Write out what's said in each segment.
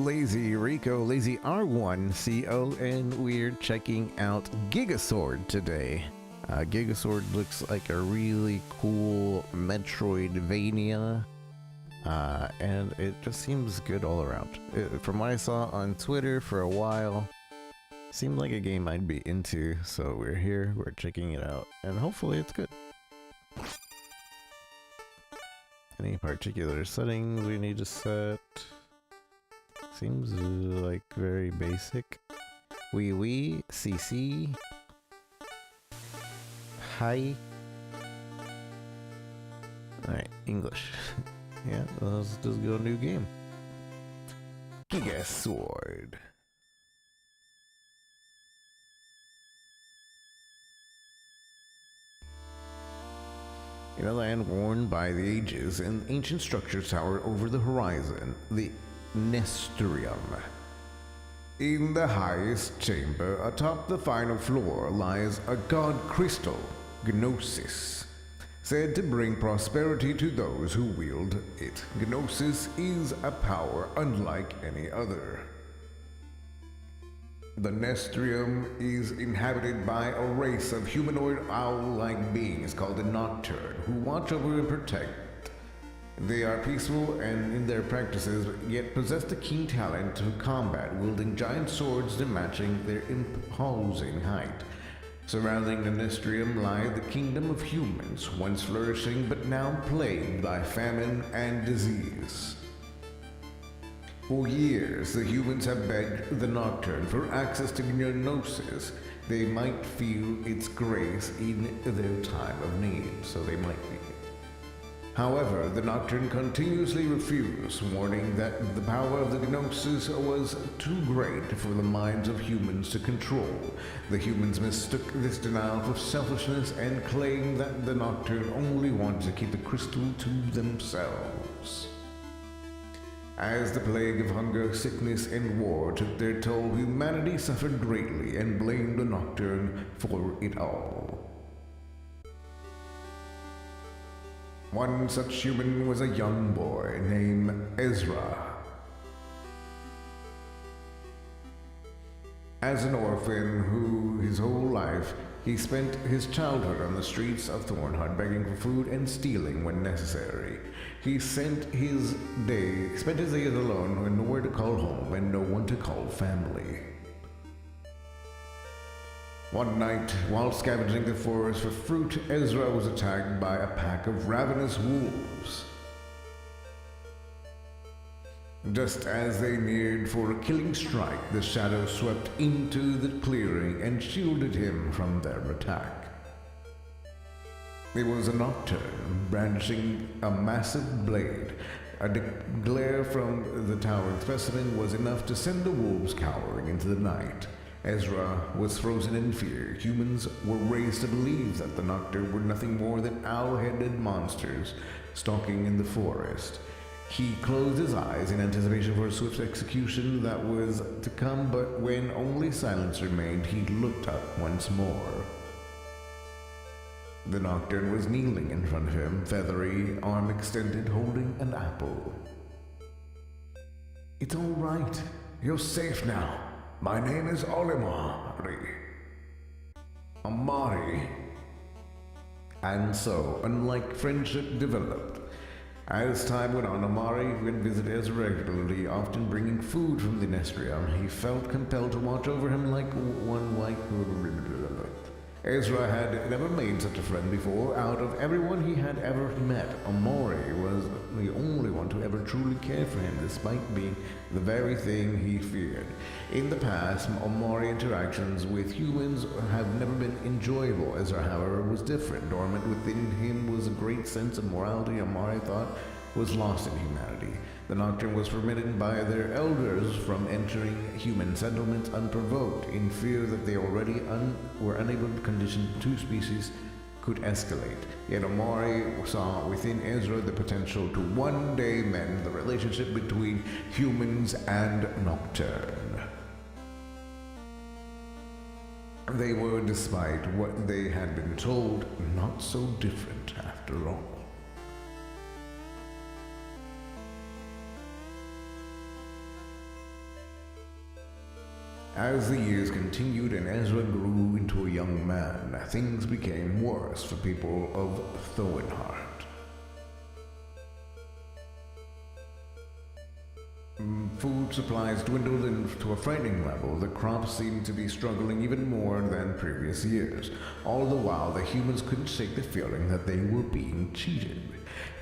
Lazy Rico, Lazy R1CO, and we're checking out GIGASWORD today. GIGASWORD looks like a really cool Metroidvania, and it just seems good all around. From what I saw on Twitter for a while, seemed like a game I'd be into, so we're here, we're checking it out, and hopefully it's good. Any particular settings we need to set? Seems like very basic. Wee CC. Hi. Alright, English. Yeah, let's just go new game. GIGASWORD. In a land worn by the ages, an ancient structure towered over the horizon, the Nestorium. In the highest chamber, atop the final floor, lies a god crystal, Gnosis, said to bring prosperity to those who wield it. Gnosis is a power unlike any other. The Nestorium is inhabited by a race of humanoid owl-like beings called the Nocturne, who watch over and protect. They are peaceful and in their practices, yet possess the keen talent to combat, wielding giant swords to matching their imposing height. Surrounding the Nestorium lie the kingdom of humans, once flourishing but now plagued by famine and disease. For years, the humans have begged the Nocturne for access to Gnosis. They might feel its grace in their time of need, so they might be. However, the Nocturne continuously refused, warning that the power of the Gnosis was too great for the minds of humans to control. The humans mistook this denial for selfishness and claimed that the Nocturne only wanted to keep the crystal to themselves. As the plague of hunger, sickness, and war took their toll, humanity suffered greatly and blamed the Nocturne for it all. One such human was a young boy named Ezra. As an orphan who his whole life he spent his childhood on the streets of Thornheart begging for food and stealing when necessary. He spent his days alone with nowhere to call home and no one to call family. One night, while scavenging the forest for fruit, Ezra was attacked by a pack of ravenous wolves. Just as they neared for a killing strike, the shadow swept into the clearing and shielded him from their attack. It was a Nocturne, brandishing a massive blade. A glare from the towering specimen was enough to send the wolves cowering into the night. Ezra was frozen in fear. Humans were raised to believe that the Nocturne were nothing more than owl-headed monsters stalking in the forest. He closed his eyes in anticipation for a swift execution that was to come, but when only silence remained, he looked up once more. The Nocturne was kneeling in front of him, feathery, arm extended, holding an apple. "It's all right. You're safe now. My name is Olimari. Amari." And so, unlike friendship developed. As time went on, Amari would visit Ezra regularly, often bringing food from the Nestorium. He felt compelled to watch over him like one white. Ezra had never made such a friend before. Out of everyone he had ever met, Amari was the only one to ever truly care for him, despite being the very thing he feared. In the past, Amari interactions with humans have never been enjoyable. Ezra, however, was different. Dormant within him was a great sense of morality Amari thought was lost in humanity. The Nocturne was forbidden by their elders from entering human settlements unprovoked, in fear that they already were unable to condition two species could escalate. Yet Amari saw within Ezra the potential to one day mend the relationship between humans and Nocturne. They were, despite what they had been told, not so different after all. As the years continued and Ezra grew into a young man, things became worse for people of Thoenhart. Food supplies dwindled to a frightening level. The crops seemed to be struggling even more than previous years. All the while, the humans couldn't shake the feeling that they were being cheated.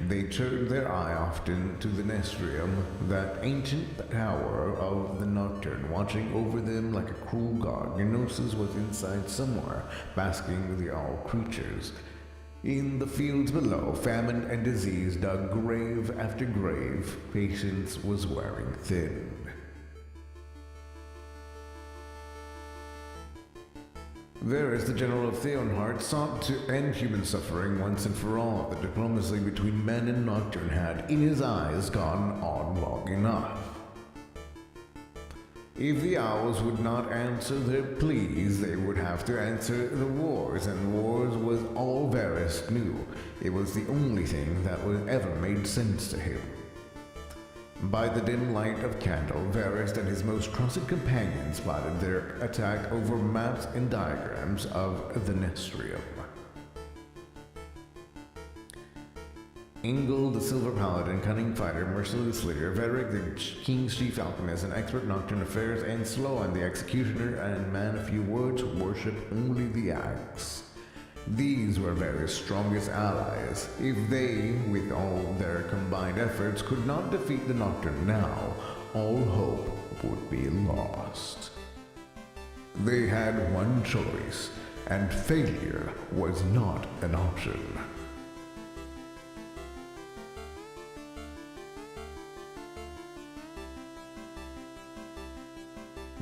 They turned their eye often to the Nestrium, that ancient tower of the Nocturne, watching over them like a cruel god. Gnosis was inside somewhere, basking with the all creatures. In the fields below, famine and disease dug grave after grave. Patience was wearing thin. Varys, the general of Theonhart, sought to end human suffering once and for all. The diplomacy between men and Nocturne had, in his eyes, gone on long enough. If the owls would not answer their pleas, they would have to answer the wars, and wars was all Varys knew. It was the only thing that ever made sense to him. By the dim light of candle, Varys and his most trusted companions plotted their attack over maps and diagrams of the Nestrium. Ingel, the Silver Paladin, cunning fighter, merciless leader, Varric, the King's chief alchemist, an expert in nocturne affairs, and Sloan, the executioner and man of few words, worshipped only the axe. These were Varys' strongest allies. If they, with all their combined efforts, could not defeat the Nocturne now, all hope would be lost. They had one choice, and failure was not an option.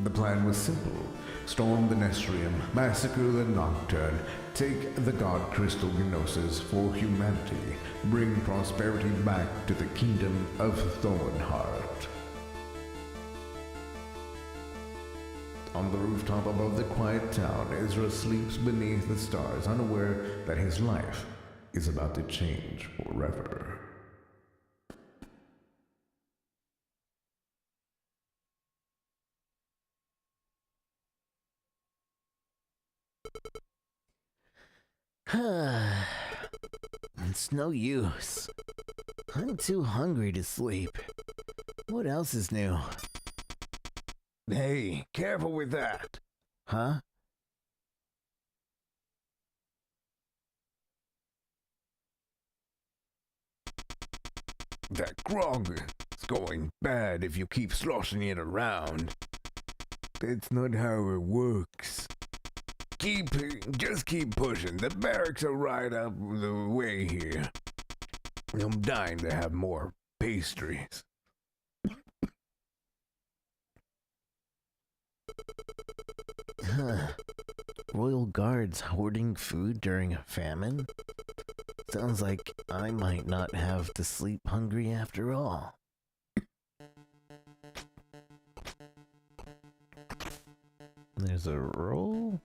The plan was simple. Storm the Nestrium, massacre the Nocturne, take the god crystal Gnosis for humanity, bring prosperity back to the kingdom of Thoenhart. On the rooftop above the quiet town, Ezra sleeps beneath the stars, unaware that his life is about to change forever. It's no use. I'm too hungry to sleep. What else is new? Hey, careful with that. Huh? That grog is going bad if you keep sloshing it around. That's not how it works. Just keep pushing. The barracks are right up the way here. I'm dying to have more pastries. Royal guards hoarding food during a famine? Sounds like I might not have to sleep hungry after all. There's a roll.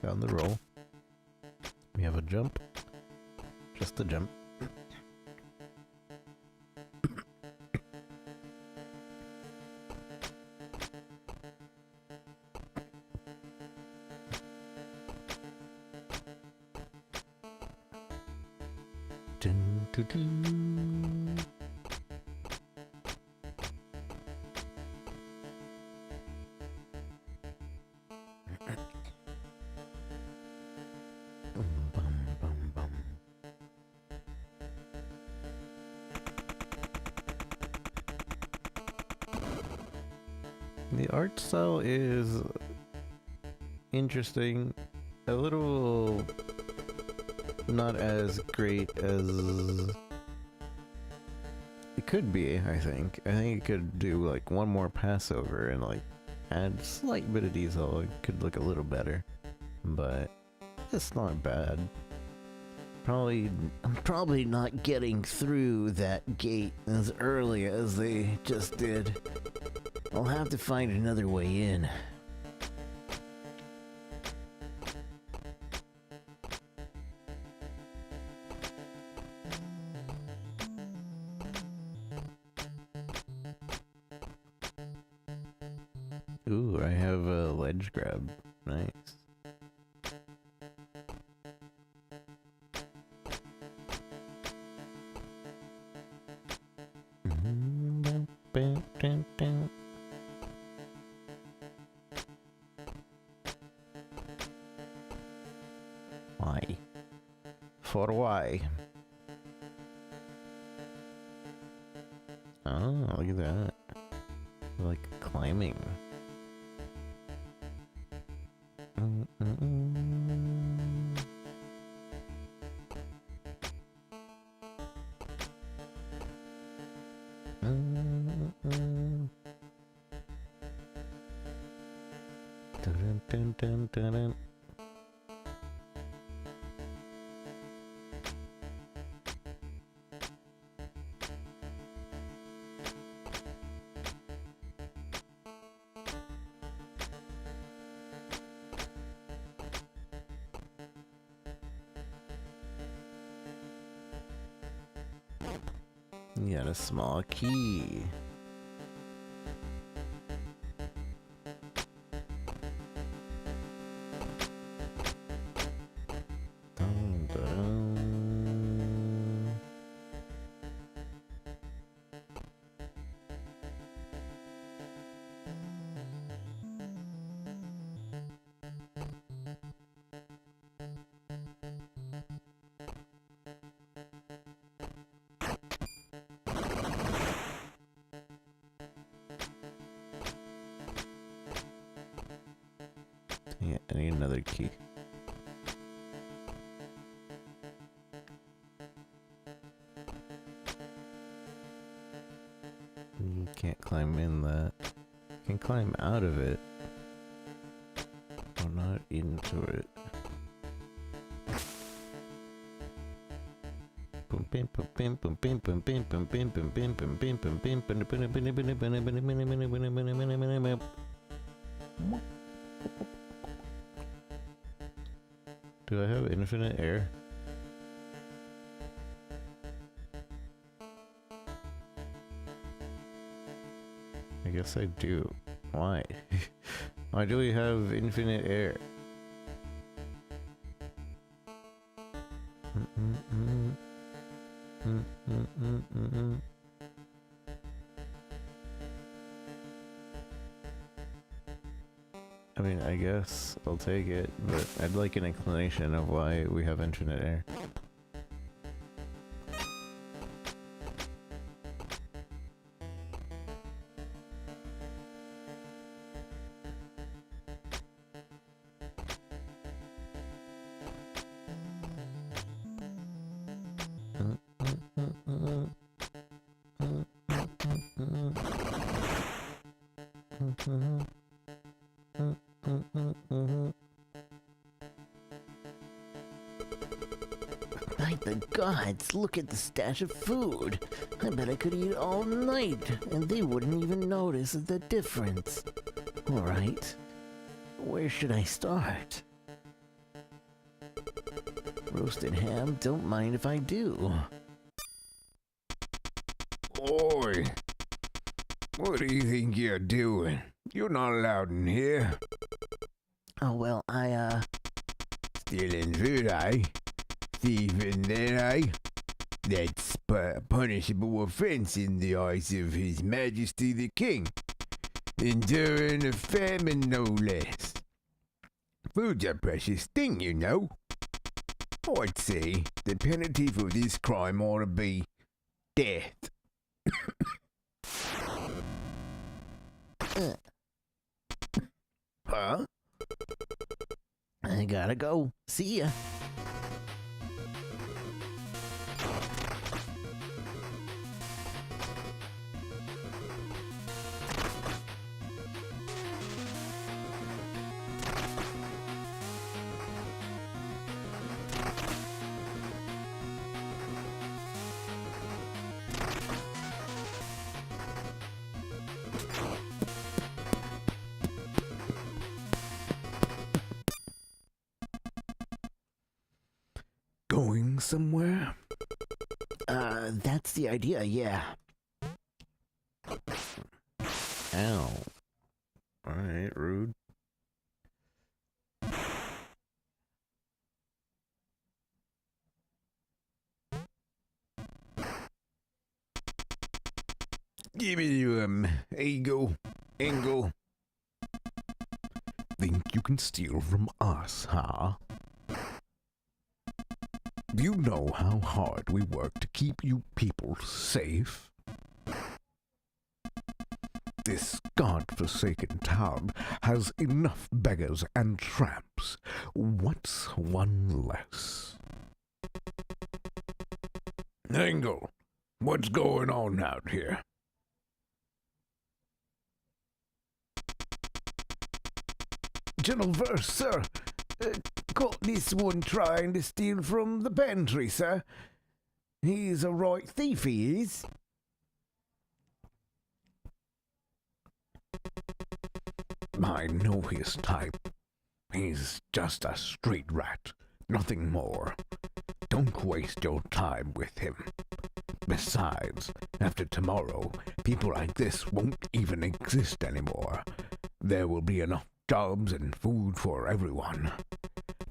Found the roll. We have a jump. Just a jump. Dun, dun, dun. Bum, bum, bum. The art style is interesting, a little not as great as it could be. I think it could do like one more Passover and like add slight bit of detail. It could look a little better, but it's not bad. I'm probably not getting through that gate as early as they just did. I'll have to find another way in. Ooh, I have a ledge grab. Nice. Why? For why? Oh, look at that. Like climbing. Dun, dun, dun, dun, dun. You got a small key. Dun, dun. Yeah, I need another key. You can't climb in that. You can climb out of it, but not into it. Do I have infinite air? I guess I do. Why? Why do we have infinite air? I mean, I guess I'll take it, but I'd like an explanation of why we have infinite air. By the gods, look at the stash of food. I bet I could eat all night, and they wouldn't even notice the difference. Alright, where should I start? Roasted ham, don't mind if I do. Oi! What do you think you're doing? You're not allowed in here. Oh, well, Stealing food, eh? Thieving then, eh? That's a punishable offense in the eyes of His Majesty the King. Enduring a famine, no less. Food's a precious thing, you know. I'd say the penalty for this crime ought to be death. Huh? I gotta go. See ya. Going somewhere? That's the idea, yeah. Ow. Alright. Give me Eagle. Angle. Think you can steal from us, huh? Do you know how hard we work to keep you people safe? This god-forsaken town has enough beggars and tramps. What's one less? Angle. What's going on out here? Gentleverse, sir. Caught this one trying to steal from the pantry, sir. He's a right thief, he is. I know his type. He's just a street rat, nothing more. Don't waste your time with him. Besides, after tomorrow, people like this won't even exist anymore. There will be enough jobs and food for everyone.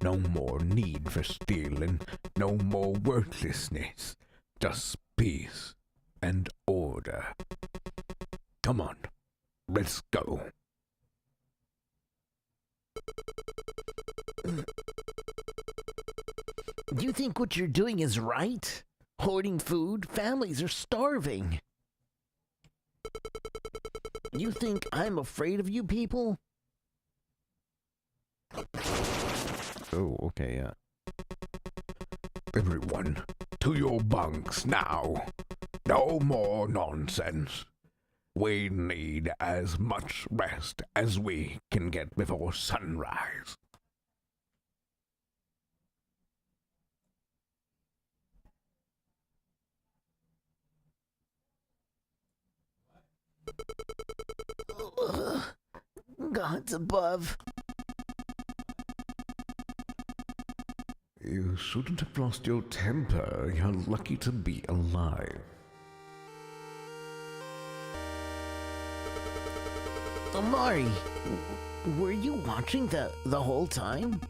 No more need for stealing, no more worthlessness. Just peace and order. Come on, let's go. Do you think what you're doing is right? Hoarding food? Families are starving. You think I'm afraid of you people? Oh, okay, yeah. Everyone, to your bunks now. No more nonsense. We need as much rest as we can get before sunrise. God's above. You shouldn't have lost your temper. You're lucky to be alive. Amari, were you watching the whole time?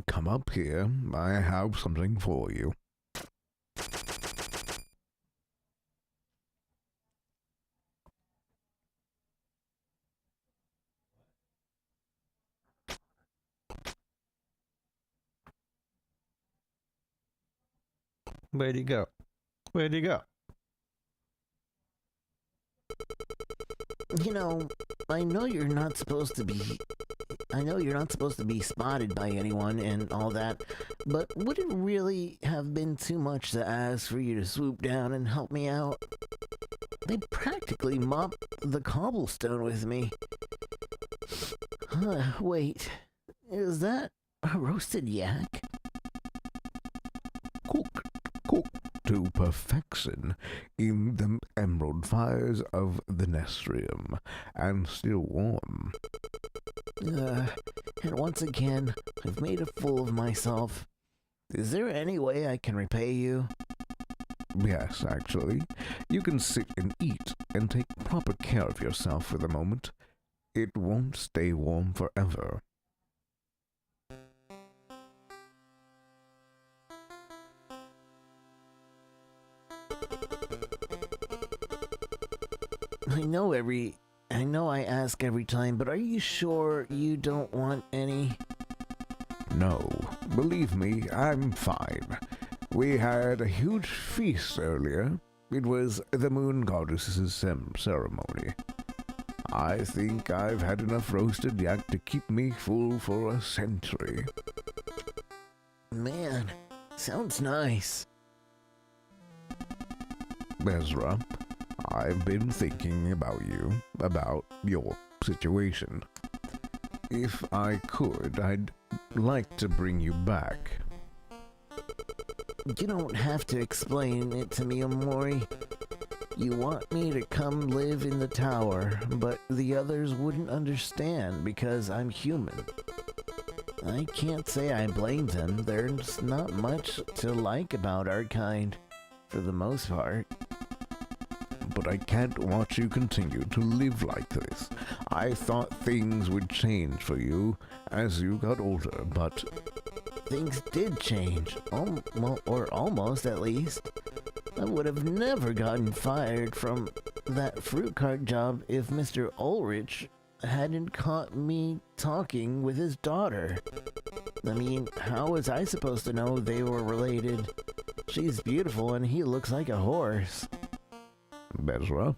Come up here. I have something for you. Where'd he go? Where'd he go? You know, I know you're not supposed to be spotted by anyone and all that, but would it really have been too much to ask for you to swoop down and help me out? They practically mopped the cobblestone with me. Wait, is that a roasted yak? Cooked to perfection in the emerald fires of the Nestrium, and still warm. And once again, I've made a fool of myself. Is there any way I can repay you? Yes, actually. You can sit and eat and take proper care of yourself for the moment. It won't stay warm forever. I know I ask every time, but are you sure you don't want any? No, believe me, I'm fine. We had a huge feast earlier. It was the moon goddess's ceremony. I think I've had enough roasted yak to keep me full for a century. Man, sounds nice. Ezra, I've been thinking about you, about your situation. If I could, I'd like to bring you back. You don't have to explain it to me, Amori. You want me to come live in the tower, but the others wouldn't understand because I'm human. I can't say I blame them. There's not much to like about our kind, for the most part. But I can't watch you continue to live like this. I thought things would change for you as you got older, but things did change. Well, or almost, at least. I would have never gotten fired from that fruit cart job if Mr. Ulrich hadn't caught me talking with his daughter. I mean, how was I supposed to know they were related? She's beautiful and he looks like a horse. Bezra?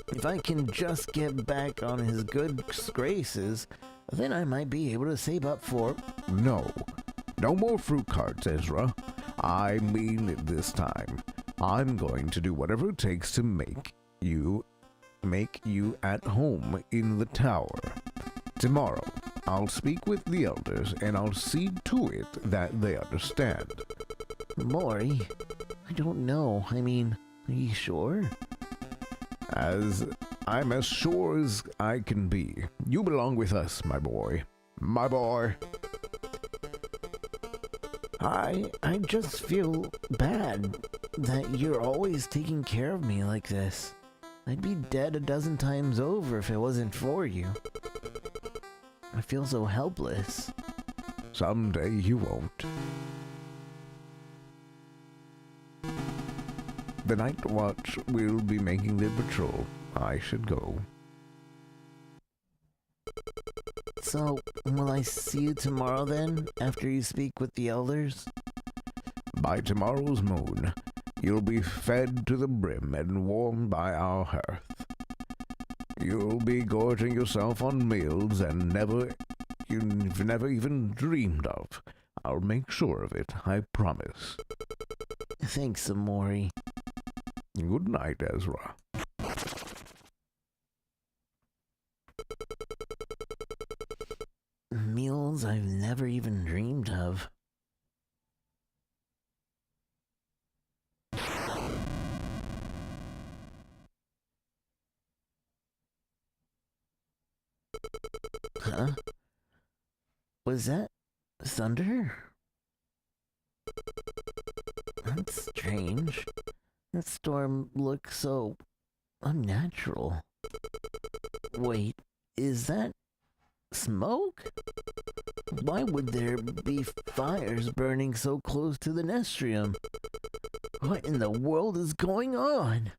If I can just get back on his good graces, then I might be able to save up for... No. No more fruit carts, Ezra. I mean it this time. I'm going to do whatever it takes to make you at home in the tower. Tomorrow, I'll speak with the elders and I'll see to it that they understand. Maury, I don't know. I mean, are you sure? I'm as sure as I can be. You belong with us, my boy. My boy. I just feel bad that you're always taking care of me like this. I'd be dead a dozen times over if it wasn't for you. I feel so helpless. Someday you won't. The night watch will be making their patrol. I should go. So, will I see you tomorrow then, after you speak with the elders? By tomorrow's moon, you'll be fed to the brim and warmed by our hearth. You'll be gorging yourself on meals you've never even dreamed of. I'll make sure of it, I promise. Thanks, Amori. Good night, Ezra. Meals I've never even dreamed of. Huh? Was that thunder? That's strange. That storm looks so unnatural. Wait, is that smoke? Why would there be fires burning so close to the Nestrium? What in the world is going on?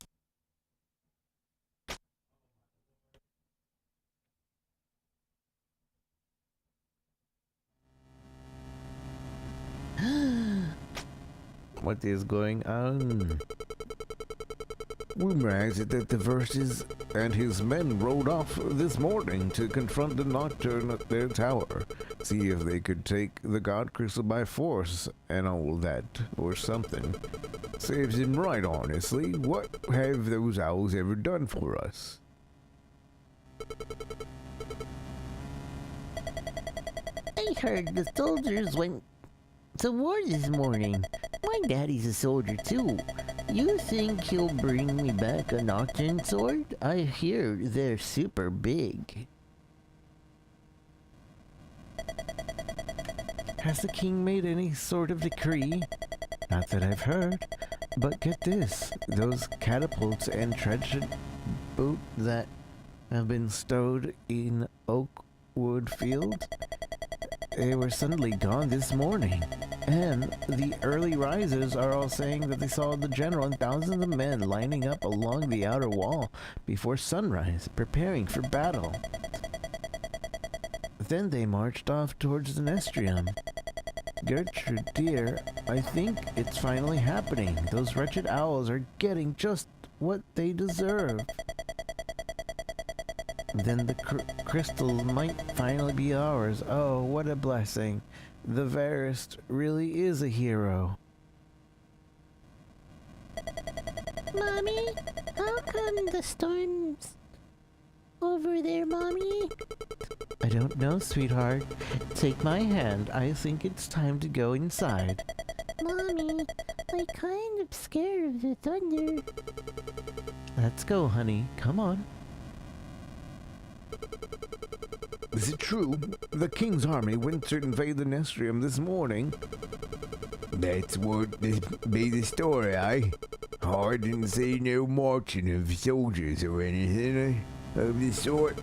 What is going on? Rumor has it that the Verses and his men rode off this morning to confront the Nocturne at their tower, see if they could take the God Crystal by force and all that, or something. Saves him right, honestly. What have those owls ever done for us? I heard the soldiers went to war this morning. My daddy's a soldier too. You think he'll bring me back a Nocturne sword? I hear they're super big. Has the king made any sort of decree? Not that I've heard. But get this, those catapults and trenchant boot that have been stowed in Oakwood Field, they were suddenly gone this morning. And the early risers are all saying that they saw the general and thousands of men lining up along the outer wall before sunrise, preparing for battle. Then they marched off towards the Nestrium. Gertrude, dear, I think it's finally happening. Those wretched owls are getting just what they deserve. Then the crystal might finally be ours. Oh, what a blessing. The Verist really is a hero. Mommy, how come the storm's over there, Mommy? I don't know, sweetheart. Take my hand. I think it's time to go inside. Mommy, I'm kind of scared of the thunder. Let's go, honey. Come on. Is it true? The king's army went to invade the Nestrium this morning. That's what be the story, eh? I didn't see no marching of soldiers or anything of the sort.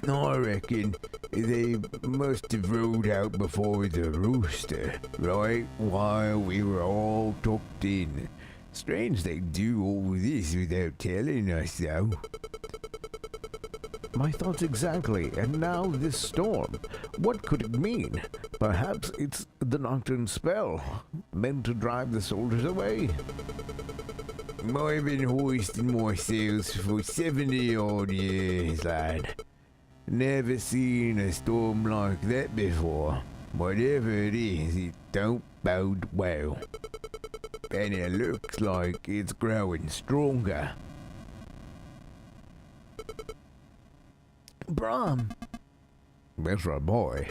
I reckon They must have rode out before the rooster, right while we were all tucked in. Strange they do all this without telling us, though. My thoughts exactly, and now this storm. What could it mean? Perhaps it's the nocturne spell, meant to drive the soldiers away. I've been hoisting my sails for 70-odd years, lad. Never seen a storm like that before. Whatever it is, it don't bode well. And it looks like it's growing stronger. Brom! That's right, boy.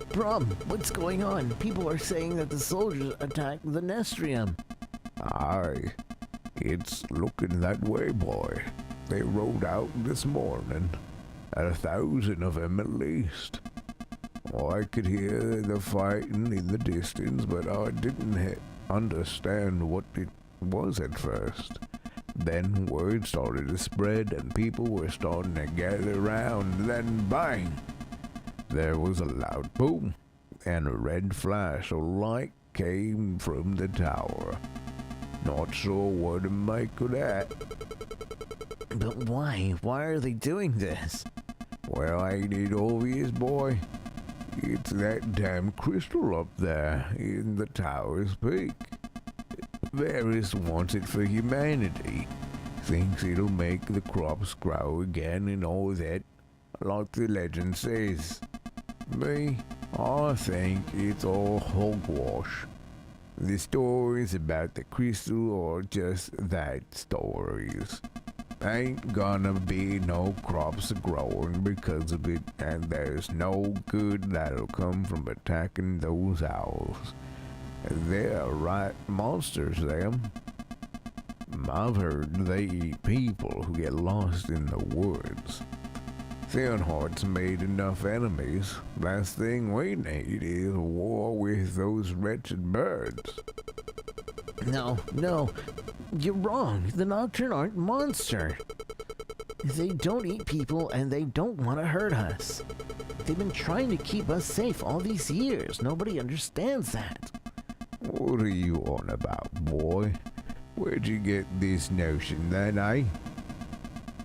Brom, what's going on? People are saying that the soldiers attacked the Nestrium. Aye, it's looking that way, boy. They rode out this morning, 1,000 of them at least. I could hear the fighting in the distance, but I didn't understand what it was at first. Then word started to spread and people were starting to gather around. Then bang! There was a loud boom and a red flash of light came from the tower. Not sure what to make of that. But why? Why are they doing this? Well, ain't it obvious, boy? It's that damn crystal up there in the tower's peak. Varus wants it for humanity. Thinks it'll make the crops grow again and all that, like the legend says. Me, I think it's all hogwash. The stories about the crystal are just that, stories. Ain't gonna be no crops growing because of it, and there's no good that'll come from attacking those owls. They're right monsters, them. I've heard they eat people who get lost in the woods. Theonheart's made enough enemies. Last thing we need is a war with those wretched birds. No, you're wrong. The Nocturne aren't monsters. They don't eat people and they don't want to hurt us. They've been trying to keep us safe all these years. Nobody understands that. What are you on about, boy? Where'd you get this notion then, eh?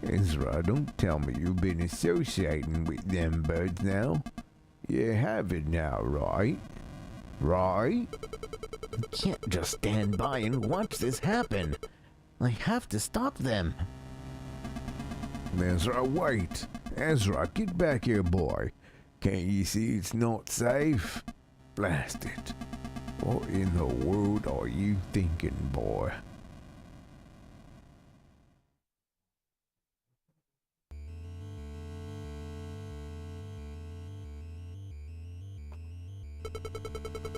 Ezra, don't tell me you've been associating with them birds now. You haven't now, right? Right? I can't just stand by and watch this happen. I have to stop them. Ezra, wait. Ezra, get back here, boy. Can't you see it's not safe? Blast it. What in the world are you thinking, boy?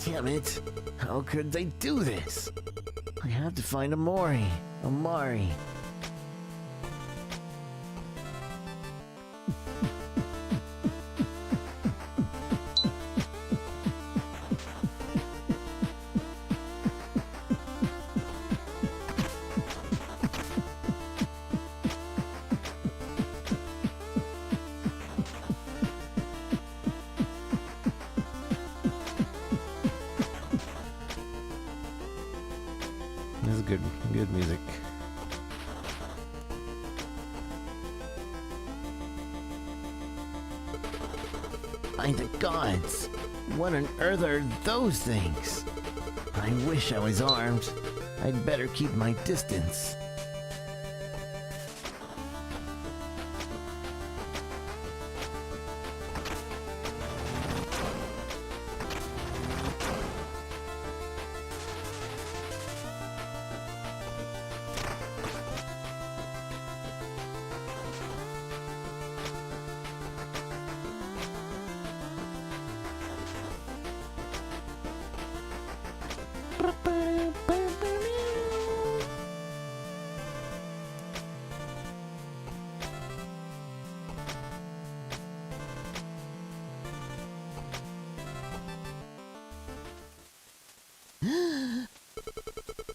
Damn it. How could they do this? I have to find Amari. This is good music. By the gods! What on earth are those things? I wish I was armed. I'd better keep my distance.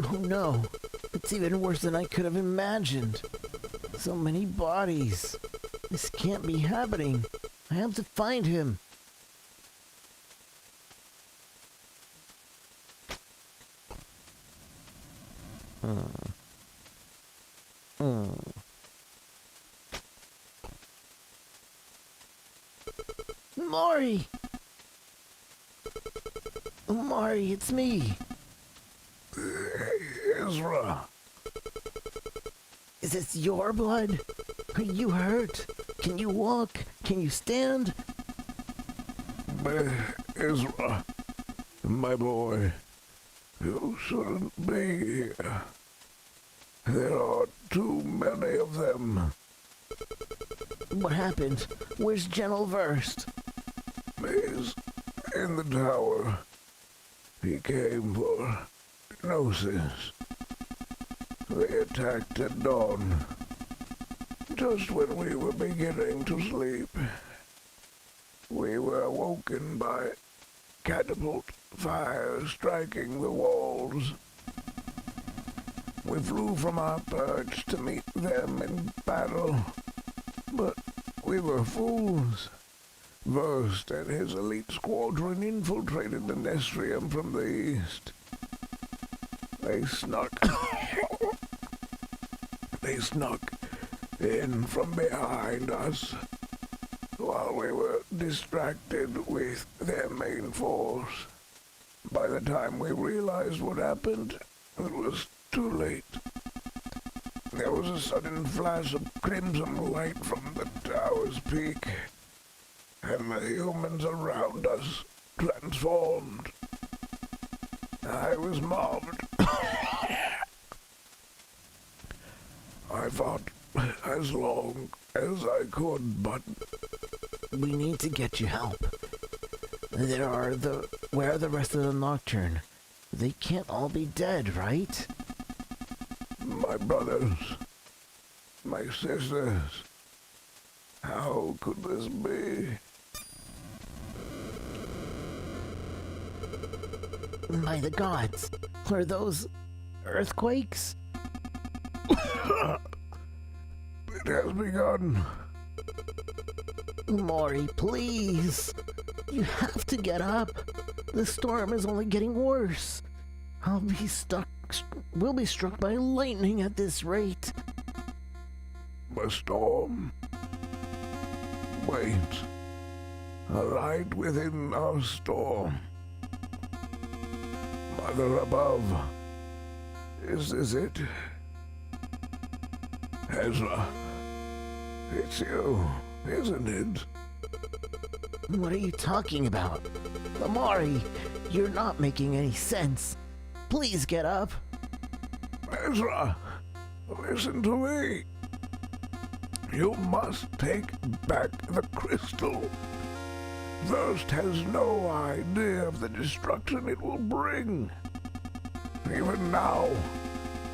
Oh no, it's even worse than I could have imagined. So many bodies. This can't be happening. I have to find him. Maury! Maury, it's me. Ezra, Is this your blood? Are you hurt? Can you walk? Can you stand? Ezra, my boy, you shouldn't be here. There are too many of them. What happened? Where's General Verst? He's in the tower. He came for Gnosis. They attacked at dawn, just when we were beginning to sleep. We were awoken by catapult fire striking the walls. We flew from our perch to meet them in battle, but we were fools. Verst and his elite squadron infiltrated the Nestrium from the east. They snuck in from behind us while we were distracted with their main force. By the time we realized what happened, it was too late. There was a sudden flash of crimson light from the tower's peak, and the humans around us transformed. I was mobbed. I fought as long as I could, but We need to get you help. Where are the rest of the Nocturne? They can't all be dead, right? my brothers, my sisters, how could this be? By the gods, are those earthquakes? It has begun. Maury, please. You have to get up. The storm is only getting worse. We'll be struck by lightning at this rate. A storm. Wait. A light within our storm. Mother above. Is this it? Ezra. It's you, isn't it? What are you talking about? Maury, you're not making any sense. Please get up. Ezra, listen to me. You must take back the crystal. Verst has no idea of the destruction it will bring. Even now,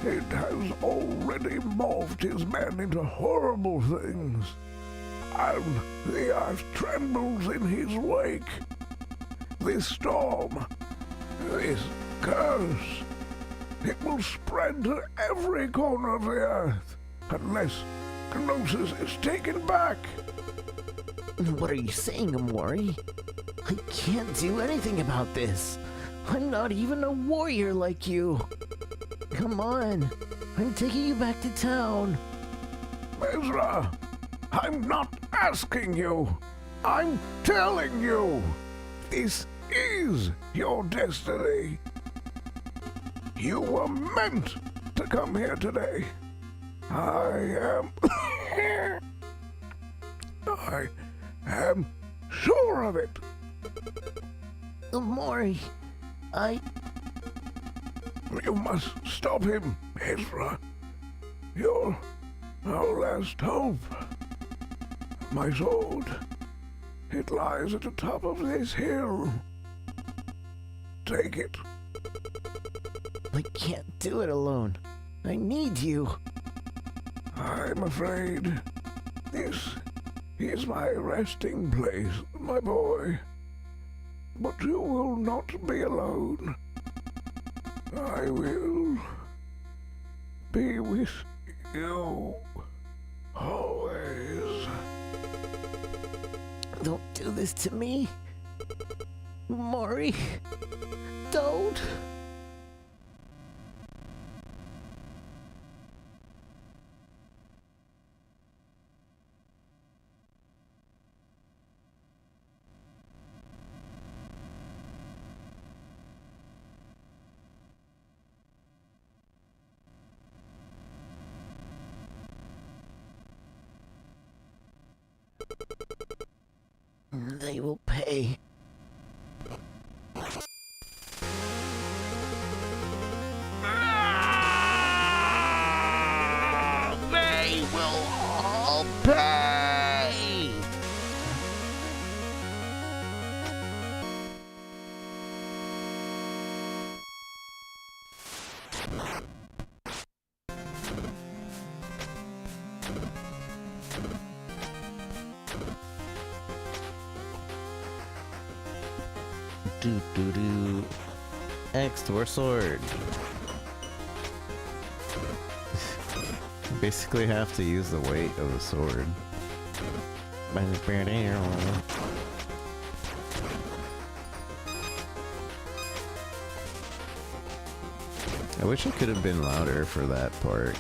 it has already morphed his men into horrible things, and the earth trembles in his wake. This storm, this curse, it will spread to every corner of the earth unless Gnosis is taken back. What are you saying, Maury? I can't do anything about this. I'm not even a warrior like you. Come on, I'm taking you back to town. Ezra, I'm not asking you. I'm telling you. This is your destiny. You were meant to come here today. I am sure of it. Maury, You must stop him, Ezra. You're our last hope. My sword, it lies at the top of this hill. Take it. I can't do it alone. I need you. I'm afraid this is my resting place, my boy. But you will not be alone. I will be with you always. Don't do this to me. Maury. Don't. They will pay. They will all pay! Do. X to our sword. Basically have to use the weight of the sword. I wish it could have been louder for that part.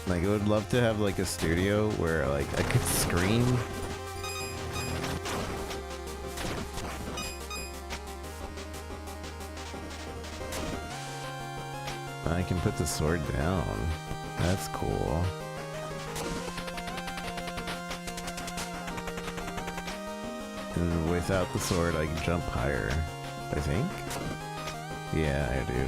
Like, I would love to have like a studio where like I could scream. I can put the sword down. That's cool. And without the sword, I can jump higher. I think? Yeah, I do.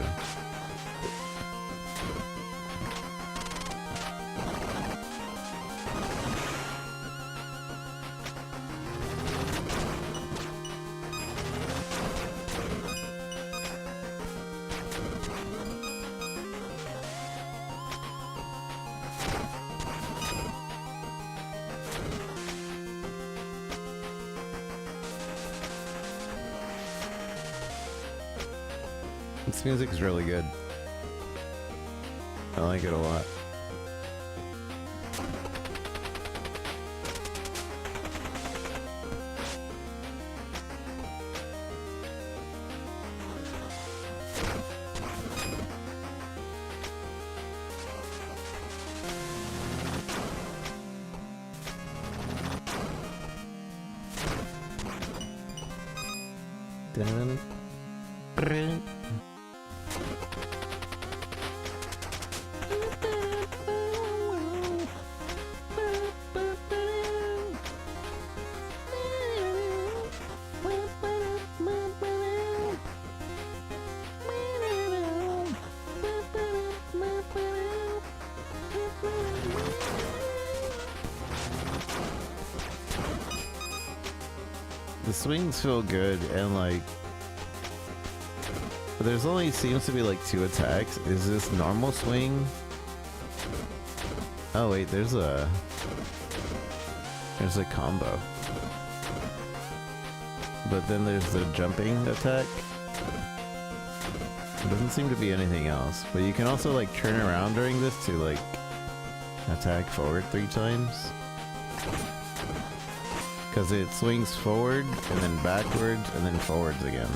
This music's really good. I like it a lot. Dun, brr. The swings feel good, and like there's only seems to be like 2 attacks. Is this normal swing? Oh wait, there's a combo. But then there's the jumping attack. There doesn't seem to be anything else. But you can also like turn around during this to like attack forward 3 times. Because it swings forward, and then backwards, and then forwards again.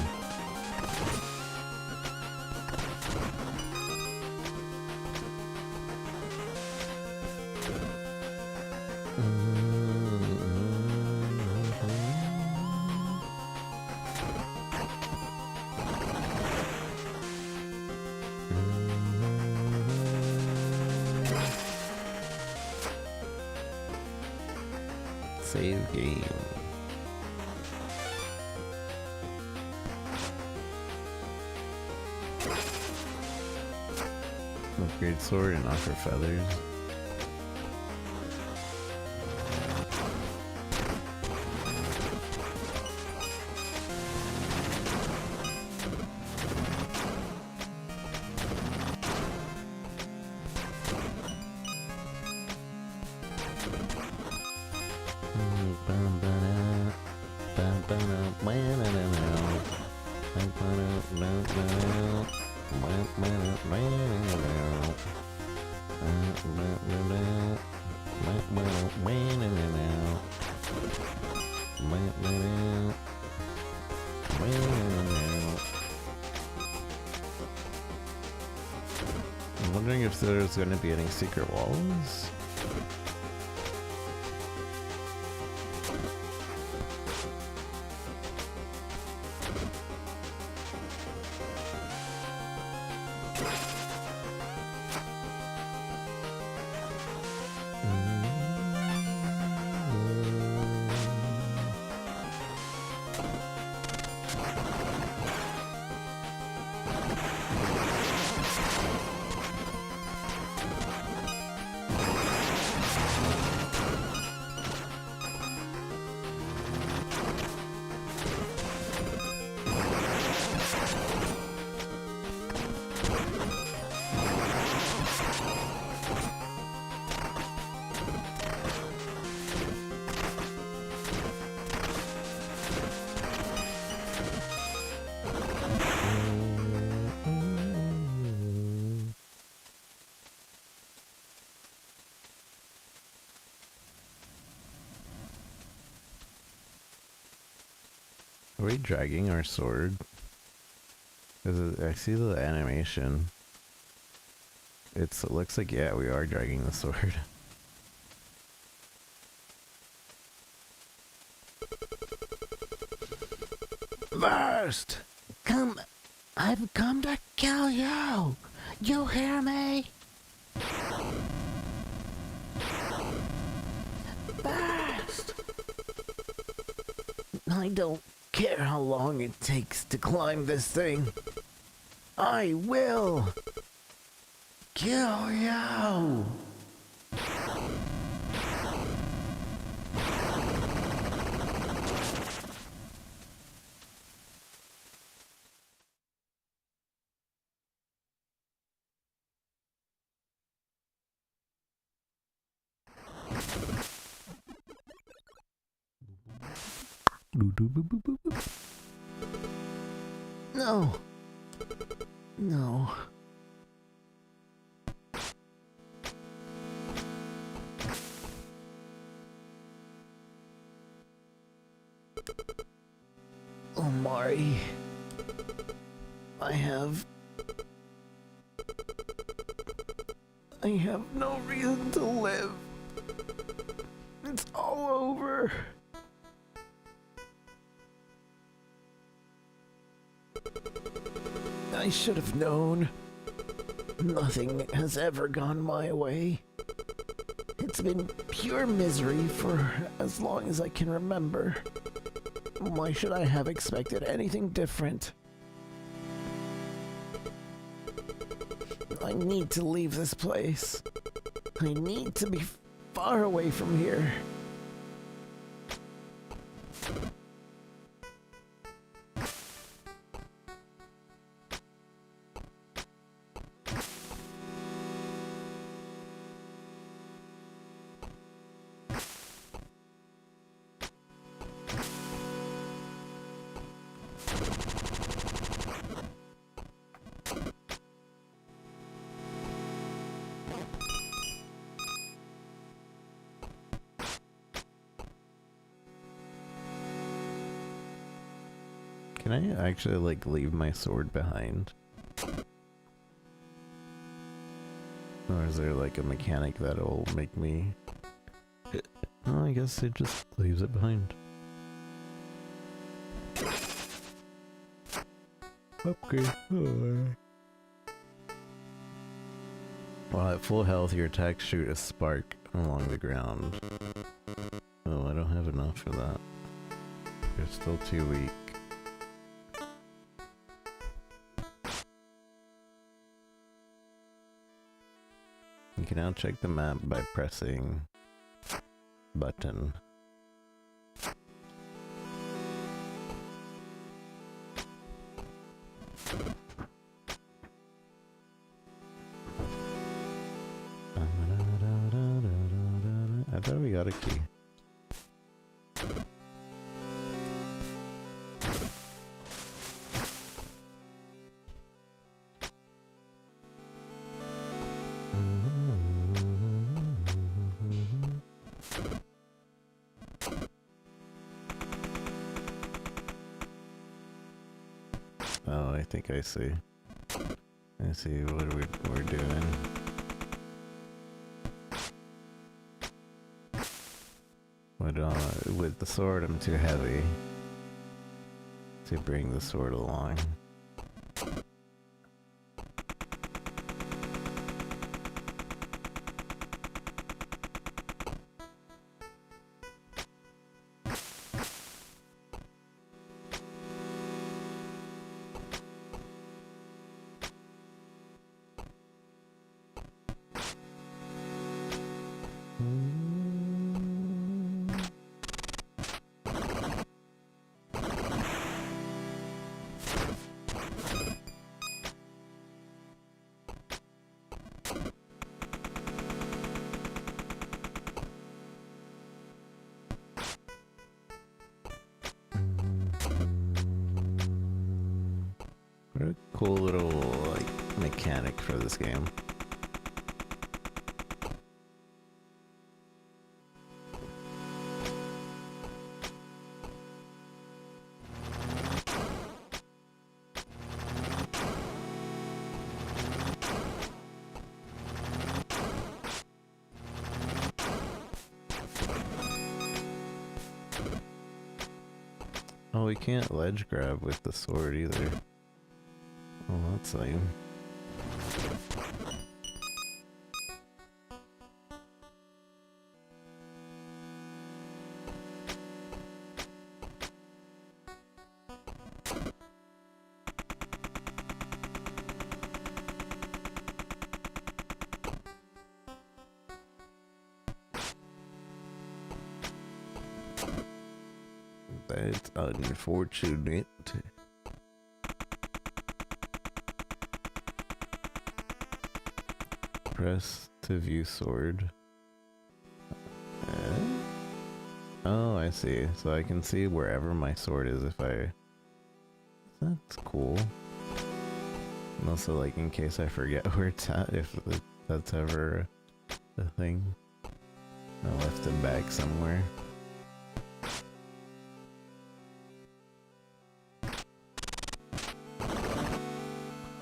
Save game. Upgrade sword and offer feathers. I'm wondering if there's going to be any secret walls. Are we dragging our sword? I see the animation. It looks like, yeah, we are dragging the sword. First, I've come to kill you. You hear me? First. I don't care how long it takes to climb this thing. I will kill you. No. No. Omari, I have no reason to live. It's all over. I should have known. Nothing has ever gone my way. It's been pure misery for as long as I can remember. Why should I have expected anything different? I need to leave this place. I need to be far away from here. Can I actually, like, leave my sword behind? Or is there, like, a mechanic that'll make me... Oh, I guess it just leaves it behind. Okay. While at full health, your attacks shoot a spark along the ground. Oh, I don't have enough for that. You're still too weak. You can now check the map by pressing button. I thought we got a key. think I see. I see what we're doing. But with the sword, I'm too heavy to bring the sword along. What a cool little, like, mechanic for this game. Oh, we can't ledge grab with the sword either. Oh, that's lame. That's unfortunate. Press to view sword. Oh, I see. So I can see wherever my sword is if I... That's cool. And also, like, in case I forget where it's at, if that's ever a thing. I left it back somewhere.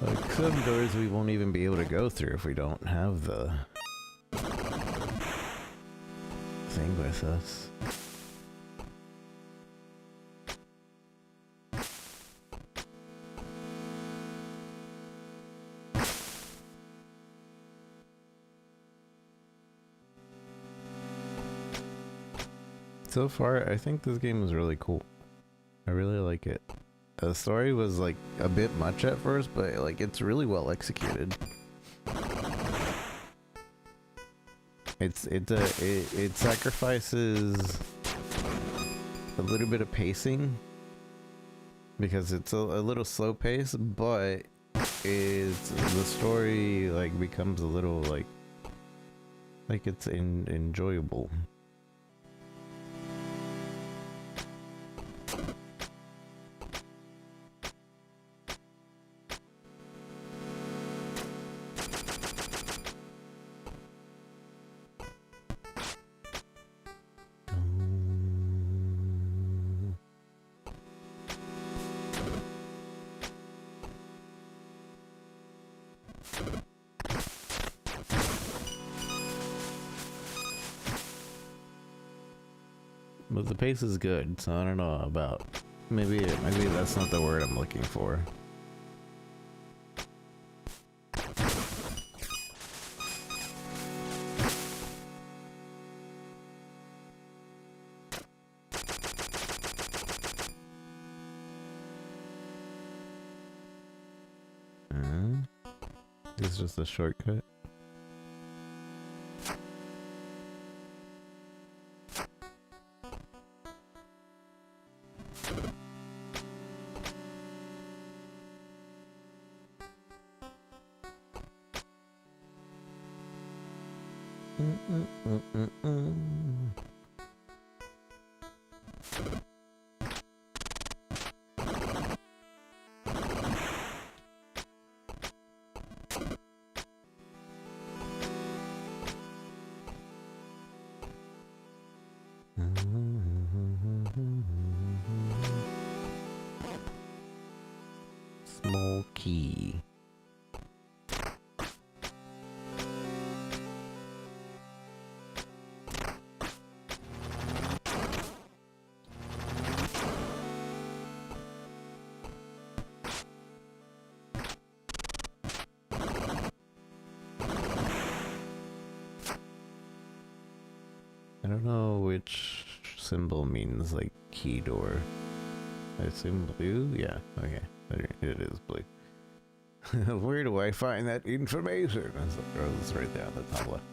Like, some doors we won't even be able to go through if we don't have the thing with us. So far, I think this game is really cool. I really like it. The story was like a bit much at first, but like it's really well executed. It sacrifices a little bit of pacing because it's a little slow pace, but the story like becomes a little like it's enjoyable. But the pace is good, so I don't know about maybe that's not the word I'm looking for. This is just a shortcut. Small key. I don't know which symbol means like key door. I assume blue? Yeah, okay. It is blue. Where do I find that information? It's right there on the top left.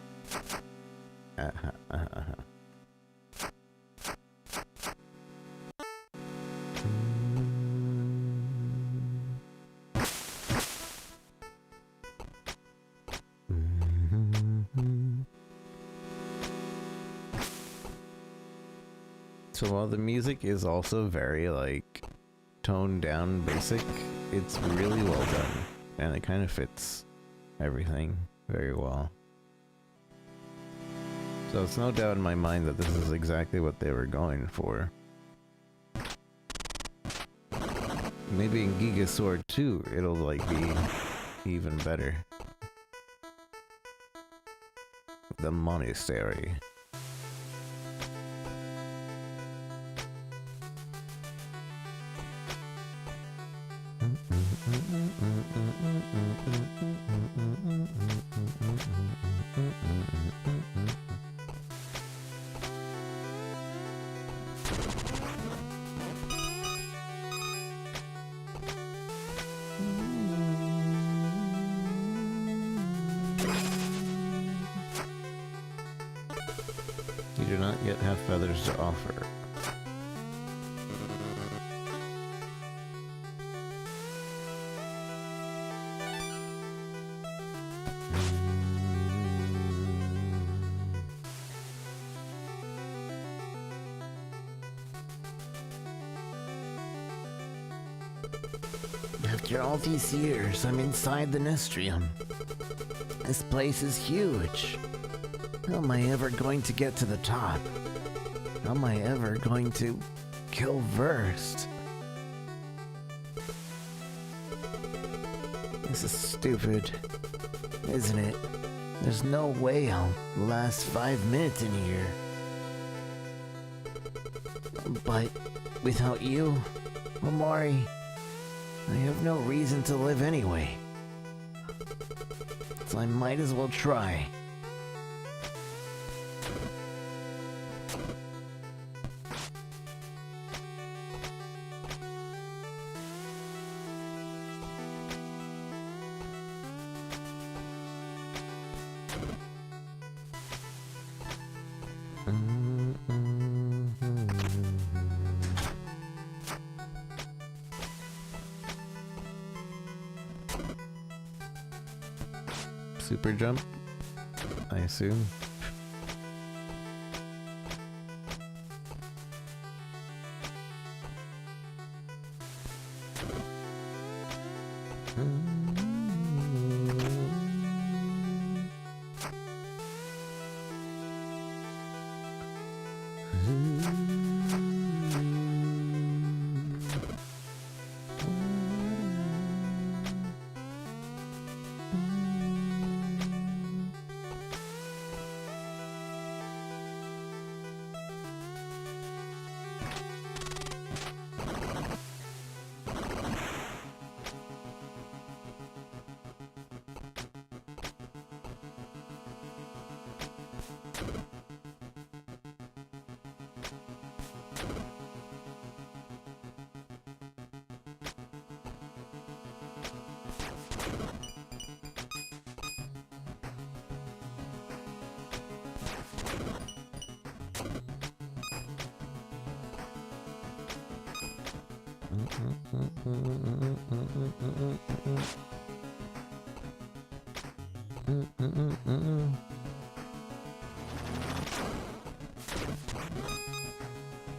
So while the music is also very like toned down basic, it's really well done and it kind of fits everything very well. So it's no doubt in my mind that this is exactly what they were going for. Maybe in GIGASWORD 2 it'll like be even better. The monastery. You do not yet have feathers to offer. After all these years, I'm inside the Nestrium. This place is huge. How am I ever going to get to the top? How am I ever going to kill Verst? This is stupid, isn't it? There's no way I'll last 5 minutes in here. But without you, Omari, I have no reason to live anyway. So I might as well try. Super jump, I assume.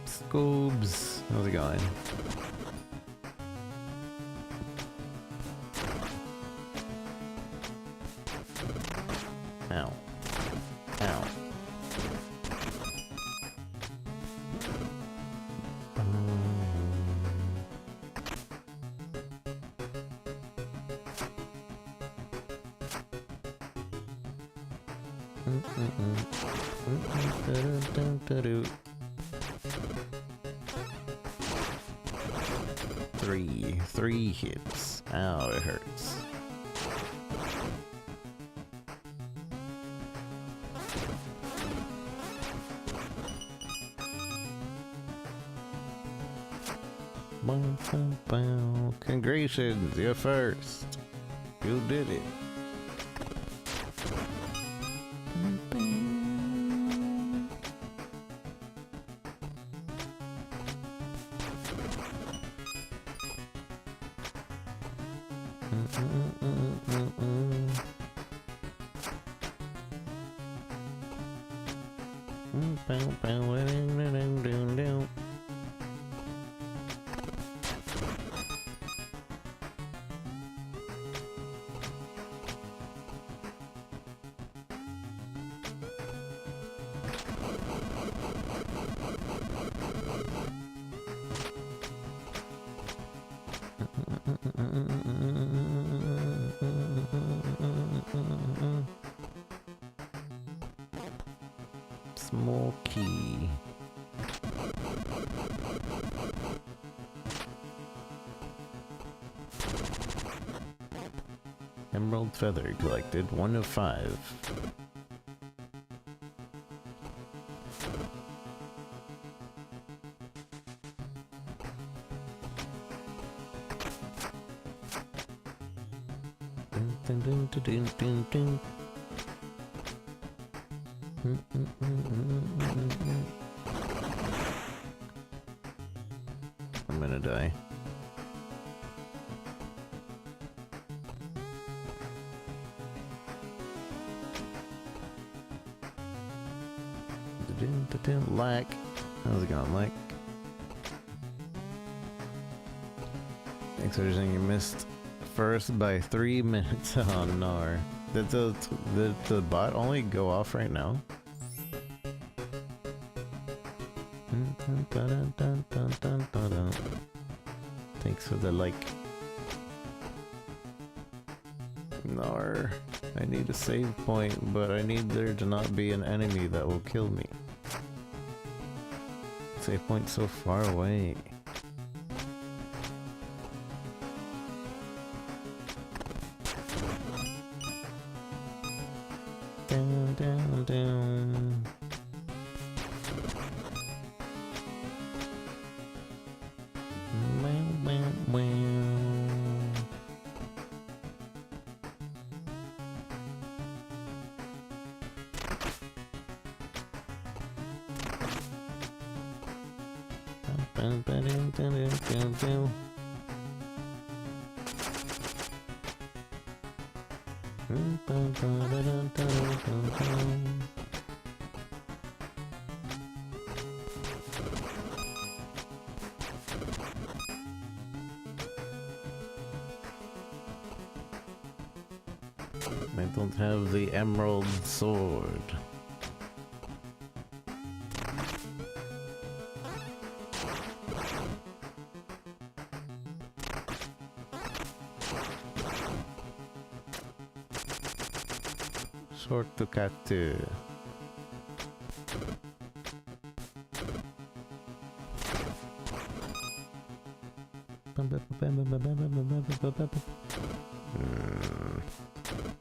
Scoobs, how's it going? Ow. Ow. Three hits. Ow, it hurts. Congratulations, you're first. You did it. Smoky. Emerald feather collected, 1 of 5. Dun, dun, dun, dun, dun, dun. I'm gonna die. Lack. How's it going, Lack? Thanks for saying you missed first by 3 minutes. Oh no. Did the bot only go off right now? Thanks for the like. No, I need a save point, but I need there to not be an enemy that will kill me. Save point so far away. Down, down, down. Wow, wow, wow. Dun, dun, dun, dun, dun, dun, dun. Dun, dun, dun, dun, dun, dun, dun. I don't have the emerald sword. Sword to cut.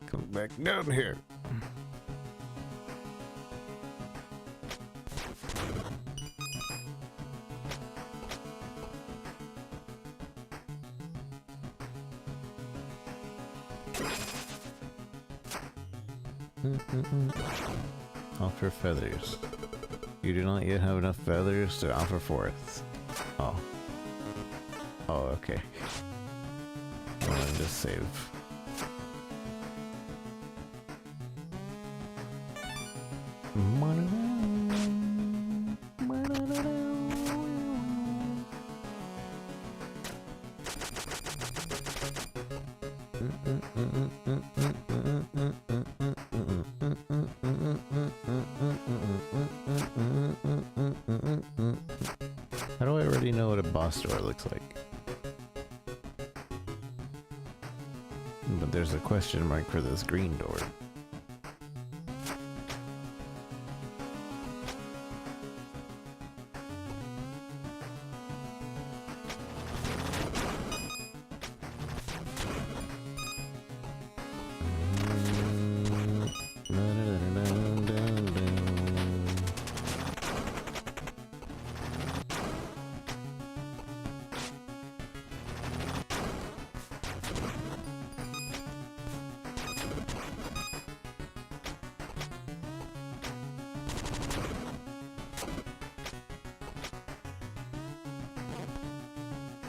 Come back down here. Offer feathers. You do not yet have enough feathers to offer forth. Oh. Oh, okay. Well, then just save. How do I already know what a boss door looks like? But there's a question mark for this green door.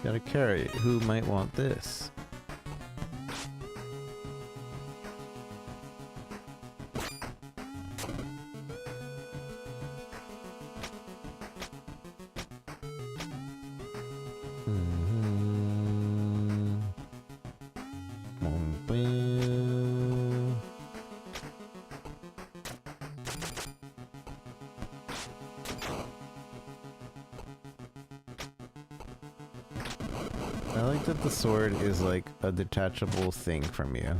Got a carrot. Who might want this? I like that the sword is like a detachable thing from you.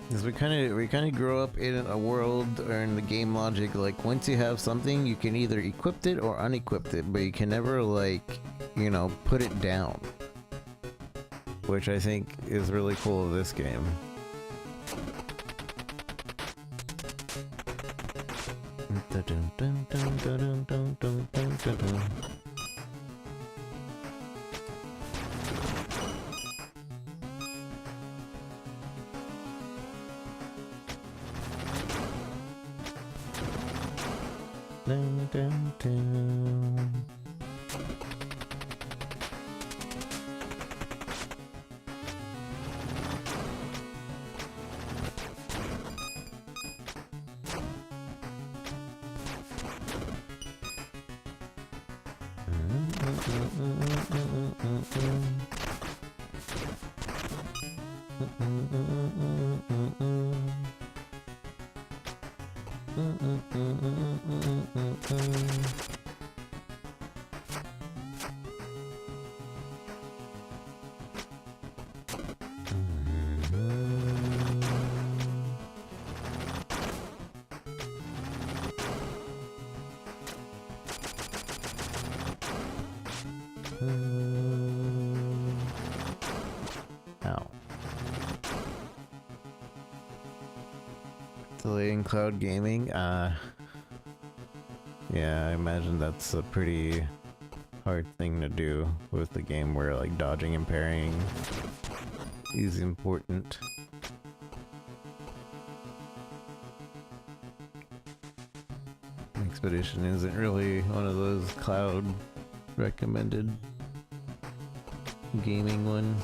Because we kind of grow up in a world or in the game logic, like once you have something, you can either equip it or unequip it, but you can never, like, you know, put it down. Which I think is really cool of this game. Ow. Delaying cloud gaming? Yeah, I imagine that's a pretty hard thing to do with the game where like dodging and parrying is important. Expedition isn't really one of those cloud recommended gaming ones.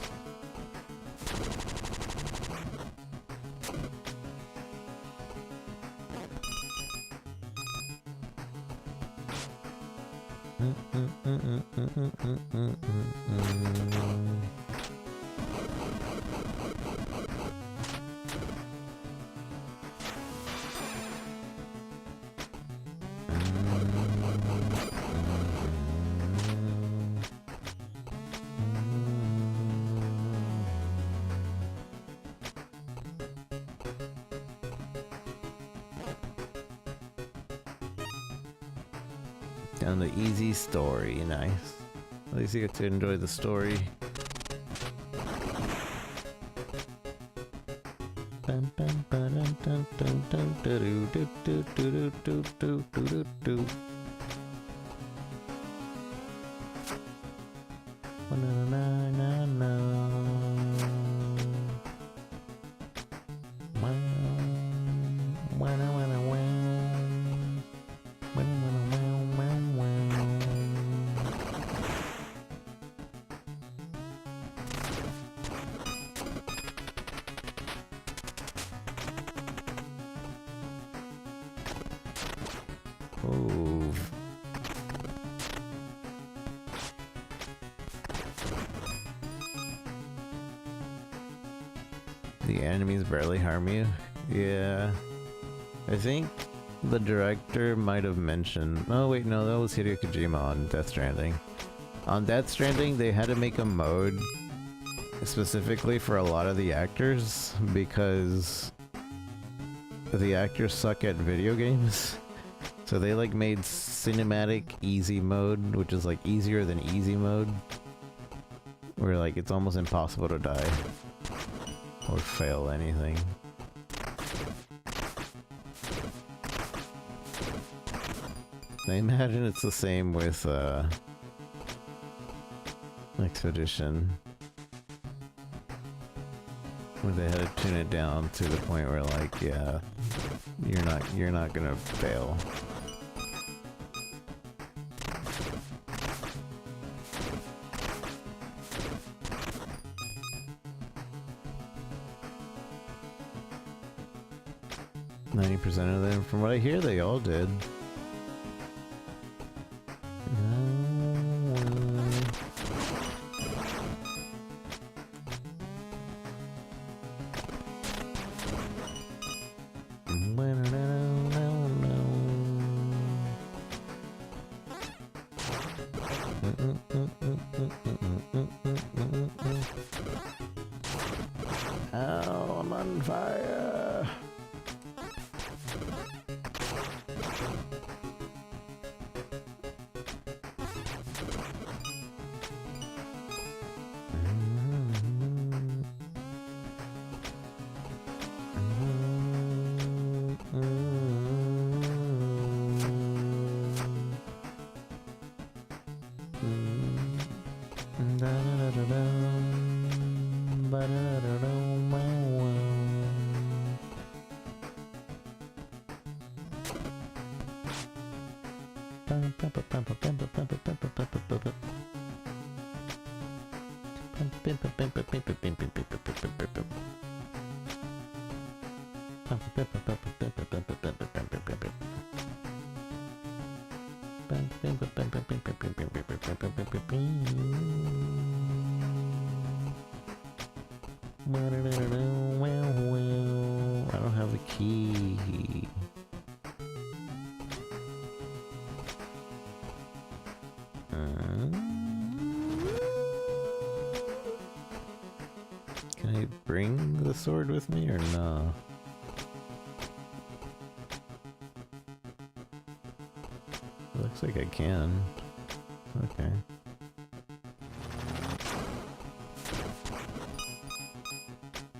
Down the easy story, nice. At least you get to enjoy the story. Oh. The enemies barely harm you? Yeah. I think the director might have mentioned... Oh wait, no, that was Hideo Kojima on Death Stranding. On Death Stranding, they had to make a mode specifically for a lot of the actors because the actors suck at video games. So they like made cinematic easy mode, which is like easier than easy mode, where like it's almost impossible to die or fail anything. I imagine it's the same with Expedition, where they had to tune it down to the point where like, yeah, you're not gonna fail. %of them, from what I hear, they all did. Oh, I'm on fire! I don't have the key. Can I bring the sword with me or no? Looks like I can. Okay.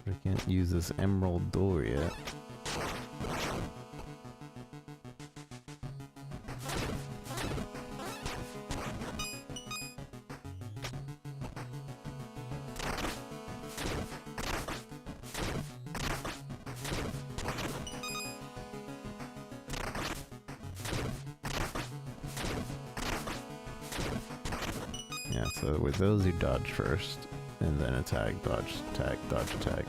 But I can't use this emerald door yet. Yeah, so with those you dodge first, and then attack, dodge, attack, dodge, attack.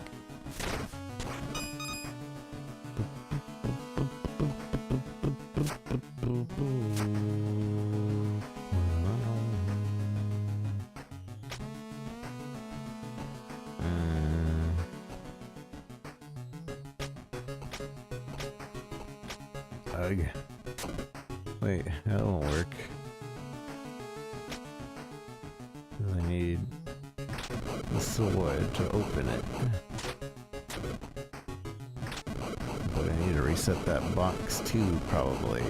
Ugh. Wait, that won't work. I need the sword to open it. But I need to reset that box too, probably.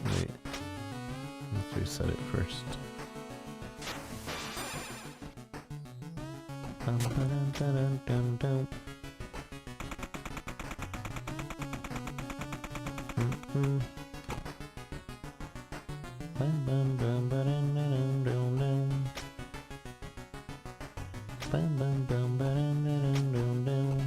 Wait. Let's reset it first. Dum, ba-dum, da-dum, dum, dum. Bum, bum, bum, ba-dum, da-dum, dum, dum. Bum, bum, bum, ba-dum, da-dum, dum, dum.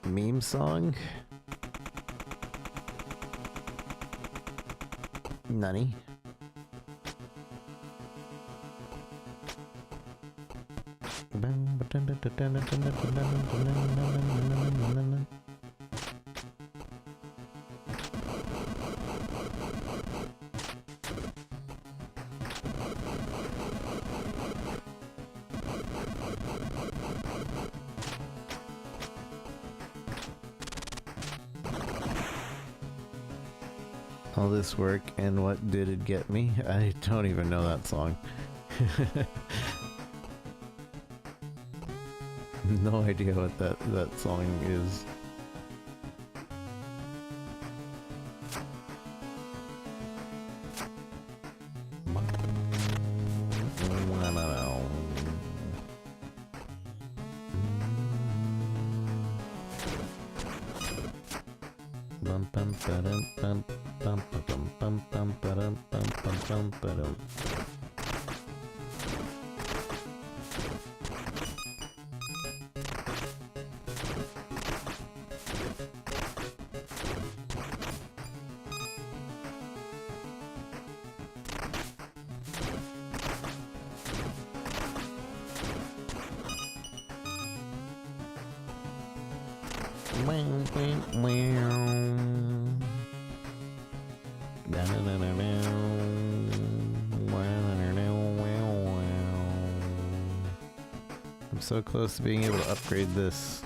Meme song? Nani? All this work, and what did it get me? I don't even know that song. No idea what that song is. I'm so close to being able to upgrade this.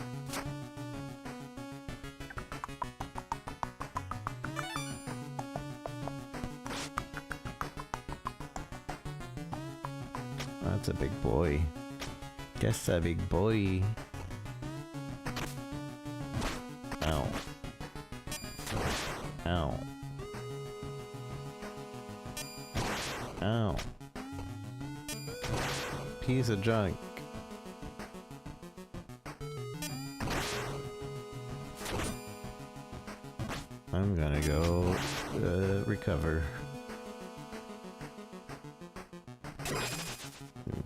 That's a big boy. Guess a big boy. Ow. Ow. Ow. Piece of junk. I'm gonna go recover.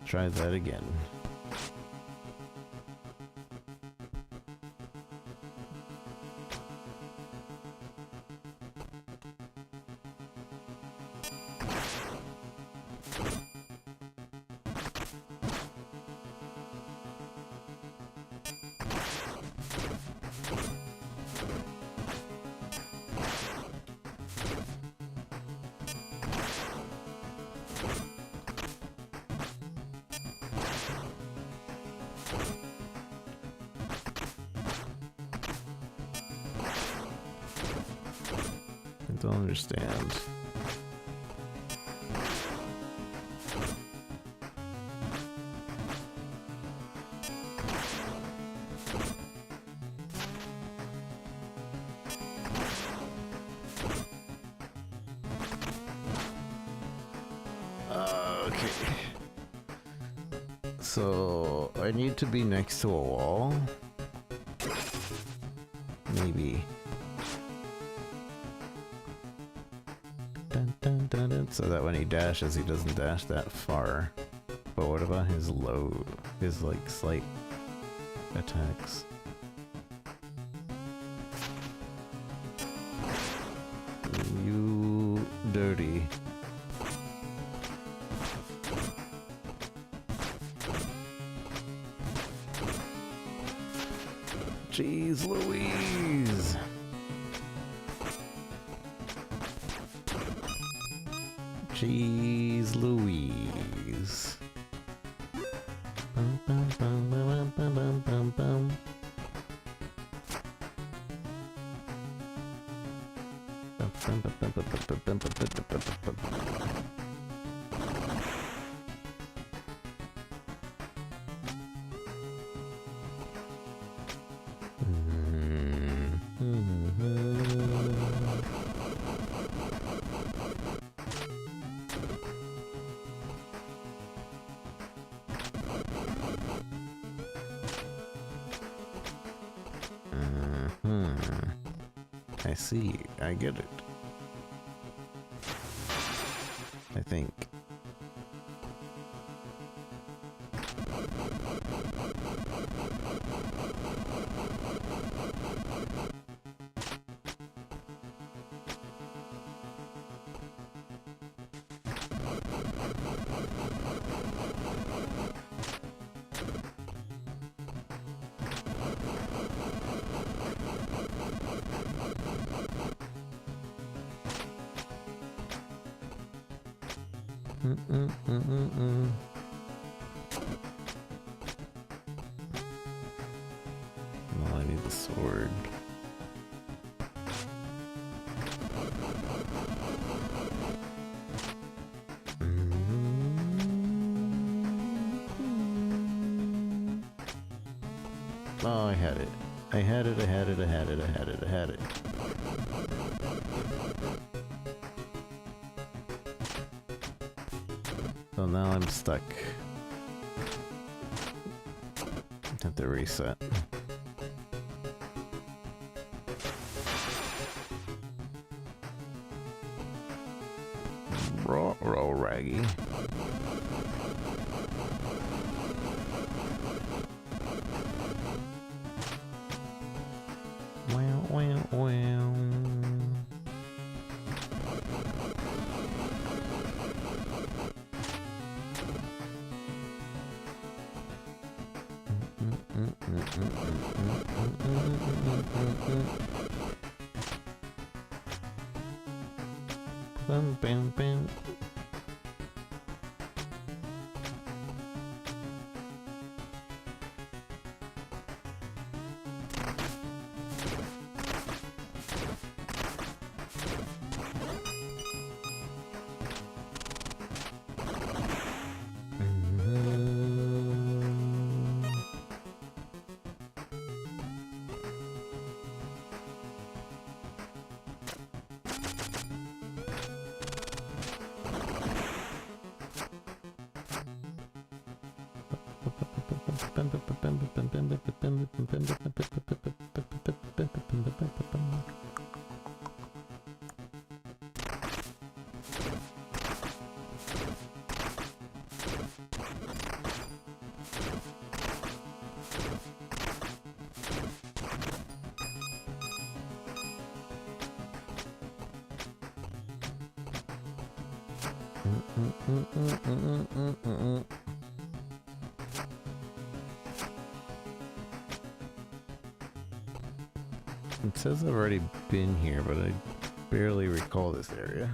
Try that again. I don't understand. Okay. So I need to be next to a wall. Maybe. Dun, dun, dun, dun. So that when he dashes, he doesn't dash that far. But what about his low, his like slight attacks? You dirty. Jeez Louise! Jeez Louise. Bum, bum, bum, bum, bum, bum, bum, bum. Bum, bum, bum, bum, bum, bum, bum, bum, bum, bum, bum. I see. I get it. I think. Well, I need the sword. Oh, I had it. I had it, I had it, I had it, I had it, I had it. So now I'm stuck. Have to reset. Roll raggy. Wow, wow, wow. Bam, bam, bam. It says I've already been here, but I barely recall this area.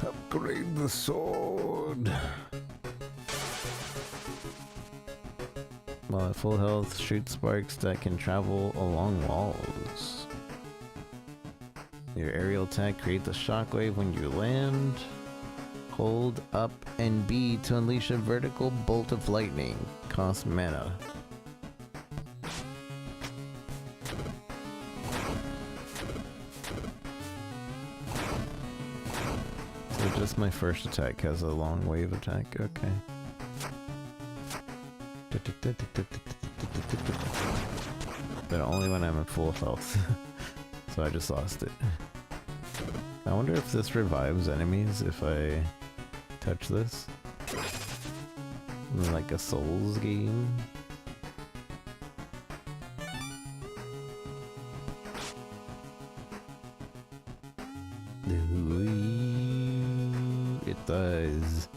Upgrade the sword. While at full health, shoot sparks that can travel along walls. Your aerial attack creates a shockwave when you land. Hold up and B to unleash a vertical bolt of lightning. Cost mana. So just my first attack has a long wave attack, okay. But only when I'm at full health. So I just lost it. I wonder if this revives enemies if I touch this. Like a Souls game. It does.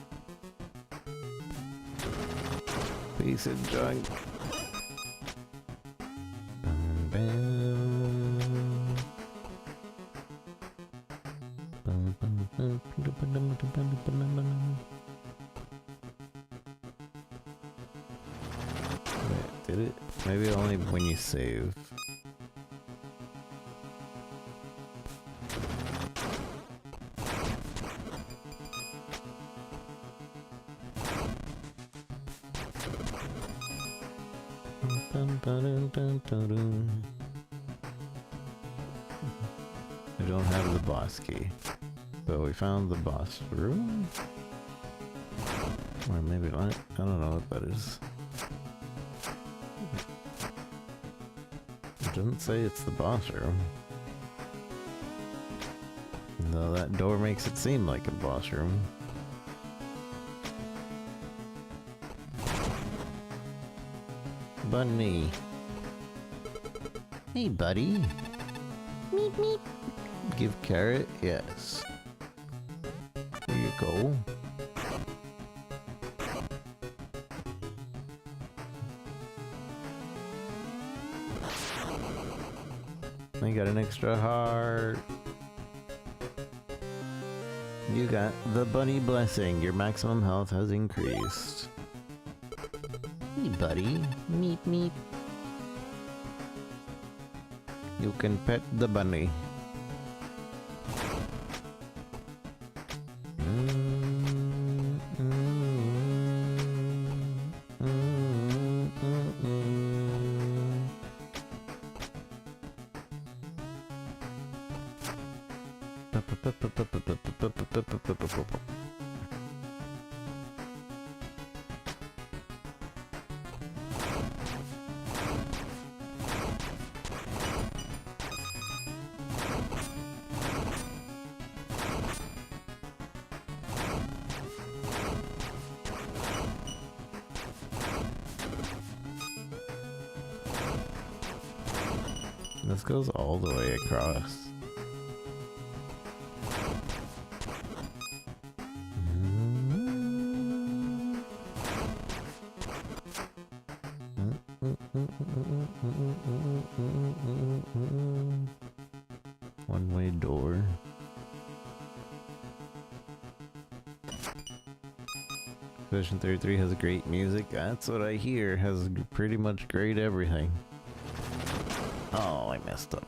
Piece of junk. Wait, did it? Maybe only when you save. I don't have the boss key. So we found the boss room? Or maybe not. I don't know what that is. It doesn't say it's the boss room. Though that door makes it seem like a boss room. bunny. Hey, buddy. Meep meep. Give carrot? Yes. Here you go. I got an extra heart. You got the bunny blessing. Your maximum health has increased. Hey, buddy. Meep meep. You can pet the bunny. This goes all the way across. One-way door. Version 33 has great music. That's what I hear. Has pretty much great everything. Oh, I messed up.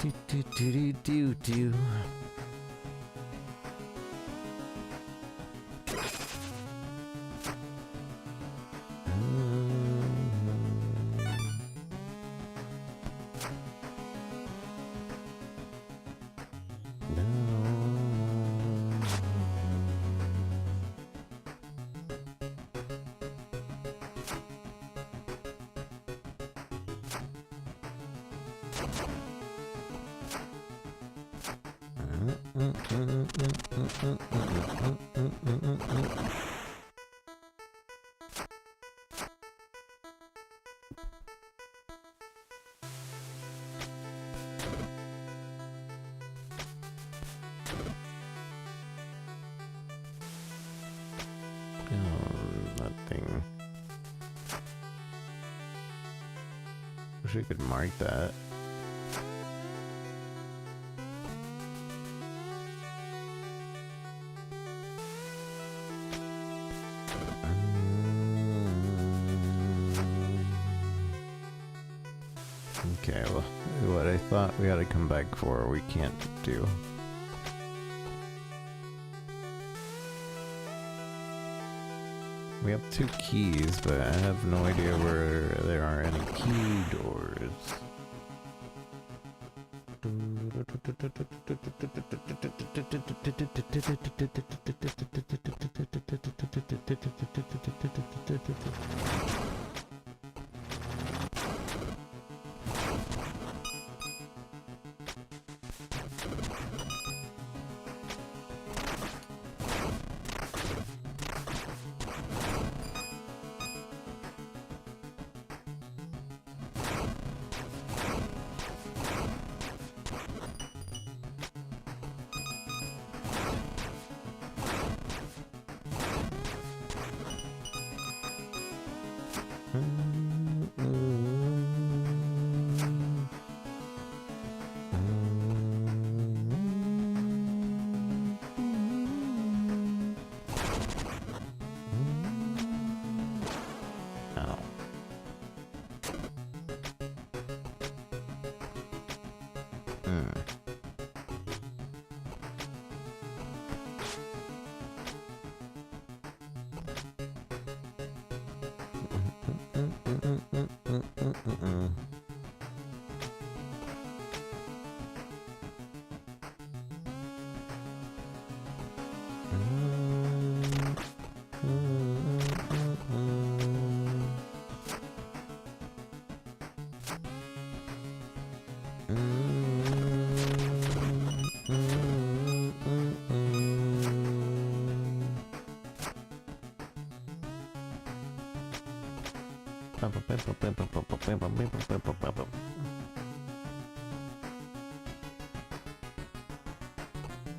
Do do do do do do. That thing. Wish we could mark that. Okay, well, what I thought we had to come back for, we can't do. We have 2 keys, but I have no idea where there are any key doors.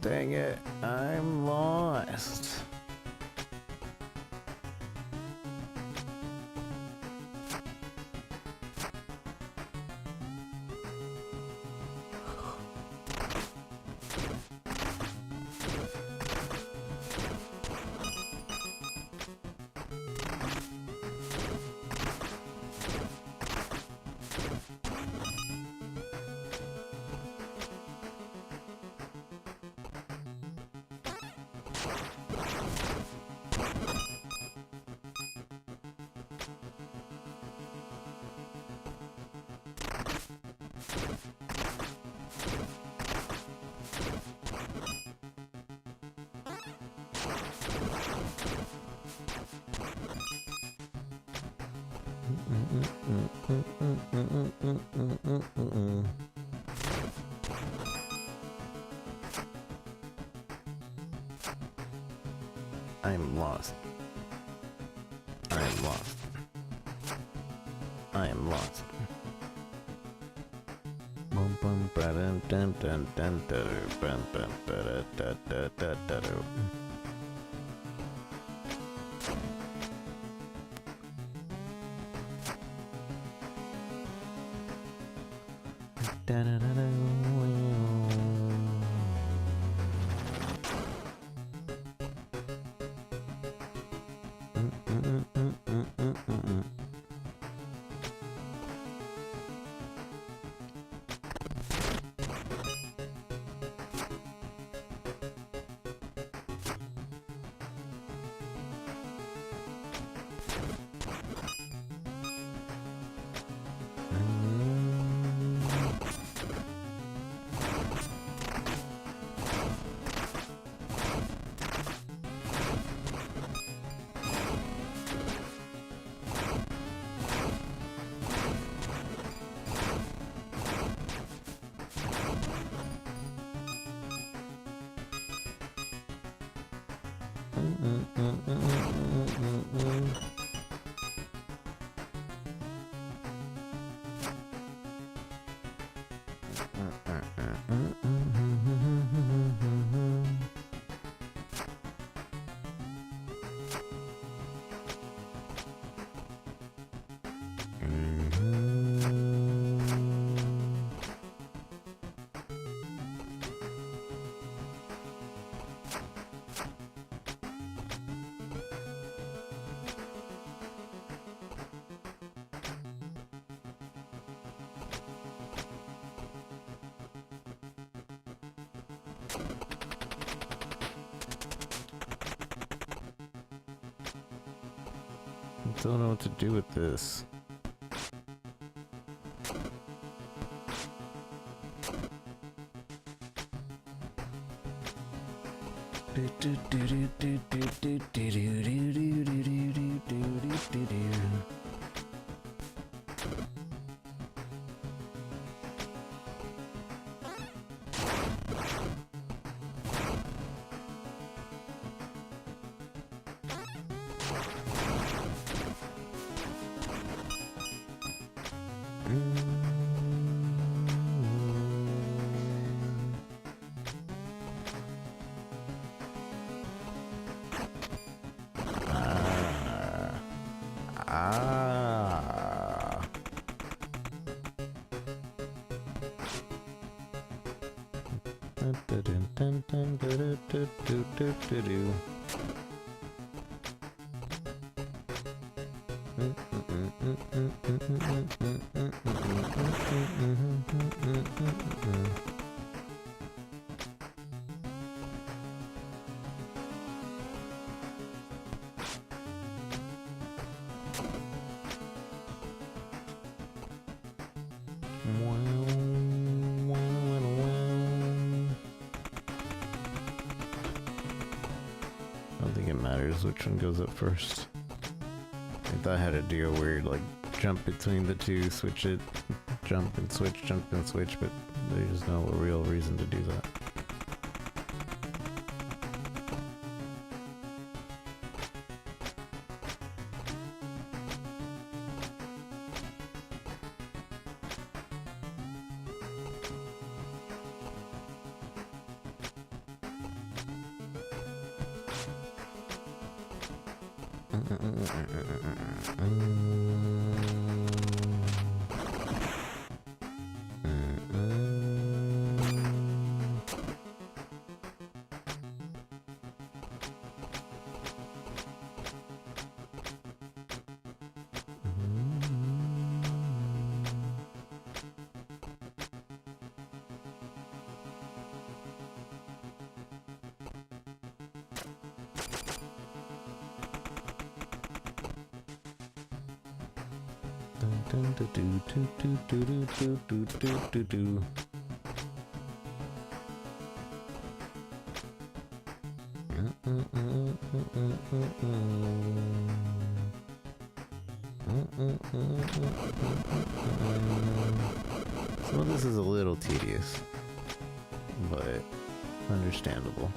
Dang it, I'm lost. I'm lost. I'm lost. I am lost. Bum bum ba dum dum dum dum da bum bum ba da da da da da. Da da da da. I don't know what to do with this. I don't think it matters which one goes up first. I thought I had to do a weird, like, jump between the two, switch it, jump and switch, but there's no real reason to do that. Some of this is a little tedious, but understandable.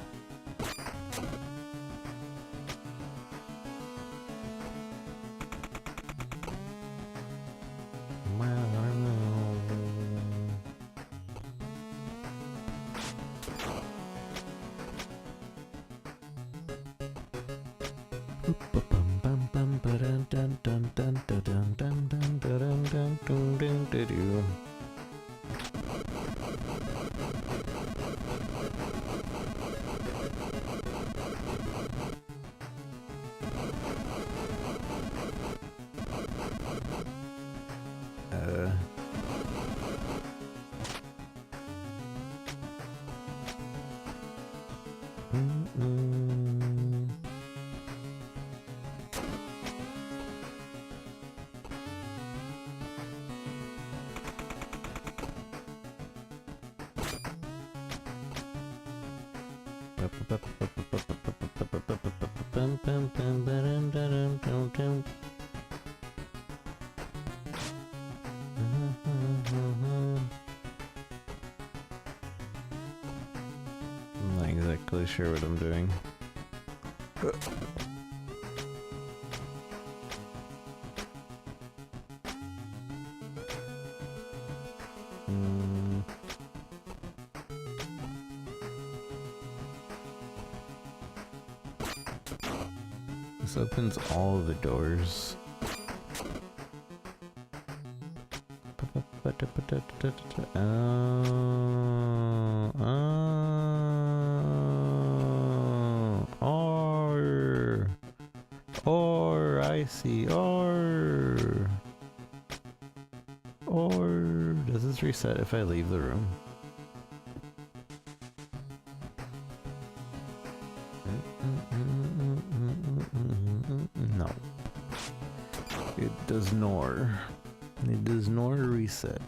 I'm not exactly sure what I'm doing. This opens all the doors. Or I see, or does this reset if I leave the room? No. It does nor. It does nor reset.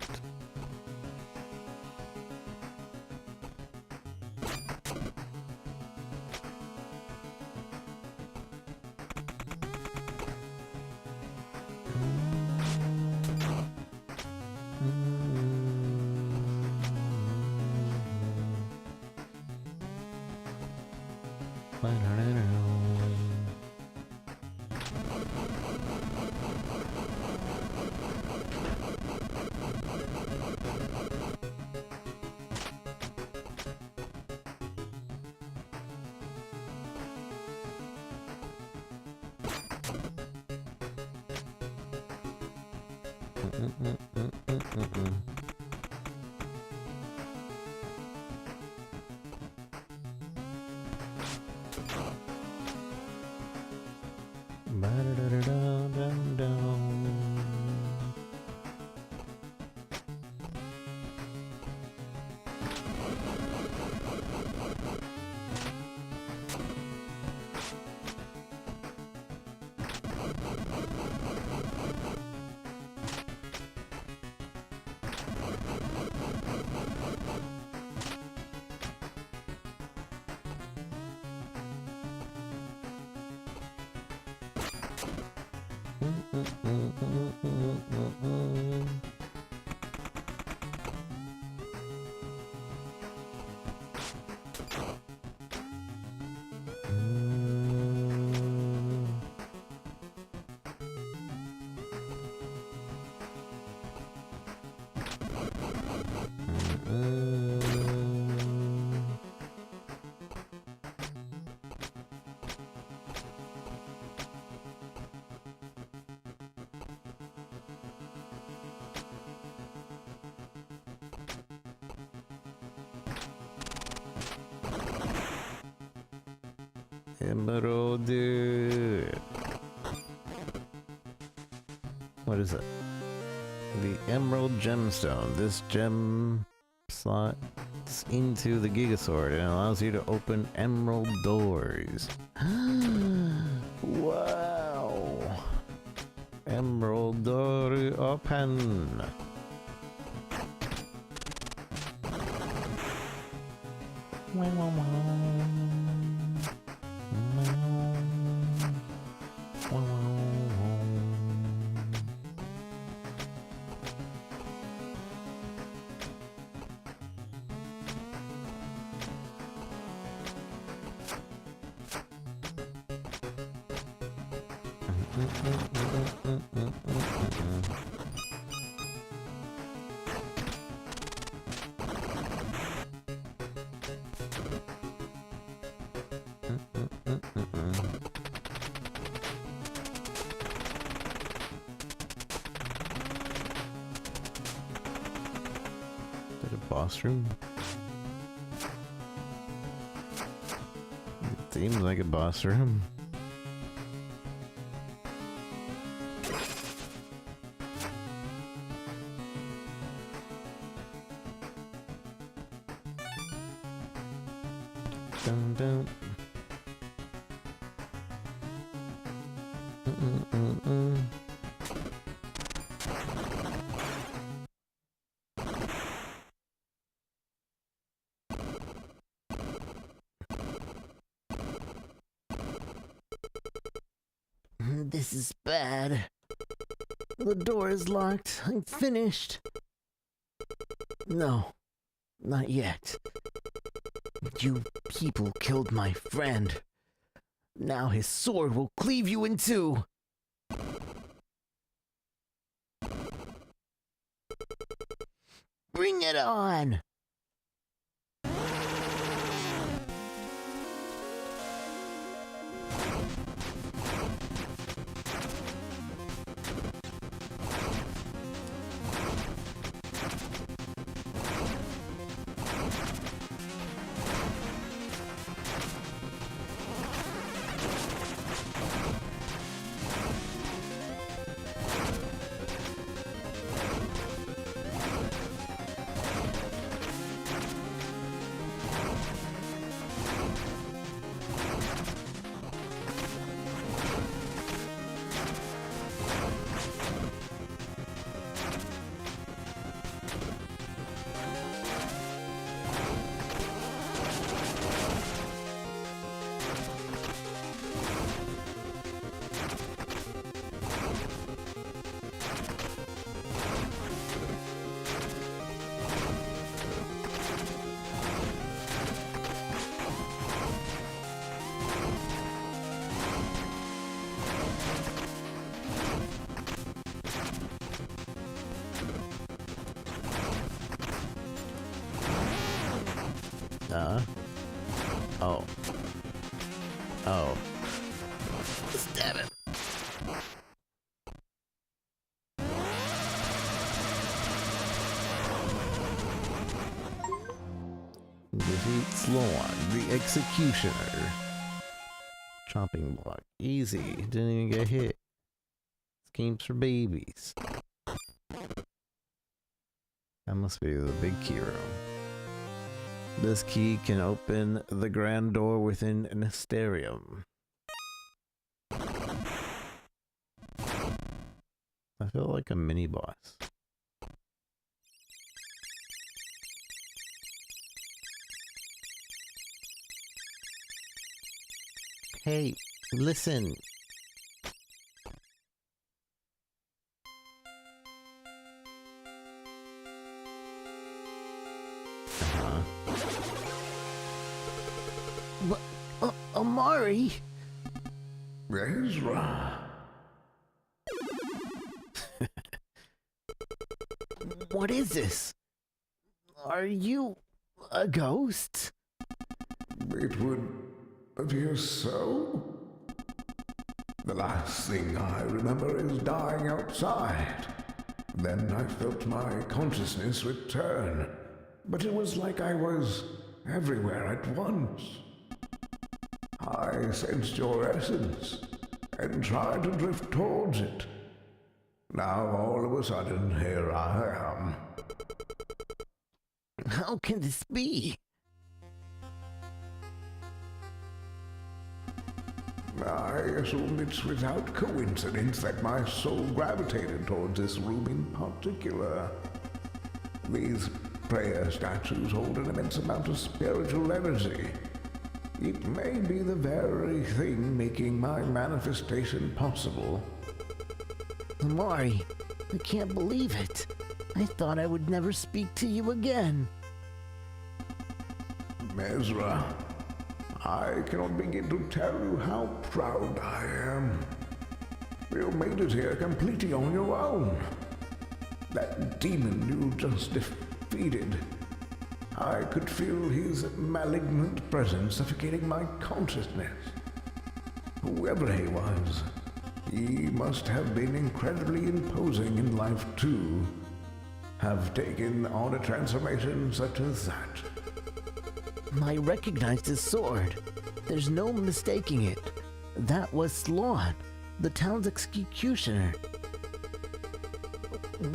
Emerald. What is it? The Emerald Gemstone. This gem slots into the GIGASWORD and allows you to open emerald doors. Wow! Emerald door open. Is that a boss room? It seems like a boss room. Dun dun. This is bad. The door is locked. I'm finished. No, not yet. You people killed my friend. Now his sword will cleave you in two. Bring it on! Oh. Oh. Stab him. Defeat Sloan, the Executioner. Chopping block. Easy. Didn't even get hit. Schemes for babies. That must be the big key room. This key can open the grand door within an Asterium. I feel like a mini boss. Hey, listen. Amari? Ezra. What is this? Are you a ghost? It would appear so. The last thing I remember is dying outside. Then I felt my consciousness return, but it was like I was everywhere at once. I sensed your essence and tried to drift towards it. Now all of a sudden, here I am. How can this be? I assume it's without coincidence that my soul gravitated towards this room in particular. These prayer statues hold an immense amount of spiritual energy. It may be the very thing making my manifestation possible. Amari, I can't believe it. I thought I would never speak to you again. Ezra, I cannot begin to tell you how proud I am. You made it here completely on your own. That demon you just defeated, I could feel his malignant presence suffocating my consciousness. Whoever he was, he must have been incredibly imposing in life too. Have taken on a transformation such as that. I recognized his sword. There's no mistaking it. That was Sloan, the town's executioner.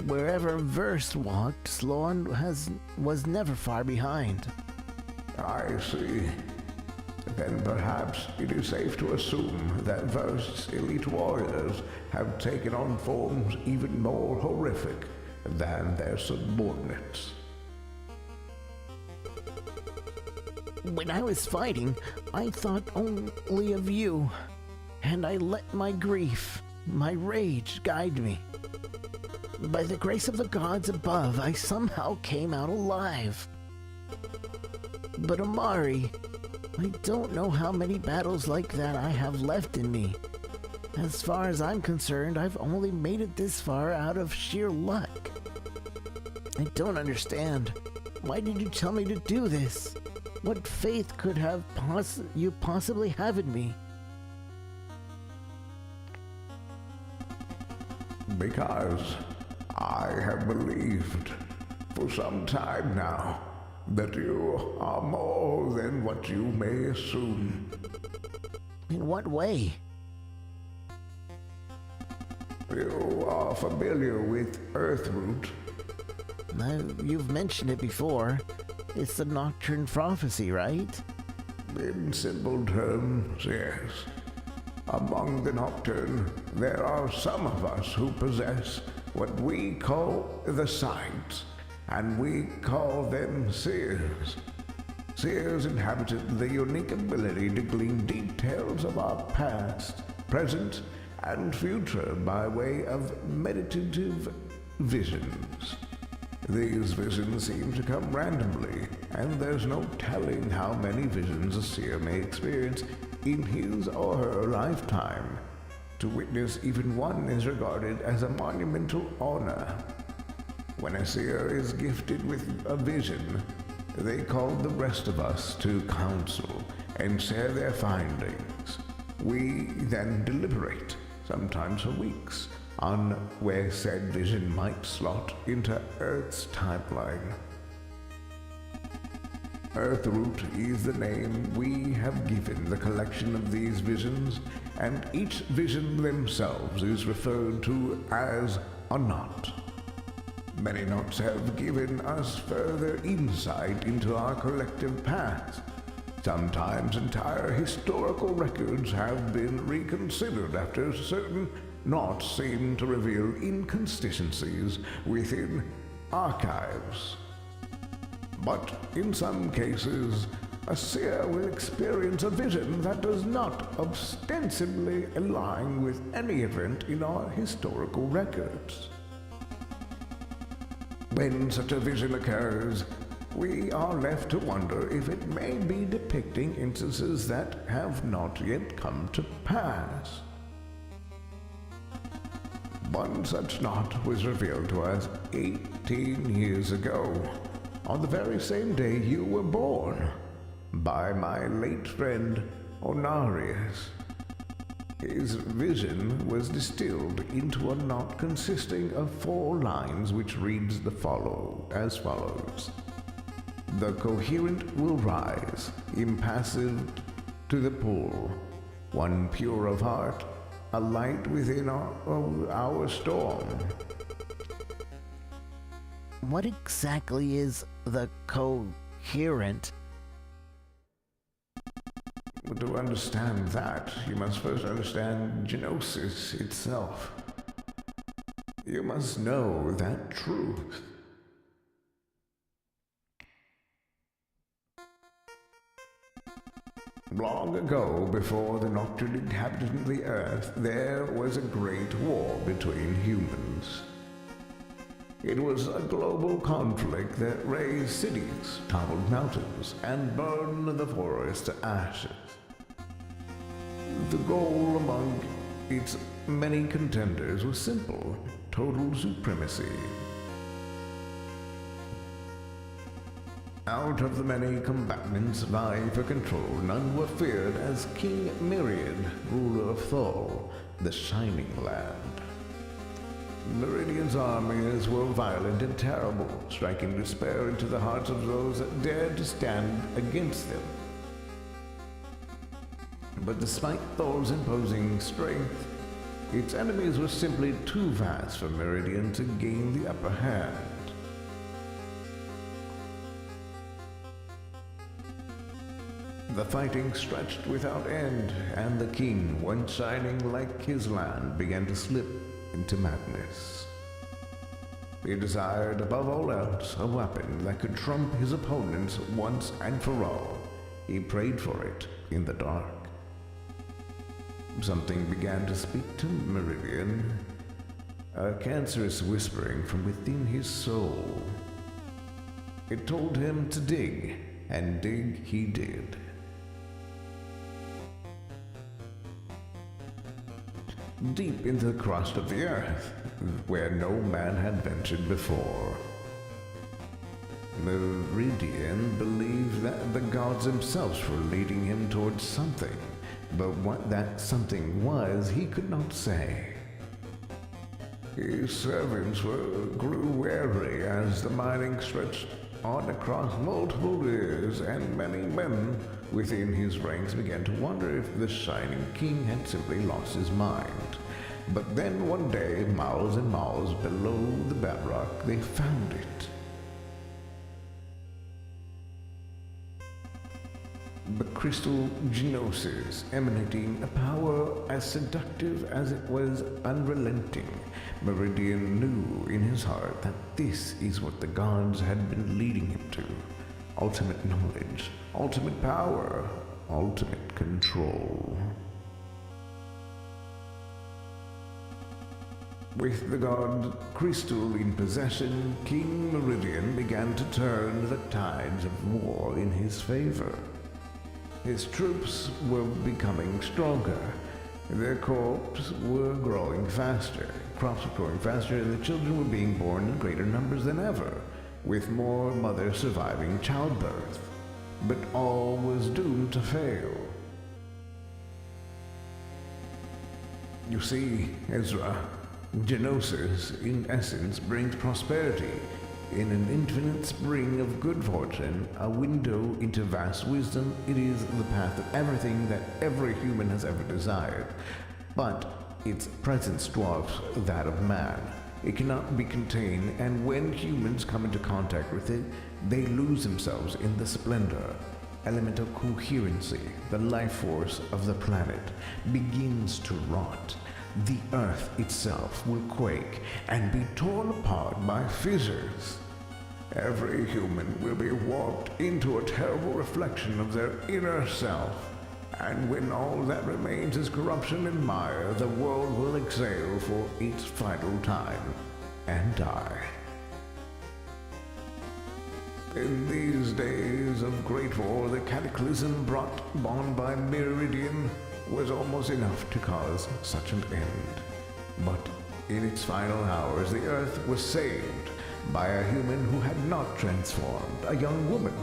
Wherever Verse walked, Sloan was never far behind. I see. Then perhaps it is safe to assume that Verse's elite warriors have taken on forms even more horrific than their subordinates. When I was fighting, I thought only of you, and I let my grief, my rage guide me. By the grace of the gods above, I somehow came out alive. But Amari, I don't know how many battles like that I have left in me. As far as I'm concerned, I've only made it this far out of sheer luck. I don't understand. Why did you tell me to do this? What faith could have you possibly have in me? Because I have believed for some time now that you are more than what you may assume. In what way? You are familiar with Earthroot. You've mentioned it before. It's the Nocturne Prophecy, right? In simple terms, yes. Among the Nocturne, there are some of us who possess what we call the Sight, and we call them Seers. Seers inhabited the unique ability to glean details of our past, present, and future by way of meditative visions. These visions seem to come randomly, and there's no telling how many visions a seer may experience in his or her lifetime. To witness even one is regarded as a monumental honor. When a seer is gifted with a vision, they call the rest of us to counsel and share their findings. We then deliberate, sometimes for weeks, on where said vision might slot into Earth's timeline. Earthroot is the name we have given the collection of these visions, and each vision themselves is referred to as a knot. Many knots have given us further insight into our collective past. Sometimes entire historical records have been reconsidered after certain knots seem to reveal inconsistencies within archives. But in some cases, a seer will experience a vision that does not ostensibly align with any event in our historical records. When such a vision occurs, we are left to wonder if it may be depicting instances that have not yet come to pass. One such knot was revealed to us 18 years ago, on the very same day you were born, by my late friend Onarius. His vision was distilled into a knot consisting of 4 lines which reads as follows. The coherent will rise, impassive to the pool, one pure of heart, a light within our storm. What exactly is the coherent? But to understand that, you must first understand genosis itself. You must know that truth. Long ago, before the nocturne inhabited the earth, there was a great war between humans. It was a global conflict that razed cities, toppled mountains, and burned the forest to ashes. The goal among its many contenders was simple: total supremacy. Out of the many combatants vying for control, none were feared as King Myriad, ruler of Thol, the Shining Land. Meridian's armies were violent and terrible, striking despair into the hearts of those that dared to stand against them. But despite Thol's imposing strength, its enemies were simply too vast for Meridian to gain the upper hand. The fighting stretched without end, and the king, once shining like his land, began to slip into madness. He desired above all else a weapon that could trump his opponents once and for all. He prayed for it in the dark. Something began to speak to Meridian, a cancerous whispering from within his soul. It told him to dig, and dig he did. Deep into the crust of the earth, where no man had ventured before. Meridian believed that the gods themselves were leading him towards something, but what that something was, he could not say. His servants grew wary as the mining stretched on across multiple years, and many men within his ranks began to wonder if the Shining King had simply lost his mind. But then one day, miles and miles below the bedrock, they found it. The crystal Genosis, emanating a power as seductive as it was unrelenting. Meridian knew in his heart that this is what the gods had been leading him to. Ultimate knowledge, ultimate power, ultimate control. With the god Crystal in possession, King Meridian began to turn the tides of war in his favor. His troops were becoming stronger. Their crops were growing faster. Crops were growing faster, and the children were being born in greater numbers than ever, with more mothers surviving childbirth. But all was doomed to fail. You see, Ezra, Genosis, in essence, brings prosperity. In an infinite spring of good fortune, a window into vast wisdom, it is the path of everything that every human has ever desired. But its presence dwarfs that of man. It cannot be contained, and when humans come into contact with it, they lose themselves in the splendor. Elemental coherency, the life force of the planet, begins to rot. The earth itself will quake and be torn apart by fissures. Every human will be warped into a terrible reflection of their inner self, and when all that remains is corruption and mire, the world will exhale for its final time and die. In these days of great war, the cataclysm brought on by Meridian was almost enough to cause such an end. But in its final hours, the earth was saved by a human who had not transformed, a young woman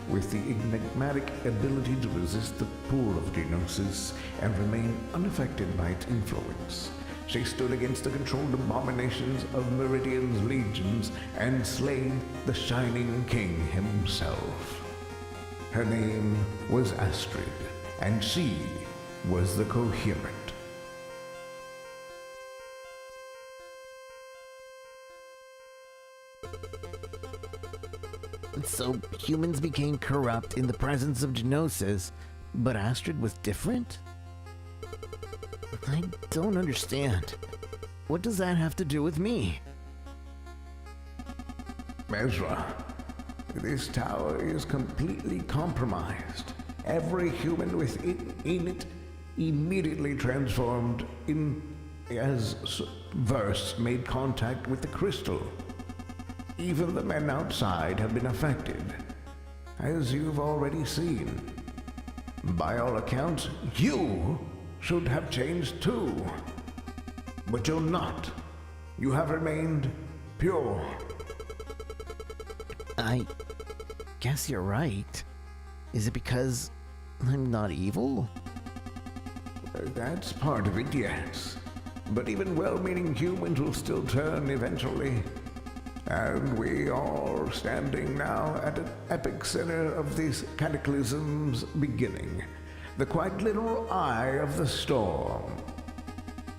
with the enigmatic ability to resist the pull of Genosis and remain unaffected by its influence. She stood against the controlled abominations of Meridian's legions and slayed the Shining King himself. Her name was Astrid, and C was the coherent. So humans became corrupt in the presence of Genosis, but Astrid was different? I don't understand. What does that have to do with me? Ezra, this tower is completely compromised. Every human within it immediately transformed as Verse made contact with the crystal. Even the men outside have been affected, as you've already seen. By all accounts, you should have changed too. But you're not. You have remained pure. I guess you're right. Is it because I'm not evil? That's part of it, yes. But even well-meaning humans will still turn eventually. And we are standing now at an epic center of this cataclysm's beginning. The quite literal eye of the storm.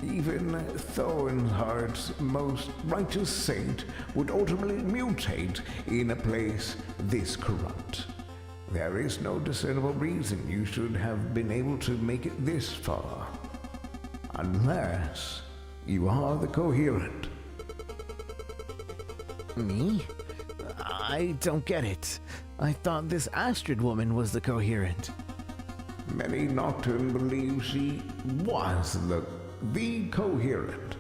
Even Thornheart's most righteous saint would ultimately mutate in a place this corrupt. There is no discernible reason you should have been able to make it this far. Unless you are the coherent. Me? I don't get it. I thought this Astrid woman was the coherent. Many Nocturne believe she was the coherent,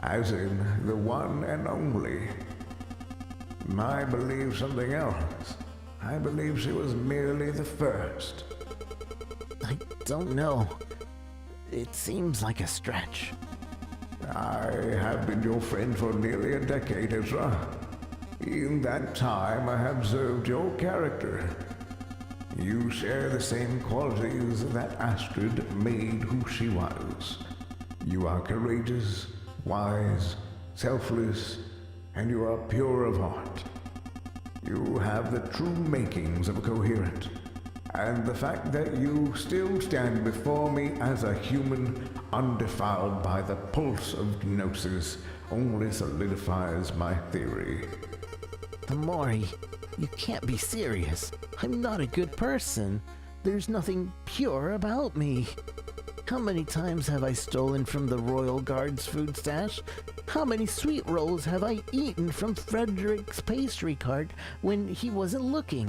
as in the one and only. I believe something else. I believe she was merely the first. I don't know. It seems like a stretch. I have been your friend for nearly a decade, Ezra. In that time, I have observed your character. You share the same qualities that Astrid made who she was. You are courageous, wise, selfless, and you are pure of heart. You have the true makings of a coherent, and the fact that you still stand before me as a human undefiled by the pulse of Gnosis only solidifies my theory. Amori, you can't be serious. I'm not a good person. There's nothing pure about me. How many times have I stolen from the Royal Guard's food stash? How many sweet rolls have I eaten from Frederick's pastry cart when he wasn't looking?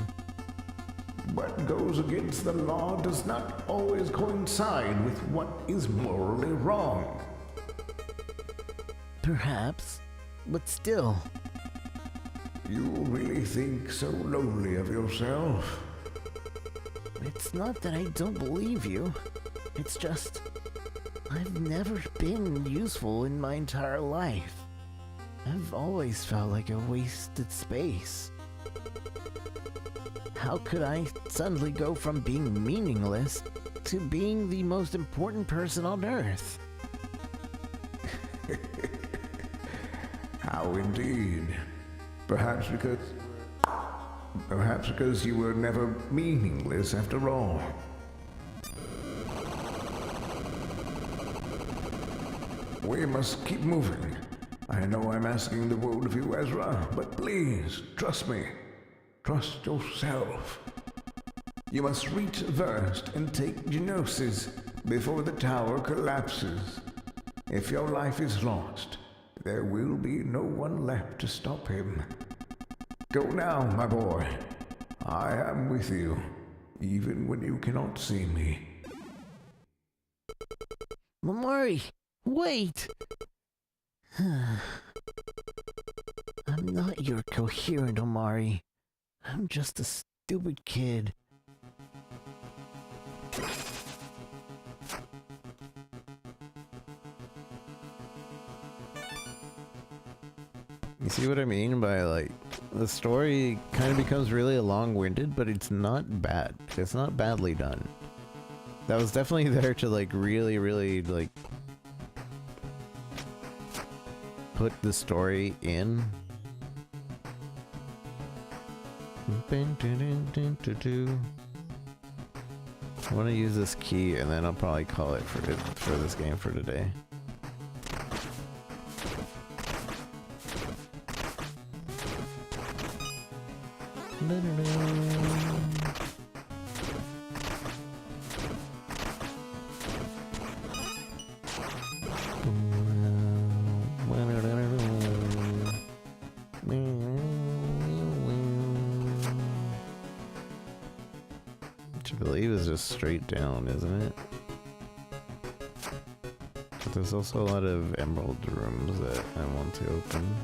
What goes against the law does not always coincide with what is morally wrong. Perhaps, but still. You really think so lowly of yourself? It's not that I don't believe you. It's just, I've never been useful in my entire life. I've always felt like a wasted space. How could I suddenly go from being meaningless to being the most important person on Earth? How indeed. Perhaps because you were never meaningless after all. We must keep moving. I know I'm asking the world of you, Ezra, but please, trust me. Trust yourself. You must reach Verst and take Genosis before the tower collapses. If your life is lost, there will be no one left to stop him. Go now, my boy. I am with you, even when you cannot see me. Amori, wait! I'm not your coherent, Amari. I'm just a stupid kid. You see what I mean by, like, the story kind of becomes really long-winded, but it's not bad. It's not badly done. That was definitely there to, like, really, really, like, put the story in. I want to use this key, and then I'll probably call it for this game for today. Which I believe is just straight down, isn't it? But there's also a lot of emerald rooms that I want to open.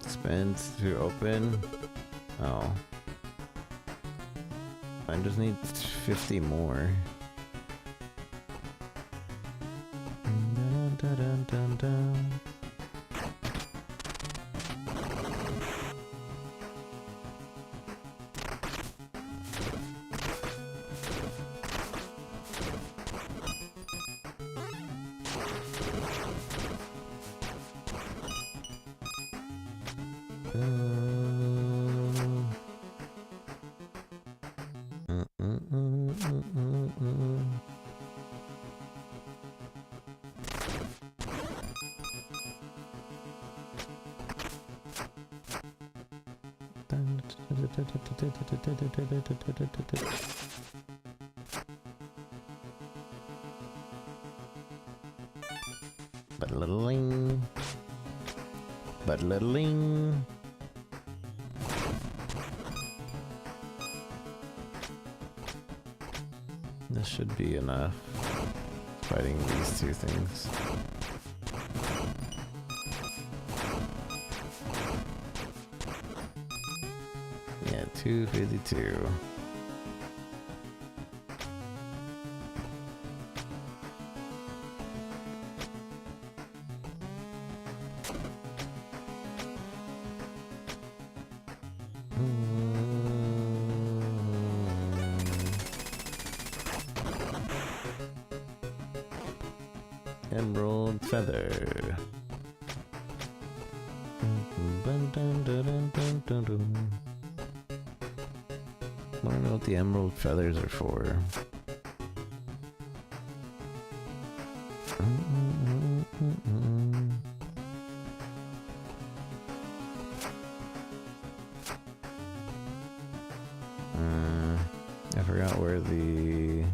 Spend to open. Oh. I just need 50 more. Dun, dun, dun, dun. But-a-little-ling. But-a-little-ling. This should be enough fighting these two things. Yeah, 252. Emerald feather. I don't know what the emerald feathers are for. I forgot where the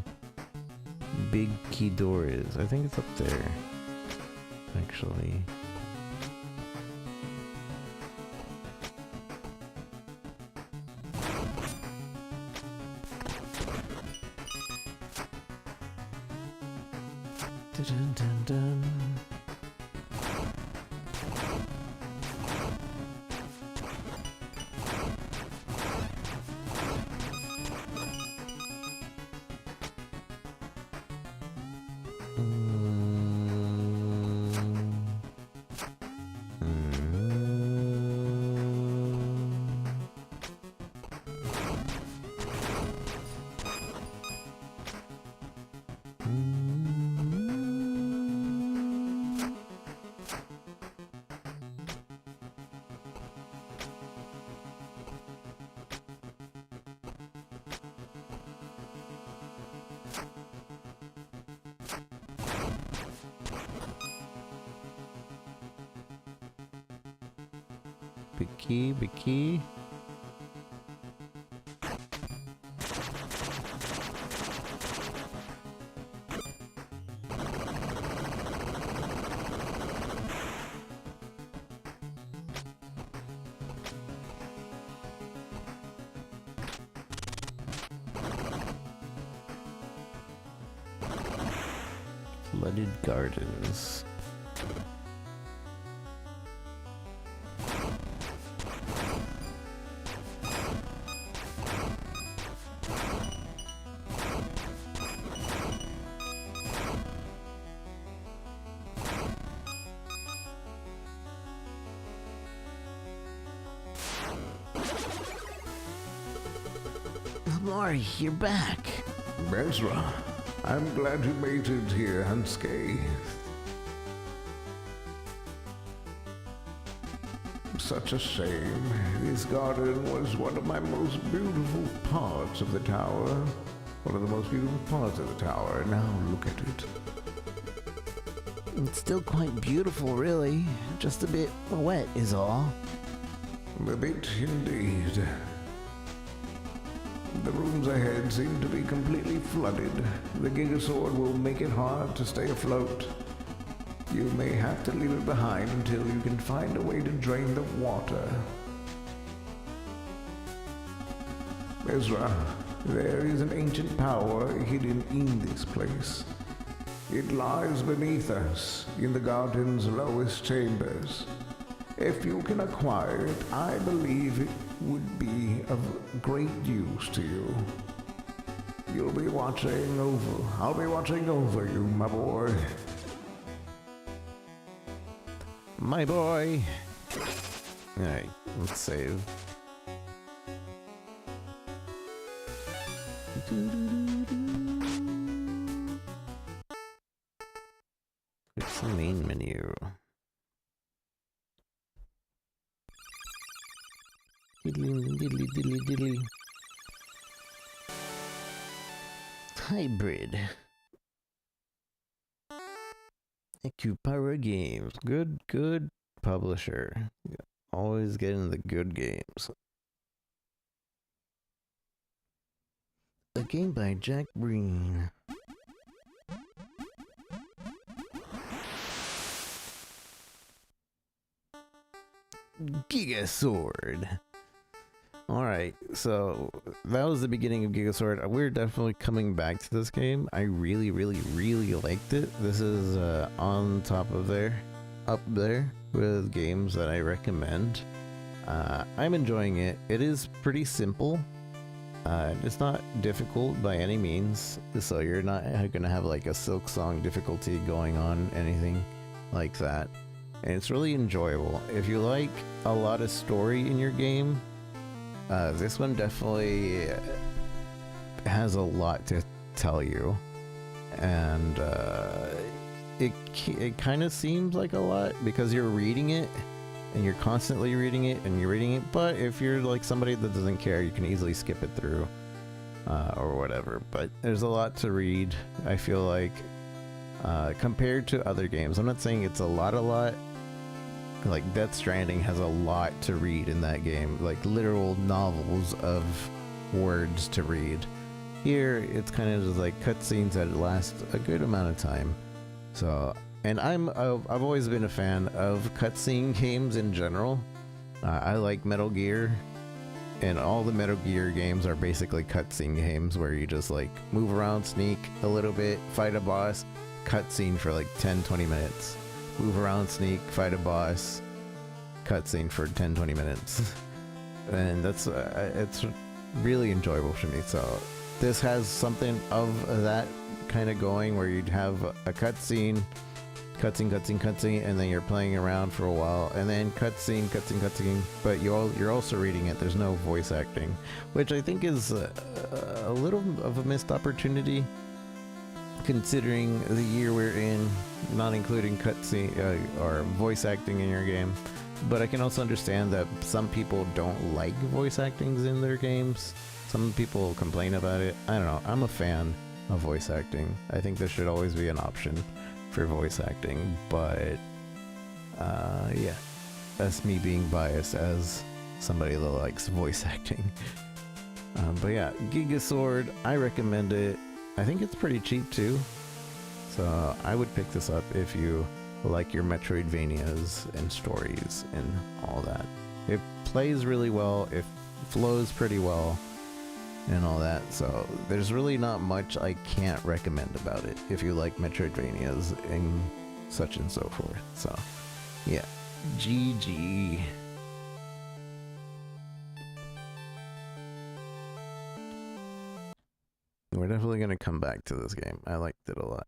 big key door is. I think it's up there, actually. Dun, dun, dun. Big key. Flooded gardens. Mari, you're back. Ezra, I'm glad you made it here unscathed. Such a shame. This garden was one of my most beautiful parts of the tower. One of the most beautiful parts of the tower. Now look at it. It's still quite beautiful, really. Just a bit wet is all. A bit indeed. The rooms ahead seem to be completely flooded. The GIGASWORD will make it hard to stay afloat. You may have to leave it behind until you can find a way to drain the water. Ezra, there is an ancient power hidden in this place. It lies beneath us, in the garden's lowest chambers. If you can acquire it, I believe it would be of great use to you. I'll be watching over you, my boy. My boy. Alright, let's save. It's the main menu. Diddly, diddly, diddly, diddly. Hybrid. Akupara Games. Good publisher. Always getting the good games. A game by Jack Breen. GIGASWORD. Alright, so that was the beginning of GIGASWORD. We're definitely coming back to this game. I really liked it. This is on top of up there with games that I recommend. I'm enjoying it. It is pretty simple. It's not difficult by any means, so you're not gonna have like a Silk Song difficulty going on, anything like that. And it's really enjoyable. If you like a lot of story in your game, this one definitely has a lot to tell you, and it kind of seems like a lot because you're reading it and you're constantly reading it and you're reading it. But if you're like somebody that doesn't care, you can easily skip it through or whatever. But there's a lot to read, I feel like, compared to other games. I'm not saying it's a lot. Like Death Stranding has a lot to read in that game, like literal novels of words to read. Here, it's kind of just like cutscenes that last a good amount of time. So, and I've always been a fan of cutscene games in general. I like Metal Gear, and all the Metal Gear games are basically cutscene games where you just like move around, sneak a little bit, fight a boss, cutscene for like 10-20 minutes. Move around, sneak, fight a boss, cutscene for 10-20 minutes. And that's it's really enjoyable for me. So this has something of that kind of going where you'd have a cutscene, and then you're playing around for a while, and then cutscene, but you're also reading it. There's no voice acting, which I think is a little of a missed opportunity, considering the year we're in, not including cutscene or voice acting in your game. But I can also understand that some people don't like voice actings in their games. Some people complain about it. I don't know. I'm a fan of voice acting. I think there should always be an option for voice acting. But yeah, that's me being biased as somebody that likes voice acting. But yeah, GIGASWORD, I recommend it. I think it's pretty cheap too, so I would pick this up if you like your Metroidvanias and stories and all that. It plays really well, it flows pretty well and all that, so there's really not much I can't recommend about it if you like Metroidvanias and such and so forth. So yeah, GG. We're definitely going to come back to this game. I liked it a lot.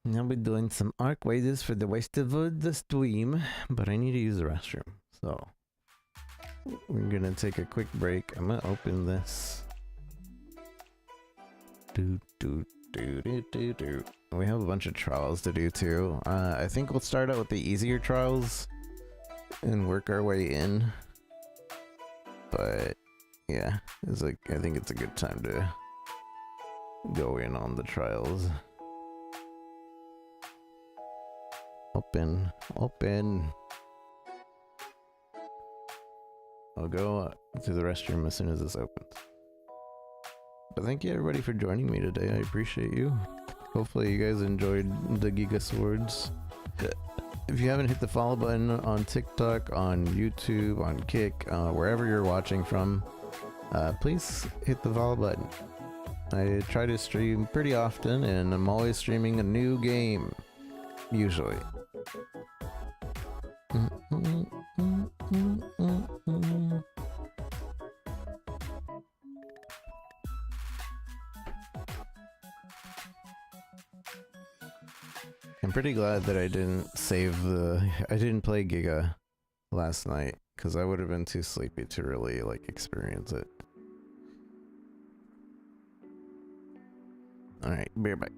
Now we're doing some arc wages for the rest of the stream, but I need to use the restroom. So we're gonna take a quick break. I'm gonna open this. Do do do do do do. We have a bunch of trials to do too. I think we'll start out with the easier trials and work our way in. But yeah, it's like I think it's a good time to go in on the trials. Open, open. I'll go to the restroom as soon as this opens. But thank you everybody for joining me today. I appreciate you. Hopefully you guys enjoyed the GIGASWORDs. If you haven't hit the follow button on TikTok, on YouTube, on Kick, wherever you're watching from, please hit the follow button. I try to stream pretty often, and I'm always streaming a new game. Usually. I'm pretty glad that I didn't I didn't play Giga last night, because I would have been too sleepy to really like experience it. Alright, be right back.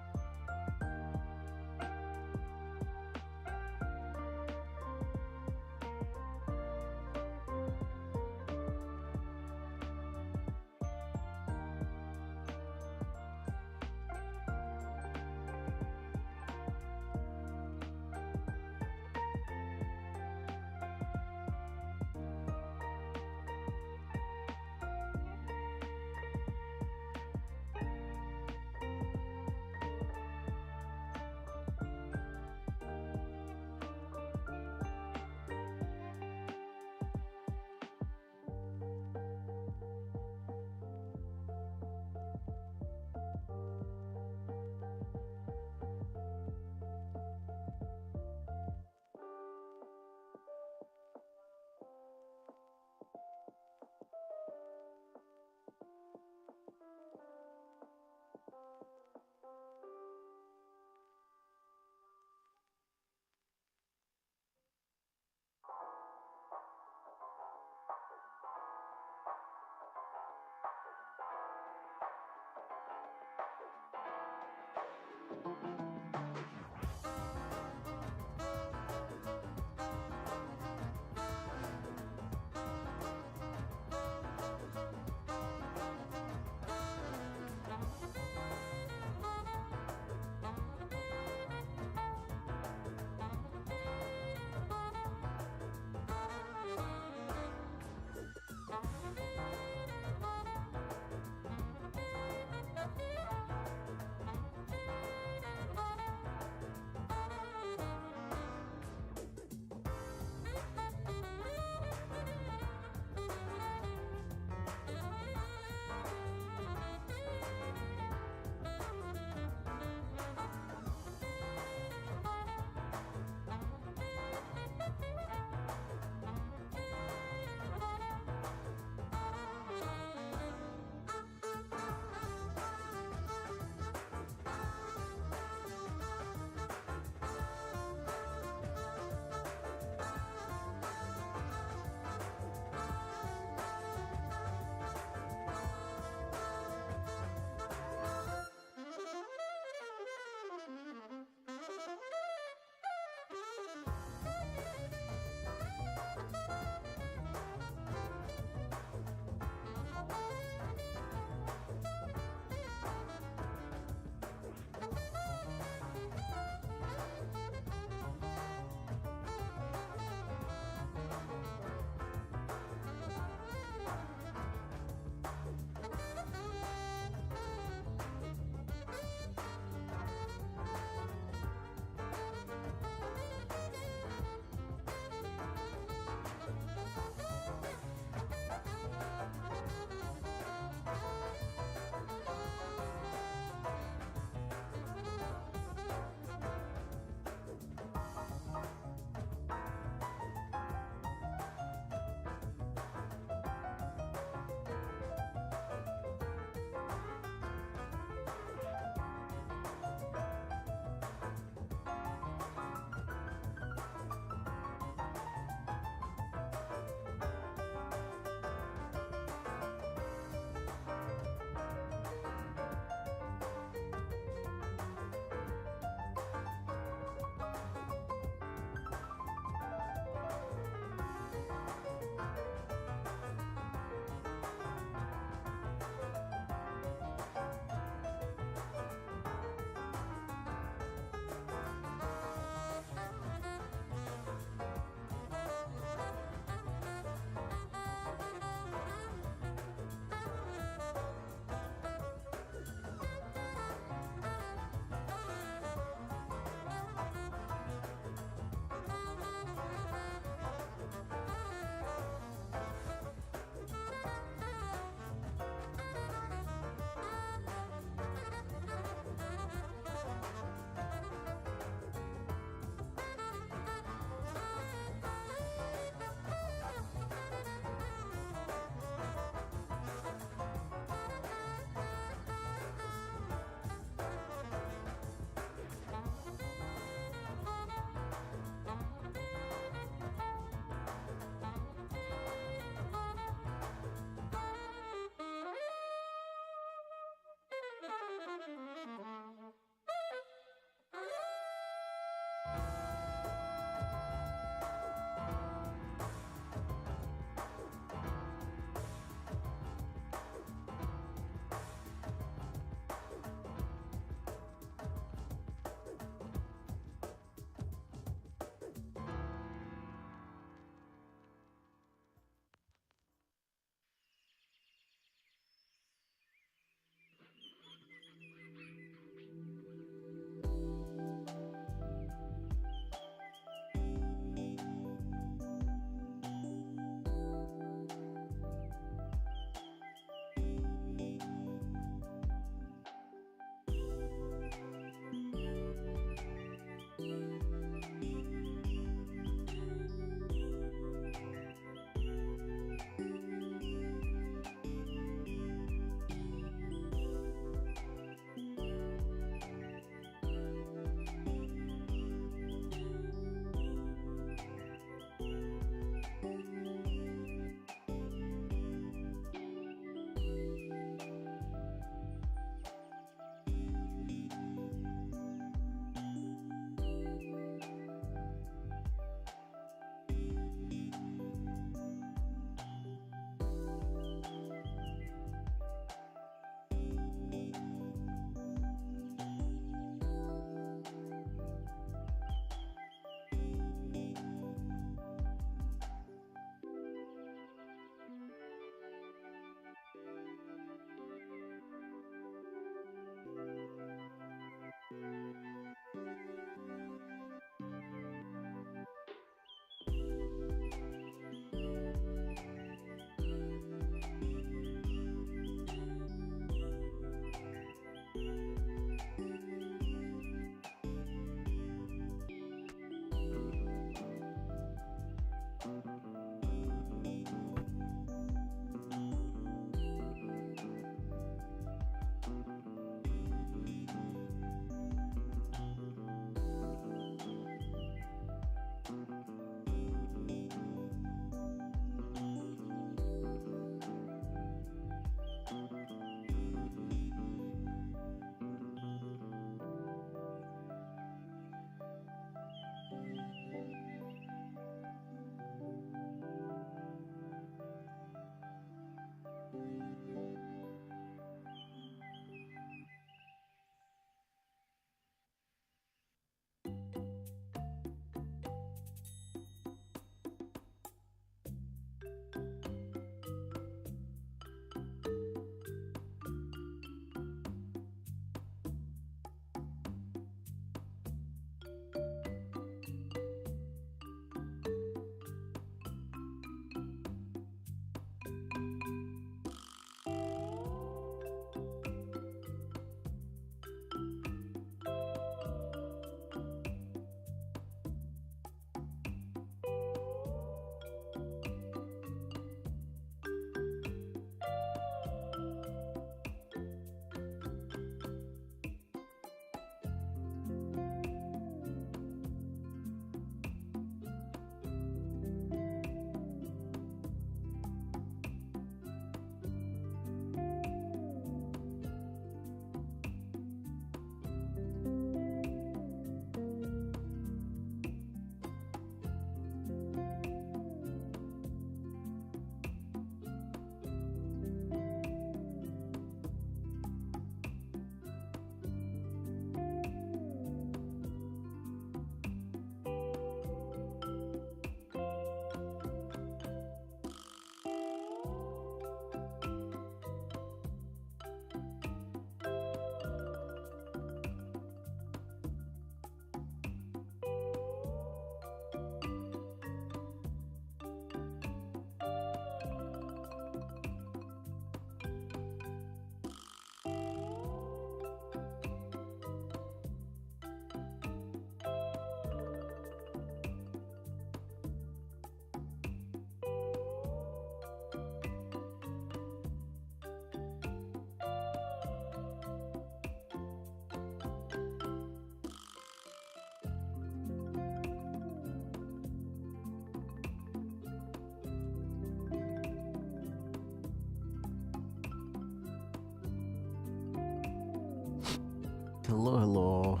Hello, hello.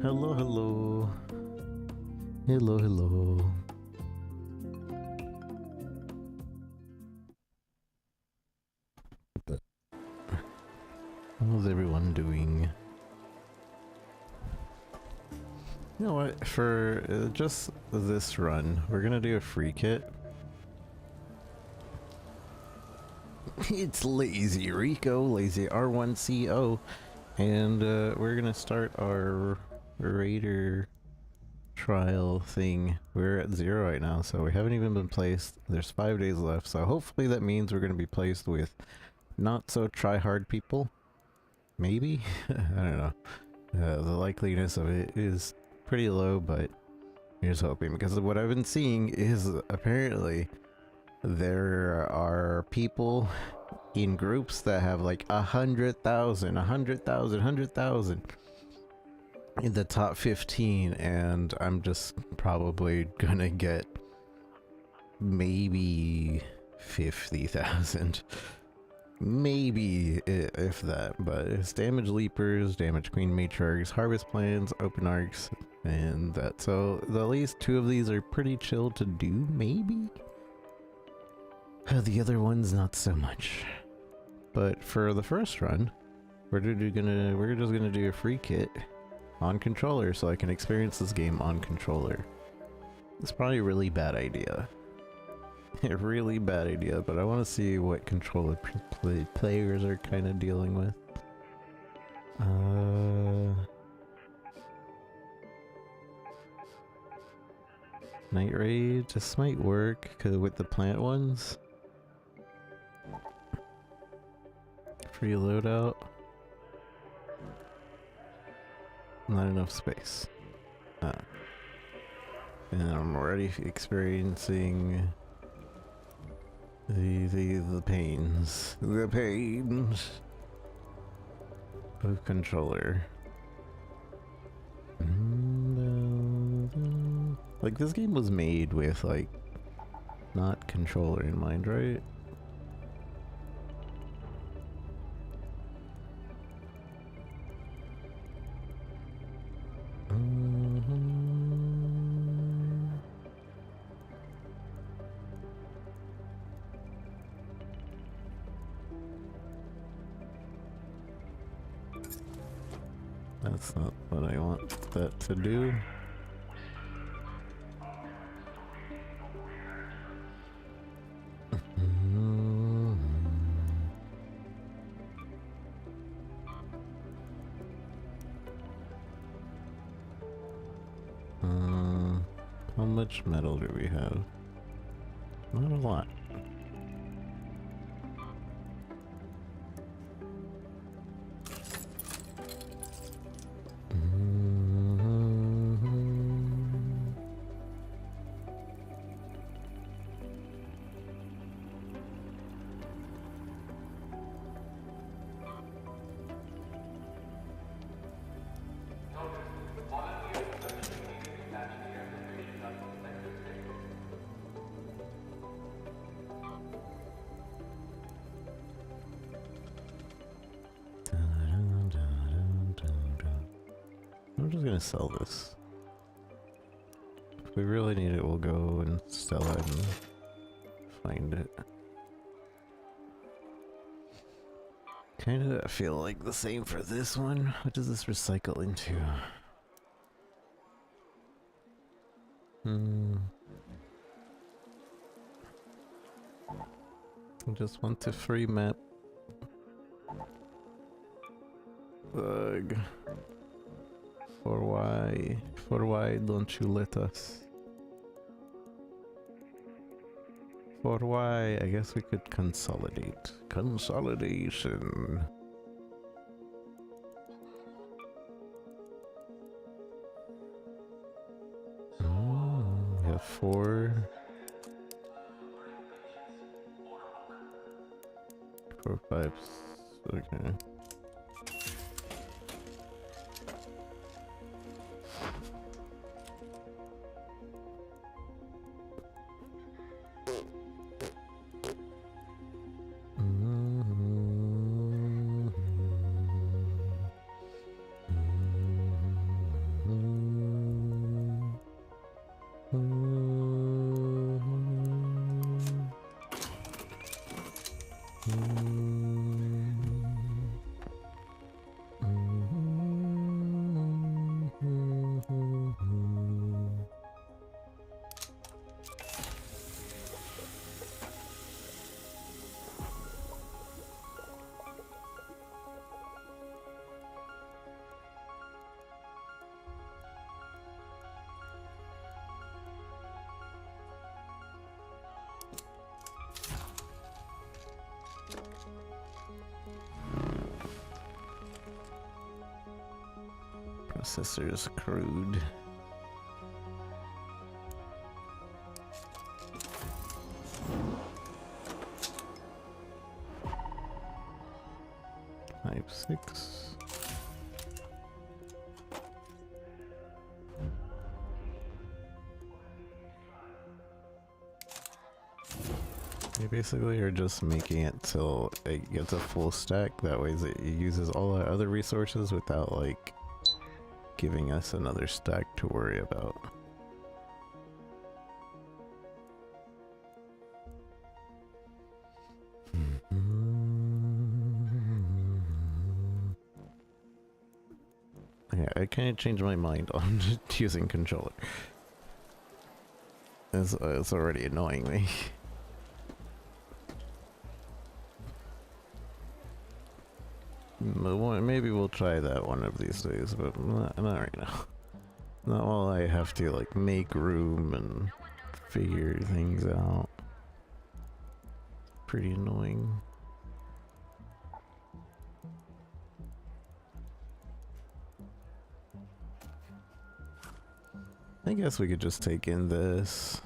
Hello, hello. Hello, hello. How's everyone doing? You know what? For just this run, we're gonna do a free kit. It's Lazy Rico, Lazy R1CO, and we're gonna start our Raider trial thing. We're at 0 right now, so we haven't even been placed. There's 5 days left, so hopefully that means we're gonna be placed with not so try-hard people. Maybe? I don't know. The likeliness of it is pretty low, but here's hoping, because what I've been seeing is apparently there are people in groups that have like 100,000 in the top 15, and I'm just probably gonna get maybe 50,000. Maybe, if that, but it's damage leapers, damage queen matriarchs, harvest plans, open arcs, and that. So at least 2 of these are pretty chill to do, maybe? The other ones not so much. But for the first run, we're just gonna do a free kit on controller so I can experience this game on controller. It's probably a really bad idea. A really bad idea, but I want to see what controller players are kind of dealing with. Night Raid, this might work with the plant ones. Free loadout. Not enough space. And I'm already experiencing the pains of controller. Like, this game was made with like not controller in mind, right? That's not what I want that to do. How much metal do we have? Not a lot. I'm just gonna sell this. If we really need it, we'll go and sell it and find it. Kinda feel like the same for this one. What does this recycle into? I just want to free map. Ugh. For why? For why don't you let us? For why? I guess we could consolidate. Consolidation. We have 4. 4, 5. Okay. Processor's crude. Type 6. You basically are just making it till it gets a full stack, that way it uses all our other resources without like giving us another stack to worry about. Yeah, I kind of changed my mind on just using controller. It's already annoying me. Maybe we'll try that one of these days, but not right now. Not while I have to like make room and figure things out. Pretty annoying. I guess we could just take in this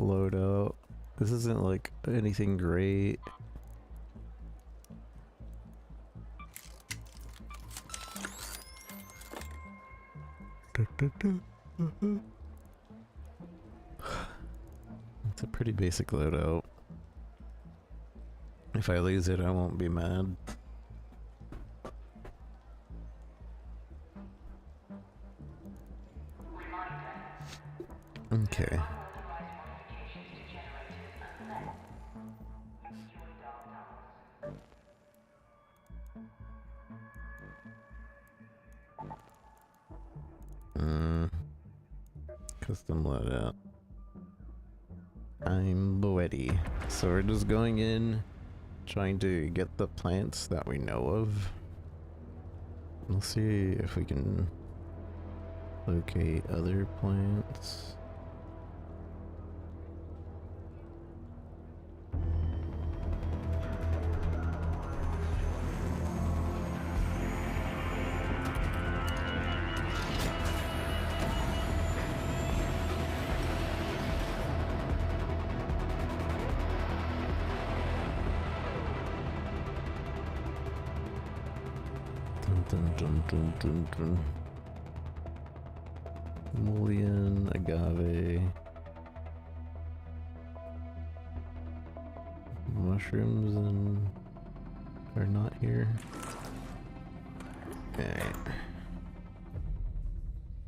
loadout. This isn't like anything great. It's a pretty basic loadout. If I lose it, I won't be mad. Okay. Custom loadout. I'm ready. So we're just going in, trying to get the plants that we know of. We'll see if we can locate other plants. Mullion, agave, mushrooms, and are not here. Okay.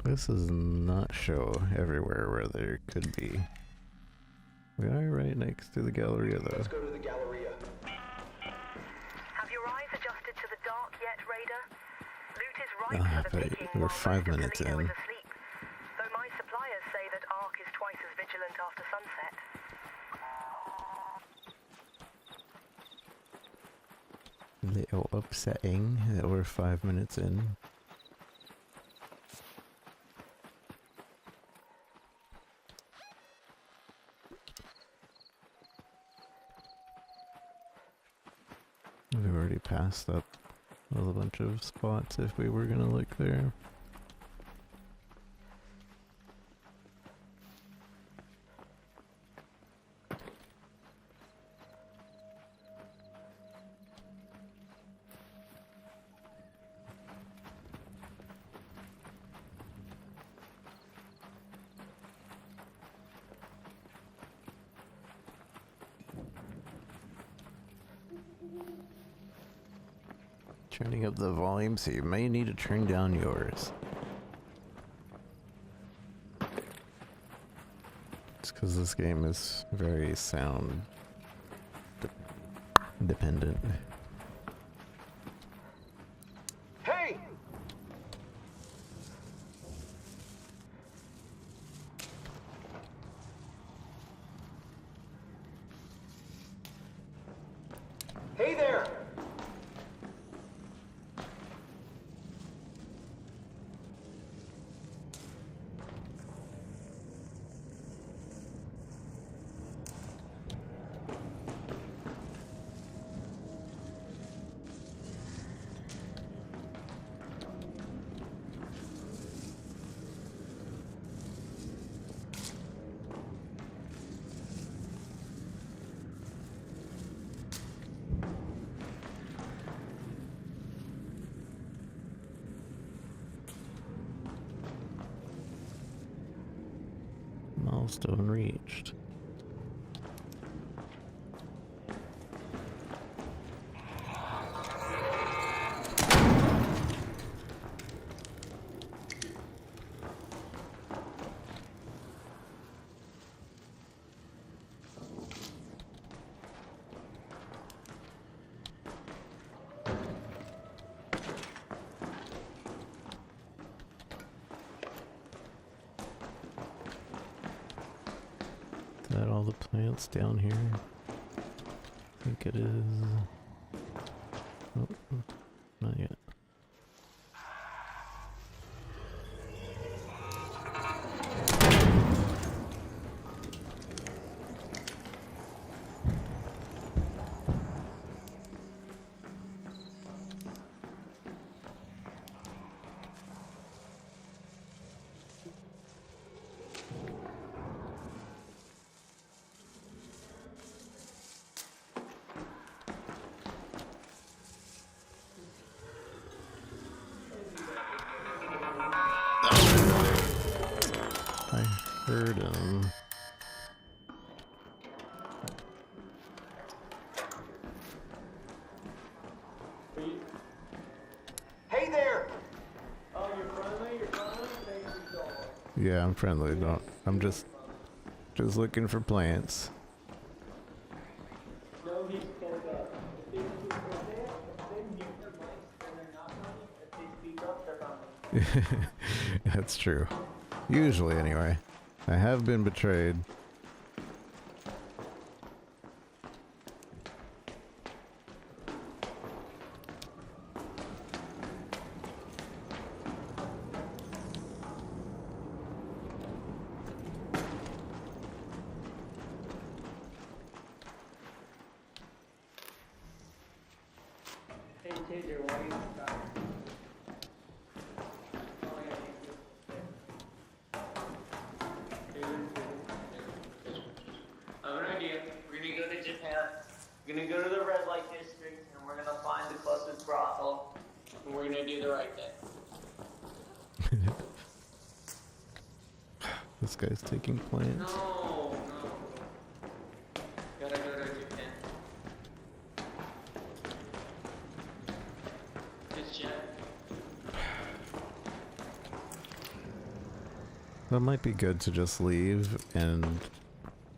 This does not show everywhere where there could be. We are right next to the Galleria, though. Let's go to the Galleria. Have your eyes adjusted to the dark yet, Raider? Loot is right for the But picking we're while 5 most of minutes Toledo in. is asleep. Though my suppliers say that Ark is twice as vigilant after sunset. Little upsetting that we're 5 minutes in. We've already passed up a bunch of spots if we were gonna look there. Turning up the volume, so you may need to turn down yours. It's because this game is very sound dependent. Hey! Hey there! Milestone reached. Is that all the plants down here? I think it is. Oh, not yet. I heard him. Hey there! Yeah, I'm friendly. Don't. I'm just looking for plants. That's true. Usually, anyway. I have been betrayed. We're gonna go to Japan. We're gonna go to the red light district, and we're gonna find the closest brothel, and we're gonna do the right thing. This guy's taking plants. No. Gotta go to Japan. Just check. That might be good to just leave and,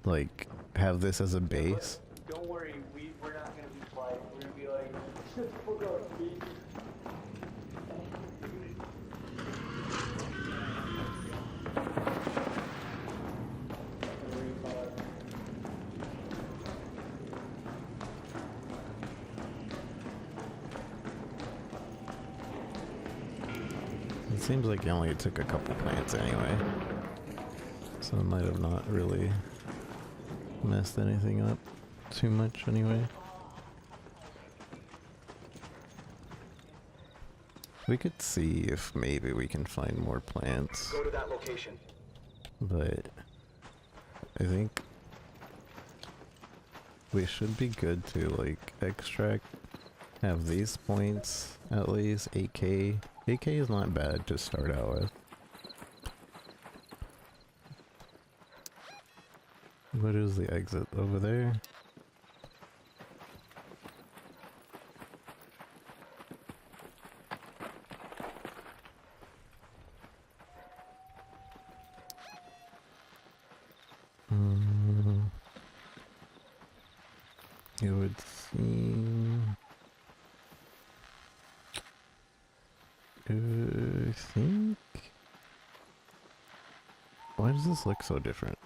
like, have this as a base. Don't worry, we're not gonna be polite. We're gonna be like, shut the fuck up, bitch. It seems like he only took a couple plants anyway. So it might have not really messed anything up too much anyway. We could see if maybe we can find more plants, Go to that location. but I think we should be good to, like, extract, have these points at least. 8k. 8k is not bad to start out with. What is the exit over there? It would seem. I think. Why does this look so different?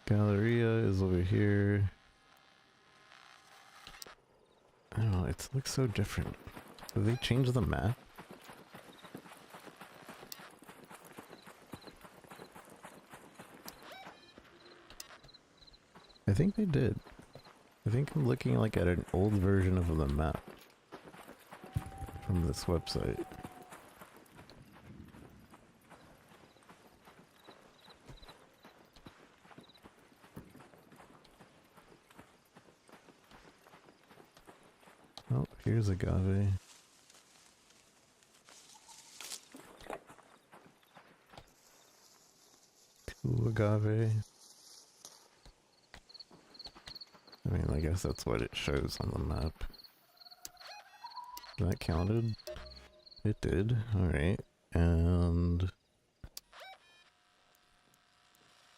Galleria is over here. I don't know, it looks so different. Did they change the map? I think they did. I think I'm looking like at an old version of the map from this website. Oh, here's agave. agave. I mean, I guess that's what it shows on the map. That counted? It did. Alright. And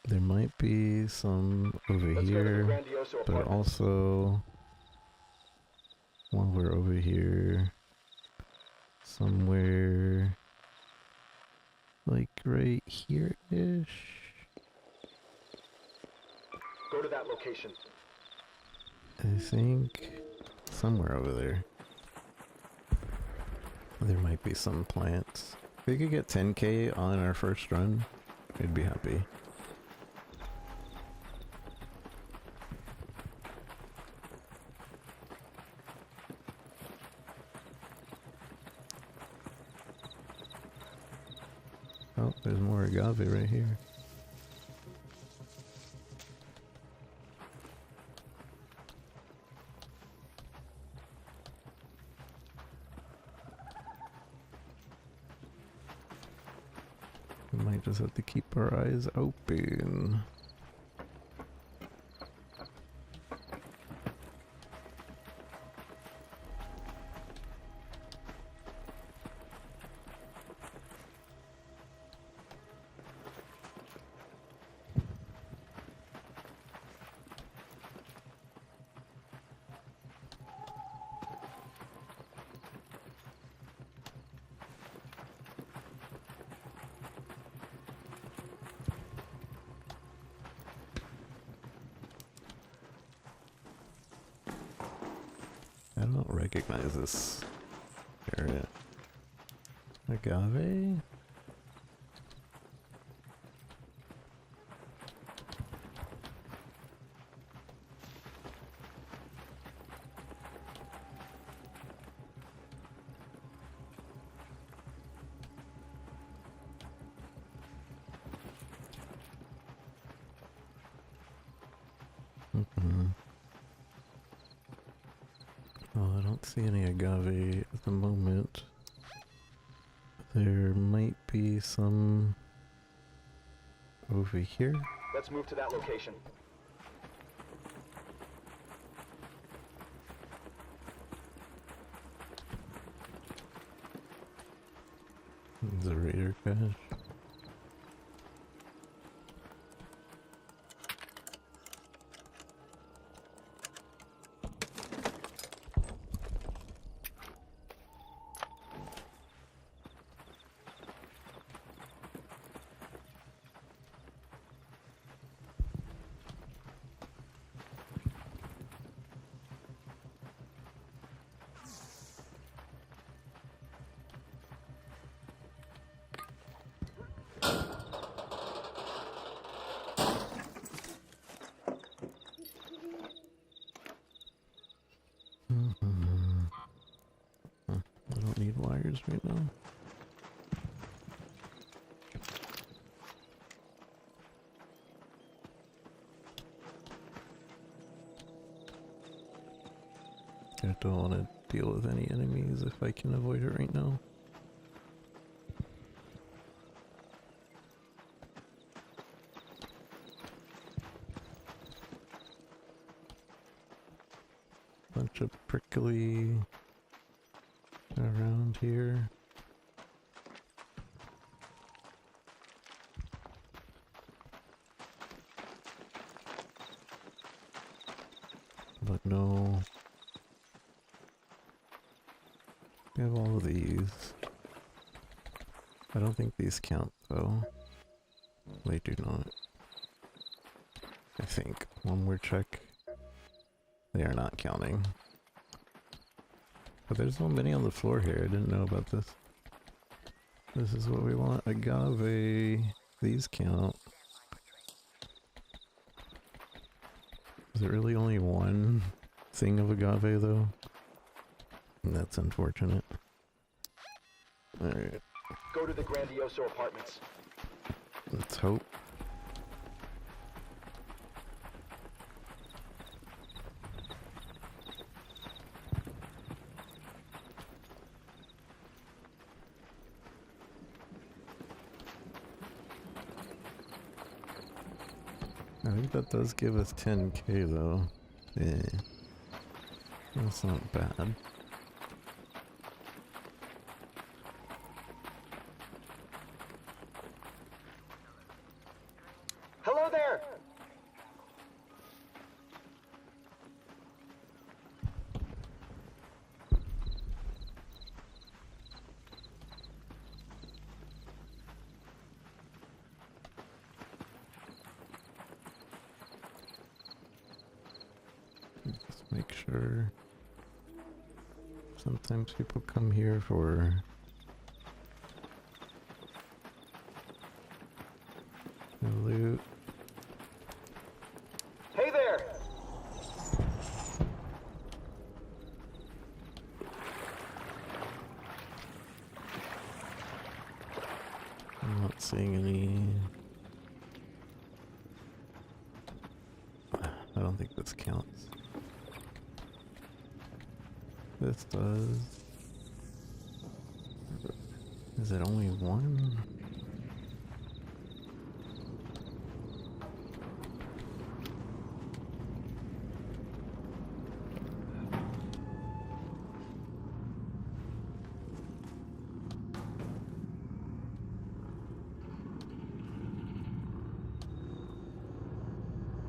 there might be some over here, but also while we're over here, somewhere like right here-ish. Go to that location. I think somewhere over there. There might be some plants. If we could get 10k on our first run, I'd be happy. Oh, there's more agave right here. We might just have to keep our eyes open. I don't recognize this area. Agave? Well, I don't see any agave at the moment. There might be some over here. Let's move to that location. There's a raider cache. I don't need wires right now. I don't want to deal with any enemies if I can avoid it right now. Bunch of prickly around here. But no. We have all of these. I don't think these count though. They do not. I think. One more check. They are not counting. But there's so many on the floor here, I didn't know about this. This is what we want, agave. These count. Is it really only one thing of agave though? That's unfortunate. Alright. Go to the Grandioso apartments. Let's hope. think that does give us 10k though. Yeah. That's not bad. Hello there! Just make sure. Sometimes people come here for loot. Hey there! I'm not seeing any. I don't think this counts. This does. Is it only one?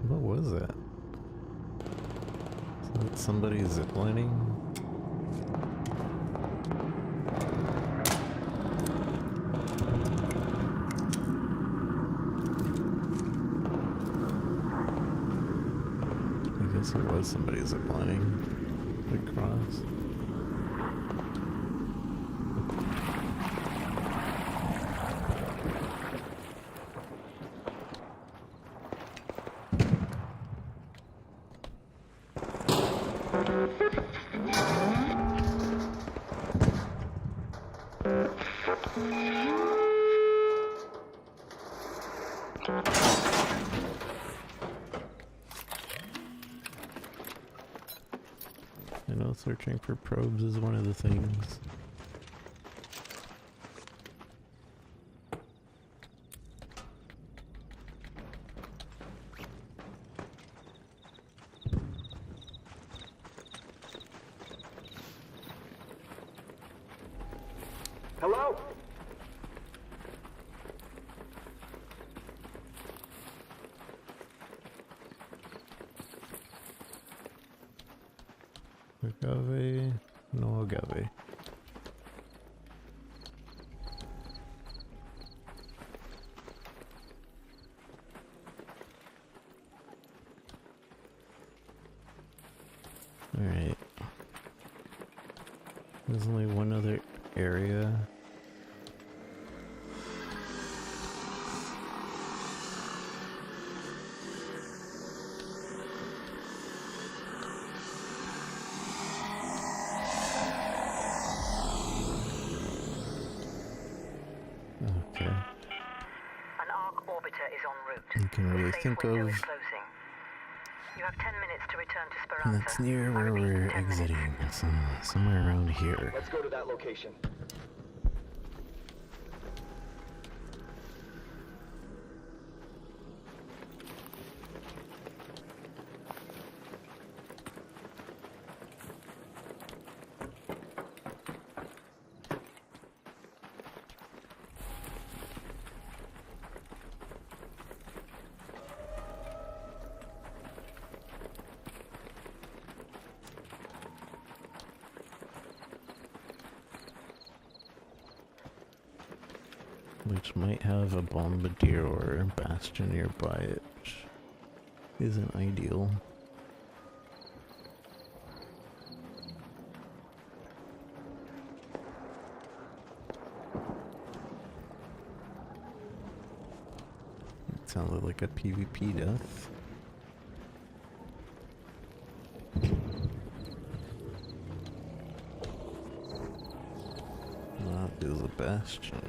What was that? Is that somebody ziplining? I guess it was somebody ziplining across. I know searching for probes is one of the things. Hello? Agave, no agave. Alright. There's only one other area. Okay. An arc orbiter is en route. You can really Safe think window of. is closing. You have 10 minutes to return to Speranza. That's near I where repeat, we're 10 minutes. exiting. Somewhere around here. Let's go to that location. Which might have a bombardier or a bastion nearby it, which isn't ideal. It sounded like a PvP death. That is a bastion.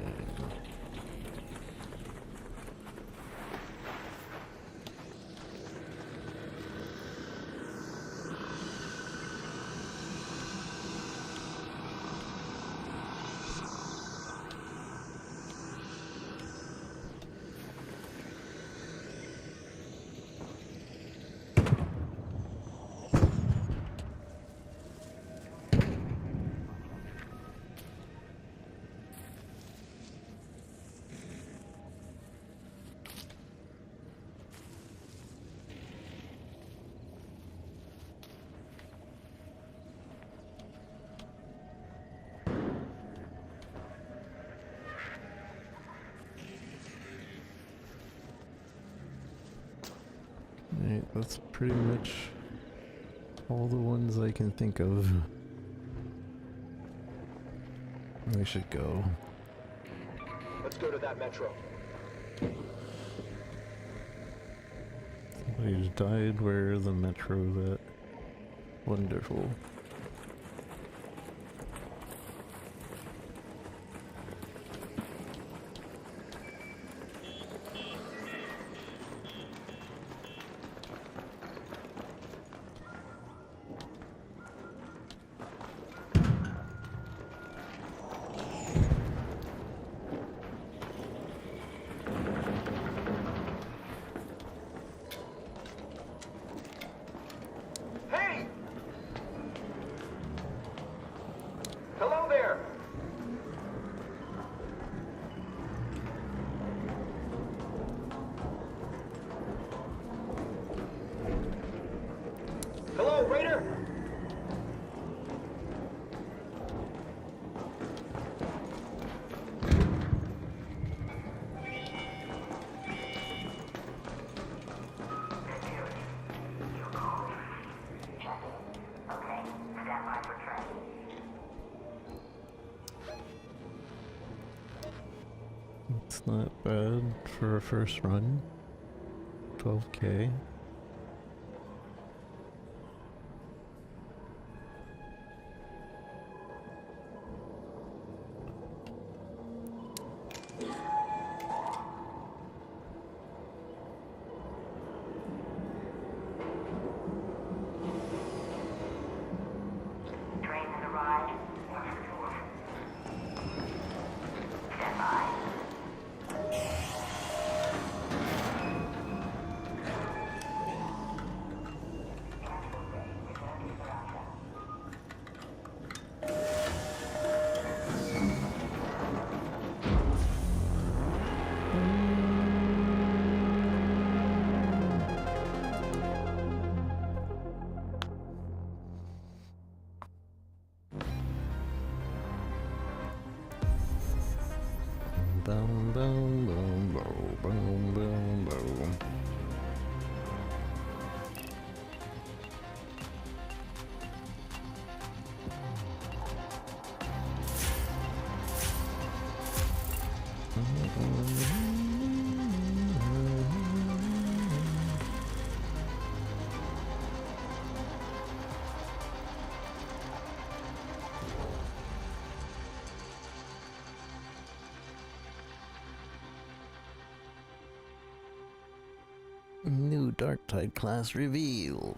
That's pretty much all the ones I can think of. I should go. Let's go to that metro. Somebody's died. Where the metro's at? Wonderful. Hey! Hello there! Hello, Raider! It's not bad for a first run. 12K. Train has arrived. Stand by. Boom, boom, boom, boom, boom, boom, boom. New Dark Tide class revealed.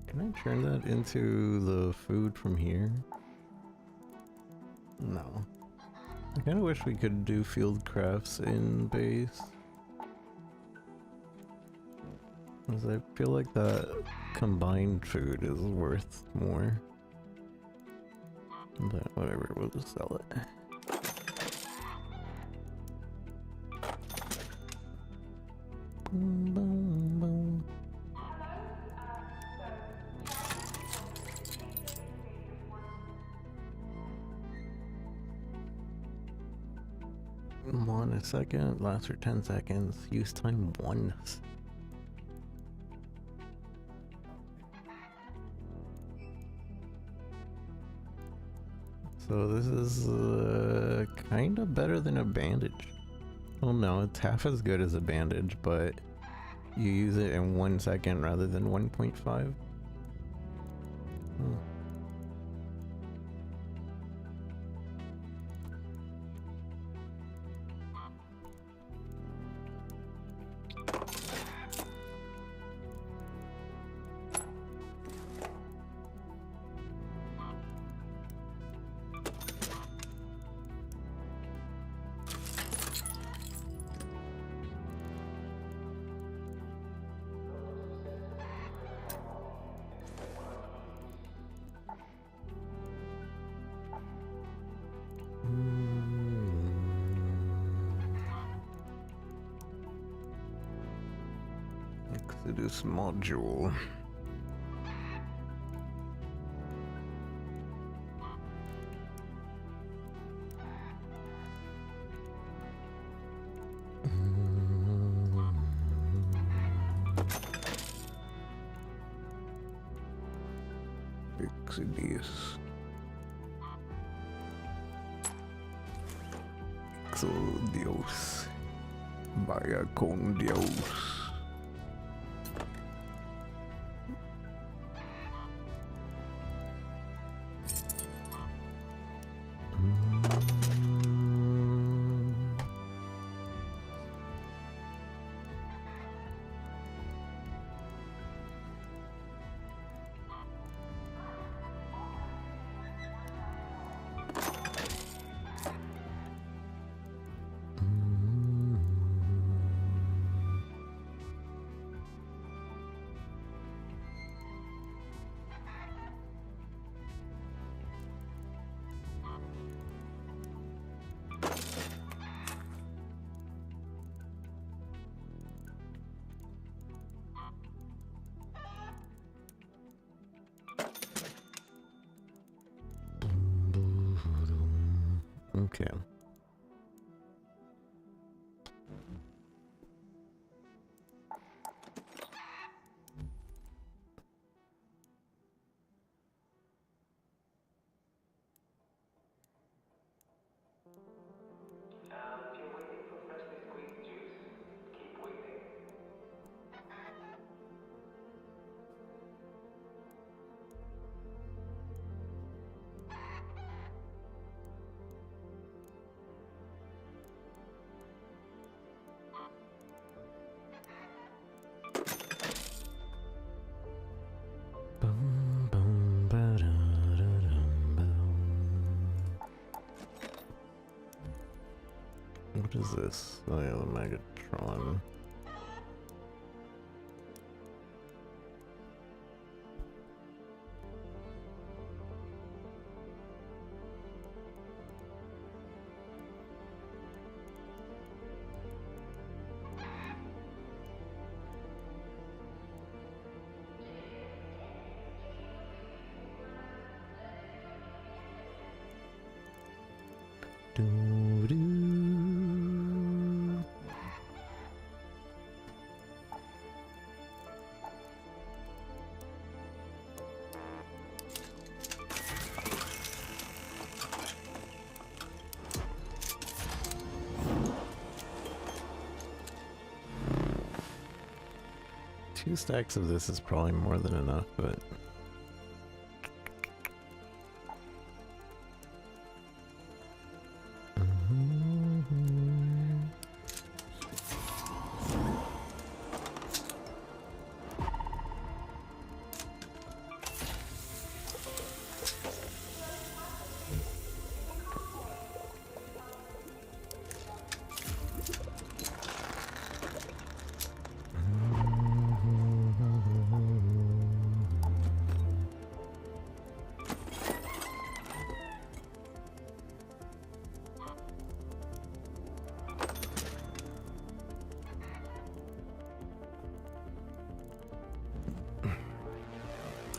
Can I turn that into the food from here? No. I kind of wish we could do field crafts in base. 'Cause I feel like that combined food is worth more. But whatever, we'll just sell it. Boom, boom, boom. On a second, lasts for 10 seconds, use time 1. So this is kind of better than a bandage. Well, no, it's half as good as a bandage, but you use it in 1 second rather than 1.5. This module. Exodius. Exodios. Vaya con Dios. Okay. If you're waiting for freshly squeezed juice, keep waiting. Boom, boom, ba-da-da-dum, boom. What is this? Oh yeah, the Megatron. Doo-doo. Two stacks of this is probably more than enough, but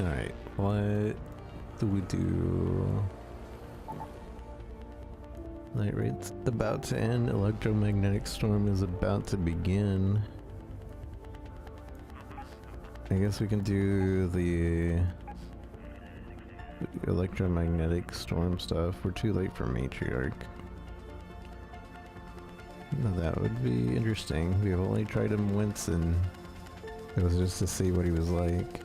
alright, what do we do? Light rate's about to end, electromagnetic storm is about to begin. I guess we can do the electromagnetic storm stuff. We're too late for matriarch. No, that would be interesting. We've only tried him once and it was just to see what he was like.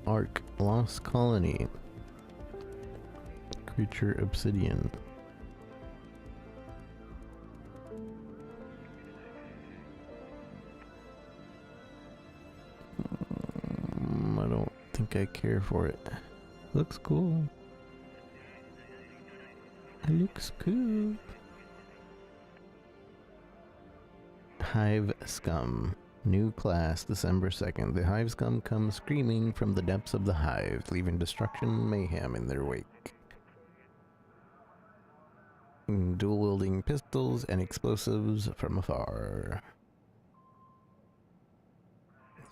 Ark, Lost Colony. Creature Obsidian. I don't think I care for it. Looks cool. Looks cool. Hive Scum. New class, December 2nd. The Hive Scum come screaming from the depths of the hive, leaving destruction and mayhem in their wake. Dual-wielding pistols and explosives from afar.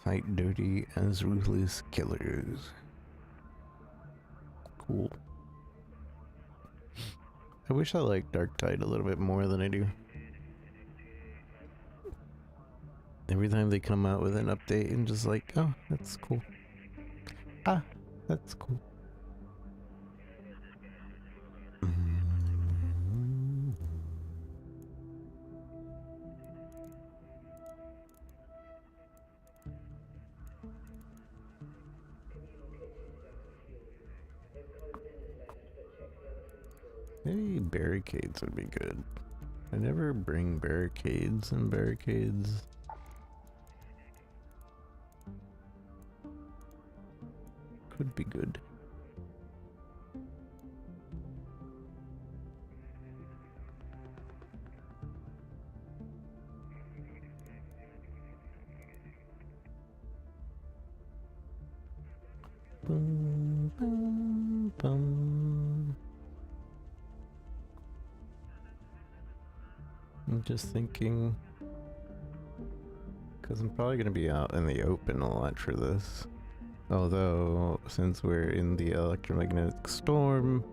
Fight dirty as ruthless killers. Cool. I wish I liked Dark Tide a little bit more than I do. Every time they come out with an update, and just like, oh, that's cool. Ah, that's cool. Maybe barricades would be good. I never bring barricades and barricades. Could be good. Boom, boom, boom. I'm just thinking, because I'm probably going to be out in the open a lot for this. Although, since we're in the electromagnetic storm,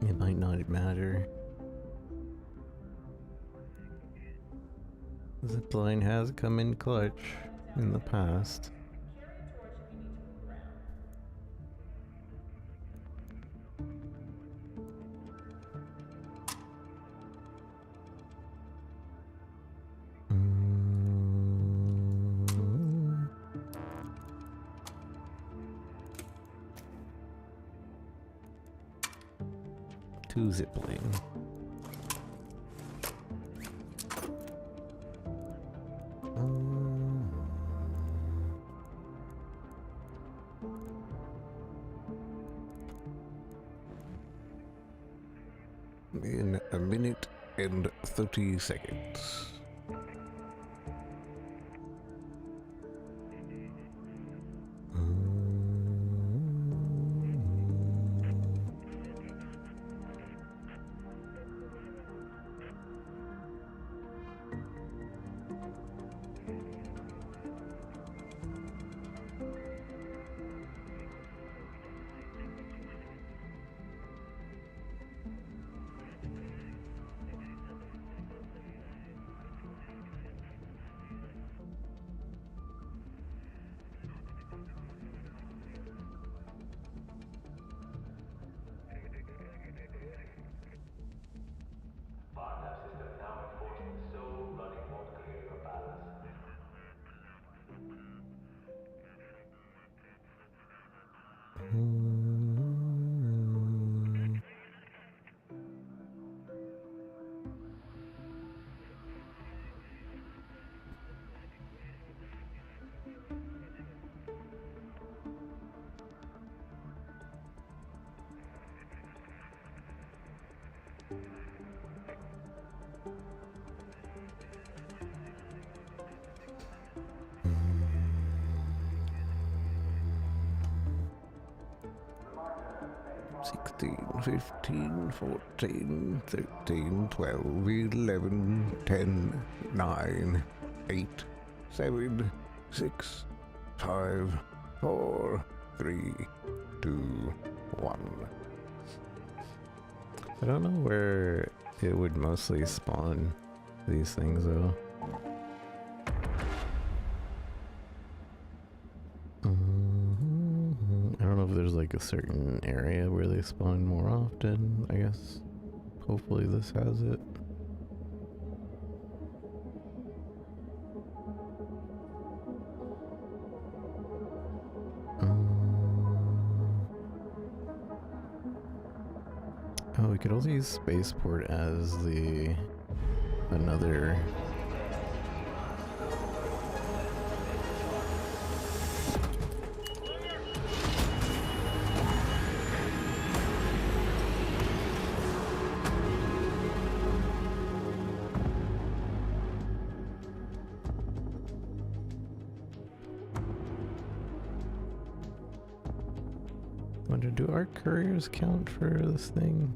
it might not matter. Zipline has come in clutch in the past. Two zipline. In a minute and 30 seconds. Sixteen, 15, 14, 13, 12, 11, 10, 9, 8, 7, 6, 5, 4, 3, 2, 1. I don't know where it would mostly spawn these things though. I don't know if there's like a certain area where they spawn more often, I guess. Hopefully this has it. Oh, we could also use spaceport as another. Wonder, do our couriers count for this thing?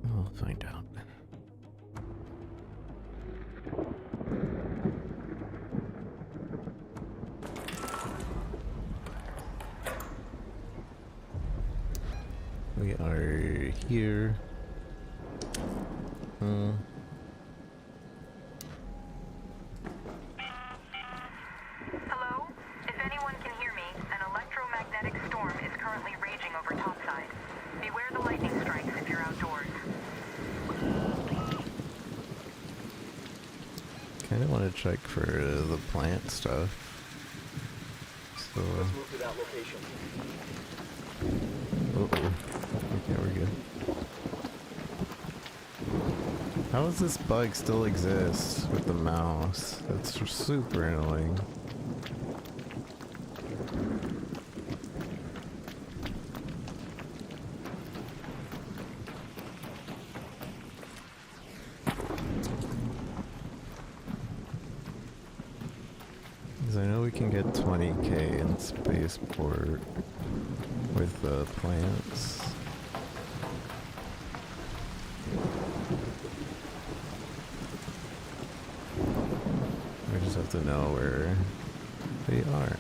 We'll find out. We are here. Hello? If anyone can hear me, an electromagnetic storm is currently raging over topside. Beware the lightning strikes if you're outdoors. Kinda wanna check for the plant stuff. So Let's move to that location. uh-oh. Okay, we're good. How does this bug still exist with the mouse? That's super annoying. Because I know we can get 20k in spaceport with the plants. I just have to know where they are.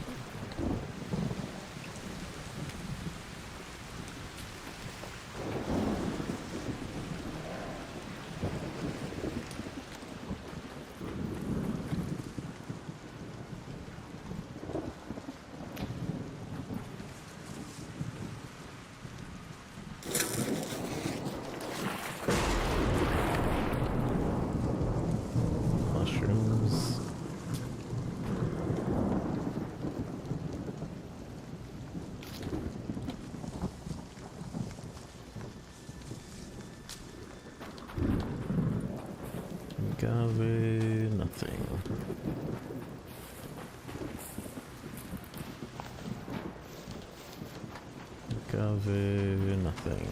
Mushrooms. Agave, nothing. Agave, nothing.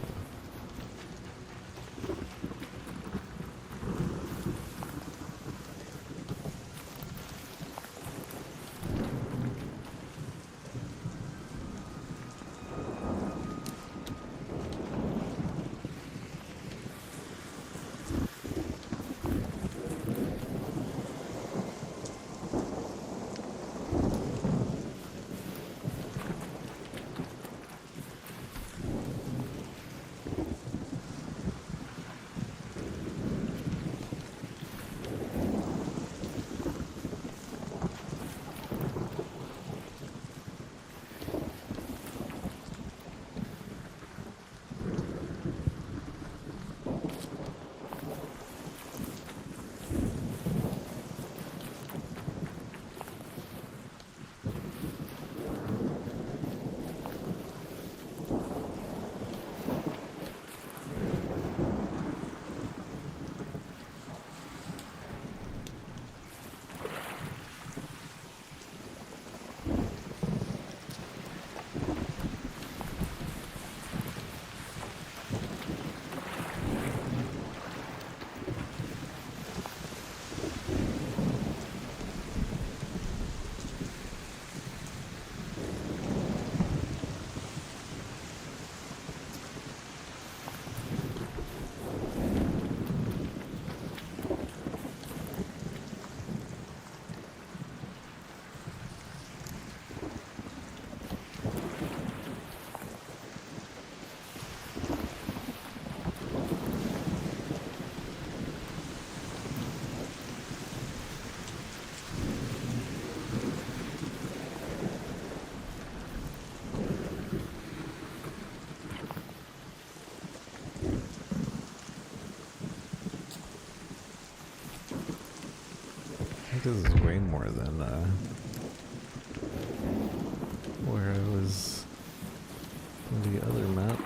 This is way more than where I was on the other map.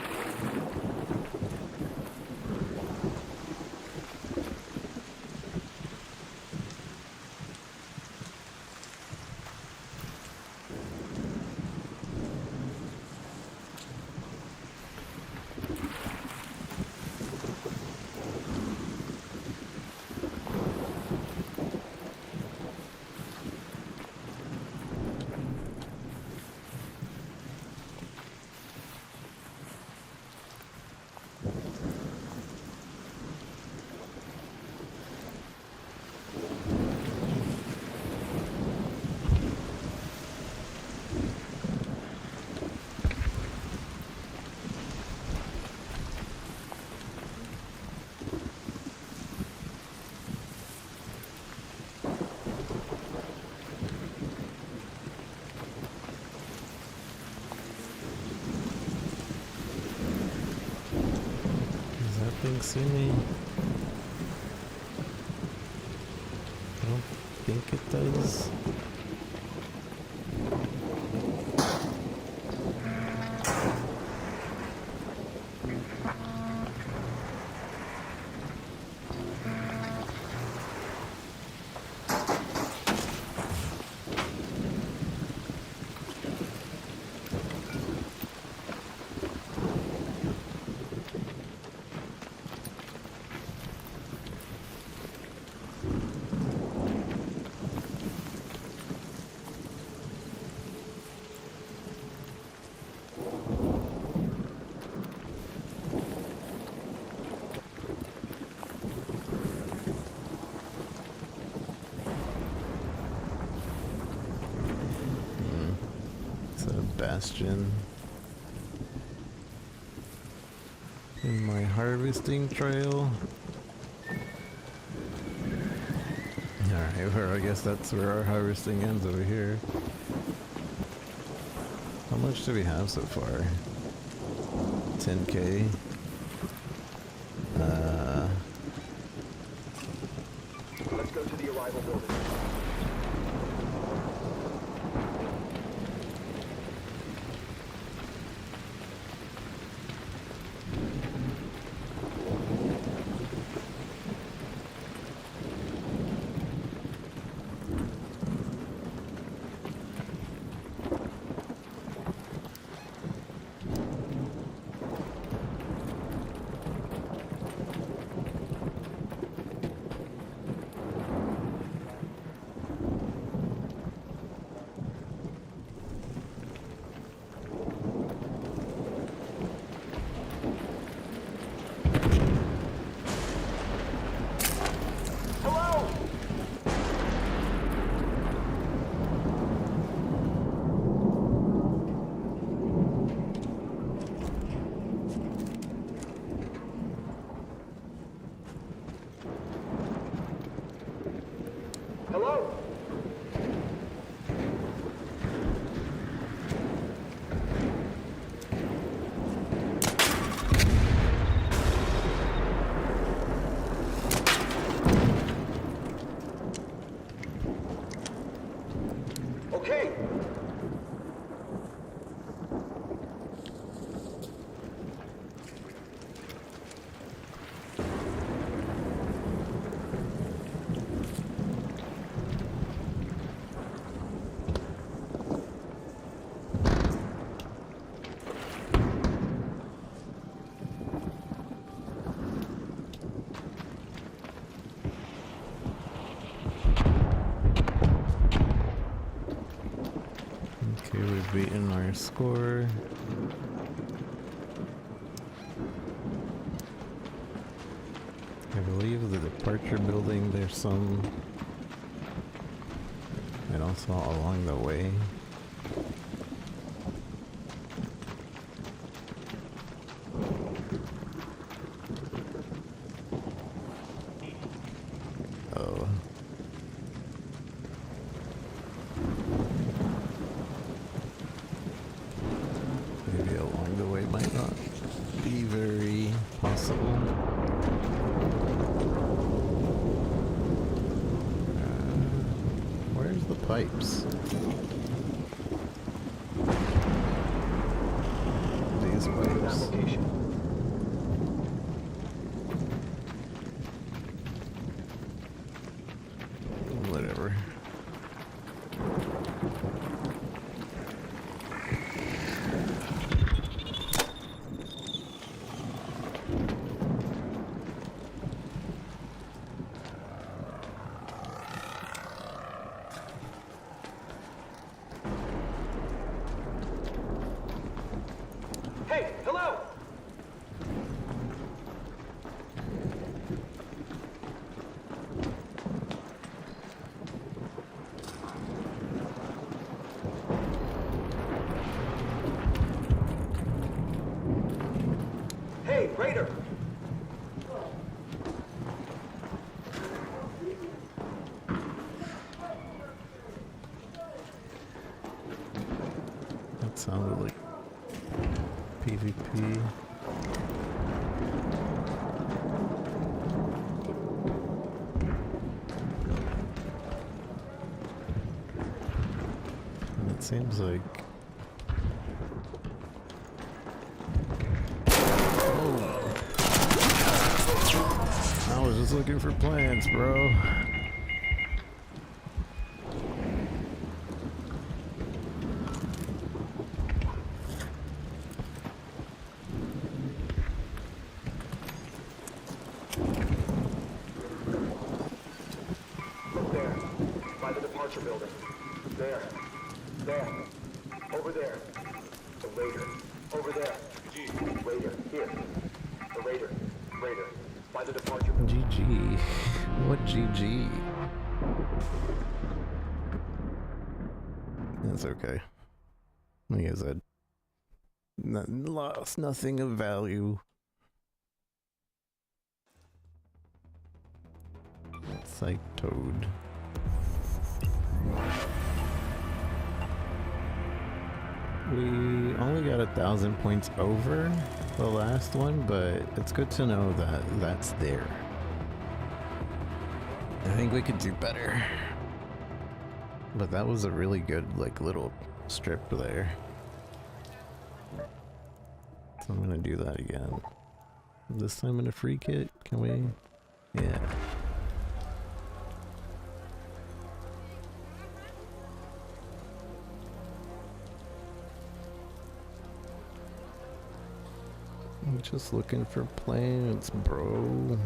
see me? I don't think it does. Bastion in my harvesting trail. Alright, well, I guess that's where our harvesting ends over here. How much do we have so far? 10k. Let's go to the arrival building. Hello? Okay. Okay, we've beaten our score. I believe the departure building, there's some, and also along the way. Oh. Maybe along the way might not be very possible. Where's the pipes? These pipes. Application. Whatever. Hey, hello! Hey, Raider! That sounded like PvP. seems like... I was just looking for plants, bro. Look there, by the departure building. There. There. Over there. The raider. Over there. Raider. Here. The raider. Raider. By the departure building. GG. What GG? That's okay. Like I said, lost nothing of value. It's like Toad. We only got 1,000 points over the last one, but it's good to know that that's there. I think we could do better. But that was a really good, like, little strip there. So I'm gonna do that again. This time in a free kit, can we? Yeah. I'm just looking for plants, bro.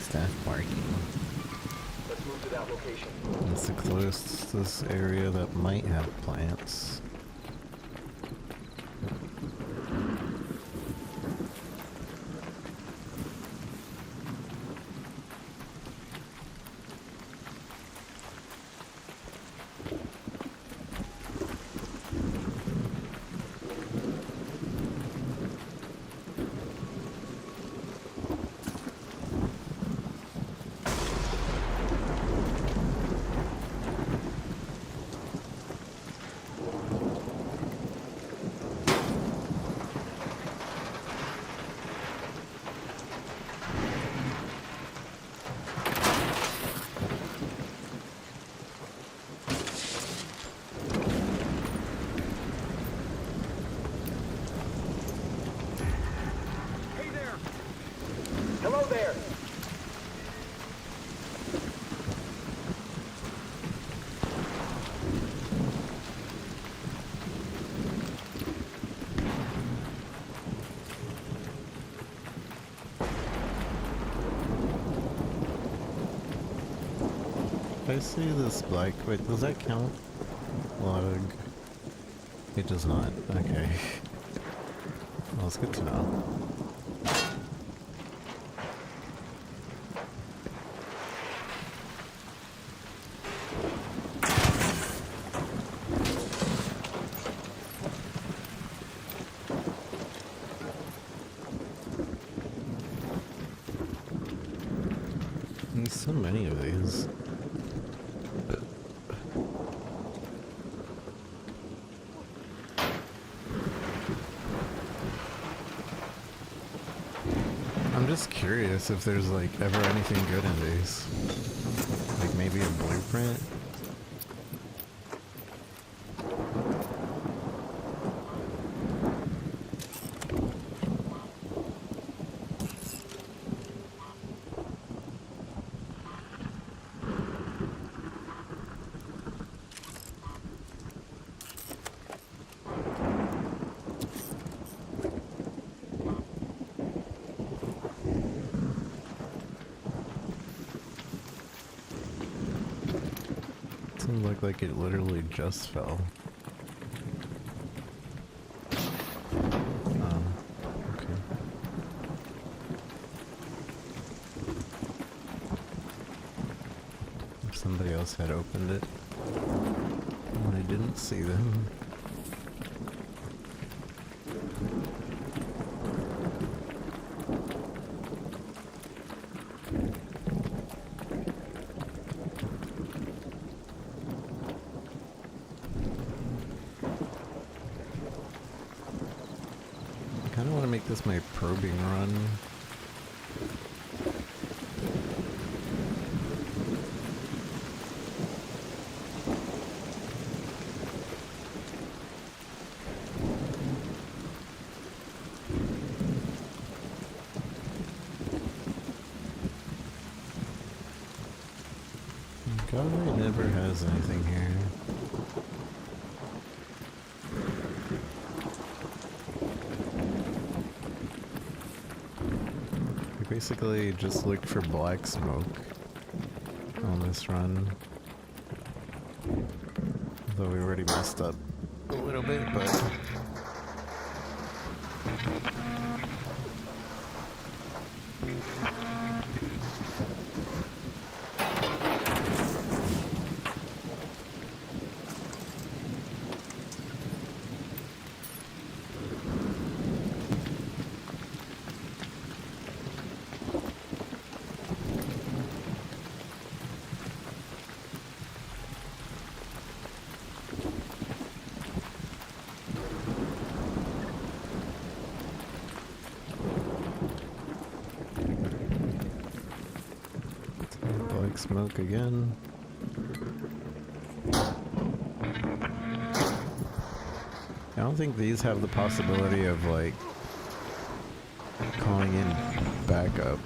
Staff parking. Let's move to that location. That's the closest area that might have plants. Hello there! If I see this black, wait, does that count? Log. It does not. Okay. Well, it's good to know. There's so many of these. I'm just curious if there's like ever anything good in these. Like maybe a blueprint? Doesn't look like it literally just fell. Okay. If somebody else had opened it, and I didn't see them. I kind of want to make this my probing run. Gallery never has anything here. We basically just looked for black smoke on this run. Although we already messed up a little bit, but... Black smoke again. I don't think these have the possibility of like calling in backup.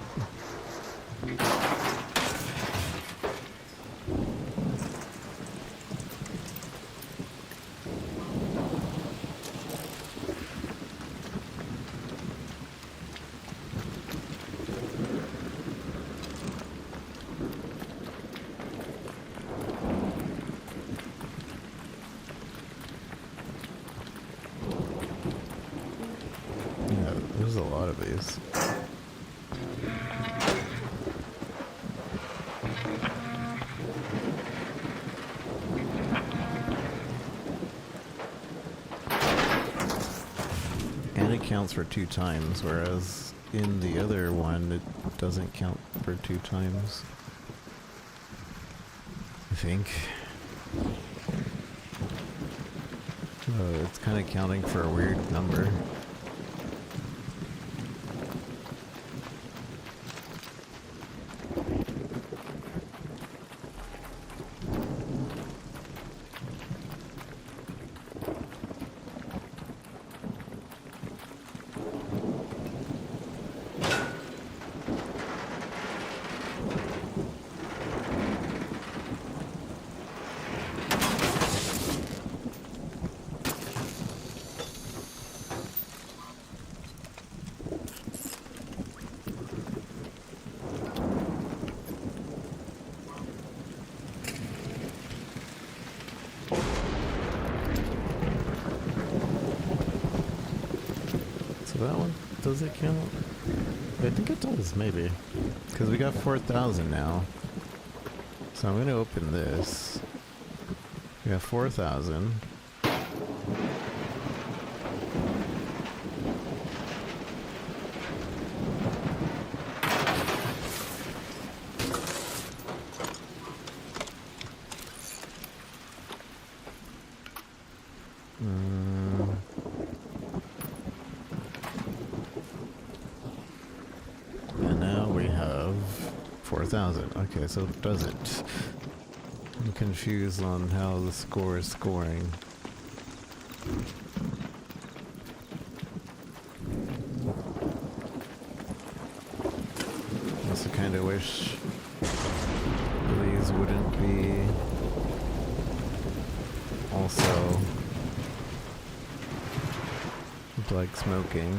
Yeah, there's a lot of these. And it counts for 2 times, whereas in the other one it doesn't count for 2 times. I think. It's kind of counting for a weird number. So that one, does it count? I think it does, maybe. Because we got 4,000 now. So I'm going to open this. We got 4,000. And now we have 4,000. Okay, so it does it. I'm confused on how the score is scoring. I also kind of wish these wouldn't be also like smoking.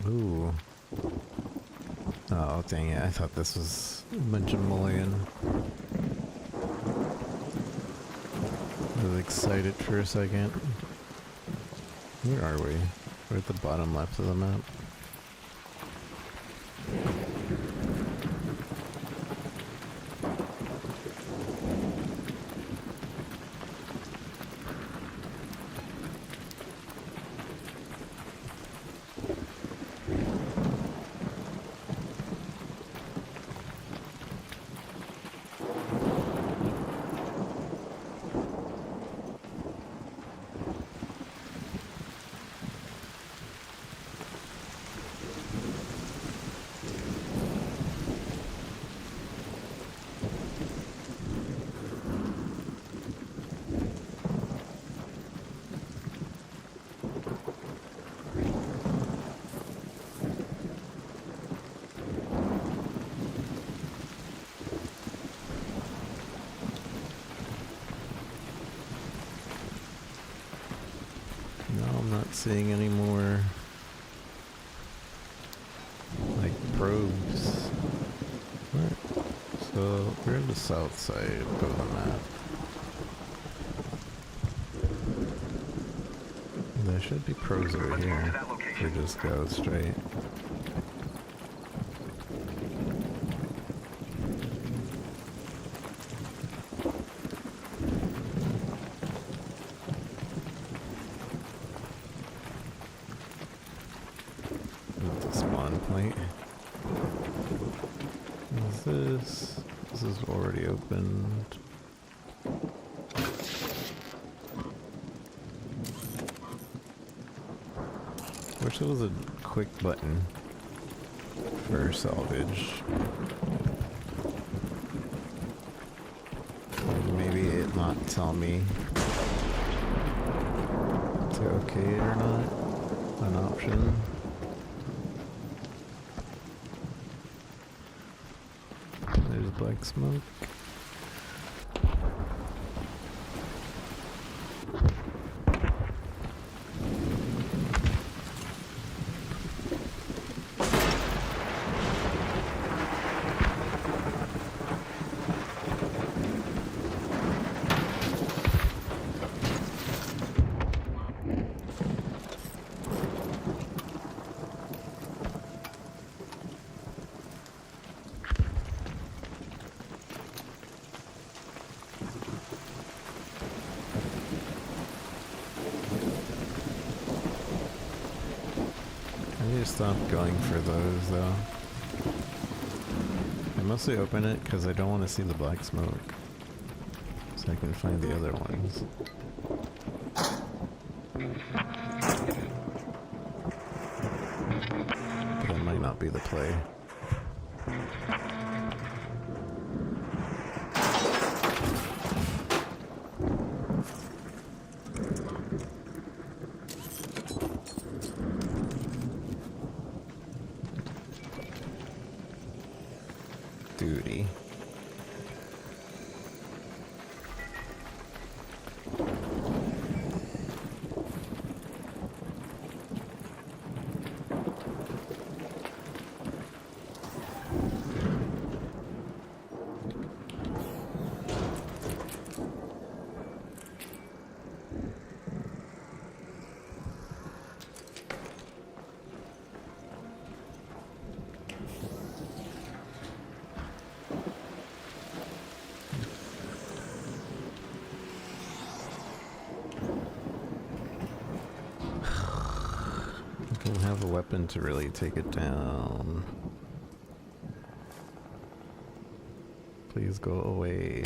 Ooh. Oh, dang it. I thought this was a bunch of mulligan. I was excited for a second. Where are we? We're at the bottom left of the map. Seeing any more like probes. Right. So we're in the south side of the map. There should be probes over here. If we just go straight. This is already opened. Wish there was a quick button for salvage. Or maybe it not tell me to okay it or not. An option. Black smoke. Stop going for those though. I mostly open it because I don't want to see the black smoke, so I can find the other ones. But that might not be the play. Duty. Don't have a weapon to really take it down. Please go away.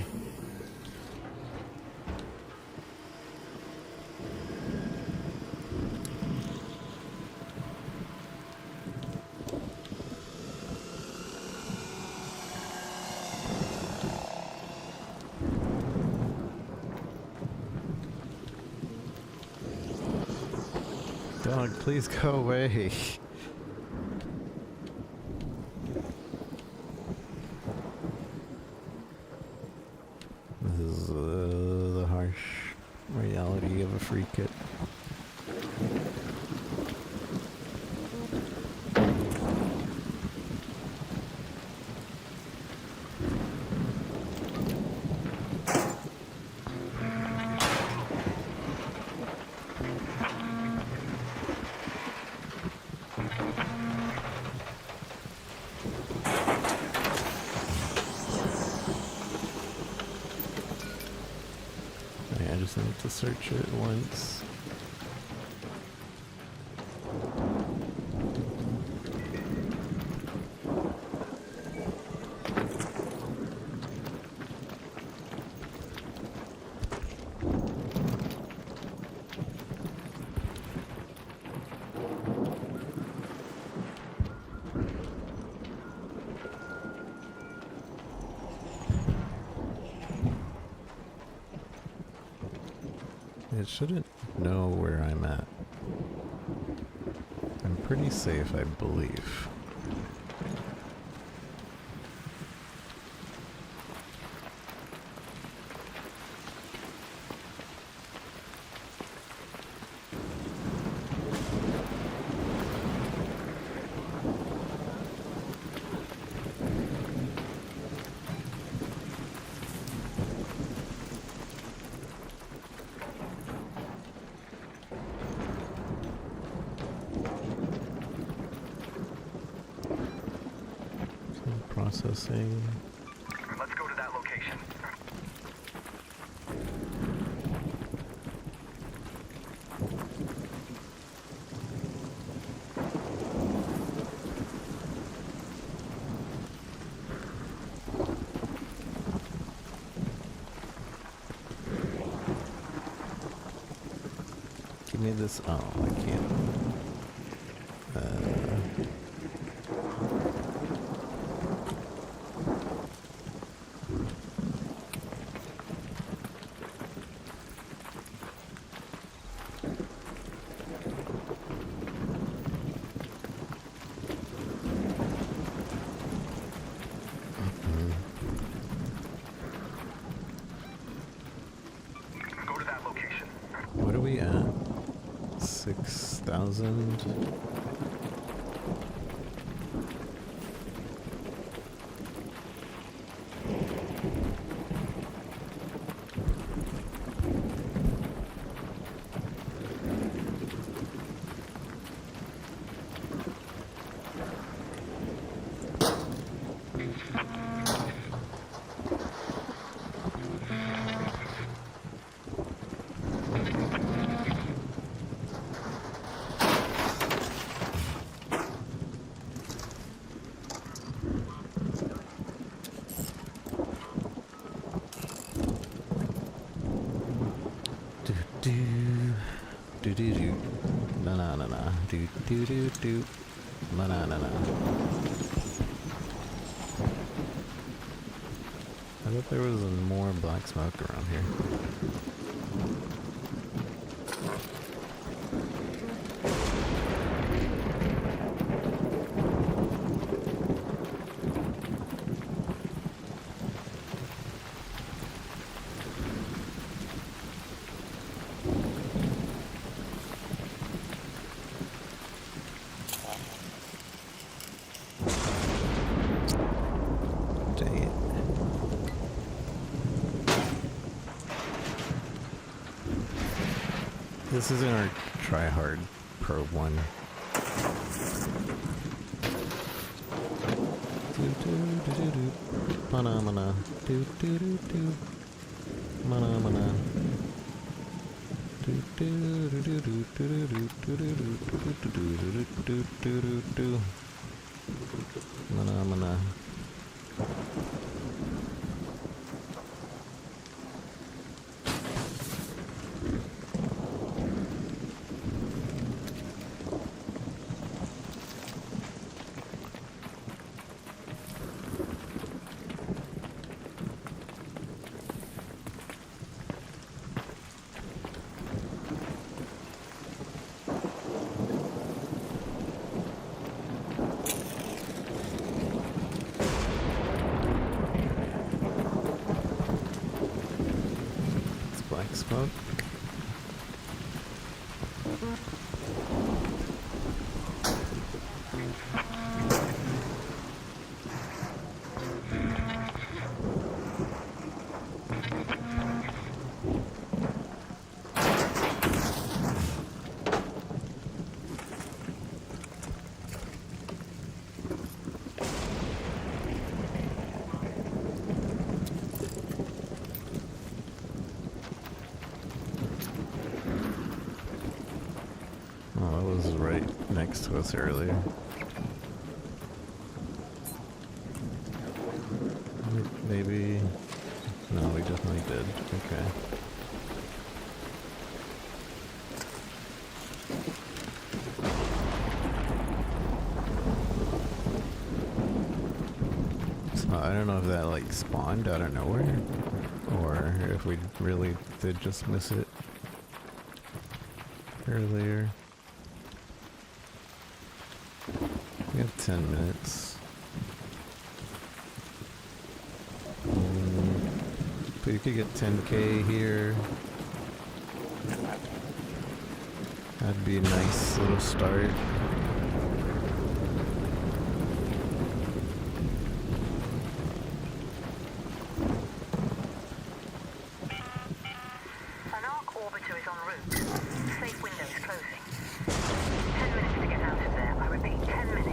Dog, please go away. This is the harsh reality of a free kit. just need to search it once. It shouldn't know where I'm at. I'm pretty safe, I believe. Processing. Let's go to that location. Give me this. Oh, I can't. Go to that location. What are we at? 6,000? Do na na na na do na na na na. I thought there was more black smoke around here. Dang it. This isn't our try hard probe one. Mana mana do do do do mana mana do do do do do do do do do do do do mana mana. Black smoke. to us earlier. Maybe... No, we definitely did. Okay. So I don't know if that like spawned out of nowhere, or if we really did just miss it earlier. We have 10 minutes. But you could get 10k here. That'd be a nice little start. An arc orbiter is en route. Safe window is closing. 10 minutes to get out of there. I repeat, 10 minutes.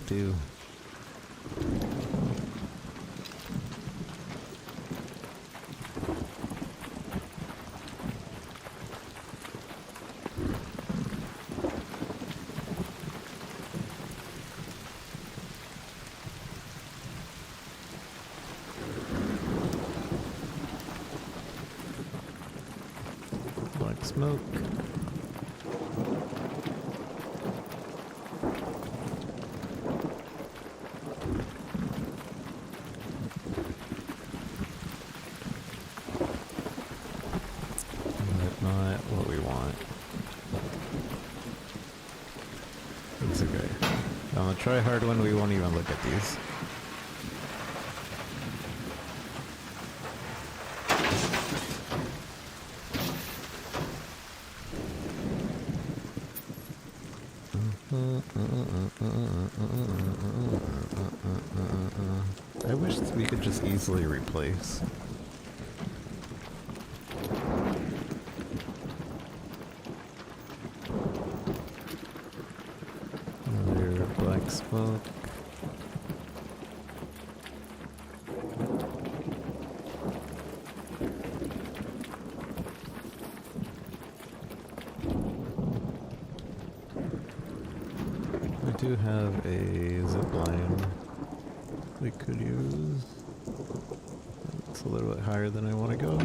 Do. Black smoke. Not what we want. It's okay. I'm gonna try hard one, we won't even look at these. I wish we could just easily replace. Another black smoke. I do have a zip line we could use. It's a little bit higher than I want to go.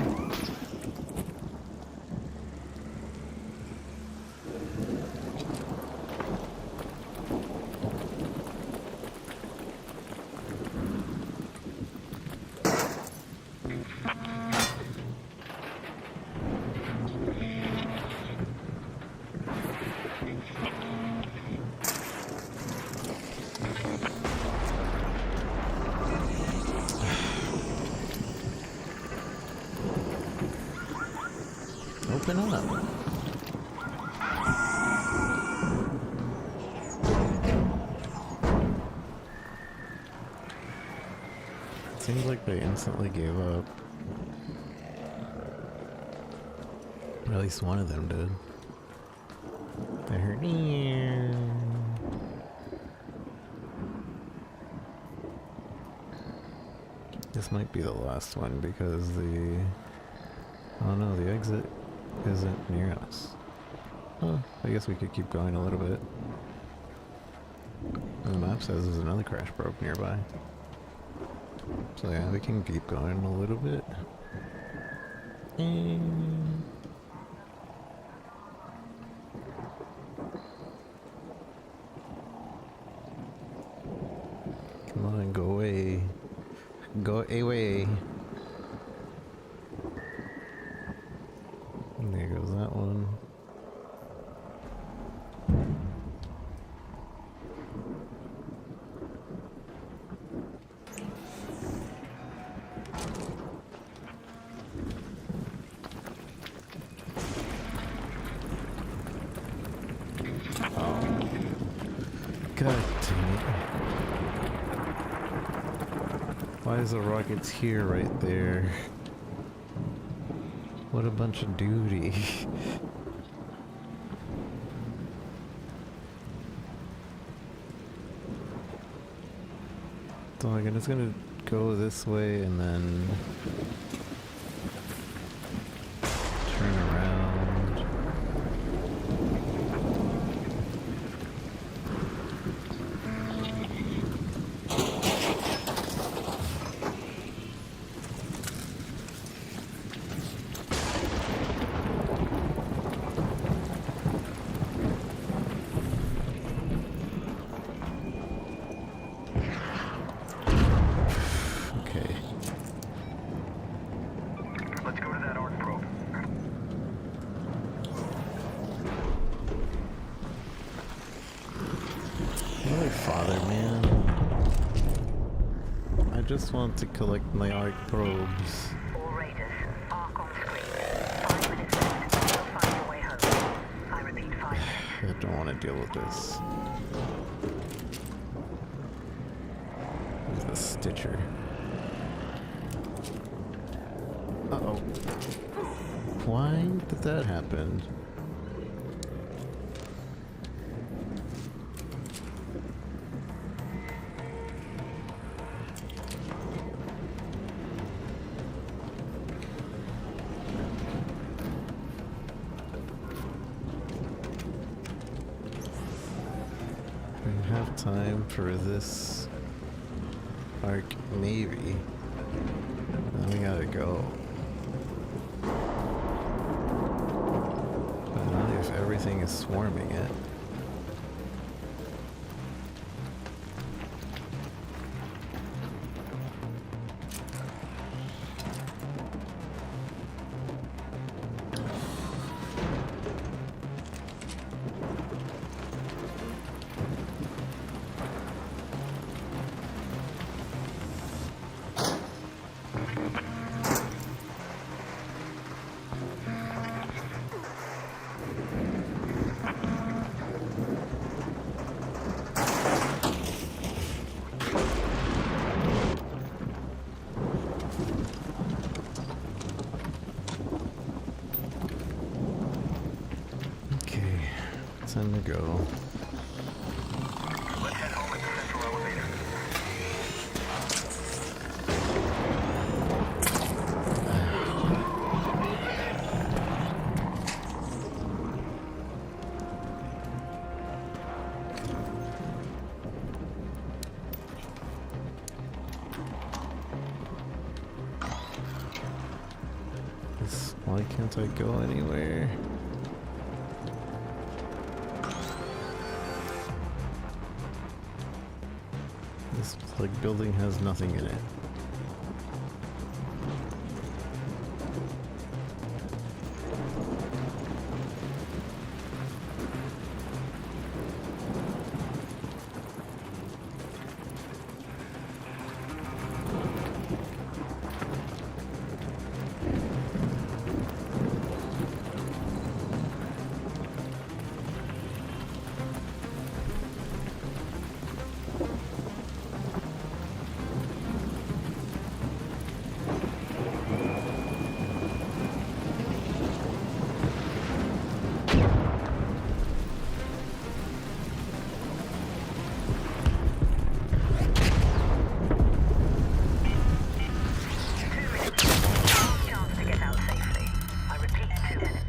Open up. Seems like they instantly gave up. Or at least one of them did. I heard. This might be the last one because the... Oh no, the exit isn't near us. Oh, I guess we could keep going a little bit. And the map says there's another crash probe nearby. So yeah, we can keep going a little bit. And... Come on, go away. Go away. There goes that one. Oh. God damn it. Why is the rockets here right there? What a bunch of duty. So I'm just gonna go this way and then turn around. Okay. Let's go to that arc probe. Holy father, man. I just want to collect my arc probes. All Raiders, arc on screen. 5 minutes left. You'll find your way home. I repeat, 5 minutes. I don't want to deal with this. There's a Stitcher. Uh-oh. Why did that happen? I have time for this arc, maybe. Then we gotta go. But not if everything is swarming it. Okay, time to go. Let's head home at the central elevator. Why can't I go anywhere? This like building has nothing in it. Chance to get out safely. I repeat, 2 minutes.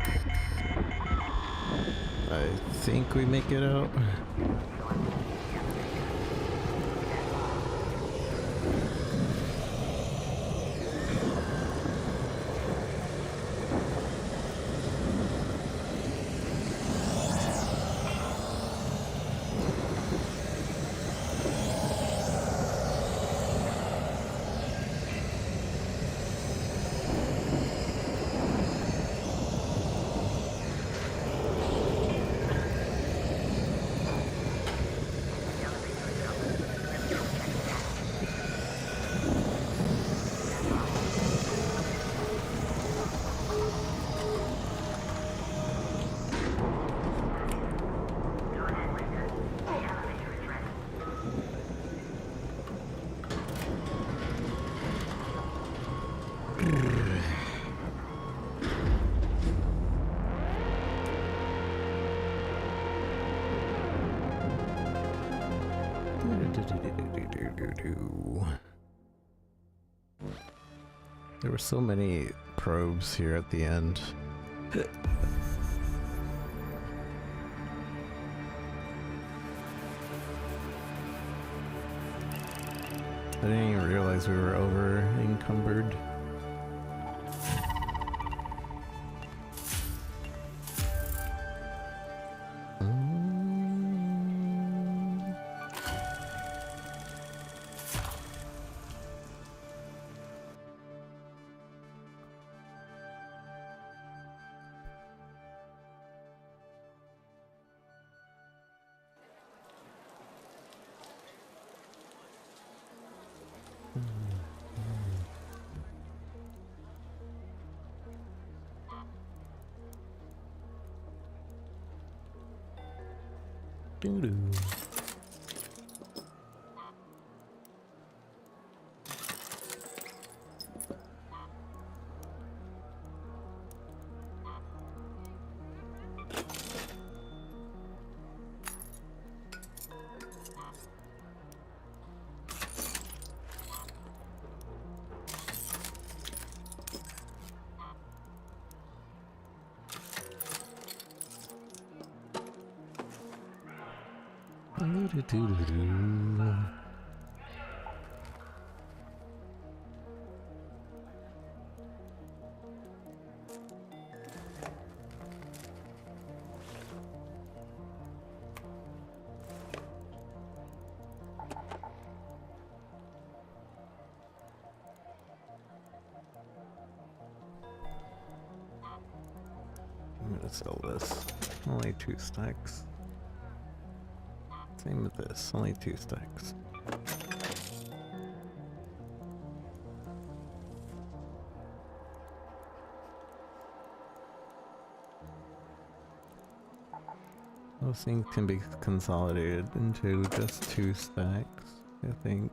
I think we make it out. There were so many probes here at the end. I didn't even realize we were over encumbered. Doo-doo. Doo-doo-doo-doo-doo. I'm gonna sell this. Only 2 stacks. Same with this, only 2 stacks. Those things can be consolidated into just 2 stacks, I think.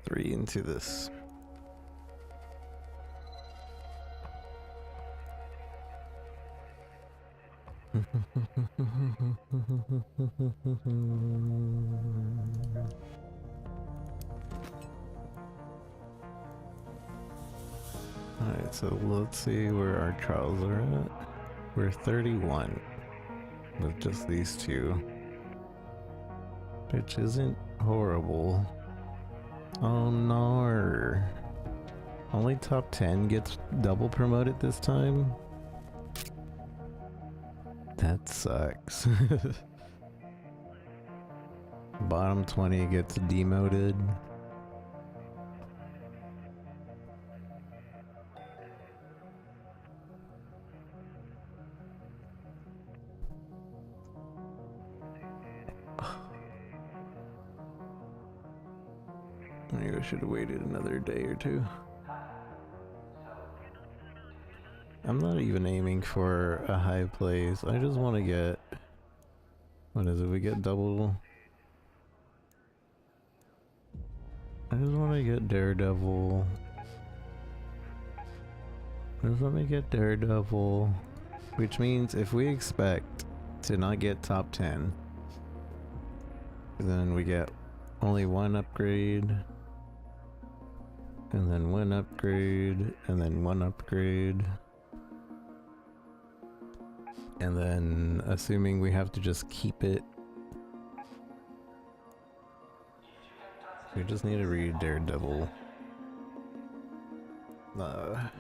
Three into this. Alright, so let's see where our trials are at. We're 31 with just these 2, which isn't horrible. Oh no. Only top 10 gets double promoted this time? That sucks. Bottom 20 gets demoted. Maybe I should have waited another day or 2. I'm not even aiming for a high place. I just want to get... What is it? We get double... I just want to get Daredevil. Which means if we expect to not get top 10, then we get only one upgrade. And then one upgrade, and then one upgrade. And then, assuming we have to just keep it. We just need to read Daredevil. That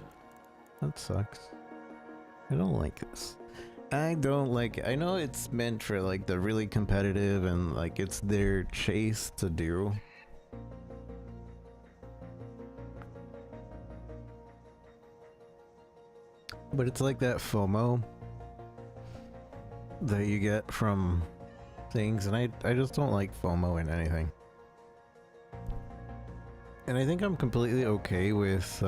sucks. I don't like this. I don't like it. I know it's meant for like the really competitive and like it's their chase to do. But it's like that FOMO that you get from things, and I just don't like FOMO in anything. And I think I'm completely okay with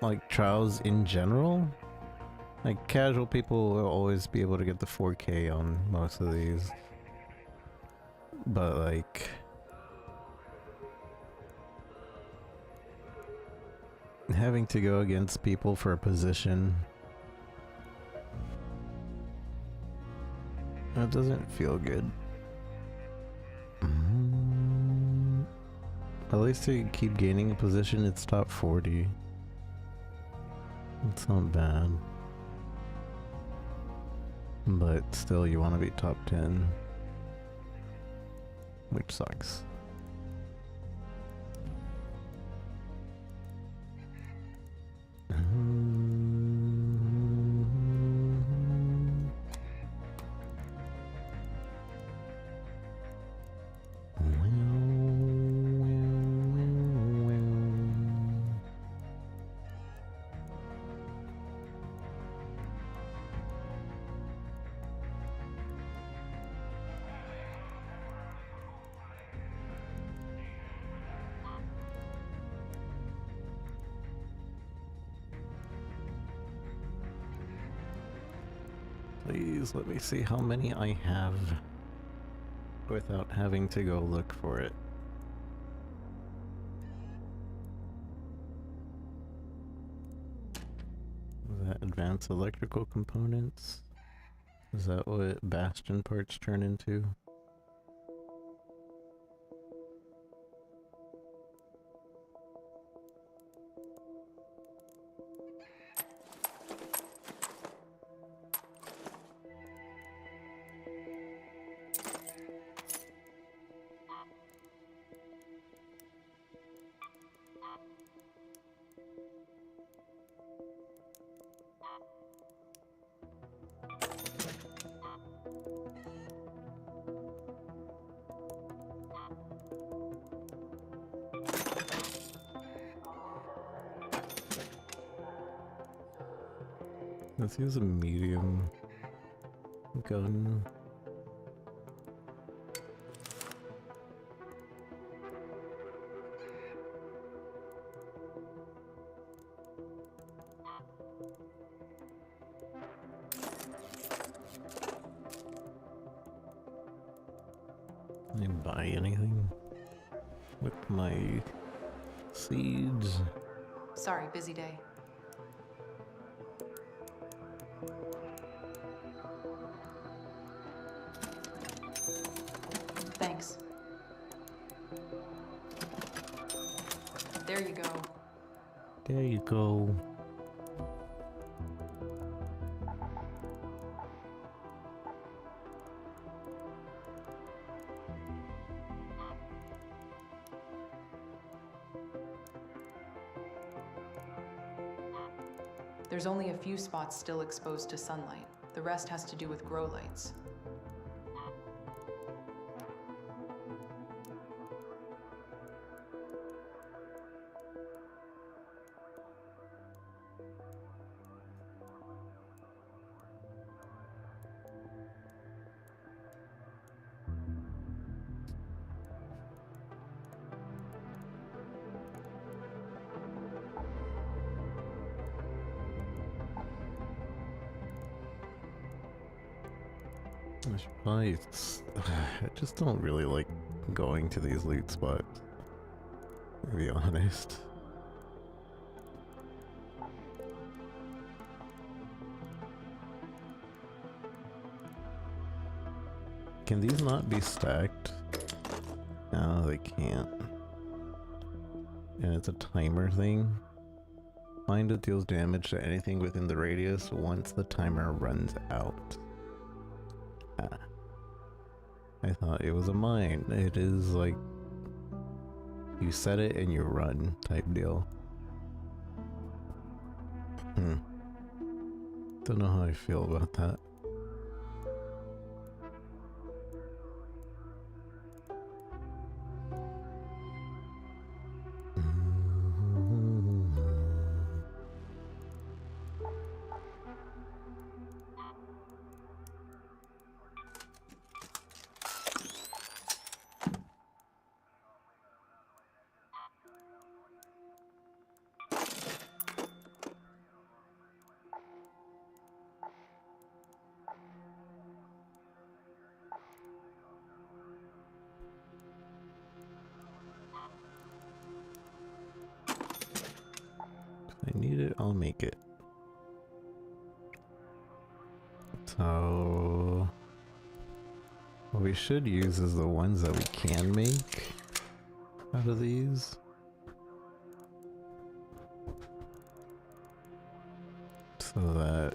like trials in general. Like casual people will always be able to get the 4K on most of these. But like having to go against people for a position, that doesn't feel good. At least to keep gaining a position, it's top 40. It's not bad. But still, you want to be top 10. Which sucks. Please let me see how many I have without having to go look for it. Is that advanced electrical components? Is that what bastion parts turn into? Let's use a medium gun. Can I buy anything with my seeds? Sorry, busy day. Thanks. There you go. There you go. There's only a few spots still exposed to sunlight. The rest has to do with grow lights. I should probably I just don't really like going to these loot spots, to be honest. Can these not be stacked? No, they can't. And it's a timer thing. Find that deals damage to anything within the radius once the timer runs out. Ah. I thought it was a mine. It is like you set it and you run type deal. Don't know how I feel about that. If I need it, I'll make it. So what we should use is the ones that we can make out of these. So that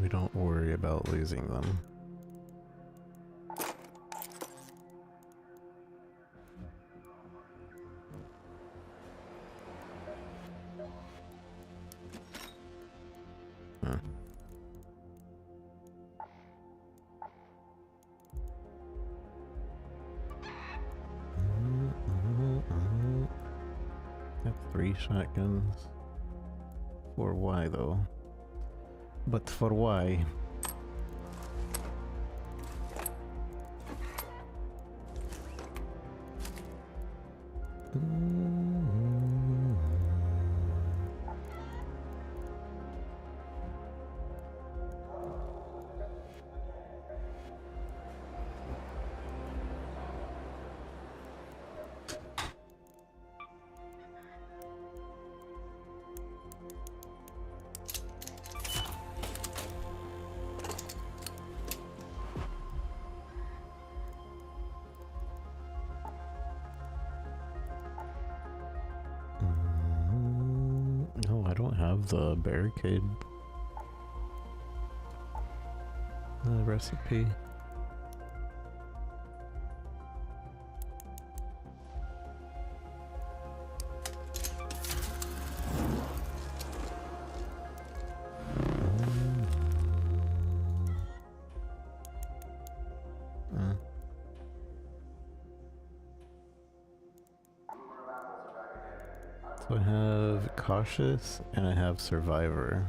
we don't worry about losing them. Got 3 shotguns. For why though? But for why? No, I don't have the barricade. The recipe. So I have cautious and I have survivor.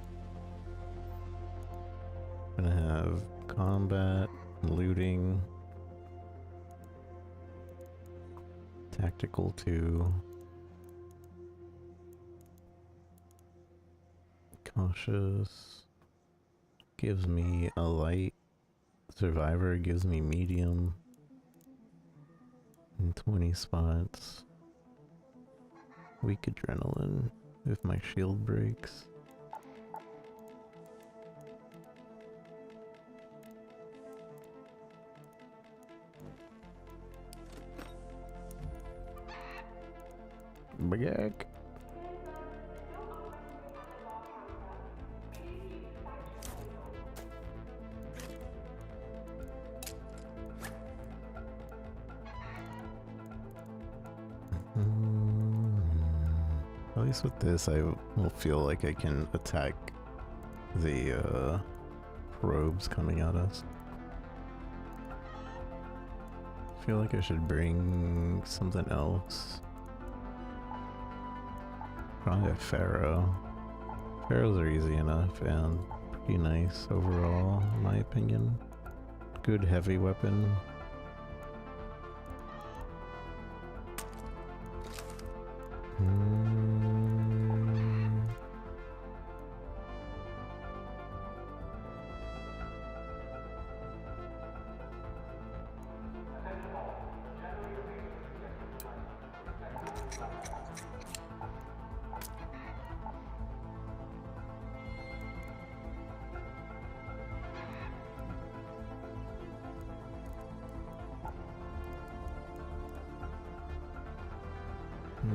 And I have combat, looting, tactical 2, cautious gives me a light, survivor gives me medium, and 20 spots. Weak adrenaline if my shield breaks. Back. At least with this, I will feel like I can attack the probes coming at us. I feel like I should bring something else. Probably a Pharaoh. Pharaohs are easy enough and pretty nice overall, in my opinion. Good heavy weapon.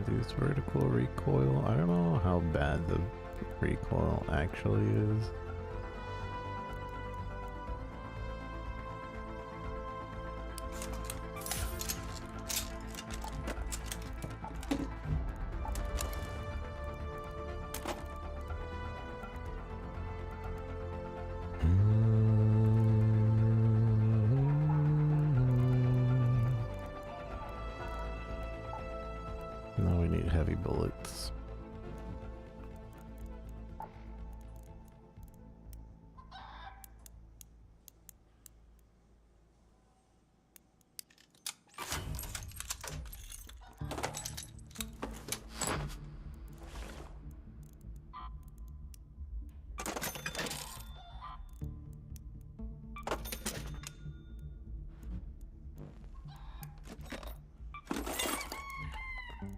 Reduce vertical recoil. I don't know how bad the recoil actually is. Now we need heavy bullets.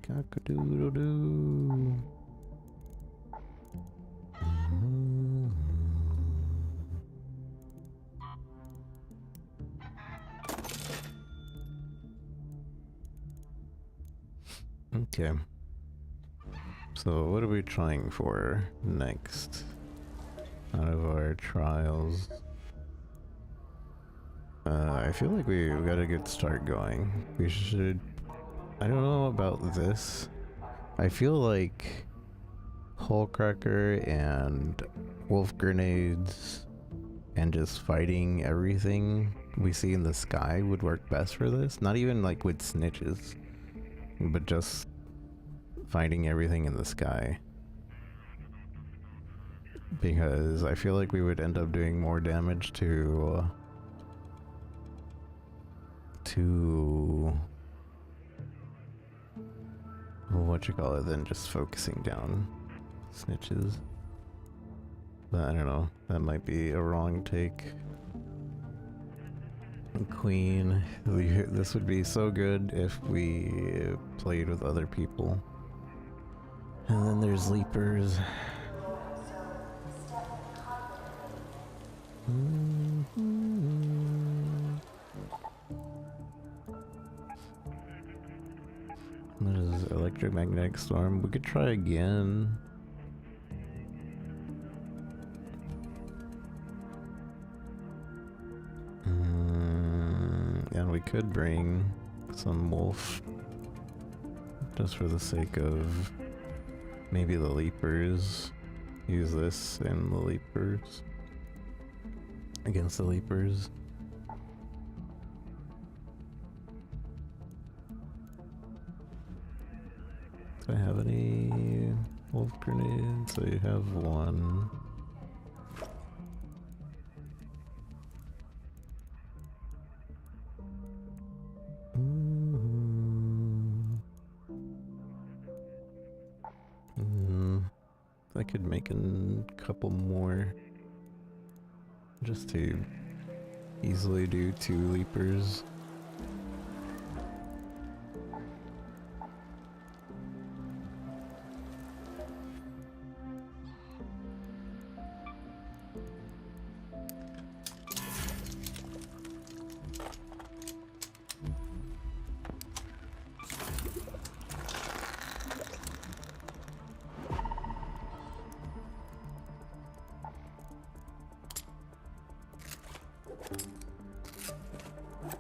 Cock-a-doodle-doo. Okay. So what are we trying for next out of our trials? I feel like we got a good start going. We should... I don't know about this. I feel like hole cracker and wolf grenades and just fighting everything we see in the sky would work best for this. Not even like with snitches, but just fighting everything in the sky. Because I feel like we would end up doing more damage to what you call it than just focusing down snitches. But I don't know, that might be a wrong take. Queen, this would be so good if we played with other people. And then there's leapers. There's electromagnetic storm. We could try again. And we could bring some wolf just for the sake of maybe the leapers. Use this and the leapers against the leapers. Do I have any wolf grenades? I have one. I could make a couple more just to easily do 2 leapers.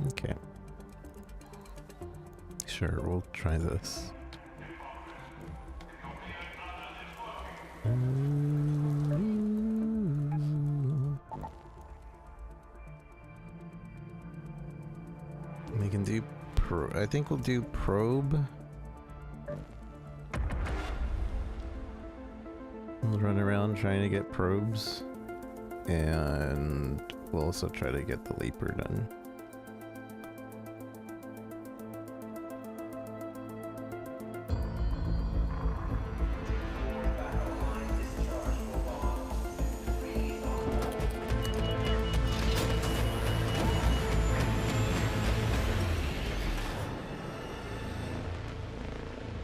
Okay. Sure, we'll try this. We can do I think we'll do probe. We'll run around trying to get probes. And we'll also try to get the leaper done.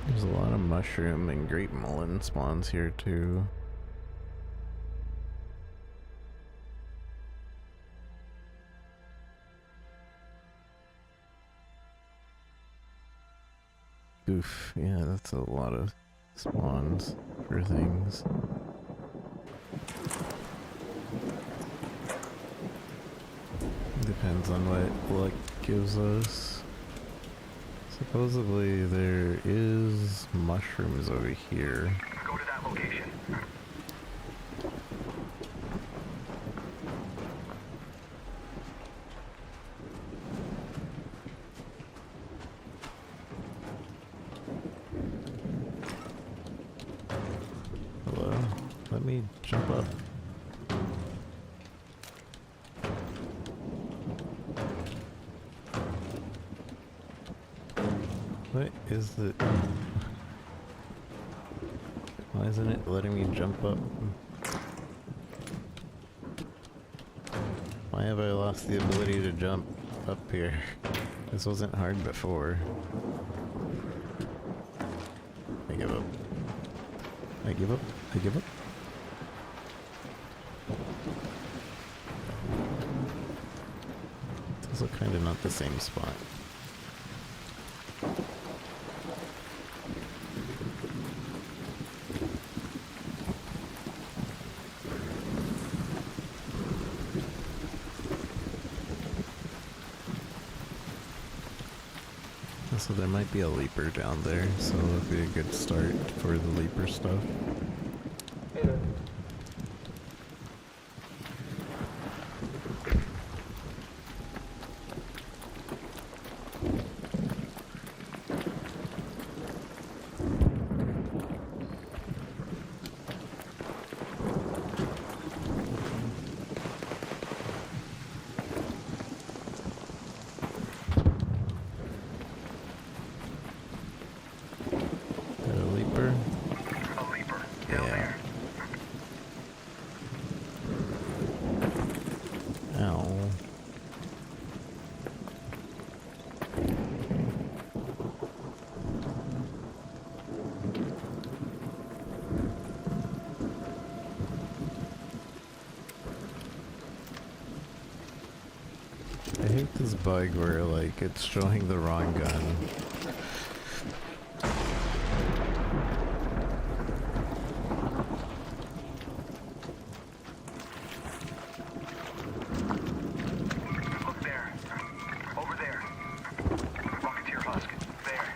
There's a lot of mushroom and grape mullein spawns here too. Oof, yeah, that's a lot of spawns for things. Depends on what luck gives us. Supposedly there is mushrooms over here. Go to that location. Hello? Let me jump up. What is the... Why isn't it letting me jump up? Why have I lost the ability to jump up here? This wasn't hard before. I give up. I give up. I give up. It's also kind of not the same spot. So there might be a leaper down there, so it'll be a good start for the leaper stuff. Hey there. Got a leaper? A leaper. Yeah. Ow. I hate this bug where, like, it's showing the wrong gun. Look there. Over there. Rocketeer husk. There.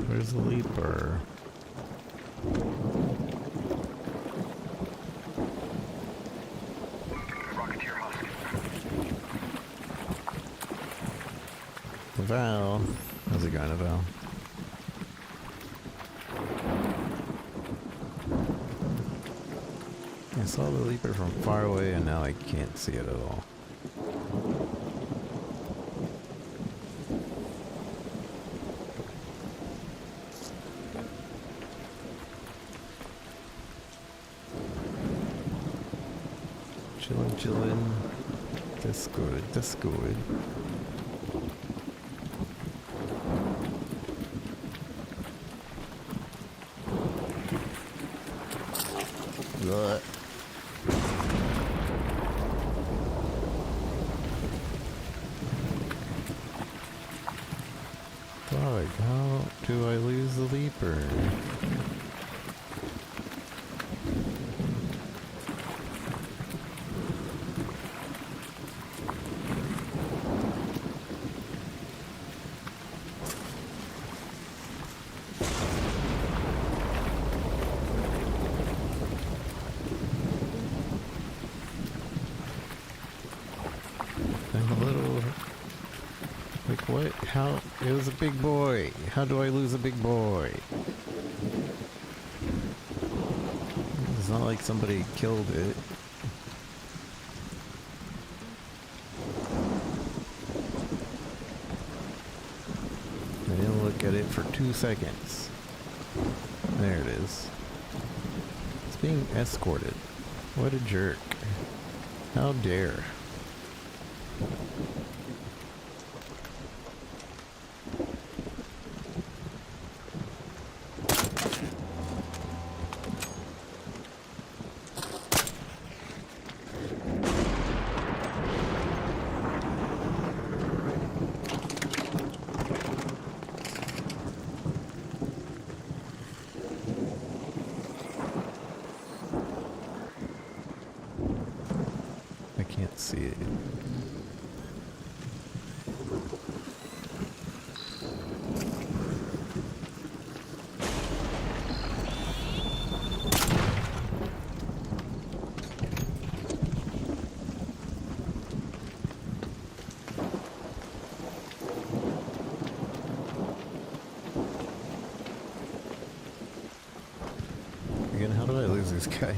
Where's the leaper? Rocketeer husk. Val. How's it going, Val? I saw the leaper from far away and now I can't see it at all. Chillin', chillin'. That's good, that's good. Ugh. Dog, how do I lose the leaper? I'm a little... Like, what? How? It was a big boy. How do I lose a big boy? It's not like somebody killed it. I didn't look at it for 2 seconds. There it is. It's being escorted. What a jerk. How dare. Let's see. Again, how do I lose this guy?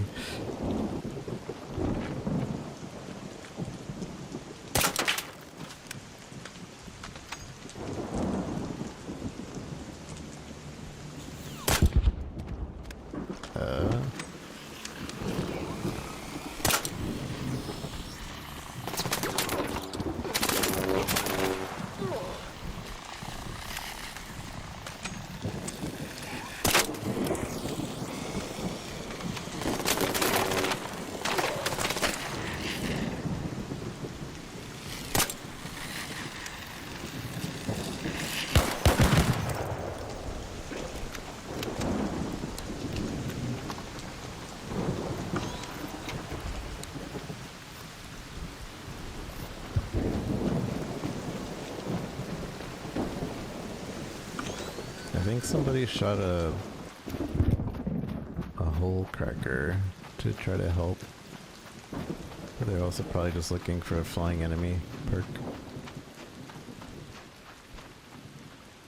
I think somebody shot a hole cracker to try to help. But they're also probably just looking for a flying enemy perk.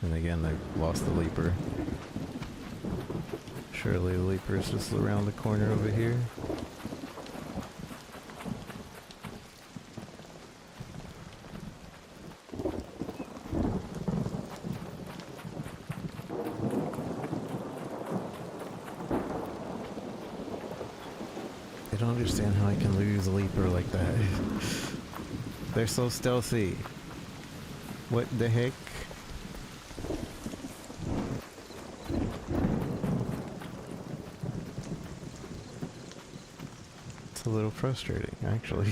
And again, they lost the leaper. Surely the leaper's just around the corner over here. I don't understand how I can lose a leaper like that. They're so stealthy. What the heck? It's a little frustrating, actually.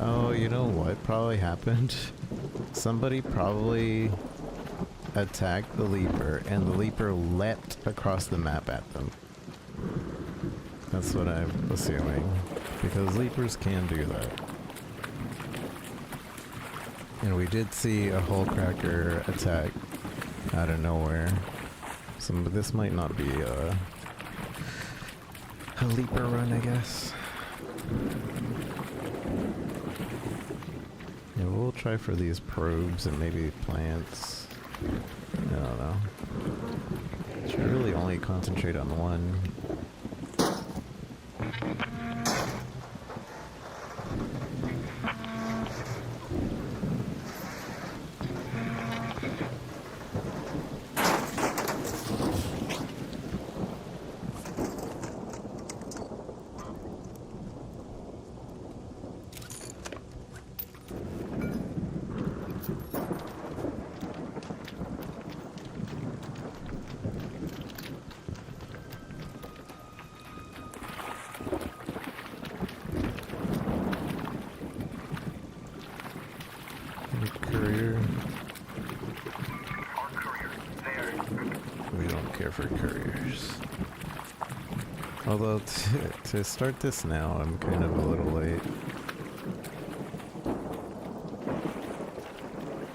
Oh, you know what probably happened? Somebody probably attacked the leaper, and the leaper leapt across the map at them. That's what I'm assuming, because leapers can do that. And we did see a hole cracker attack out of nowhere. So this might not be a leaper run, I guess. Yeah, we'll try for these probes and maybe plants. I don't know. Should really only concentrate on one. Courier. We don't care for couriers. Although to start this now, I'm kind of a little late.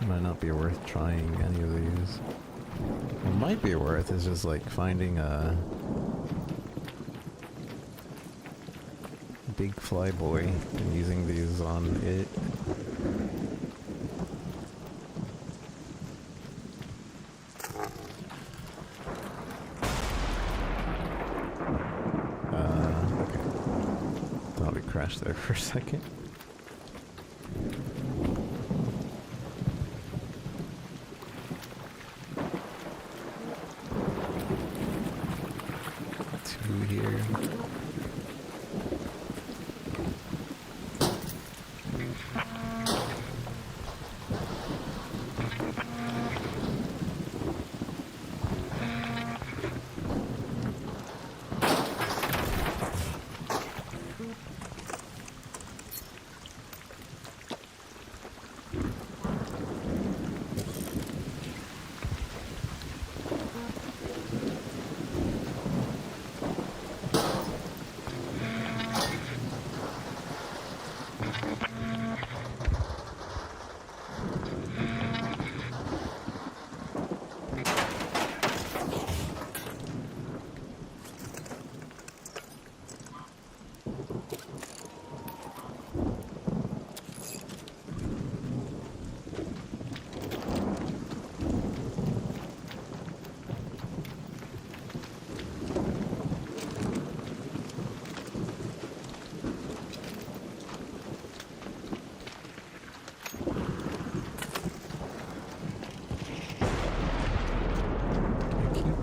Might not be worth trying any of these. What might be worth is just like finding a big flyboy and using these on it. Okay. Thought we crashed there for a second. through here.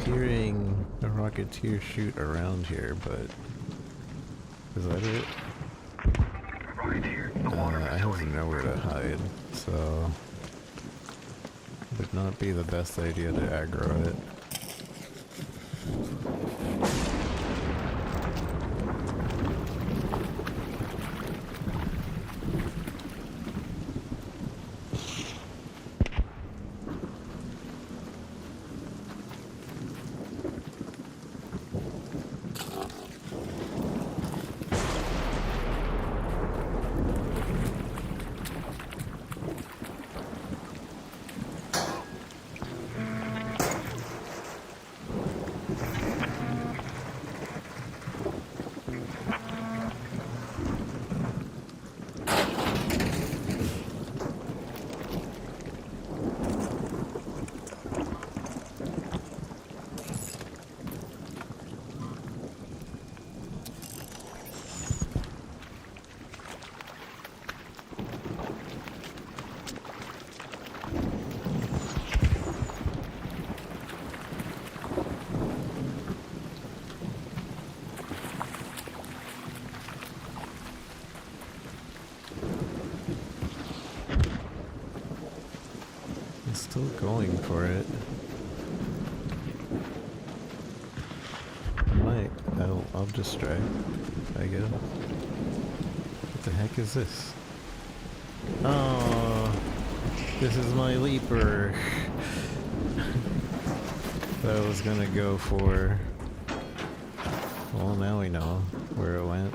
Hearing a Rocketeer shoot around here, but is that it? I have nowhere to hide, so would not be the best idea to aggro it. Still going for it. I'll distract, I guess. What the heck is this? Oh, this is my leaper. That I was gonna go for. Well, now we know where it went.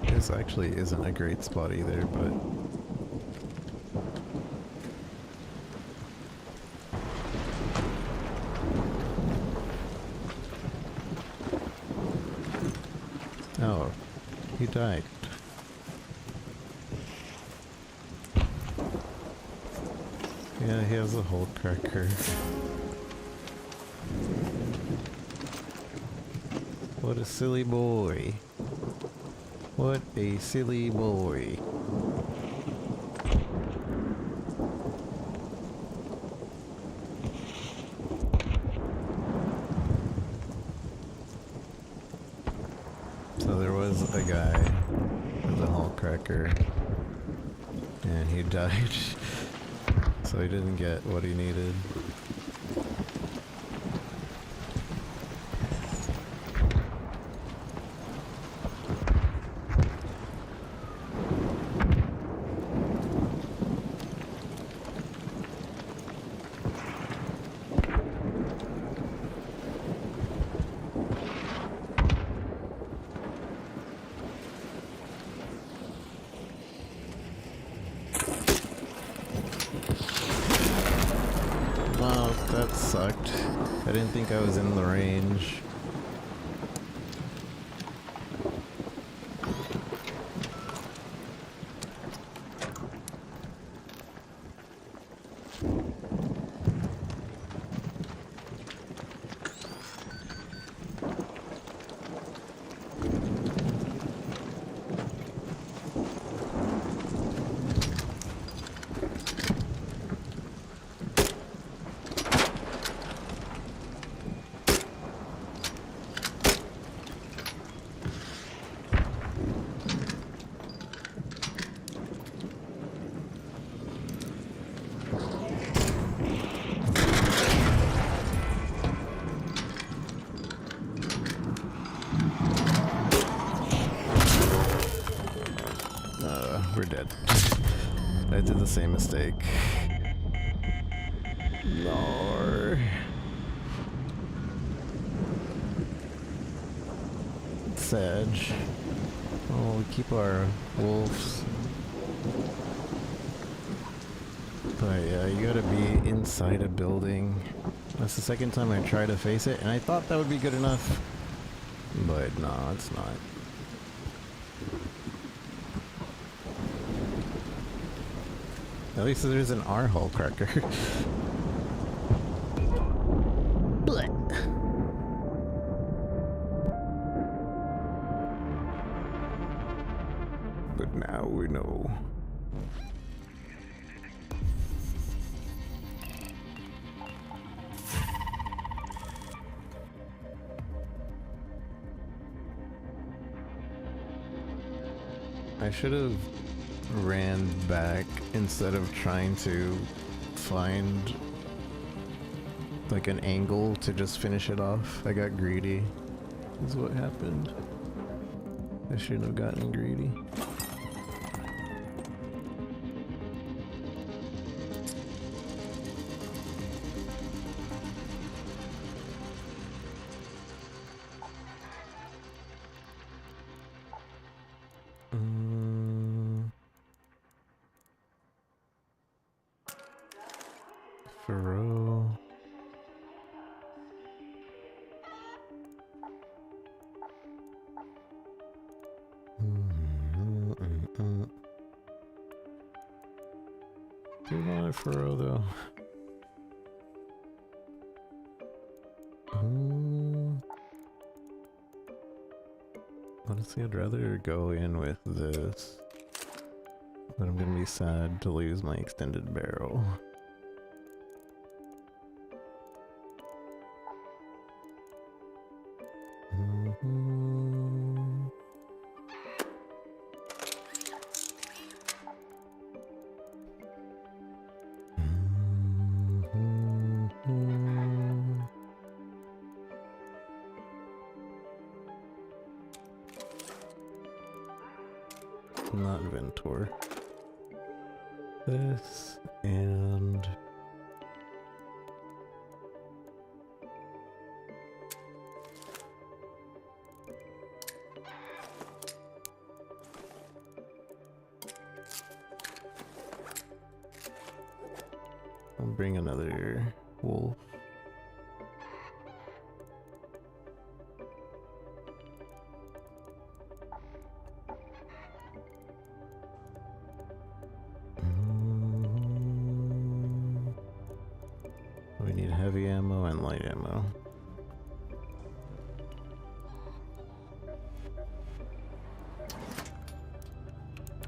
This actually isn't a great spot either, but oh, he died. Yeah, he has a hole cracker. What a silly boy. What a silly boy. So there was a guy with a hull cracker and he died. So he didn't get what he needed. That sucked. I didn't think I was in the range. dead. I did the same mistake. No. Sedge. Oh, we keep our wolves. But yeah, you gotta be inside a building. That's the second time I tried to face it, and I thought that would be good enough. But no, it's not. At least there's an R-hole cracker. But now we know. I should have ran back instead of trying to find like an angle to just finish it off. I got greedy, is what happened. I shouldn't have gotten greedy. Furrow. Do you want a furrow though? Honestly, I'd rather go in with this, but I'm gonna be sad to lose my extended barrel. Not Ventor. This and I'll bring another wolf. We need heavy ammo and light ammo.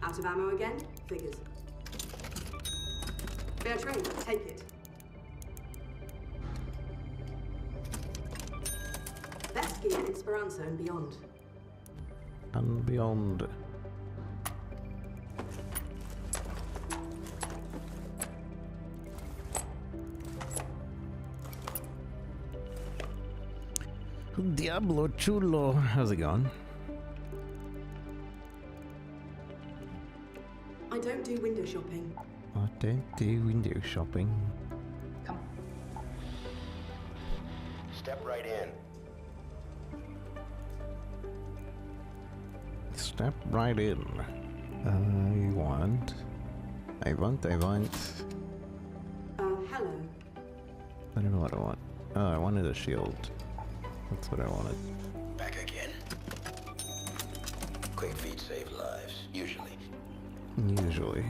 Out of ammo again? Figures. Fair trade, take it. Best gear in Esperanza and beyond. And beyond. Diablo chulo. How's it going? I don't do window shopping. I don't do window shopping. Come. Step right in. Step right in. I want. Hello. I don't know what I want. Oh, I wanted a shield. That's what I wanted. Back again. Quick feet save lives, usually. Usually.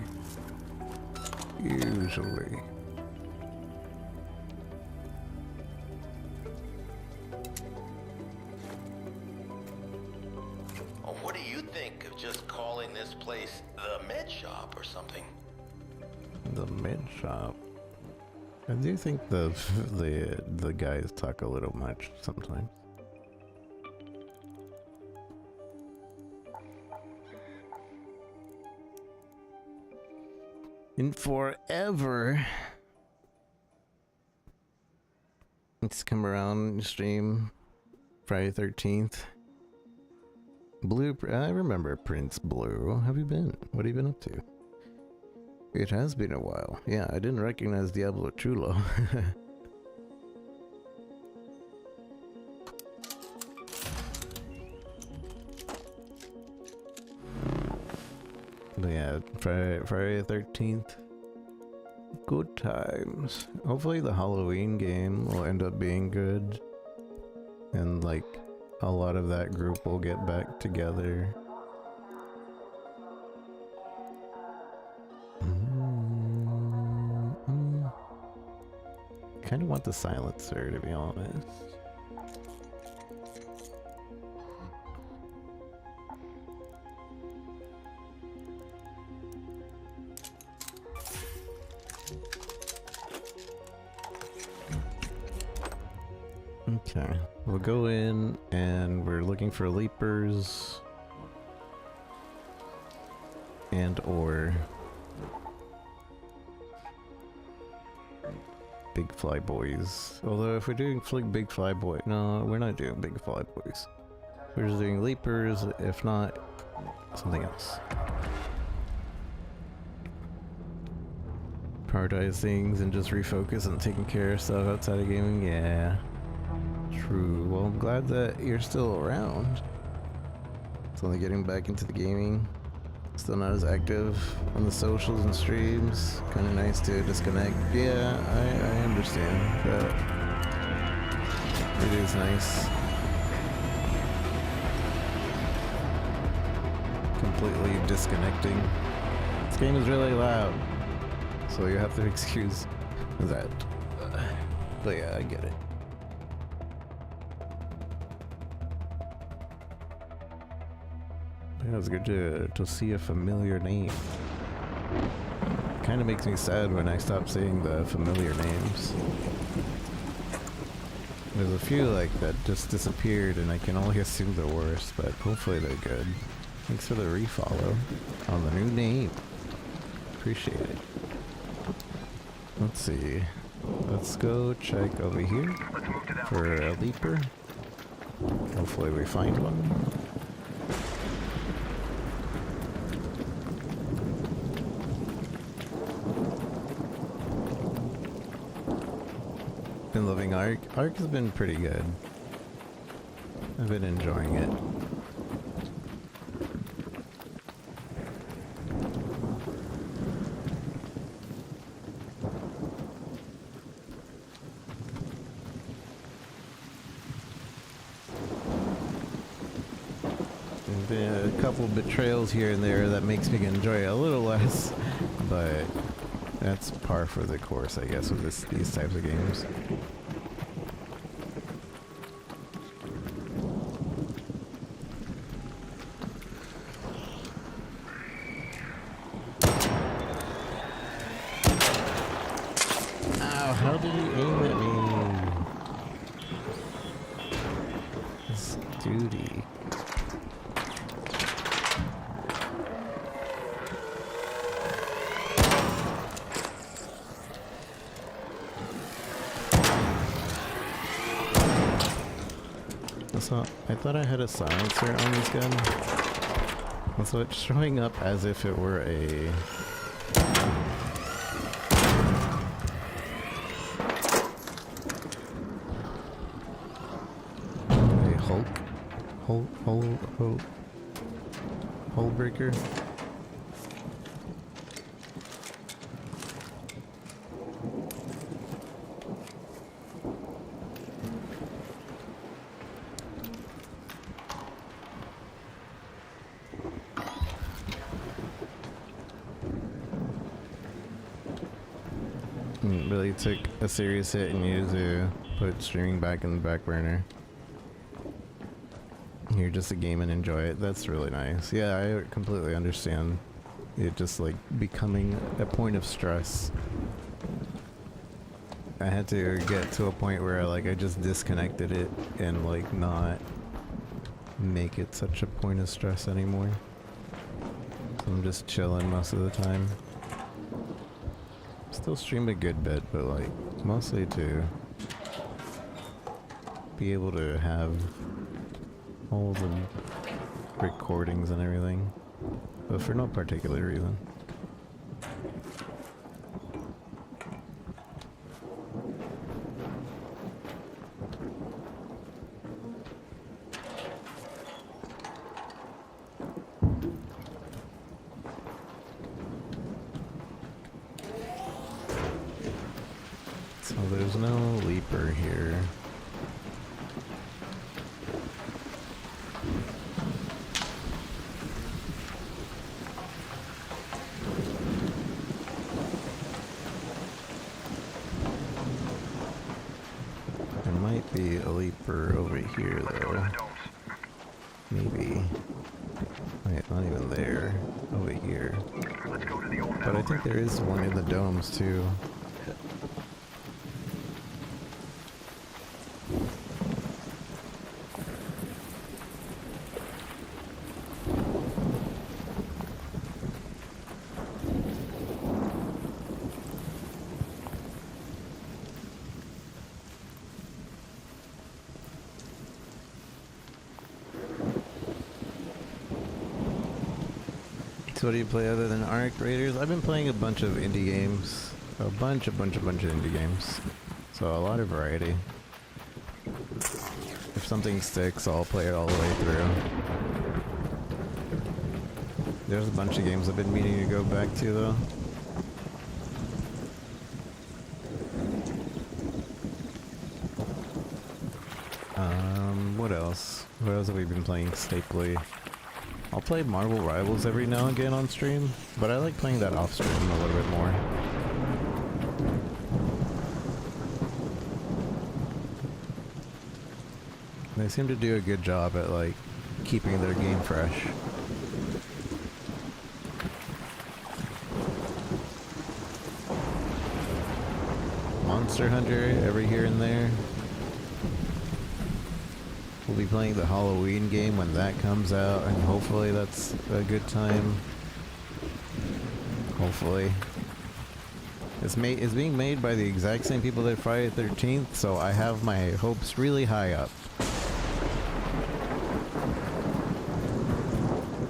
Oh, what do you think of just calling this place the med shop or something? The med shop. I do think the guys talk a little much sometimes. In forever. Let's come around and stream Friday 13th. Blue, I remember Prince Blue. How have you been? What have you been up to? It has been a while. Yeah, I didn't recognize Diablo Chulo. But yeah, Friday the 13th. Good times. Hopefully the Halloween game will end up being good. And like, a lot of that group will get back together. Kind of want the silencer, to be honest. Okay, we'll go in and we're looking for leapers and or big fly boys. Although if we're doing big fly boy, no, we're not doing big fly boys. We're just doing leapers, if not something else. Prioritize things and just refocus on taking care of stuff outside of gaming, yeah. True. Well, I'm glad that you're still around. It's only getting back into the gaming. Still not as active on the socials and streams. Kind of nice to disconnect. Yeah, I understand, but it is nice. Completely disconnecting. This game is really loud, so you have to excuse that. But yeah, I get it. Yeah, it's good to see a familiar name. Kind of makes me sad when I stop seeing the familiar names. There's a few like that just disappeared and I can only assume the worst, but hopefully they're good. Thanks for the refollow on the new name. Appreciate it. Let's see. Let's go check over here for a leaper. Hopefully we find one. Been loving Ark. Ark has been pretty good. I've been enjoying it. There's been a couple betrayals here and there that makes me enjoy it a little less, but that's par for the course, I guess, with these types of games. Ow, how did he aim at me? This duty. I thought I had a silencer on this gun. So it's showing up as if it were a... Hull breaker. Really took a serious hit and you to put streaming back in the back burner. You're just a game and enjoy it. That's really nice. Yeah, I completely understand it just like becoming a point of stress. I had to get to a point where like I just disconnected it and like not make it such a point of stress anymore. So I'm just chilling most of the time. Still stream a good bit, but like mostly to be able to have all the recordings and everything, but for no particular reason. So there's no leaper here. There might be a leaper over here though. Maybe. Wait, not even there. Over here. But I think there is one in the domes too. So what do you play other than Arc Raiders? I've been playing a bunch of indie games. A bunch of indie games. So a lot of variety. If something sticks, I'll play it all the way through. There's a bunch of games I've been meaning to go back to though. What else? What else have we been playing stably? I'll play Marvel Rivals every now and again on stream, but I like playing that off stream a little bit more. They seem to do a good job at like keeping their game fresh. Monster Hunter every here and there. We'll be playing the Halloween game when that comes out, and hopefully that's a good time. Hopefully. It's being made by the exact same people that Friday the 13th, so I have my hopes really high up.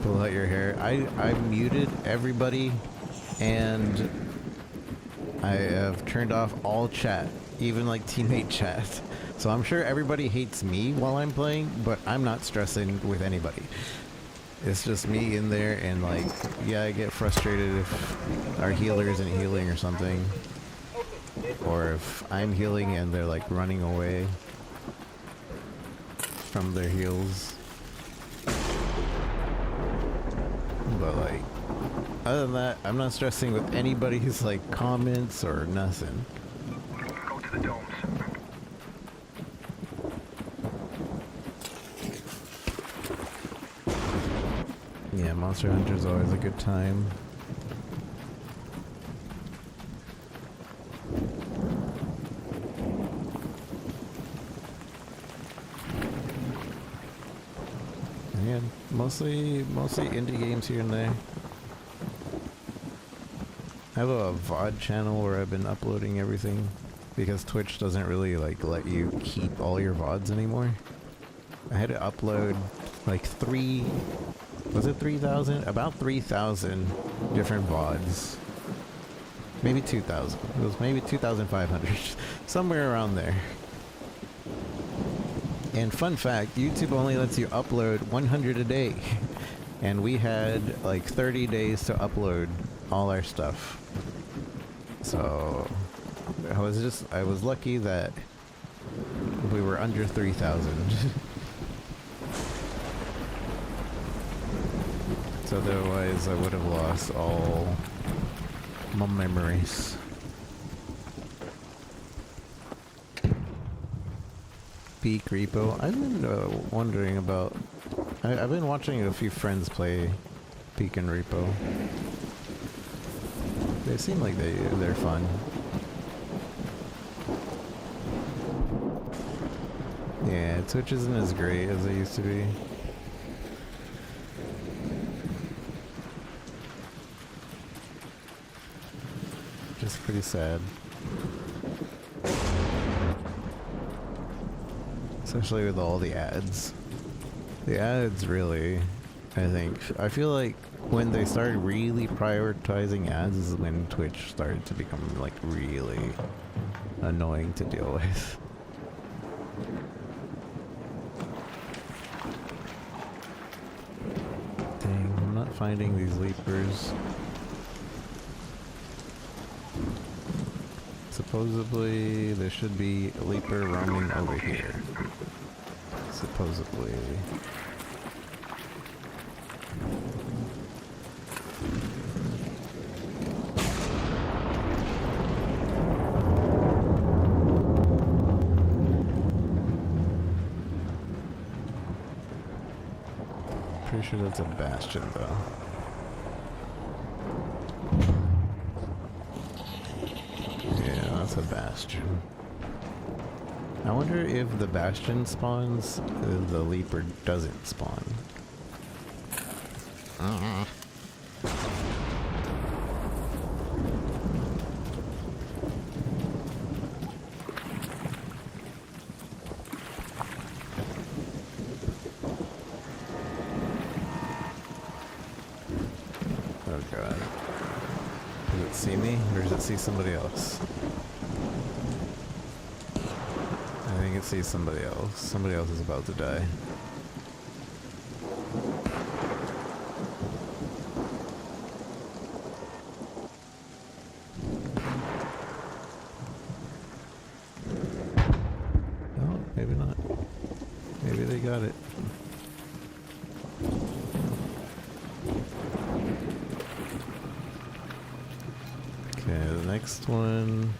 Pull out your hair. I muted everybody, and I have turned off all chat, even like teammate chat. So I'm sure everybody hates me while I'm playing, but I'm not stressing with anybody. It's just me in there, and like, yeah, I get frustrated if our healer isn't healing or something. Or if I'm healing and they're like running away from their heals. But like, other than that, I'm not stressing with anybody's like comments or nothing. Go to the domes. Yeah, Monster Hunter's always a good time. And yeah, mostly indie games here and there. I have a VOD channel where I've been uploading everything because Twitch doesn't really like let you keep all your VODs anymore. I had to upload like 3,000? About 3,000 different VODs. Maybe 2,000. It was maybe 2,500. Somewhere around there. And fun fact, YouTube only lets you upload 100 a day. And we had like 30 days to upload all our stuff. So I was lucky that we were under 3,000. So otherwise I would have lost all my memories. Peak Repo. I've been wondering about... I've been watching a few friends play Peak and Repo. They seem like they're fun. Yeah, Twitch isn't as great as it used to be. Just pretty sad. Especially with all the ads. The ads really I think. I feel like when they started really prioritizing ads is when Twitch started to become like really annoying to deal with. Dang, I'm not finding these leapers. Supposedly there should be a leaper roaming over here. Supposedly. Pretty sure that's a bastion though. Yeah, that's a bastion. I wonder if the bastion spawns, the leaper doesn't spawn. Oh god. Does it see me, or does it see somebody else? I think it sees somebody else. Somebody else is about to die. No, maybe not. Maybe they got it. Okay, the next one.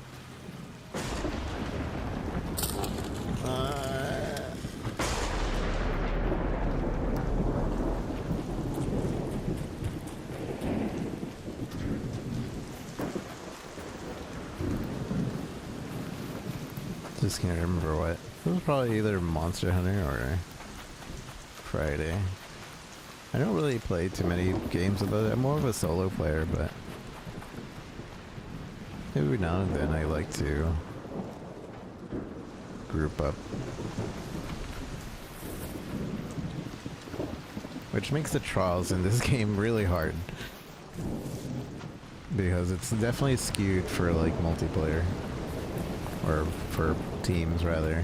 Just can't remember what. It was probably either Monster Hunter or Friday. I don't really play too many games about it. I'm more of a solo player, but every now and then I like to group up. Which makes the trials in this game really hard. Because it's definitely skewed for like multiplayer. Or for teams rather.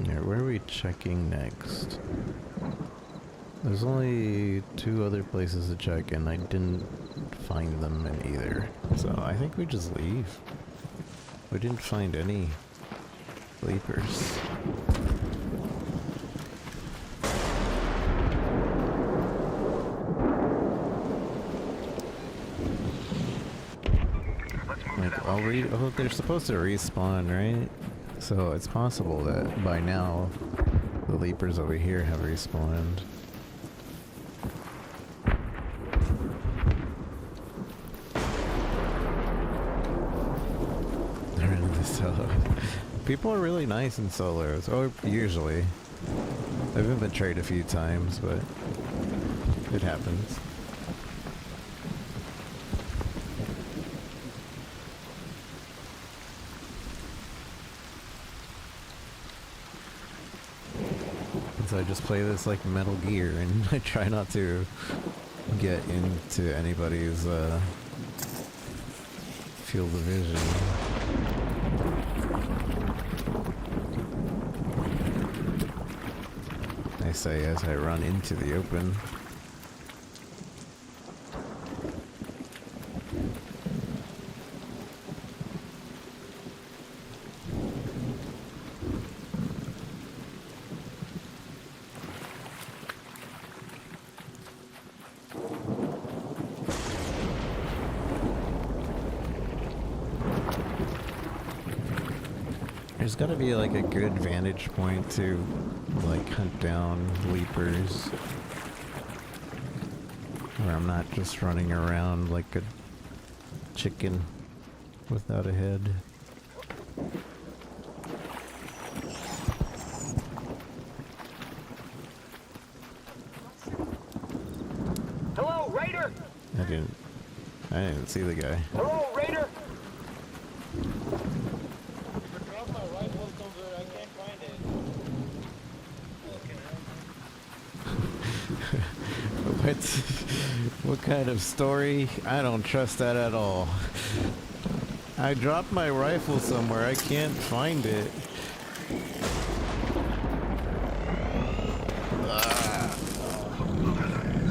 Yeah, where are we checking next? There's only 2 other places to check and I didn't find them in either. So I think we just leave. We didn't find any leapers. Like, oh, they're supposed to respawn, right? So it's possible that by now the leapers over here have respawned. They're in the solo. People are really nice in solos, or usually. I've been betrayed a few times, but it happens. So I just play this like Metal Gear, and I try not to get into anybody's field of vision. I say as I run into the open. There's gotta be like a good vantage point to like hunt down leapers where I'm not just running around like a chicken without a head. Hello, Raider! I didn't see the guy. Hello, Raider! What? What kind of story? I don't trust that at all. I dropped my rifle somewhere. I can't find it.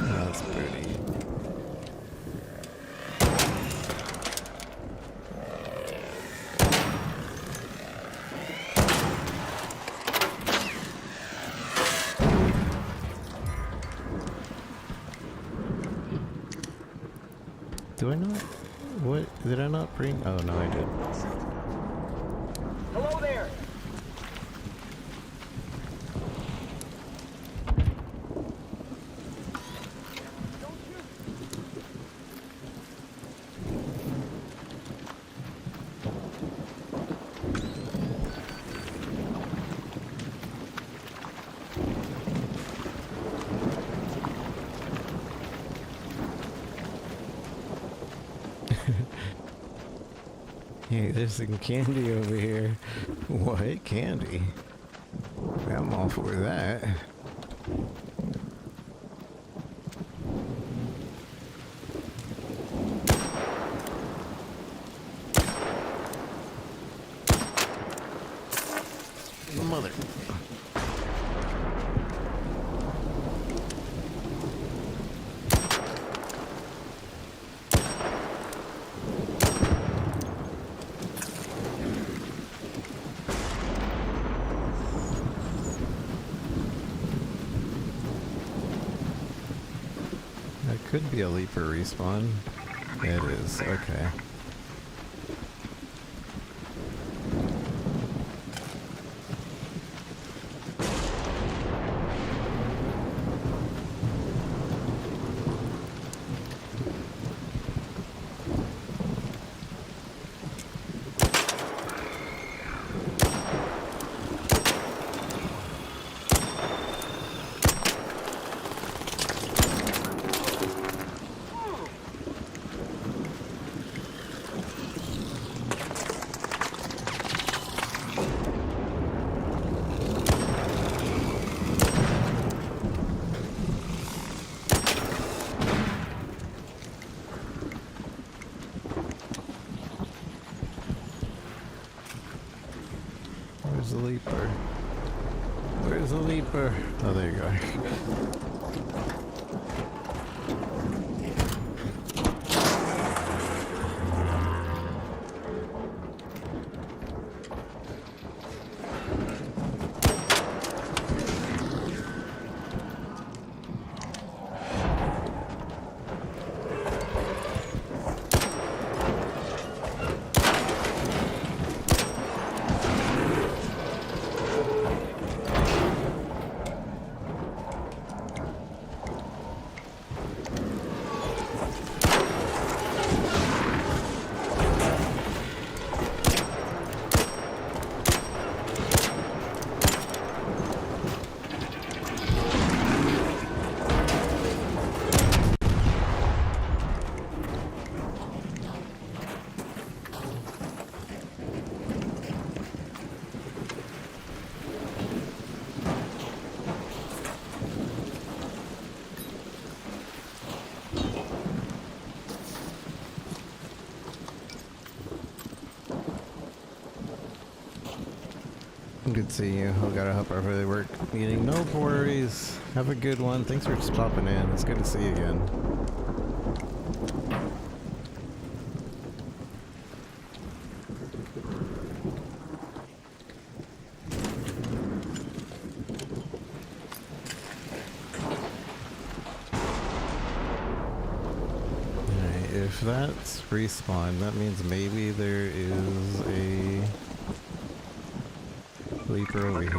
That's pretty. Do I not? What? Did I not bring? Oh, no, I did. Hello there. Hey, there's some candy over here. What? Candy? I'm all for that. Mother. That could be a leaper respawn. It is, okay. Where's the leaper? Where's the leaper? Oh, there you go. Good to see you. I gotta hop over to work meeting. No worries. Have a good one. Thanks for stopping in. It's good to see you again. Alright, if that's respawn, that means maybe there is a leaper over here.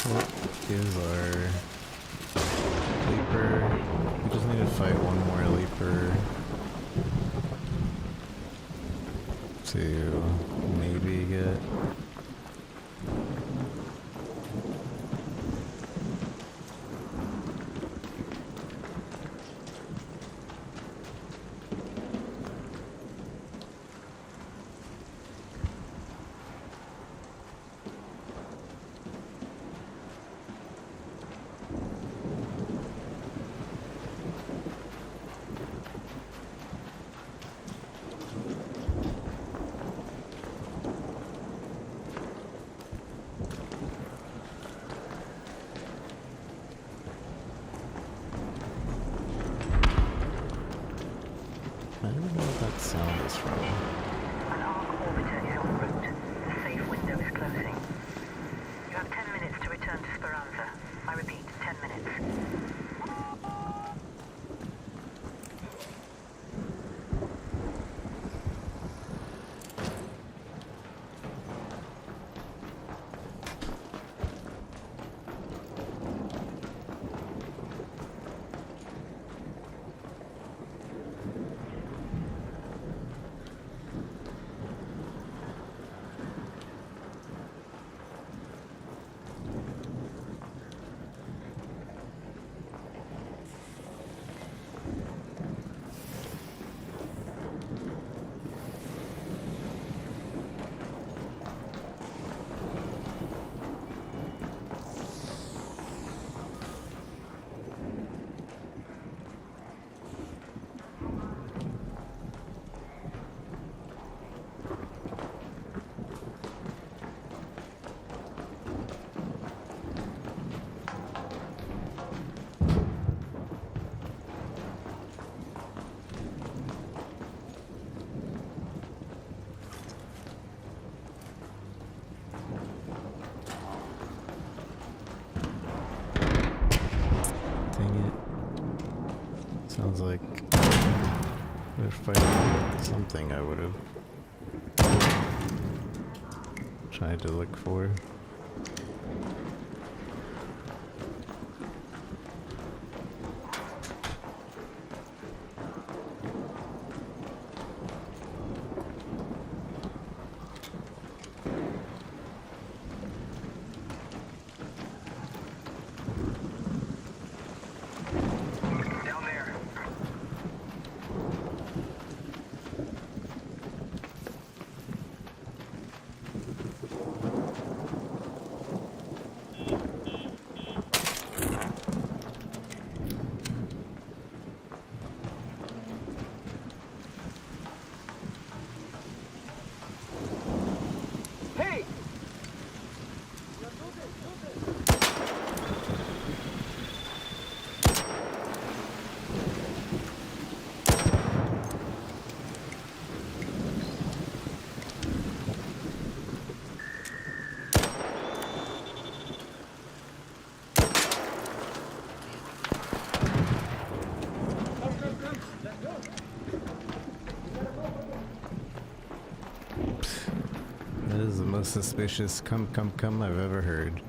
What is our leaper? We just need to fight one more leaper to maybe get. I don't know what that sound is from. An arc orbiter is en route. The safe window is closing. You have 10 minutes to return to Speranza. I repeat, 10 minutes. Sounds like we're fighting something I would have tried to look for. That is the most suspicious come I've ever heard.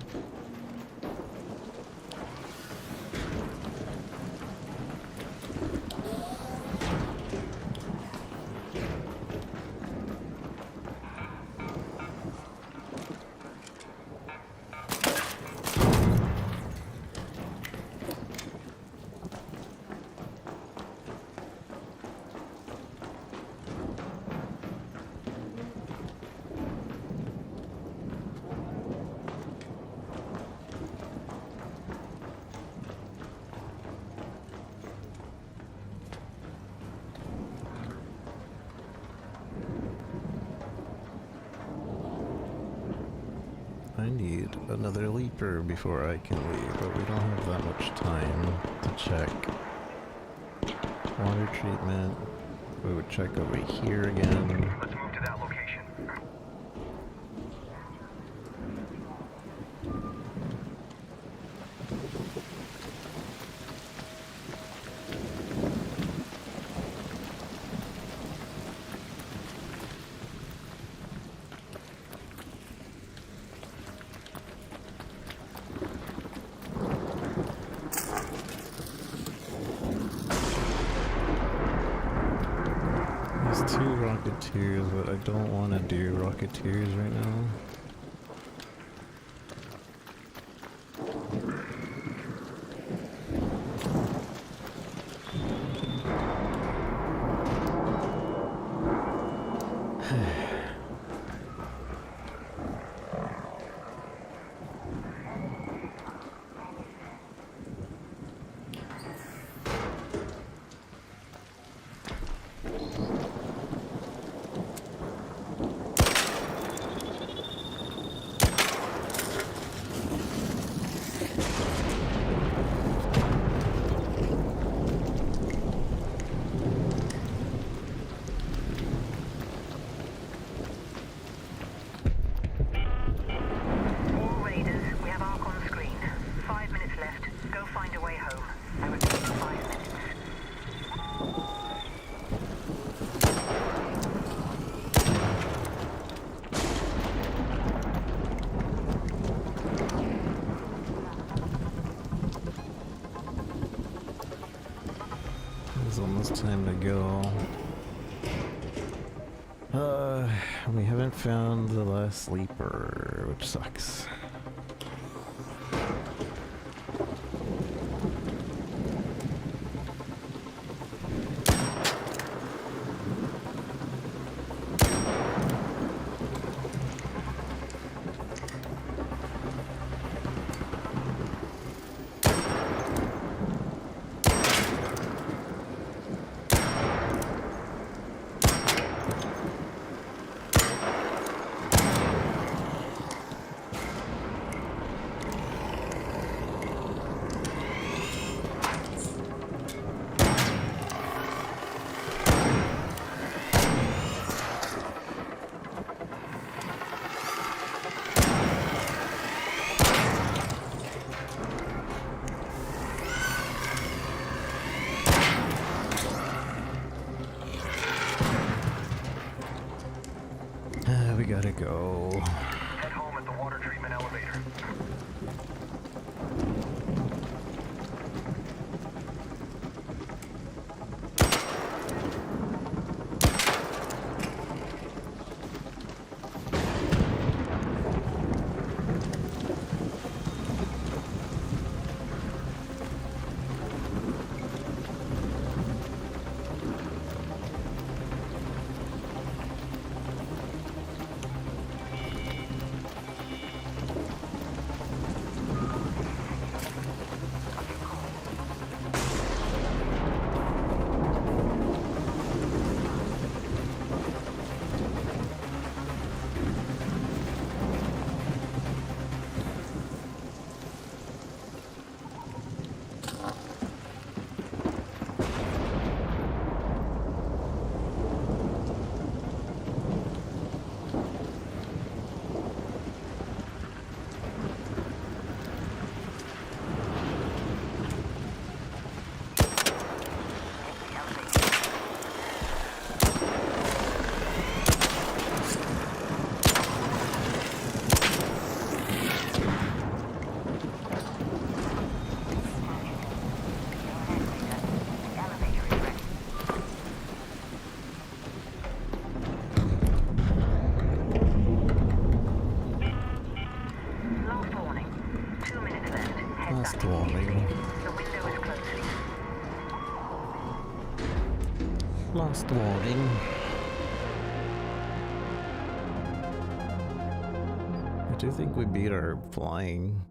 I need another leaper before I can leave, but we don't have that much time to check. Water treatment. We would check over here again. Let's move to that location. Rocketeers, but I don't want to do Rocketeers right now. All raiders, we have Ark on screen. 5 minutes left. Go find a way home. I repeat, 5 minutes. It's almost time to go. We haven't found the last sleeper, which sucks. We gotta go. Head home at the water treatment elevator. Last warning. 2 minutes left. Head Last back to warning. The window is closing. Last warning. I do think we beat our flying.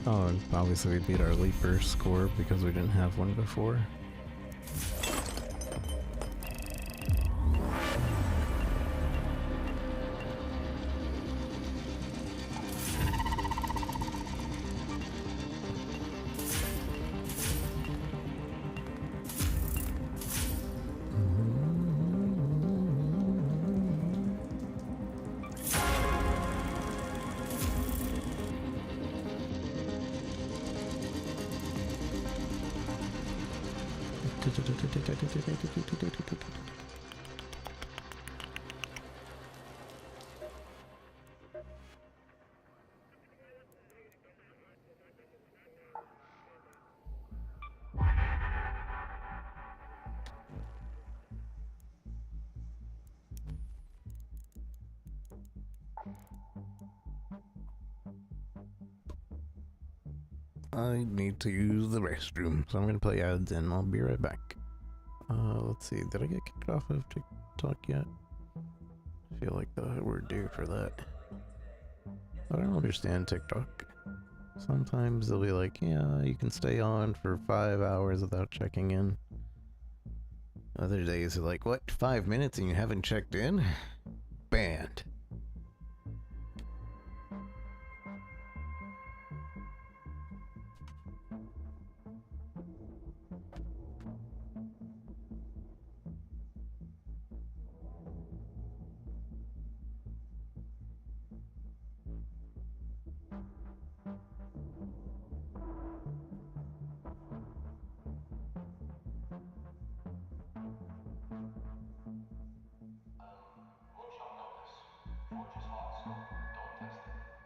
Oh, and obviously we beat our leaper score because we didn't have one before. I need to use the restroom, so I'm gonna play ads and I'll be right back. Let's see, did I get kicked off of TikTok yet? I feel like we're due for that. I don't understand TikTok. Sometimes they'll be like, yeah, you can stay on for 5 hours without checking in. Other days they're like, what, 5 minutes and you haven't checked in? Banned. Workshop notice. Forge is hot, so don't test it.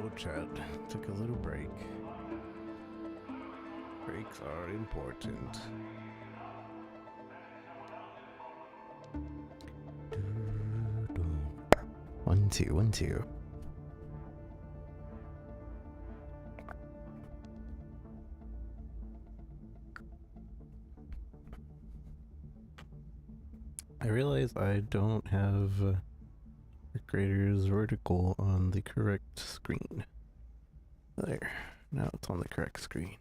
Hello, Chad. Took a little break. Breaks are important. 1 2 1 2. I realize I don't have Creator's vertical on the correct screen. There. Now it's on the correct screen.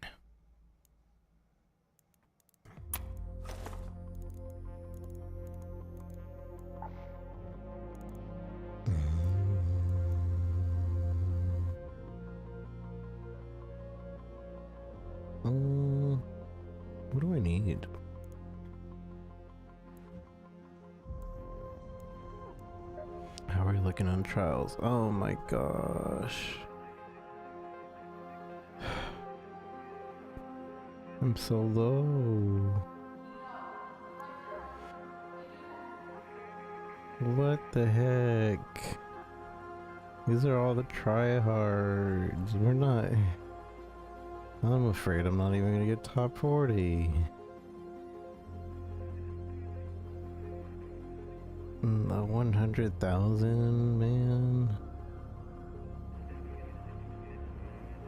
What do I need? How are we looking on trials? Oh my gosh. I'm so low. What the heck? These are all the tryhards. We're not... I'm afraid I'm not even gonna get top 40. 100,000, man.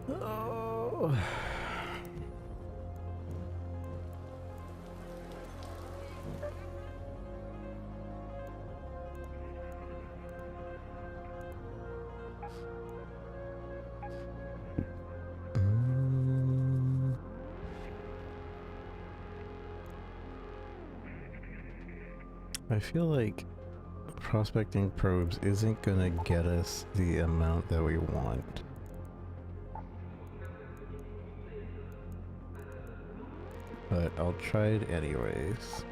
Oh. I feel like prospecting probes isn't gonna get us the amount that we want. But I'll try it anyways.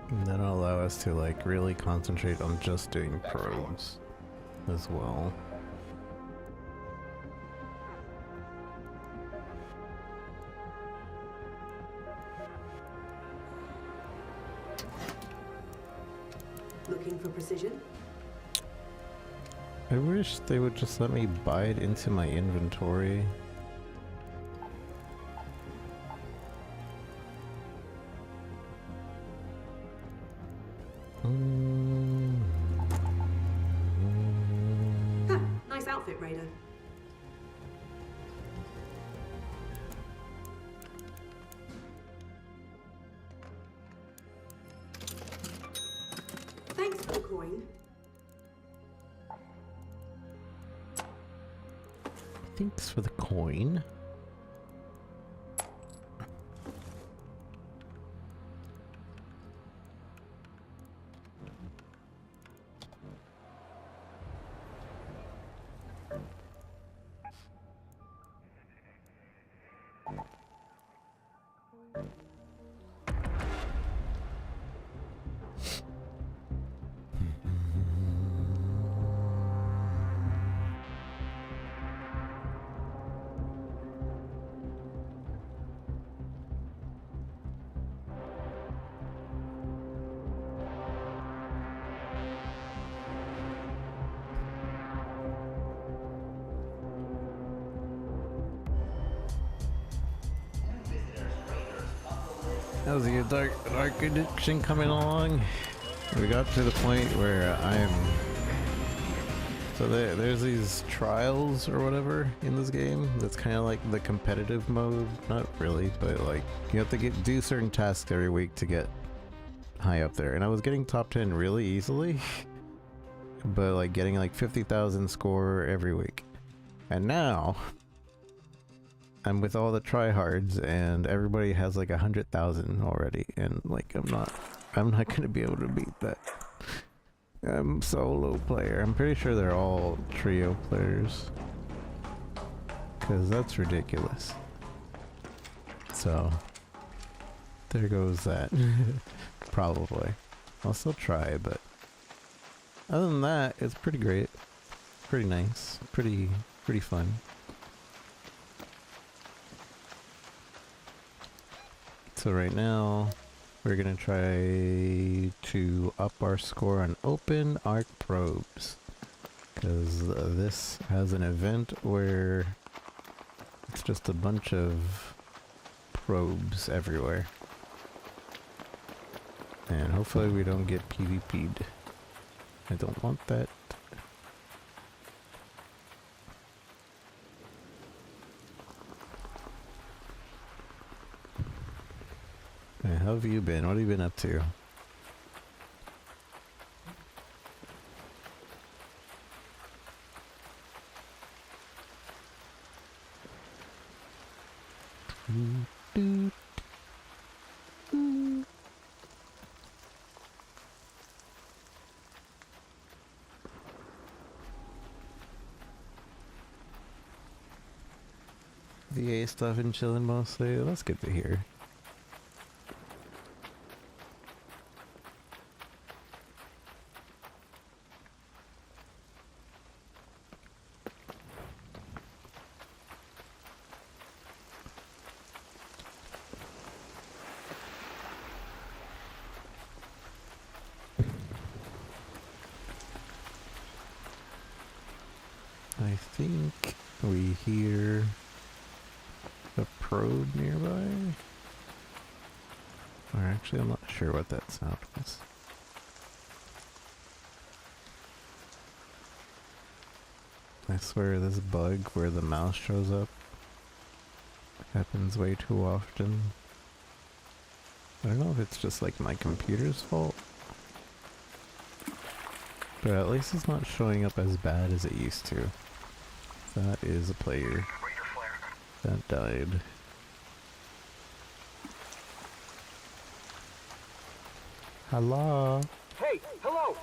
And that'll allow us to like really concentrate on just doing probes as well. Looking for precision? I wish they would just let me buy it into my inventory. Ha! Nice outfit, Raider. Thanks for the coin. Thanks for the coin. How's your dark addiction coming along? We got to the point where so there's these trials or whatever in this game. That's kind of like the competitive mode. Not really, but like you have to do certain tasks every week to get high up there. And I was getting top 10 really easily, but like getting like 50,000 score every week. And now I'm with all the tryhards and everybody has like 100,000 already, and like I'm not gonna be able to beat that. I'm solo player. I'm pretty sure they're all trio players, cause that's ridiculous. So there goes that. Probably. I'll still try, but other than that, it's pretty great. pretty nice. Pretty fun. So right now, we're gonna try to up our score on open arc probes. Because this has an event where it's just a bunch of probes everywhere. And hopefully we don't get PvP'd. I don't want that. Hey, how have you been? What have you been up to? VA stuff and chilling mostly. That's good to hear. I think we hear a probe nearby. Or actually, I'm not sure what that sound was. I swear this bug where the mouse shows up happens way too often. I don't know if it's just like my computer's fault. But at least it's not showing up as bad as it used to. That is a player that died. Hello? Hey, hello!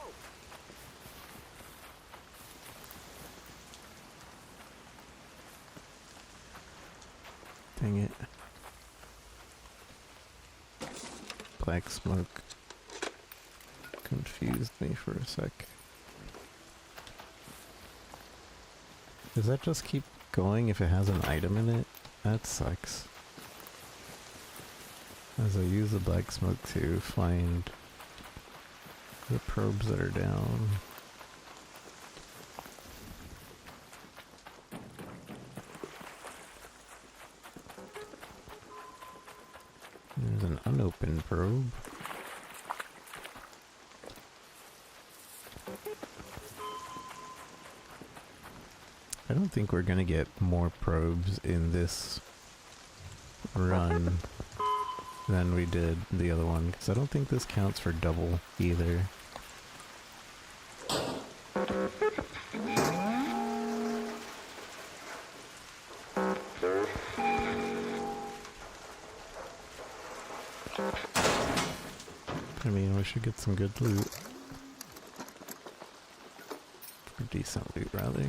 Dang it. Black smoke confused me for a sec. Does that just keep going if it has an item in it? That sucks. As I use the black smoke to find the probes that are down. There's an unopened probe. I don't think we're gonna get more probes in this run than we did the other one, because I don't think this counts for double either. I mean, we should get some good loot. Or decent loot, rather.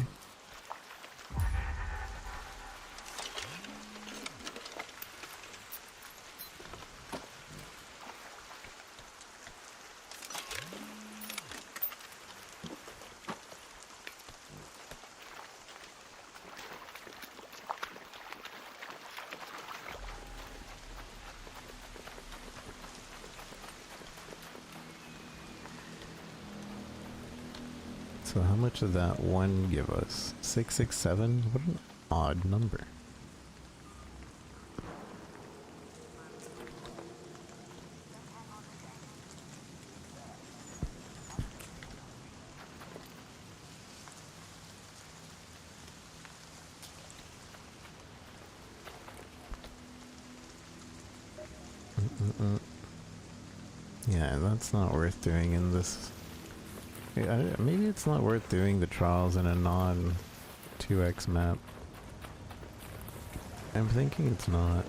So how much did that one give us? 667? What an odd number. Yeah, that's not worth doing in this. Maybe it's not worth doing the trials in a non-2x map. I'm thinking it's not.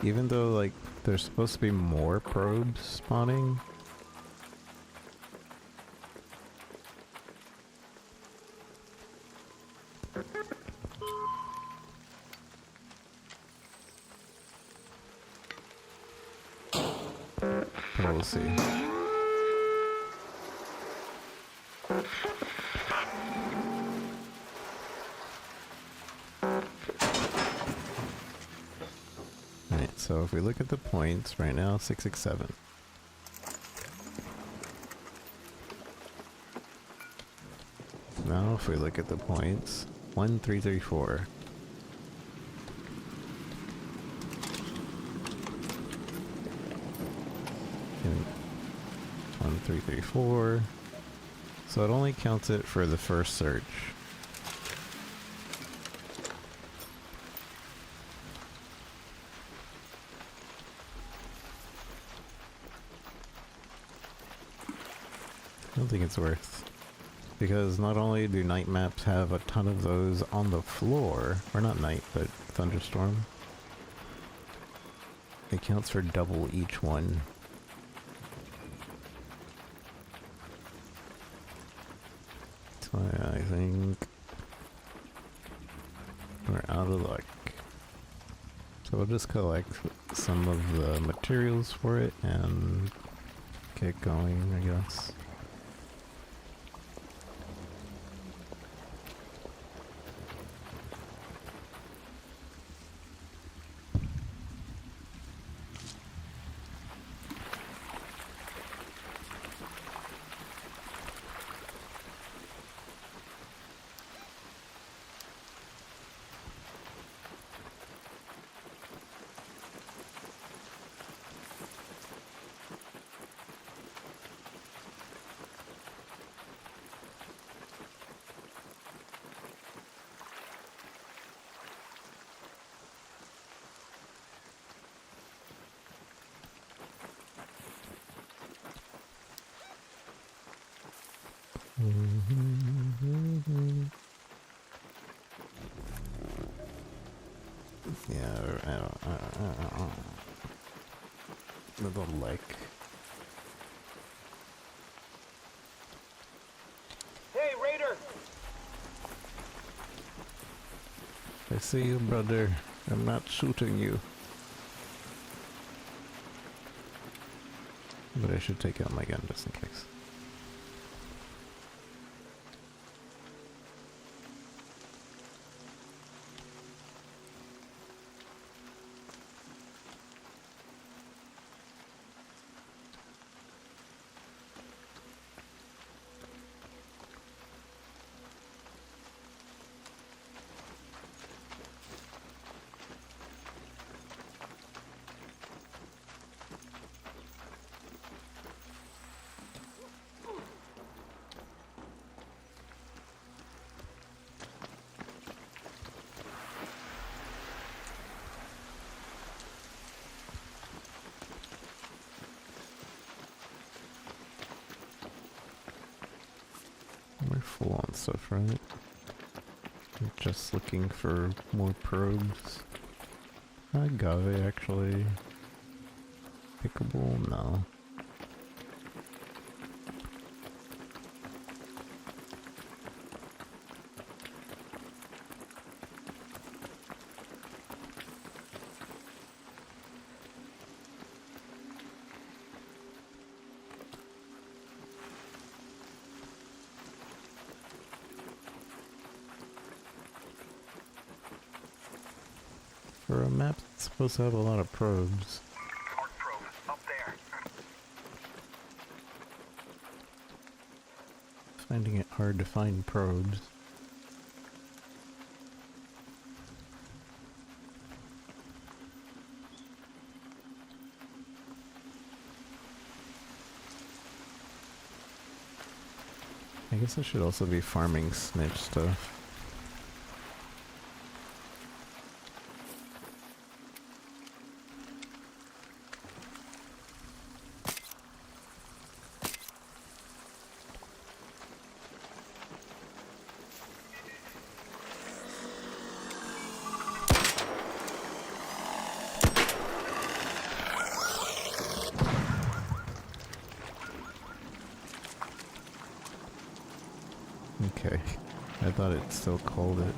Even though, like, there's supposed to be more probes spawning. we'll see. Alright, so if we look at the points, right now 667. Now if we look at the points, 1334. And 1334. So it only counts it for the first search. I don't think it's worth. Because not only do night maps have a ton of those on the floor, or not night, but thunderstorm, it counts for double each one. So I think we're out of luck. So we'll just collect some of the materials for it and get going, I guess. Yeah, I don't. Little like. Hey, Raider! I see you, brother. I'm not shooting you. But I should take out my gun just in case. We're full on stuff, right? I'm just looking for more probes. Agave, actually. Pickable? No. For a map that's supposed to have a lot of probes. Arc probe, up there. Finding it hard to find probes. I guess I should also be farming snitch stuff. Okay, I thought it still called it.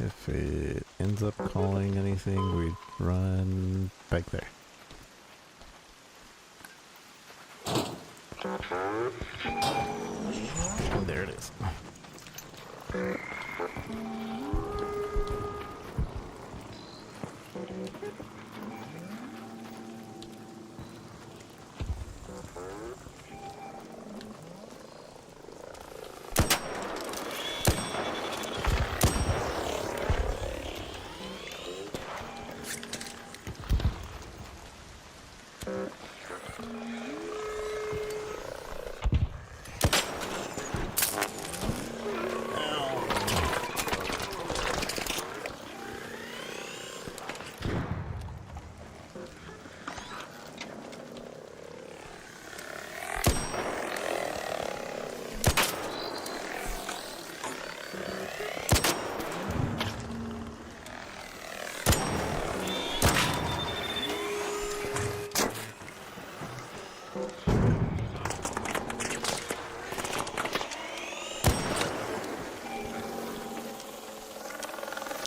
If it ends up calling anything, we'd run back there. And there it is.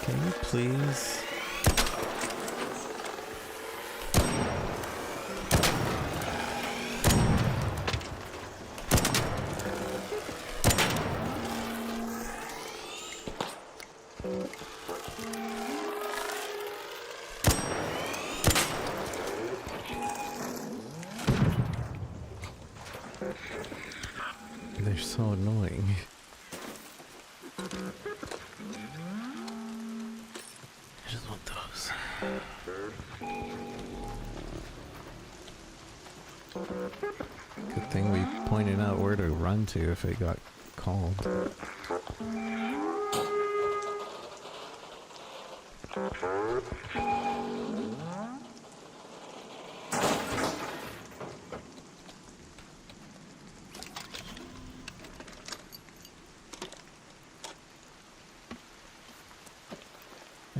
Can you please? They're so annoying. I just want those. Good thing we pointed out where to run to if it got called.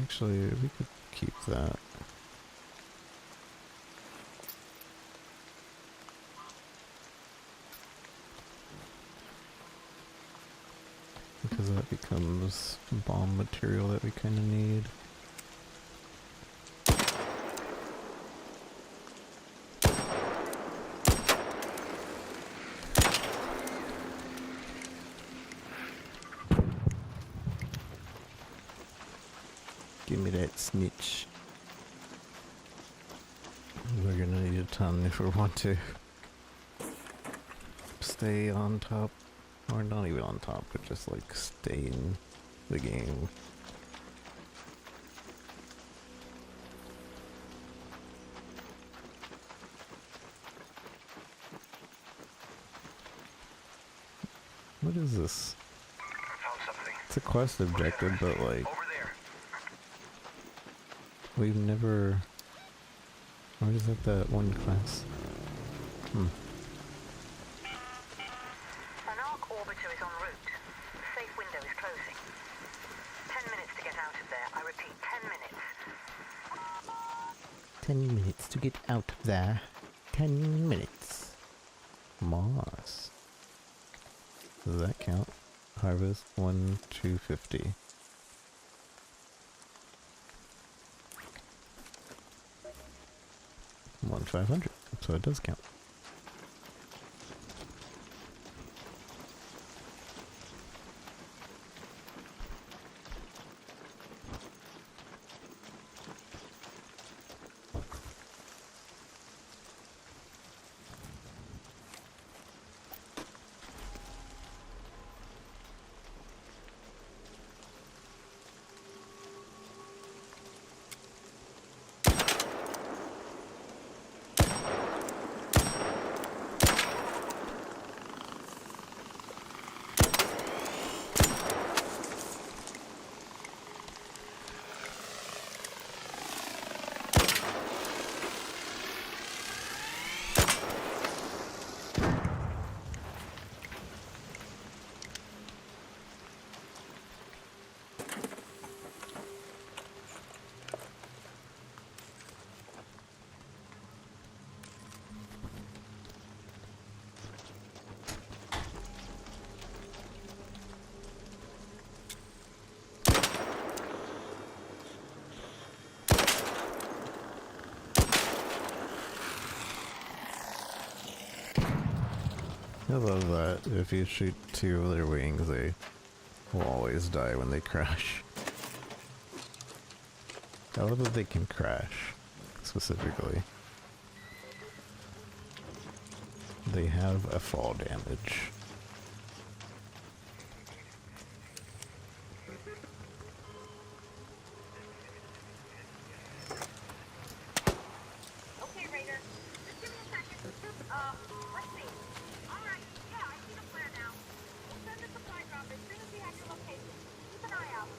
Actually, we could keep that. Because that becomes bomb material that we kind of need. Give me that snitch. We're gonna need a ton if we want to stay on top, or not even on top, but just like stay in the game. What is this? It's a quest objective, but like we've never. Or is it that one class? An arc orbiter is en route. The safe window is closing. 10 minutes to get out of there. I repeat, 10 minutes. 10 minutes to get out of there. 10 minutes. Moss. Does that count? Harvest 1 250. 1 500. So it does count. I love that. If you shoot two of their wings, they will always die when they crash. I love that they can crash, specifically. They have a fall damage. Okay, Raider. Just give me a second. Let's see. All right. Yeah, I see the flare now. We'll send the supply drop as soon as we have your location. Keep an eye out.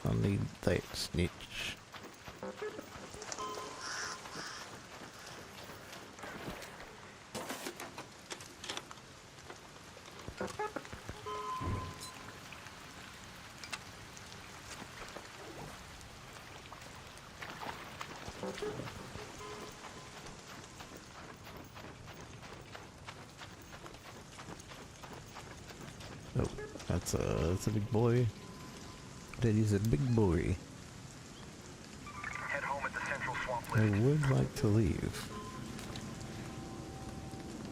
I'll need that snitch. Oh, that's a big boy. Daddy's a big boy. Head home at the central swamp I list. would like to leave.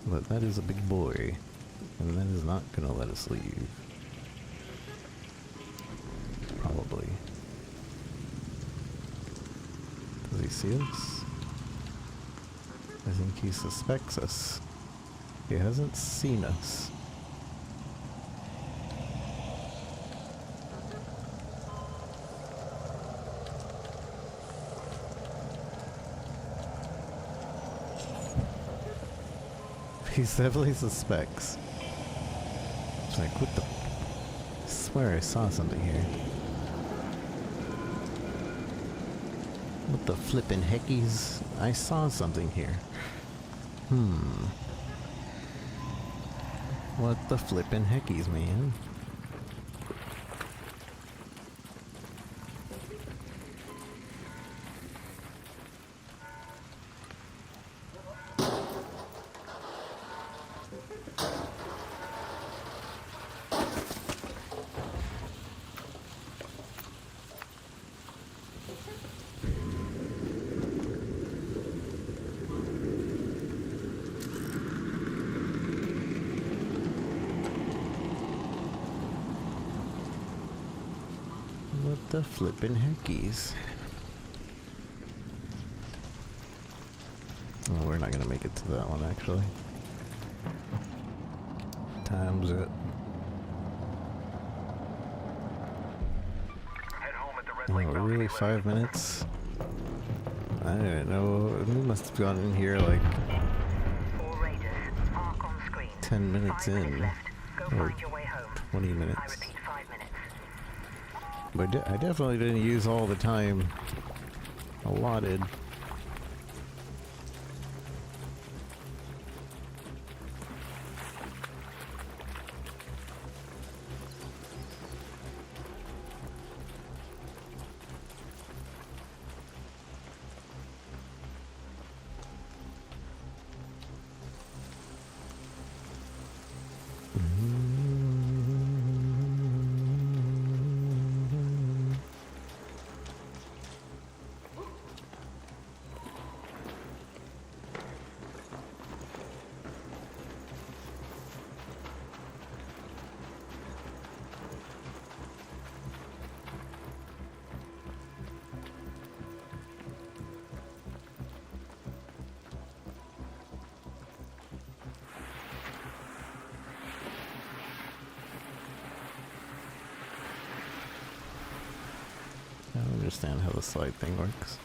But that is a big boy. And that is not gonna let us leave. Probably. Does he see us? I think he suspects us. He hasn't seen us. He definitely suspects. It's like, what the? I swear I saw something here. What the flippin' heckies? I saw something here. What the flippin' heckies, man? What the flippin' heckies? Oh, we're not gonna make it to that one, actually. Time's it. Head home at the Red Oh, Lake balcony really? list. 5 minutes? I didn't know. We must have gone in here like All Raiders, arc on screen. 10 minutes 5 minutes in. left. Go Or find your way home. 20 I minutes. repeat, 5 minutes. But I definitely didn't use all the time allotted. I don't understand how the slide thing works.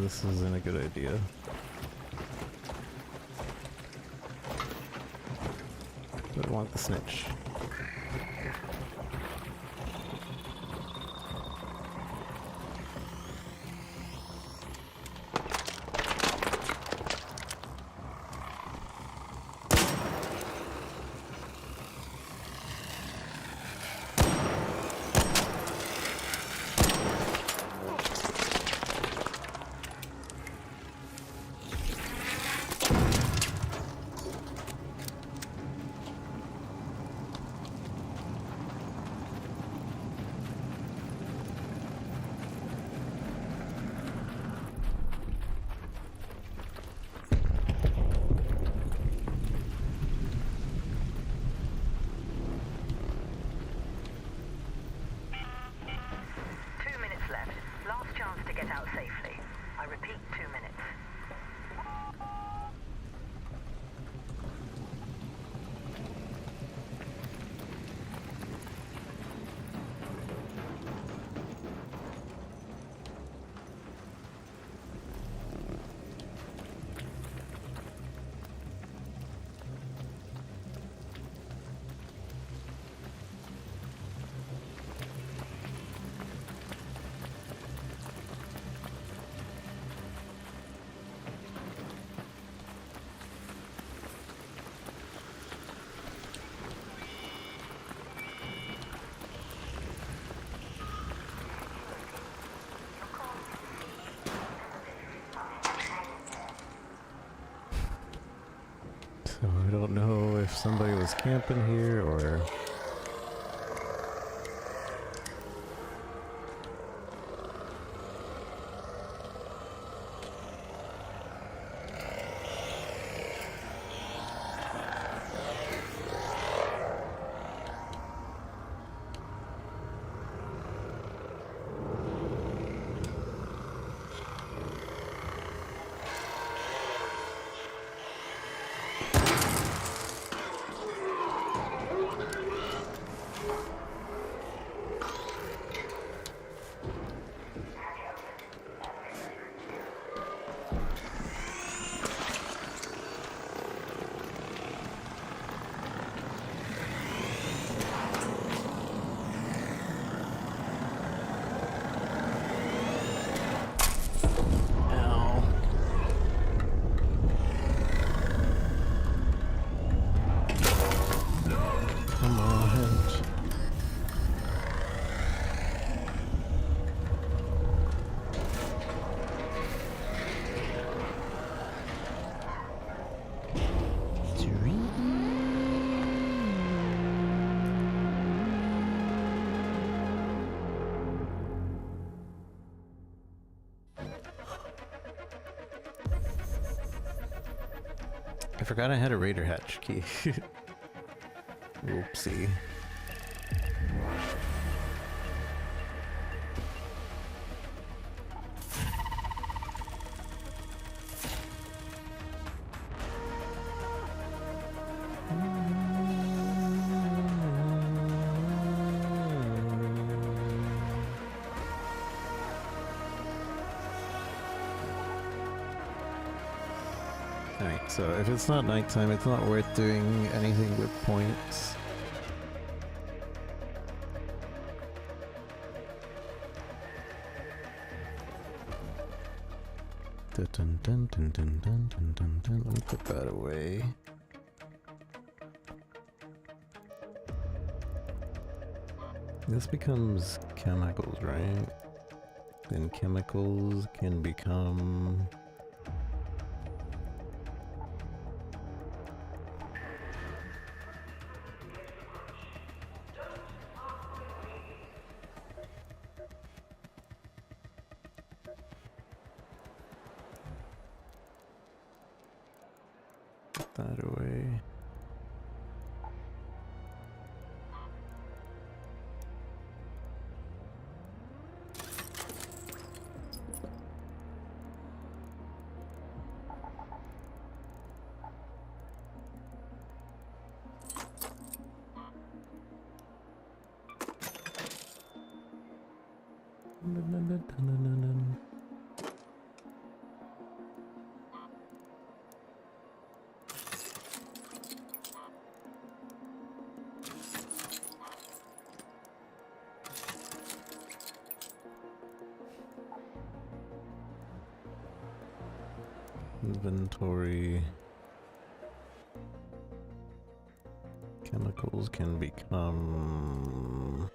This isn't a good idea. But I want the snitch. So I don't know if somebody was camping here or... I forgot I had a Raider hatch key. Oopsie. Alright, so if it's not nighttime, it's not worth doing anything with points. Dun, dun, dun, dun, dun, dun, dun, dun, dun. Let me put that away. This becomes chemicals, right? Then chemicals can become... Put that away. Inventory. Chemicals can become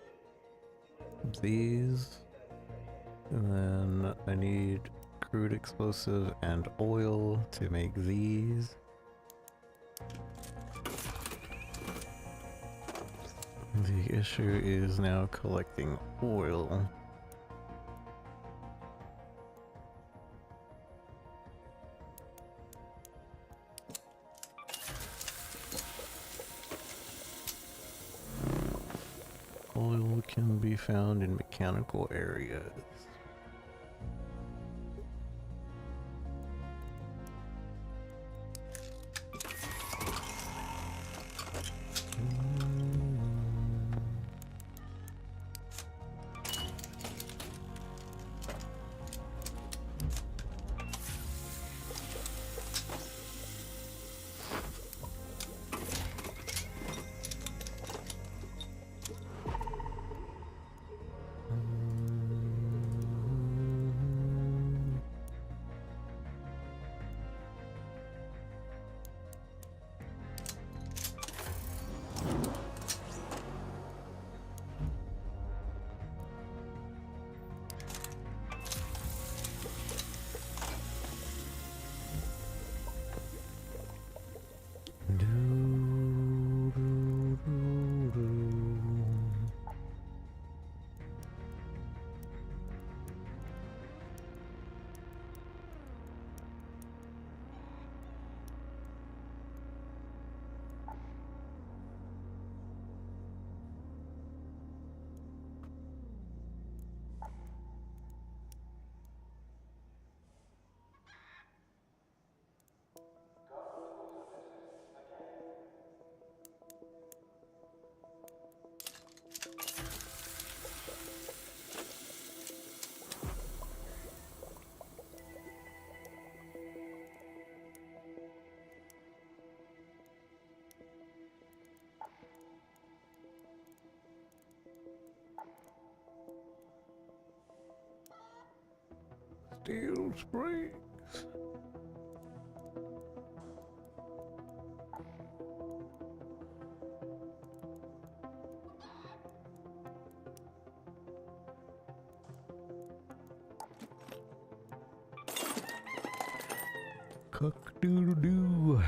these. And then I need crude explosive and oil to make these. The issue is now collecting oil. Oil can be found in mechanical areas. Steel springs. Cock-doodle-doo.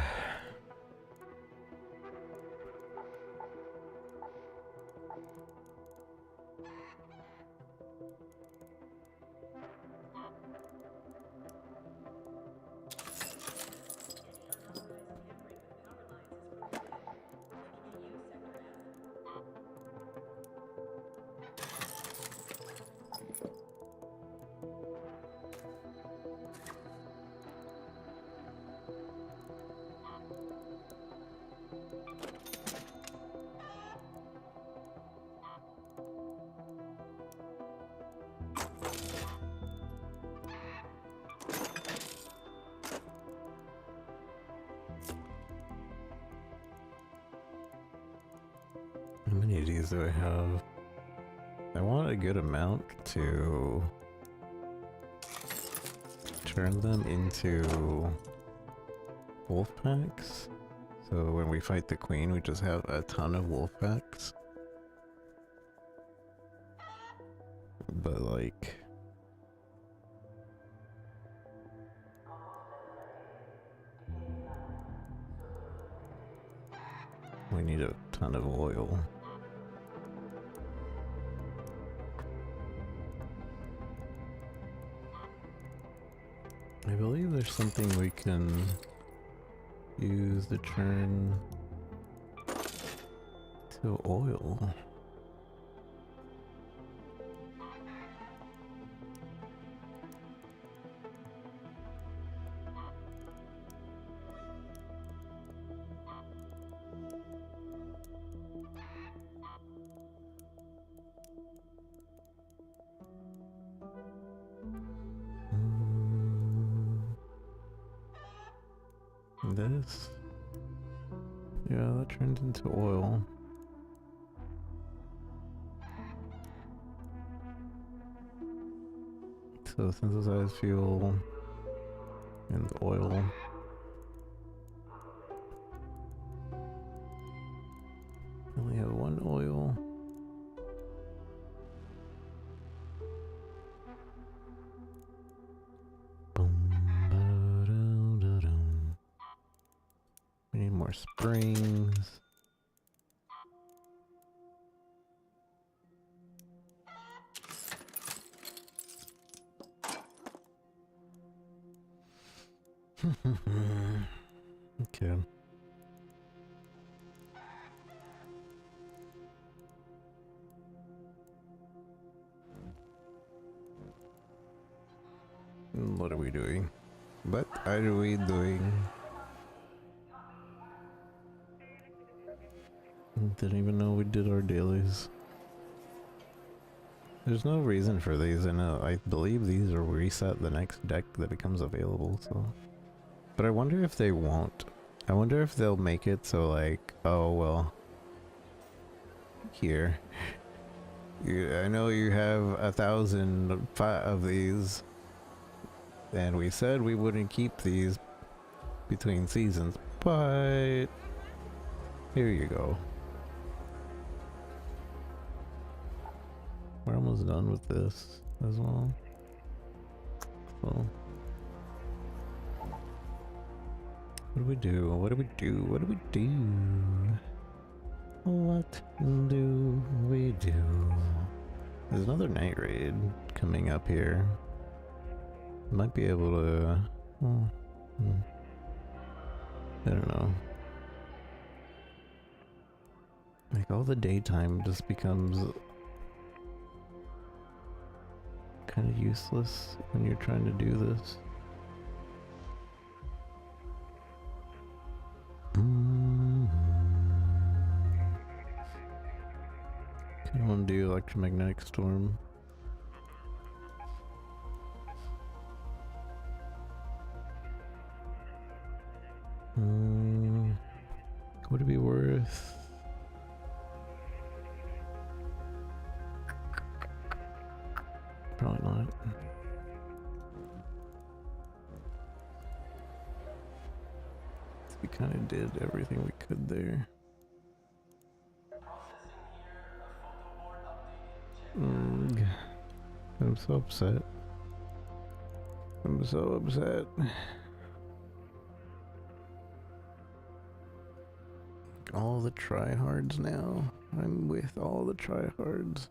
How many of these do I have? I want a good amount to turn them into wolf packs. So when we fight the queen, we just have a ton of wolf packs. But like... we need a ton of oil. I believe there's something we can use to turn to oil. This? Yeah, that turns into oil. So synthesized fuel And the oil. Only have one oil. Boom, ba-dum-da-dum. We need more springs. Okay. What are we doing? What are we doing? Didn't even know we did our dailies. There's no reason for these, and I believe these are reset the next deck that becomes available, so... But I wonder if they won't. I wonder if they'll make it so like, oh well... Here. I know you have 1,000 of these, and we said we wouldn't keep these between seasons, but... Here you go. We're almost done with this as well. So... What do we do? What do we do? What do we do? What do we do? There's another night raid coming up here. Might be able to... I don't know. Like, all the daytime just becomes kind of useless when you're trying to do this. I want to do electromagnetic storm. Would it be worth? Probably not. We kind of did everything we could there. I'm so upset. I'm so upset. All the tryhards now. I'm with all the tryhards.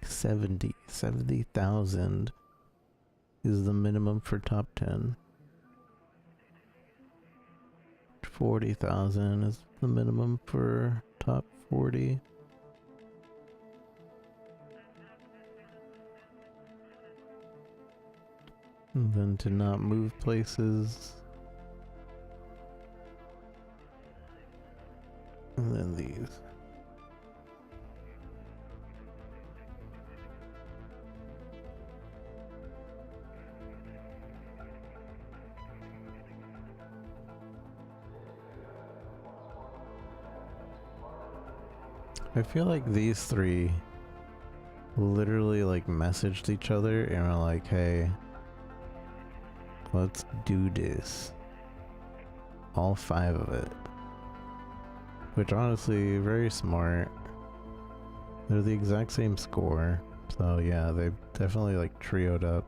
70,000 is the minimum for top 10. 40,000 is the minimum for top 40. And then to not move places. And then these. I feel like these three literally like messaged each other and were like, hey, let's do this. All 5 of it. Which honestly, very smart. They're the exact same score. So yeah, they definitely like trioed up.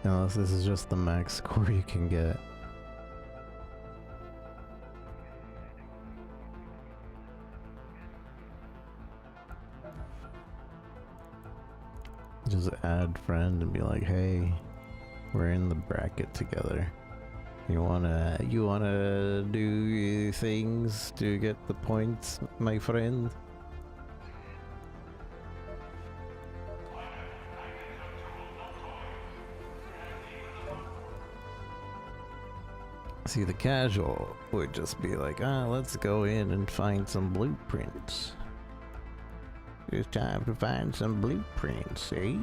Unless this is just the max score you can get. Just add friend and be like, hey, we're in the bracket together. You wanna do things to get the points, my friend? See, the casual would just be like, let's go in and find some blueprints. It's time to find some blueprints, eh?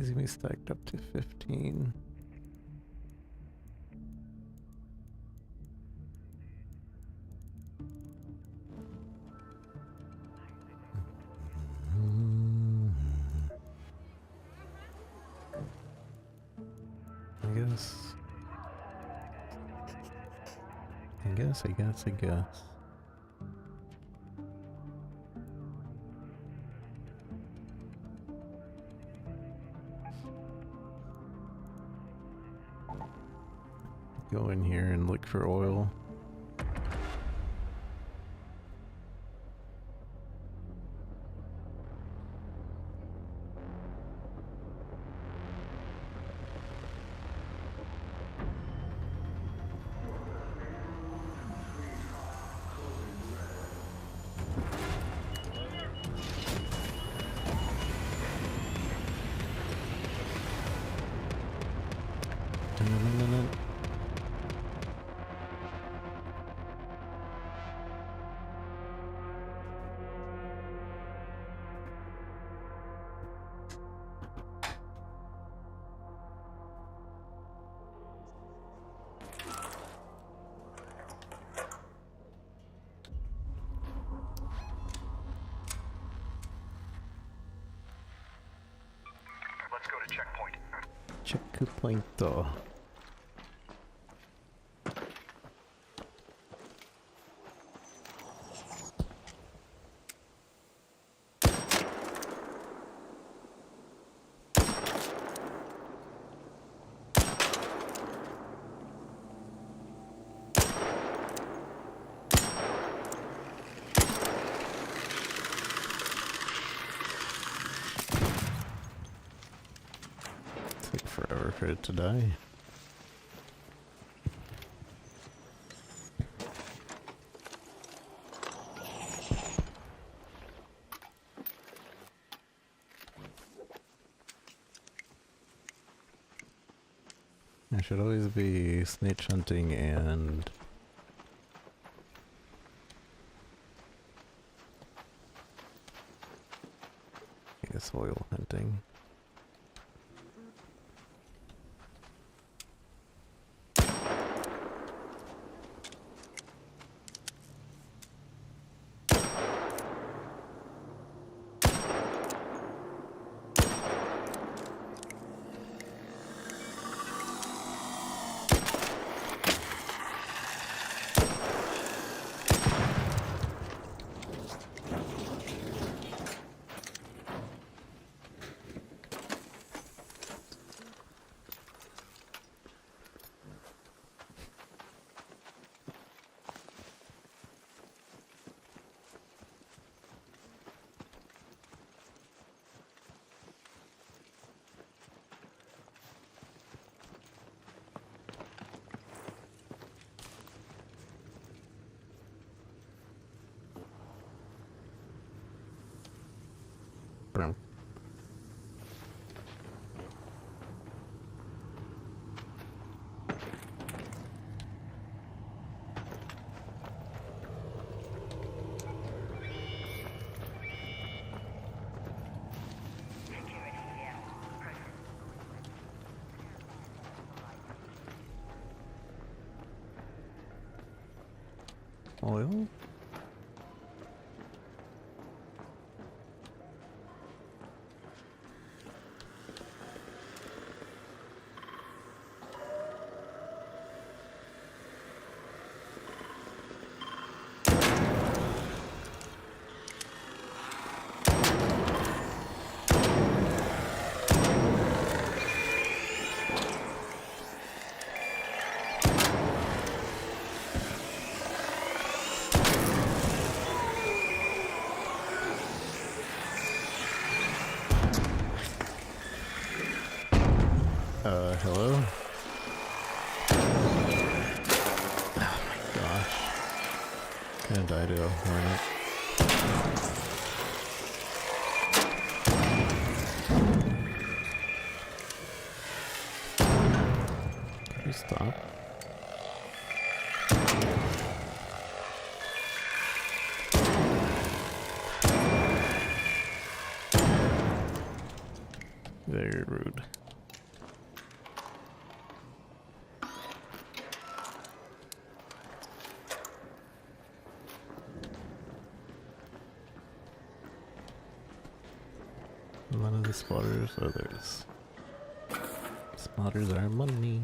These can be stacked up to 15. I guess. Go in here and look for oil. Let's go to checkpoint. Checkpoint though. Take forever for it to die. I should always be snitch hunting and I guess oil hunting. Brown. Oil? Hello? Oh my gosh. Kinda died to a hornet. Can you stop? There Very rude. None of the spotters, oh there's. Spotters are money.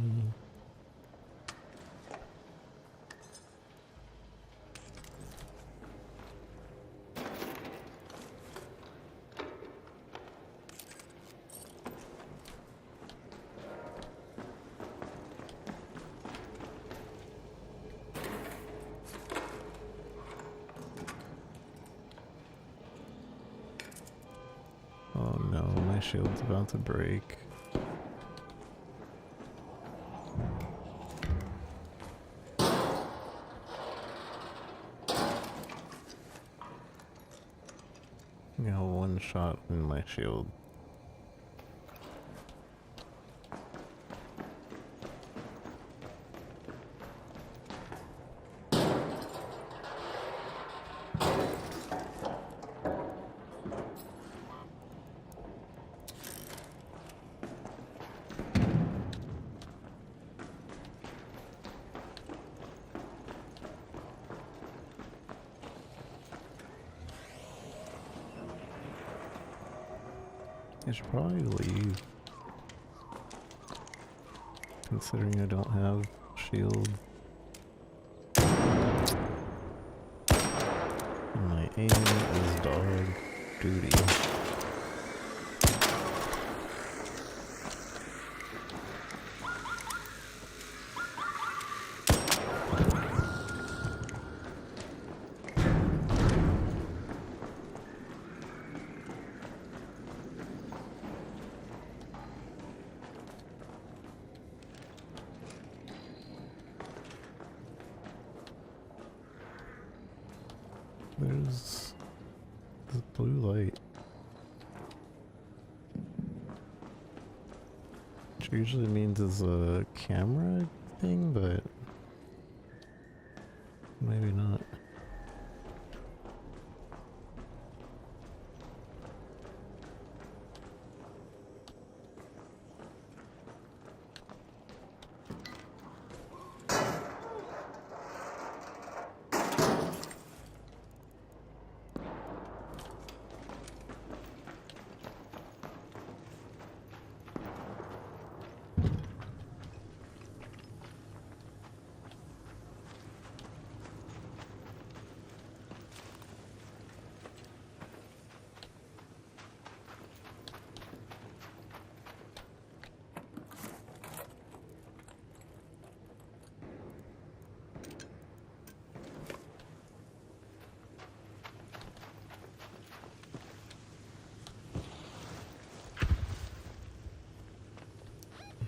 Oh no, my shield's about to break. I got one shot in my shield. I should probably leave, considering I don't have shield. And my aim is dog duty. There's the blue light. Which usually means it's a camera thing, but maybe not.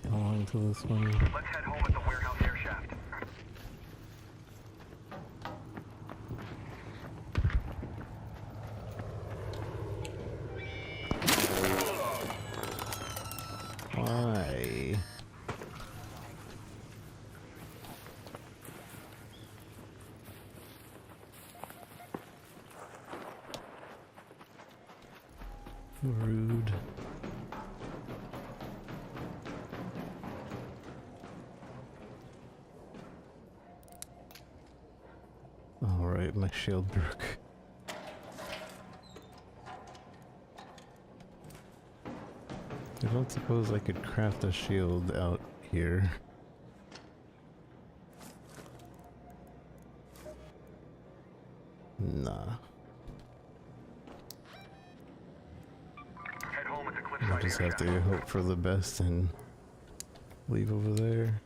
How long till this one? Let's head home at the warehouse air shaft. Why? Rude. Alright, my shield broke. I don't suppose I could craft a shield out here. Nah. Head home at the I cliffside just air have to shaft. hope for the best and leave over there.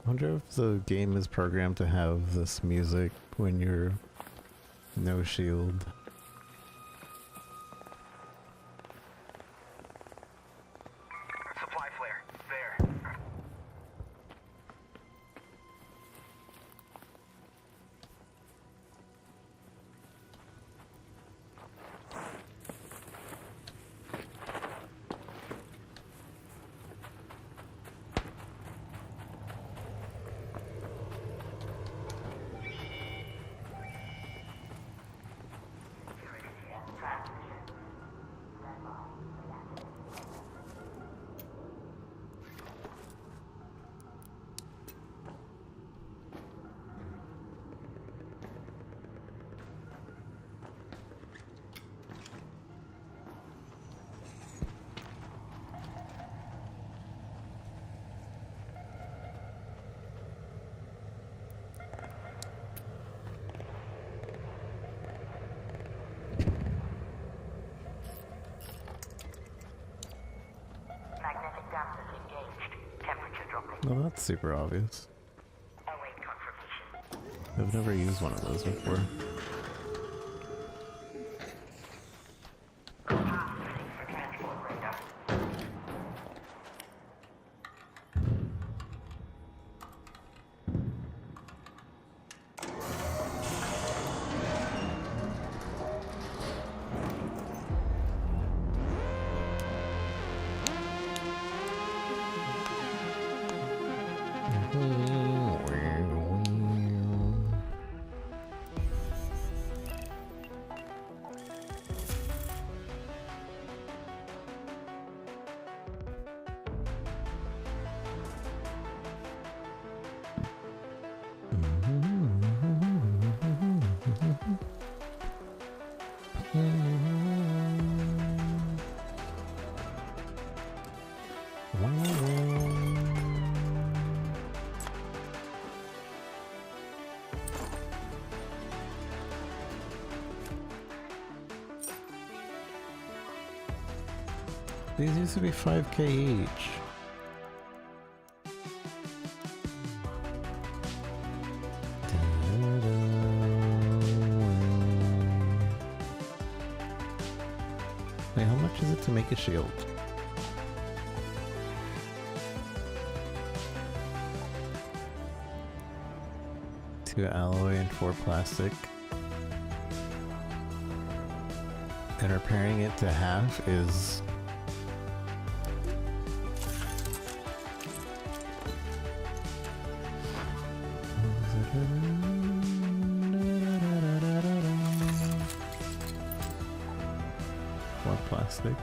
wonder if the game is programmed to have this music when you're no shield. Supply flare. There. Magnetic dampers engaged. Temperature dropping. No, that's super obvious. Await confirmation. I've never used one of those before. Capacity for transport radar. These used to be 5k each. Wait, how much is it to make a shield? Two alloy and 4 plastic. And repairing it to half is plastic.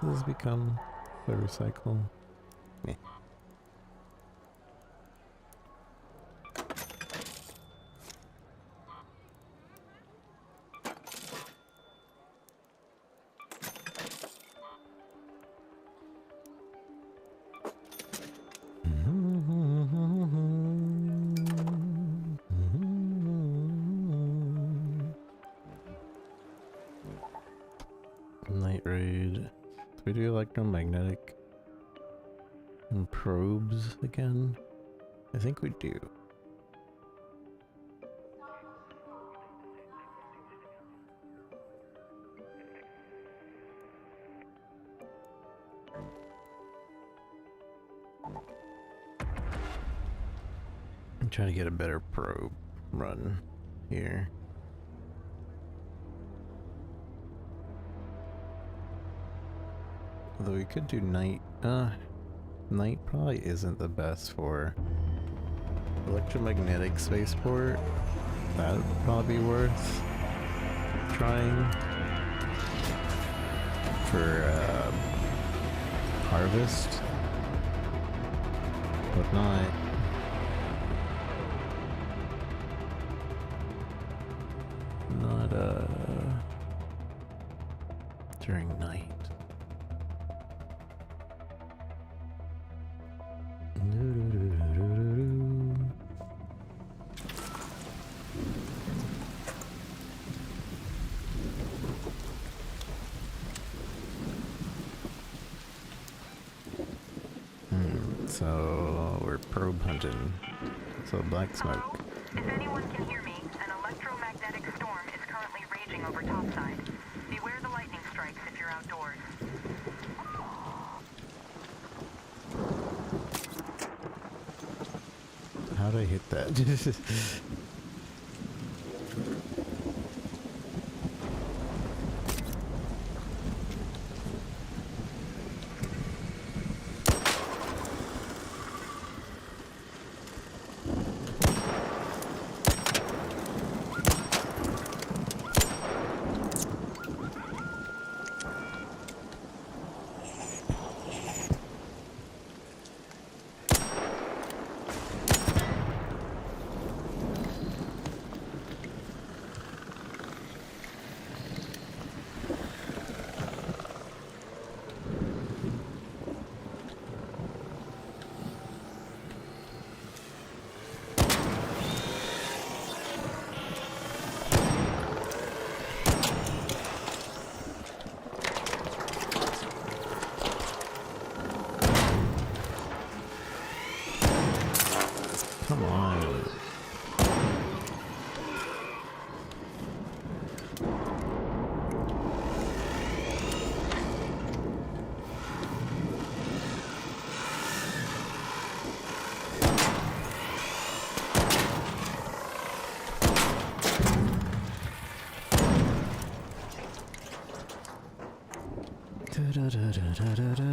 Does this become a recycle? Meh. Night raid. Do we do electromagnetic? And probes again? I think we do. I'm trying to get a better probe run here. Although we could do night. Night probably isn't the best for electromagnetic spaceport. That would probably be worth trying for harvest, but not during night. So we're probe hunting. So black smoke. If anyone can hear me, an electromagnetic storm is currently raging over topside. Beware the lightning strikes if you're outdoors. How'd I hit that? Come on. Da-da-da-da-da-da.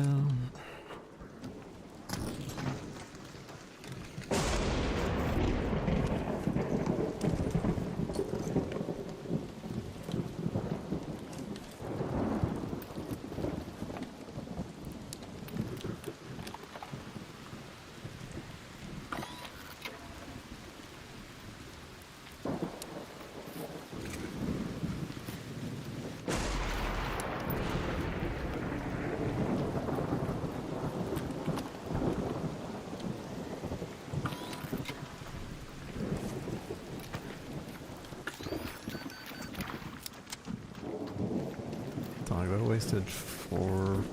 I wasted 4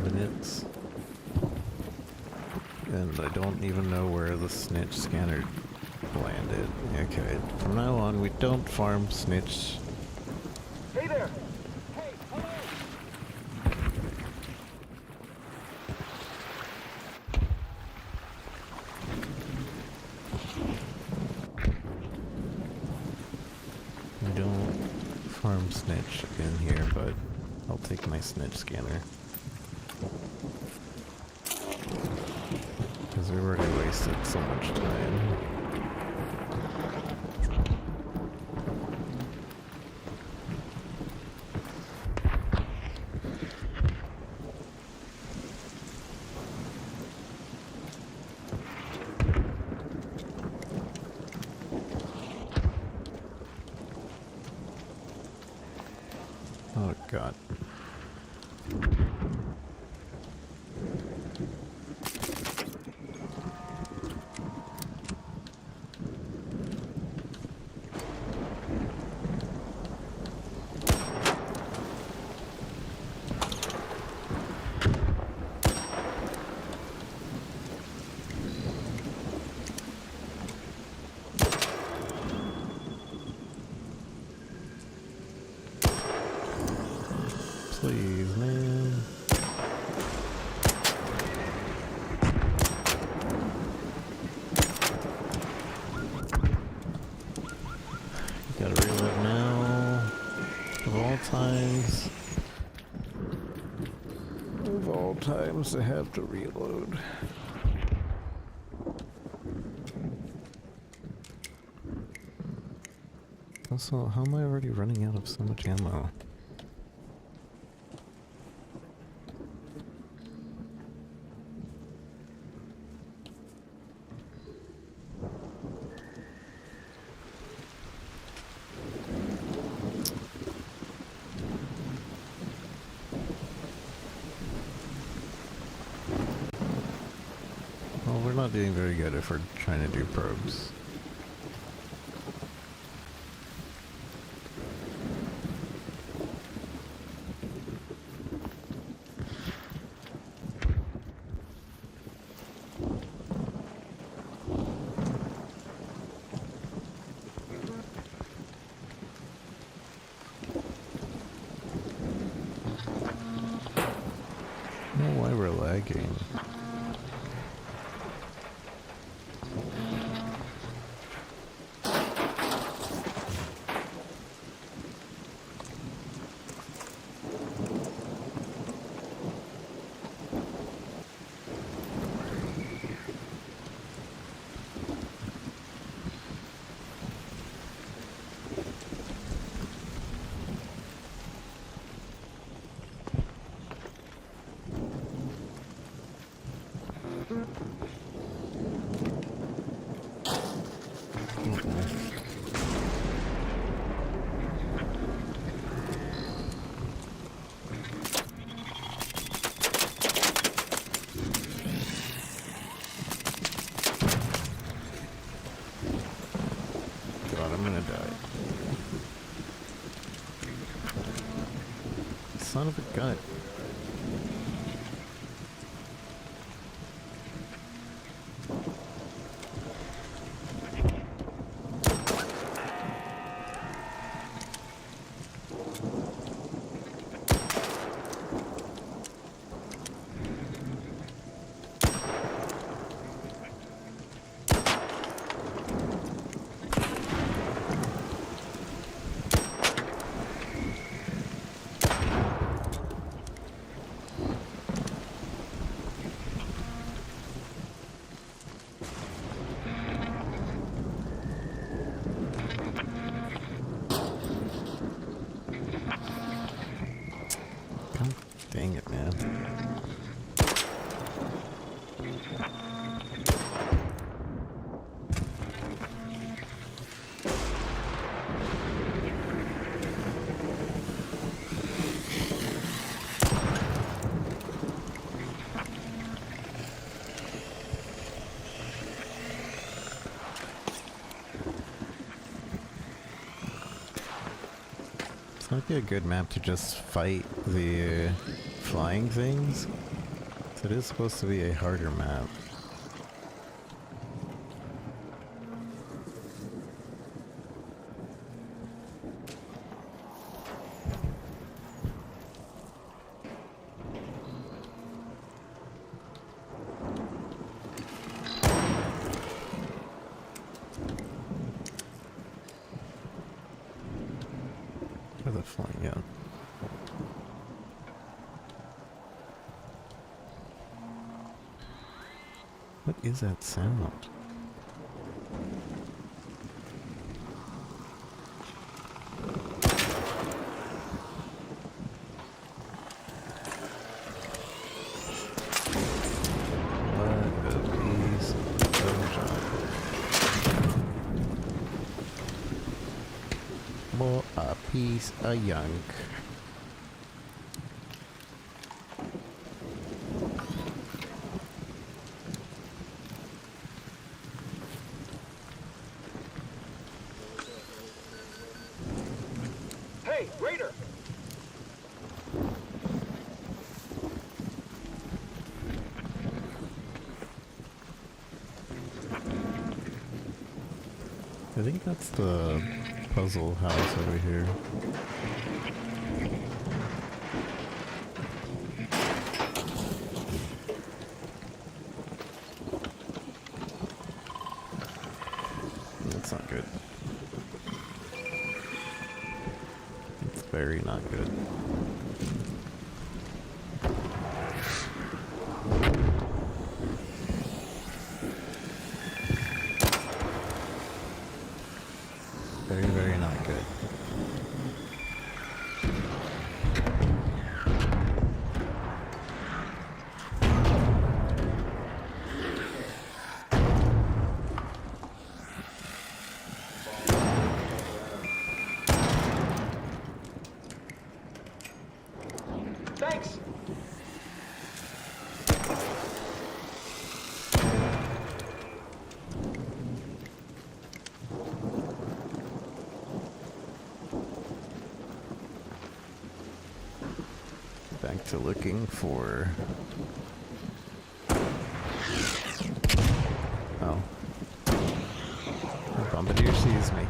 minutes and I don't even know where the snitch scanner landed. Okay, from now on we don't farm snitch. Hey there! Hey, hello! We don't farm snitch in here, but I'll take my snitch scanner. Because we already wasted so much time. Oh god. Please, man. Gotta reload now. Of all times. Of all times to have to reload. Also, how am I already running out of so much ammo? Well, we're not doing very good if we're trying to do probes. I don't know why we're lagging. God, I'm gonna die. Son of a gun. God dang it, man. This might be a good map to just fight the flying things. It is supposed to be a harder map. Where the flying out? What is that sound? What a piece of junk. What a piece of junk. Hey, Raider! I think that's the puzzle house over here. very not good. Very, very not good. Thanks! Back to looking for... Oh. The bombardier sees me.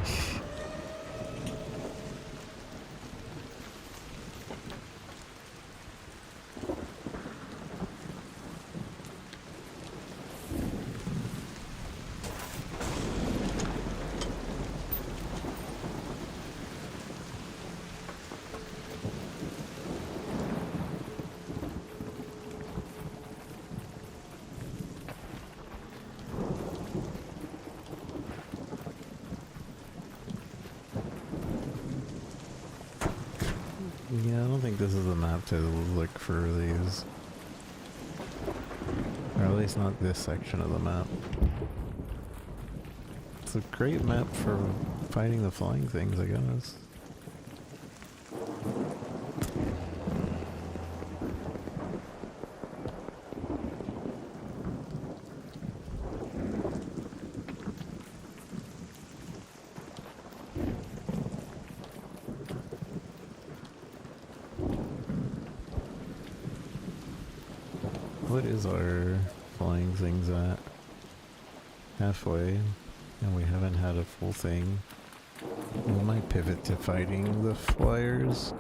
Yeah, I don't think this is the map to look for these. Or at least not this section of the map. It's a great map for fighting the flying things, I guess. What is our flying things at? Halfway, and we haven't had a full thing. We might pivot to fighting the flyers.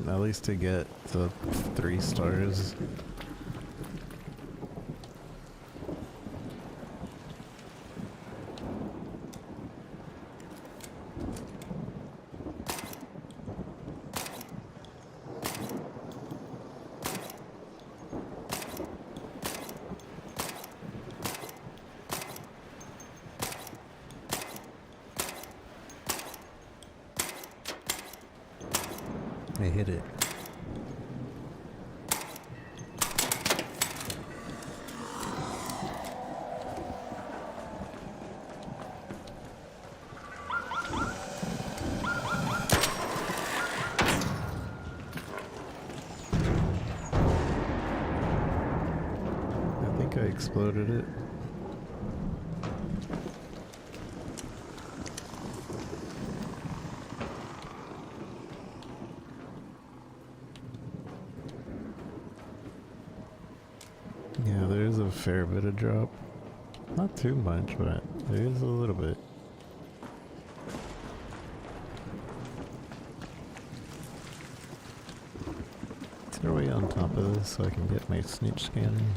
At least to get the 3 stars. I hit it. I think I exploded it. Yeah, there's a fair bit of drop. Not too much, but there is a little bit. Is there a way on top of this so I can get my snitch scanning?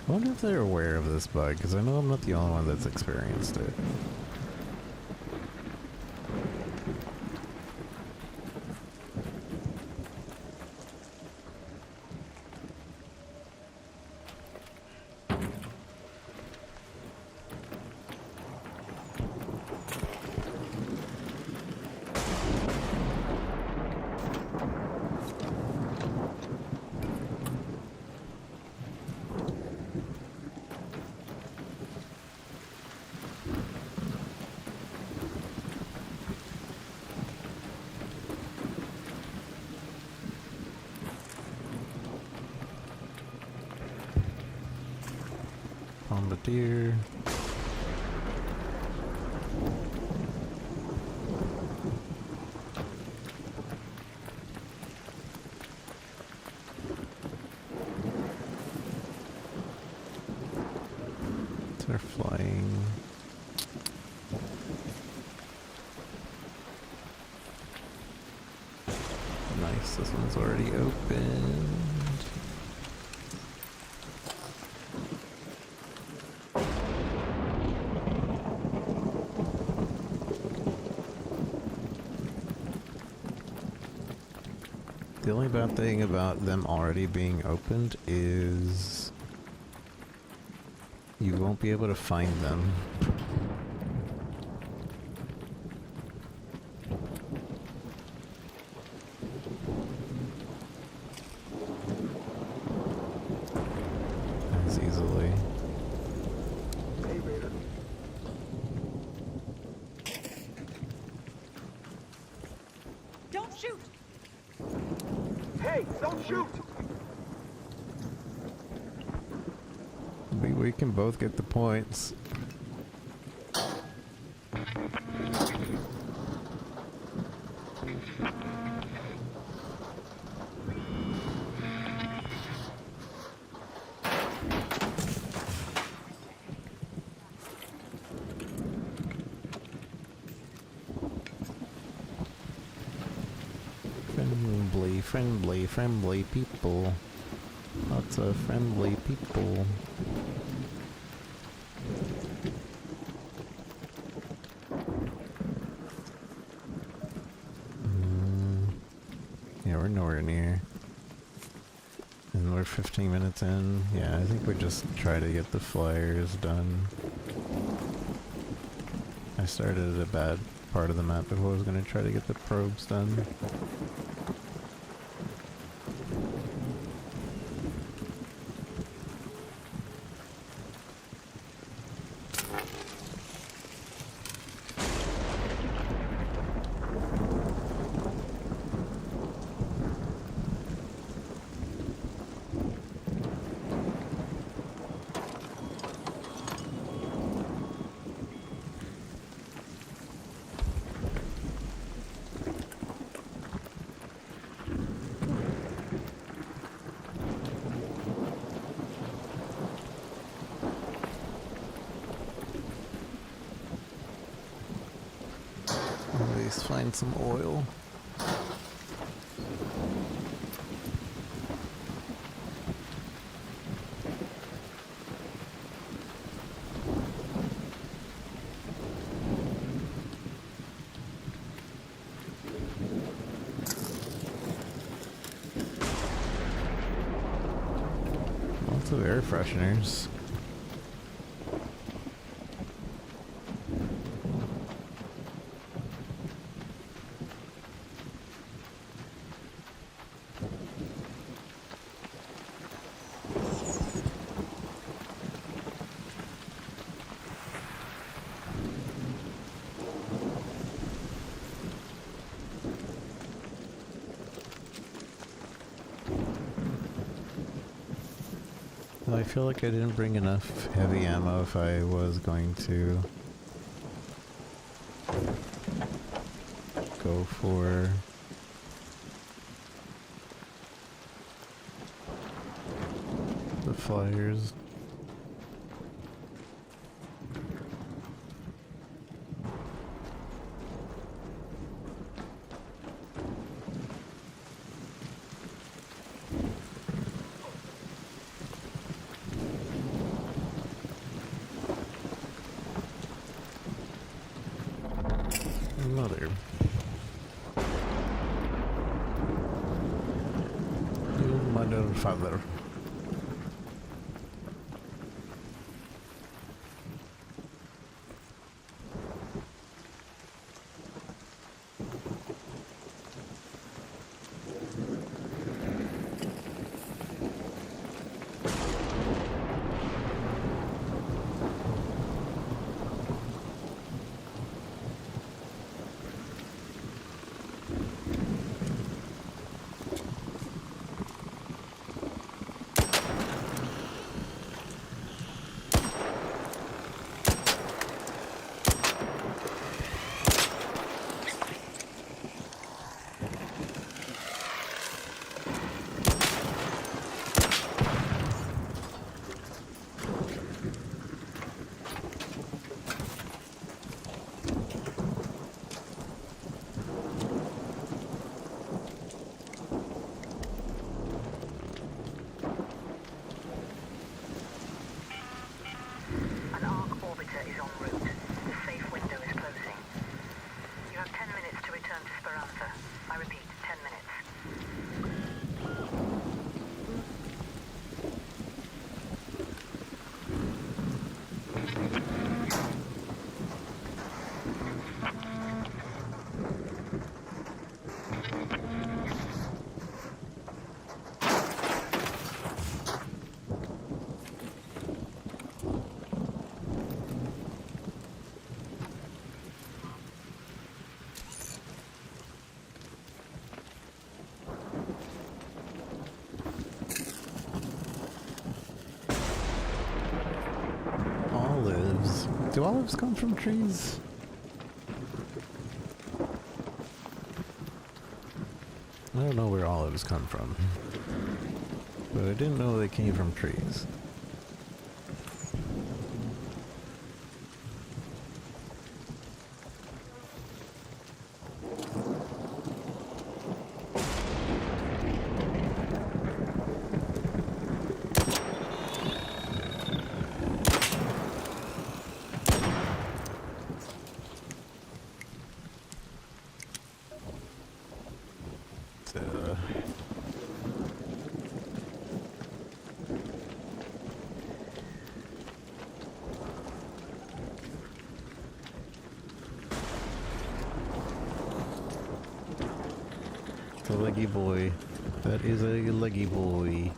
I wonder if they're aware of this bug, because I know I'm not the only one that's experienced it. Bombardier. They're flying. This one's already opened. The only bad thing about them already being opened is you won't be able to find them. As easily. Hey, Raider. Don't shoot! Hey, don't shoot! We can both get the points. Friendly people. Lots of friendly people. Yeah, we're nowhere near. And we're 15 minutes in. Yeah, I think we just try to get the flyers done. I started at a bad part of the map before I was going to try to get the probes done. At least find some oil. Lots of air fresheners. I feel like I didn't bring enough heavy ammo if I was going to go for the flyers. Mother. You mother father. Do olives come from trees? I don't know where olives come from, but I didn't know they came from trees. The leggy boy. That is a leggy boy.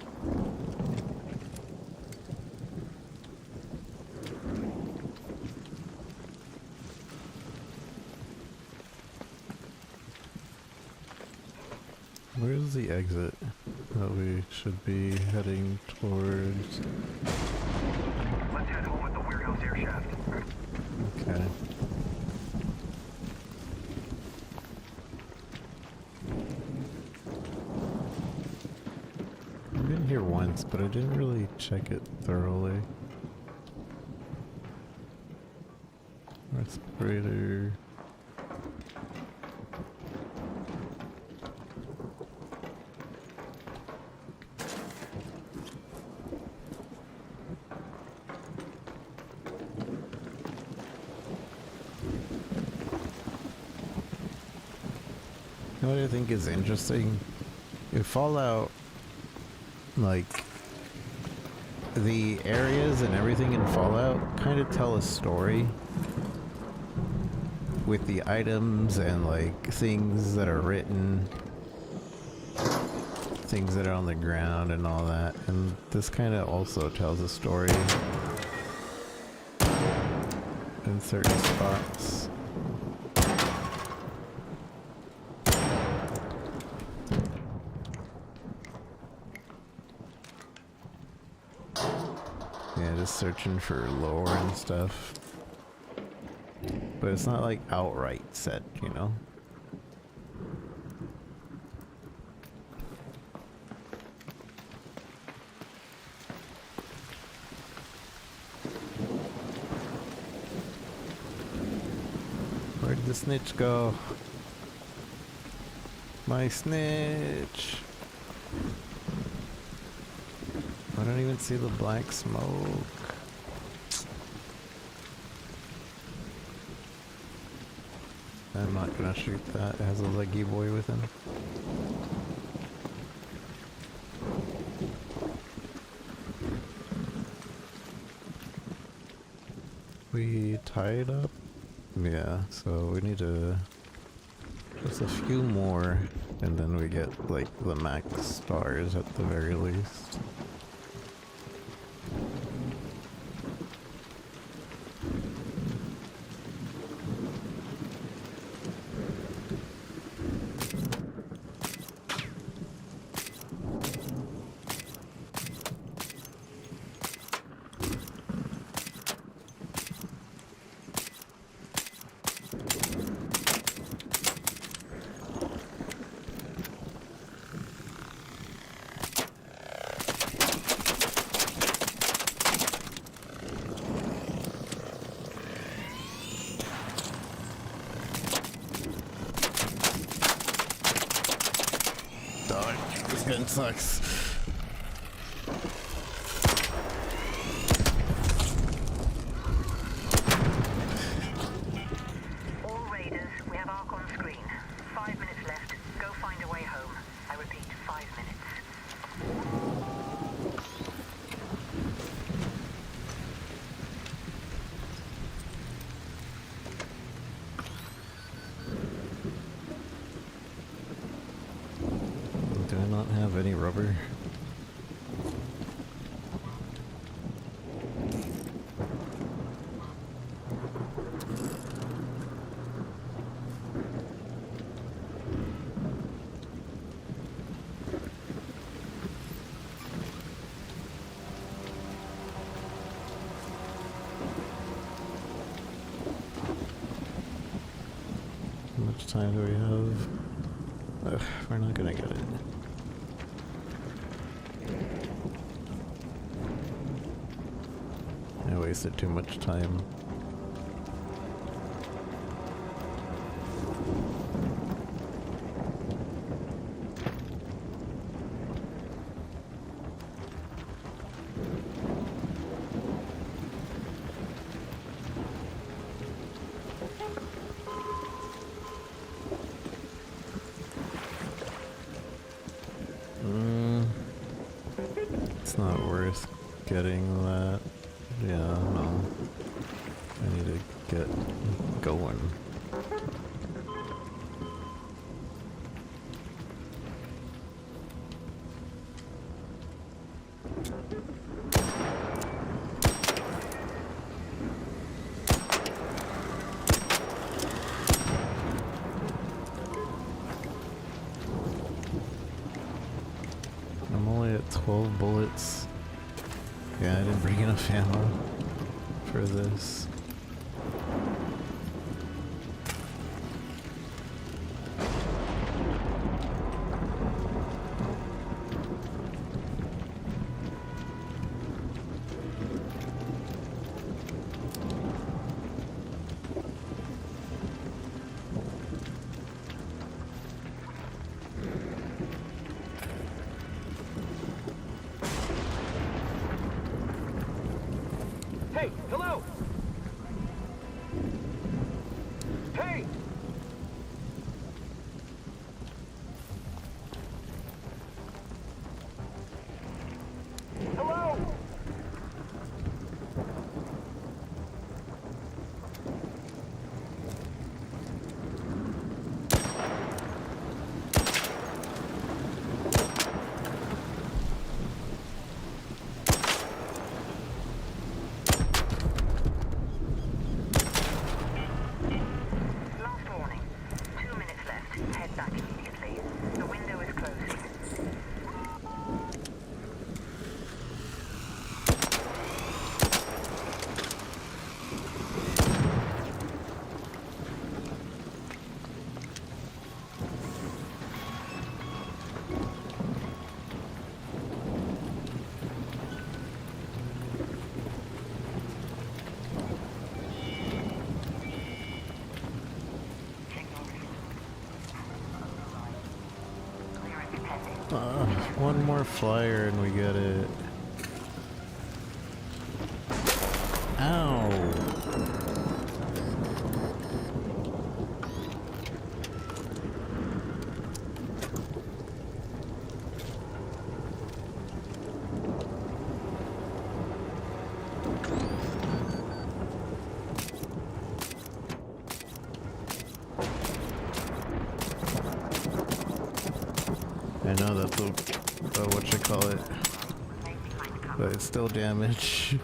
Where's the exit that we should be heading towards? Let's head home at the warehouse air shaft. Okay. I've been here once, but I didn't really check it thoroughly. Respirator. You know what I think is interesting? In Fallout, like, the areas and everything in Fallout kind of tell a story with the items and, like, things that are written, things that are on the ground and all that. And this kind of also tells a story in certain spots. Yeah, just searching for lore and stuff. But it's not like outright said, you know? Where'd the snitch go? My snitch! I don't even see the black smoke. I'm not gonna shoot that. It has a leggy boy with him. We tied up? Yeah, so we need to just a few more and then we get like the max stars at the very least. This gun sucks. All raiders, we have Ark on screen. 5 minutes left. Go find a way home. I repeat, 5 minutes. Do I not have any rubber? much time do we have? Ugh, we're not gonna get it. I wasted too much time. It's not worth getting that. Yeah, no. I need to get going. I'm only at 12 bullets. Yeah, I didn't bring enough ammo for this. Hey, hello! Hey! Hello! Last warning. 2 minutes left. Head back immediately. The window is closing. One more flyer and we get it. Ow! I know that's the what you call it, but it's still damage.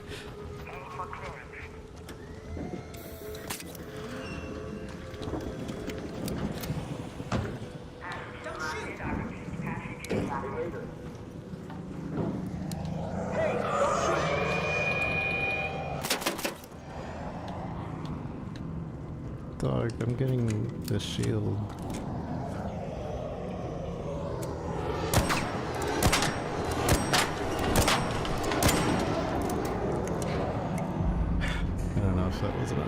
Dog, I'm getting the shield. I don't know if that was enough.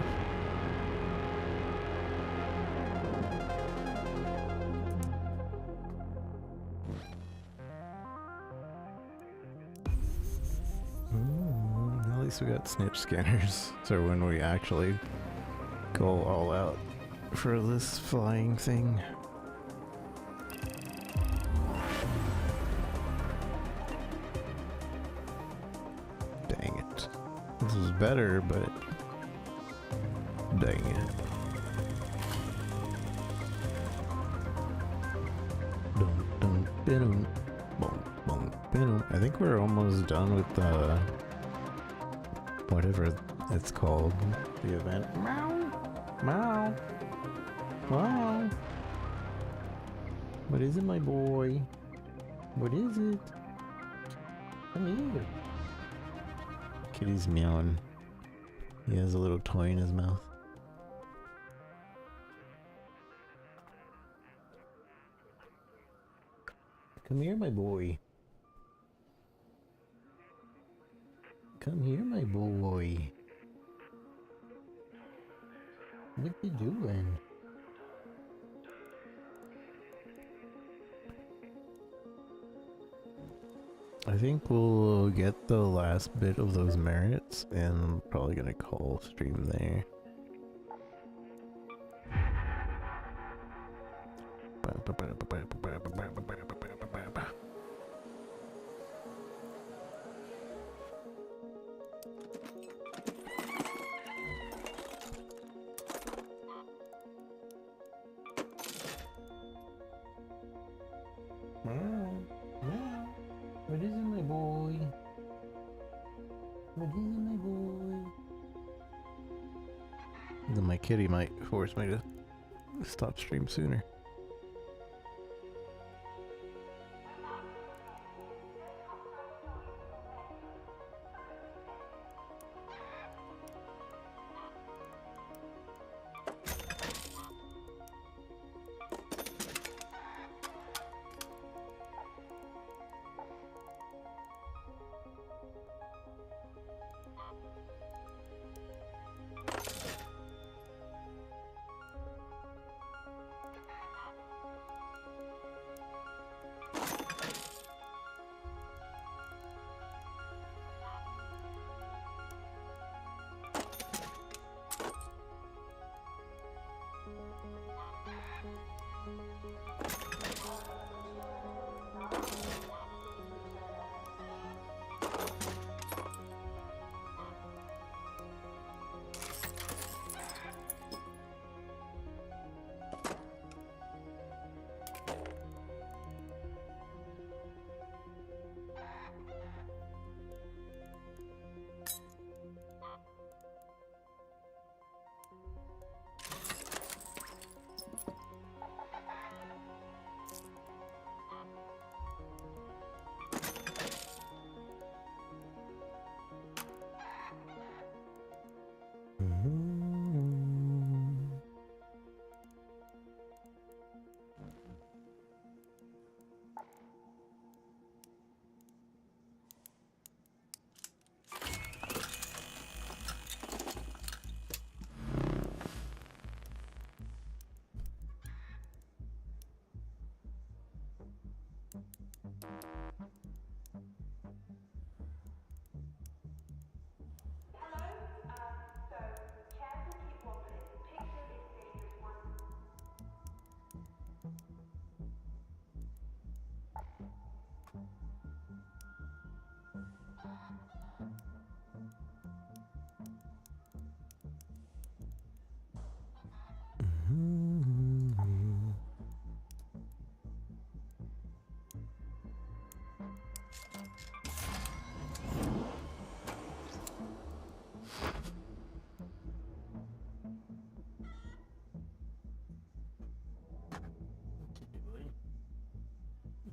At least we got snitch scanners. So when we actually go all out for this flying thing. Dang it. This is better, but dang it. I think we're almost done with the whatever it's called, the event. Meow, meow, wow. What is it, my boy? What is it? Come here. Kitty's meowing. He has a little toy in his mouth. Come here, my boy. Come here, my boy. What you doing? I think we'll get the last bit of those merits, and I'm probably gonna call stream there. What is it, my boy? What is it, my boy? Then my kitty might force me to stop stream sooner.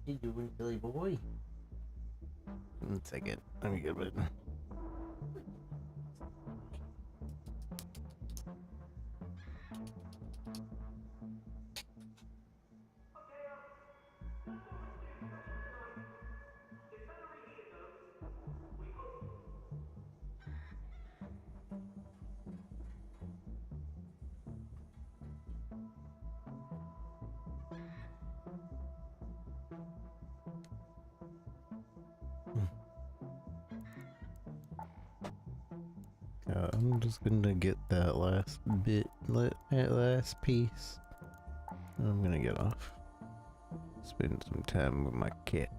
What you doing, silly boy? 1 second. Let me get a bit. I'm just gonna get that last bit, that last piece. I'm gonna get off. Spend some time with my cat.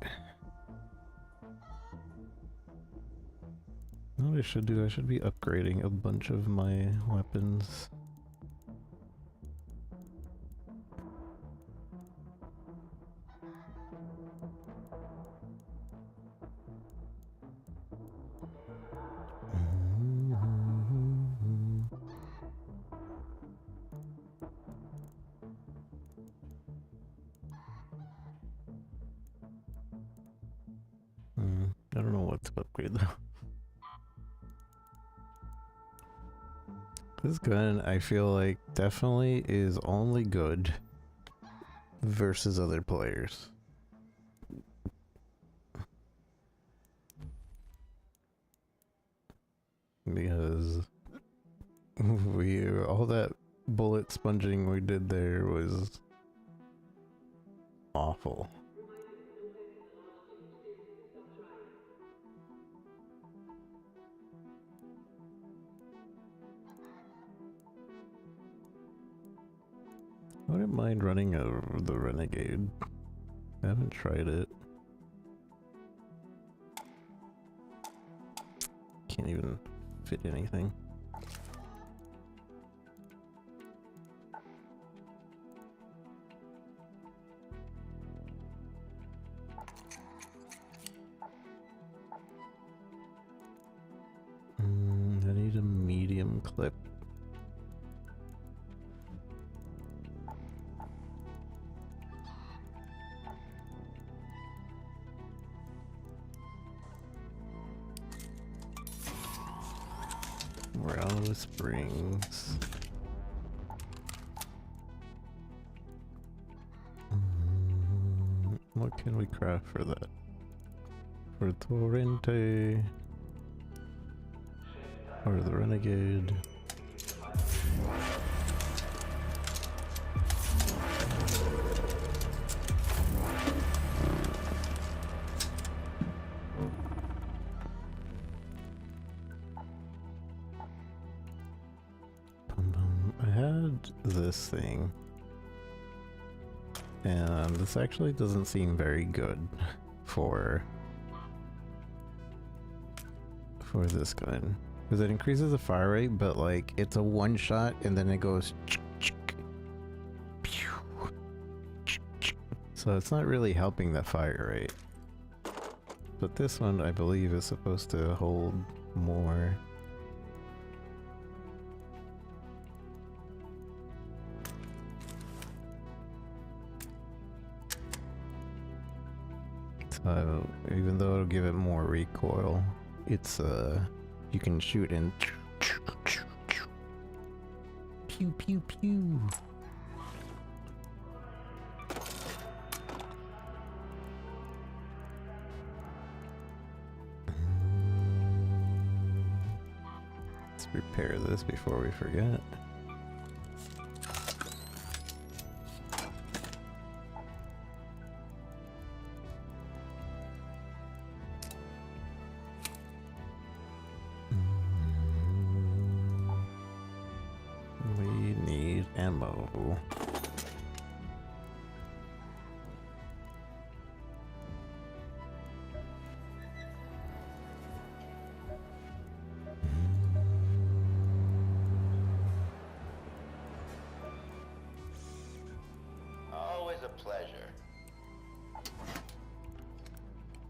What I should do, I should be upgrading a bunch of my weapons. I don't know what to upgrade though. This gun, I feel like, definitely is only good versus other players. because all that bullet sponging we did there was awful. I wouldn't mind running the Renegade. I haven't tried it. Can't even fit anything. I need a medium clip. Morales Springs. What can we craft for that? For Torrente. Or the Renegade. I had this thing. And this actually doesn't seem very good for this gun. Because it increases the fire rate, but like it's a one shot and then it goes so it's not really helping the fire rate. But this one I believe is supposed to hold more. So even though it'll give it more recoil, it's you can shoot in pew pew pew. Let's repair this before we forget. We need ammo. Always a pleasure.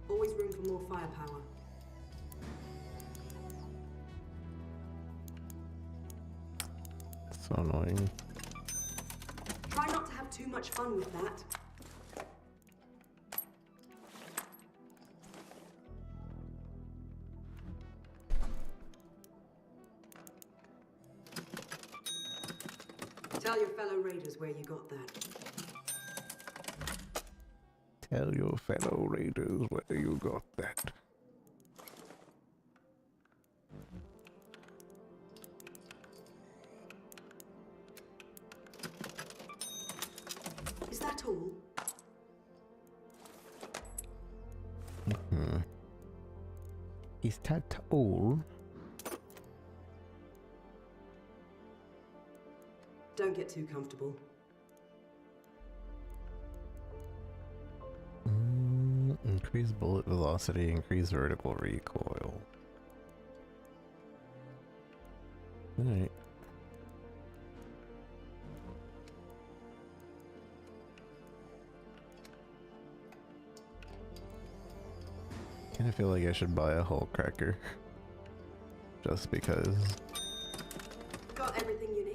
Always room for more firepower. So annoying. Try not to have too much fun with that. Tell your fellow raiders where you got that. Tell your fellow raiders where you got that. Is that all? Is that all? Don't get too comfortable. Increase bullet velocity, increase vertical recoil. Alright. Kinda feel like I should buy a hull cracker. Just because Got everything you need?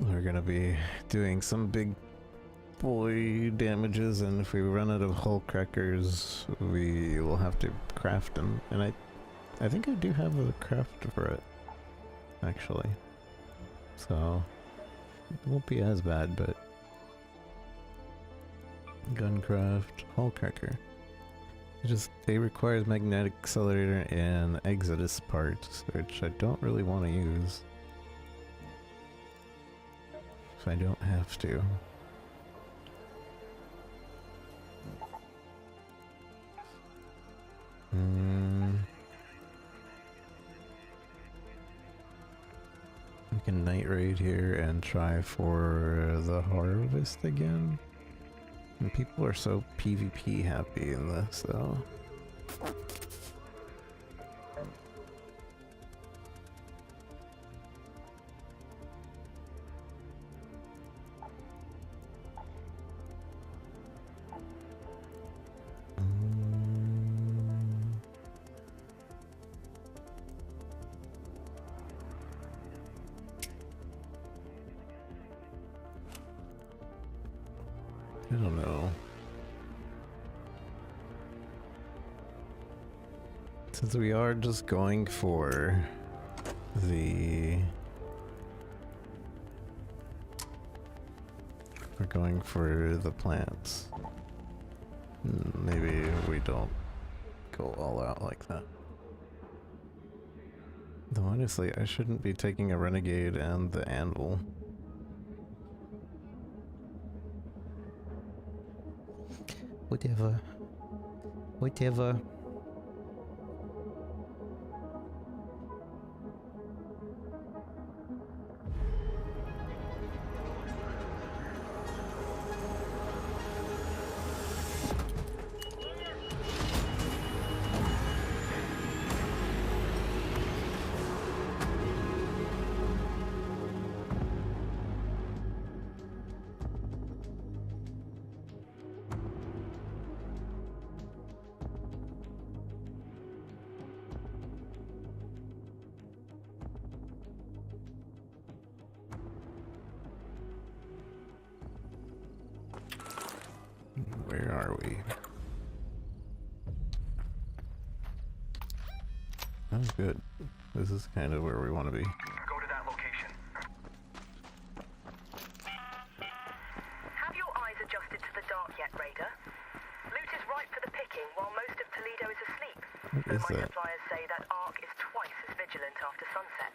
we're gonna be doing some big boy damages, and if we run out of hull crackers, we will have to craft them. And I think I do have a craft for it, actually. So it won't be as bad, but gun craft, hull cracker. They requires magnetic accelerator and exodus parts, which I don't really want to use. If I don't have to. We can night raid here and try for the harvest again. And people are so PvP happy in this, though. I don't know. Since we are just going for the... We're going for the plants. Maybe we don't go all out like that. Though honestly, I shouldn't be taking a renegade and the anvil. Whatever. Whatever. Where are we? Oh, good. This is kind of where we want to be. Go to that location. Have your eyes adjusted to the dark yet, Raider? Loot is ripe for the picking while most of Toledo is asleep. What is My that? suppliers say that Ark is twice as vigilant after sunset.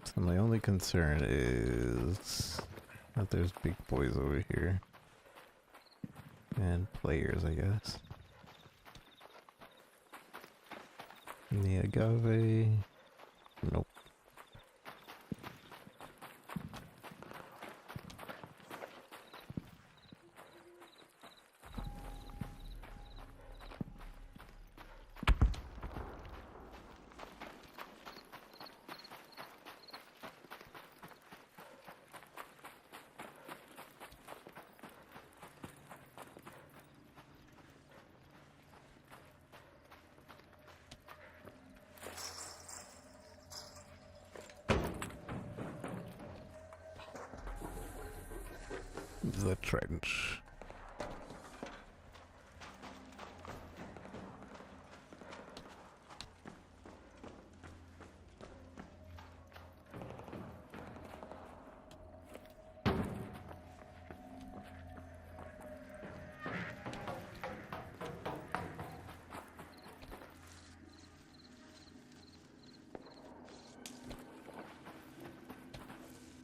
So my only concern is that there's big boys over here. And players, I guess. The agave. Nope. The trench.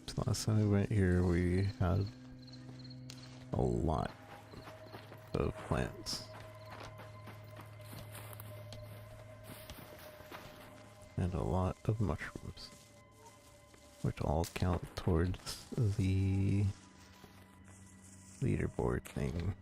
So last time we went here, we had a lot of plants and a lot of mushrooms, which all count towards the leaderboard thing.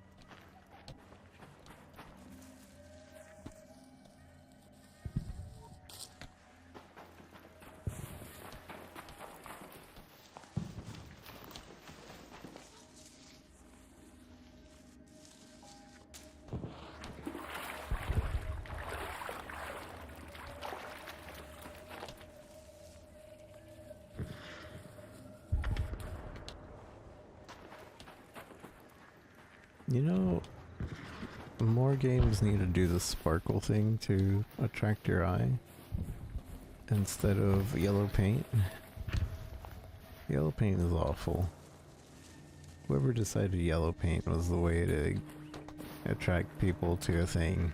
You know, more games need to do the sparkle thing to attract your eye instead of yellow paint. Yellow paint is awful. Whoever decided yellow paint was the way to attract people to a thing.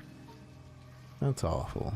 That's awful.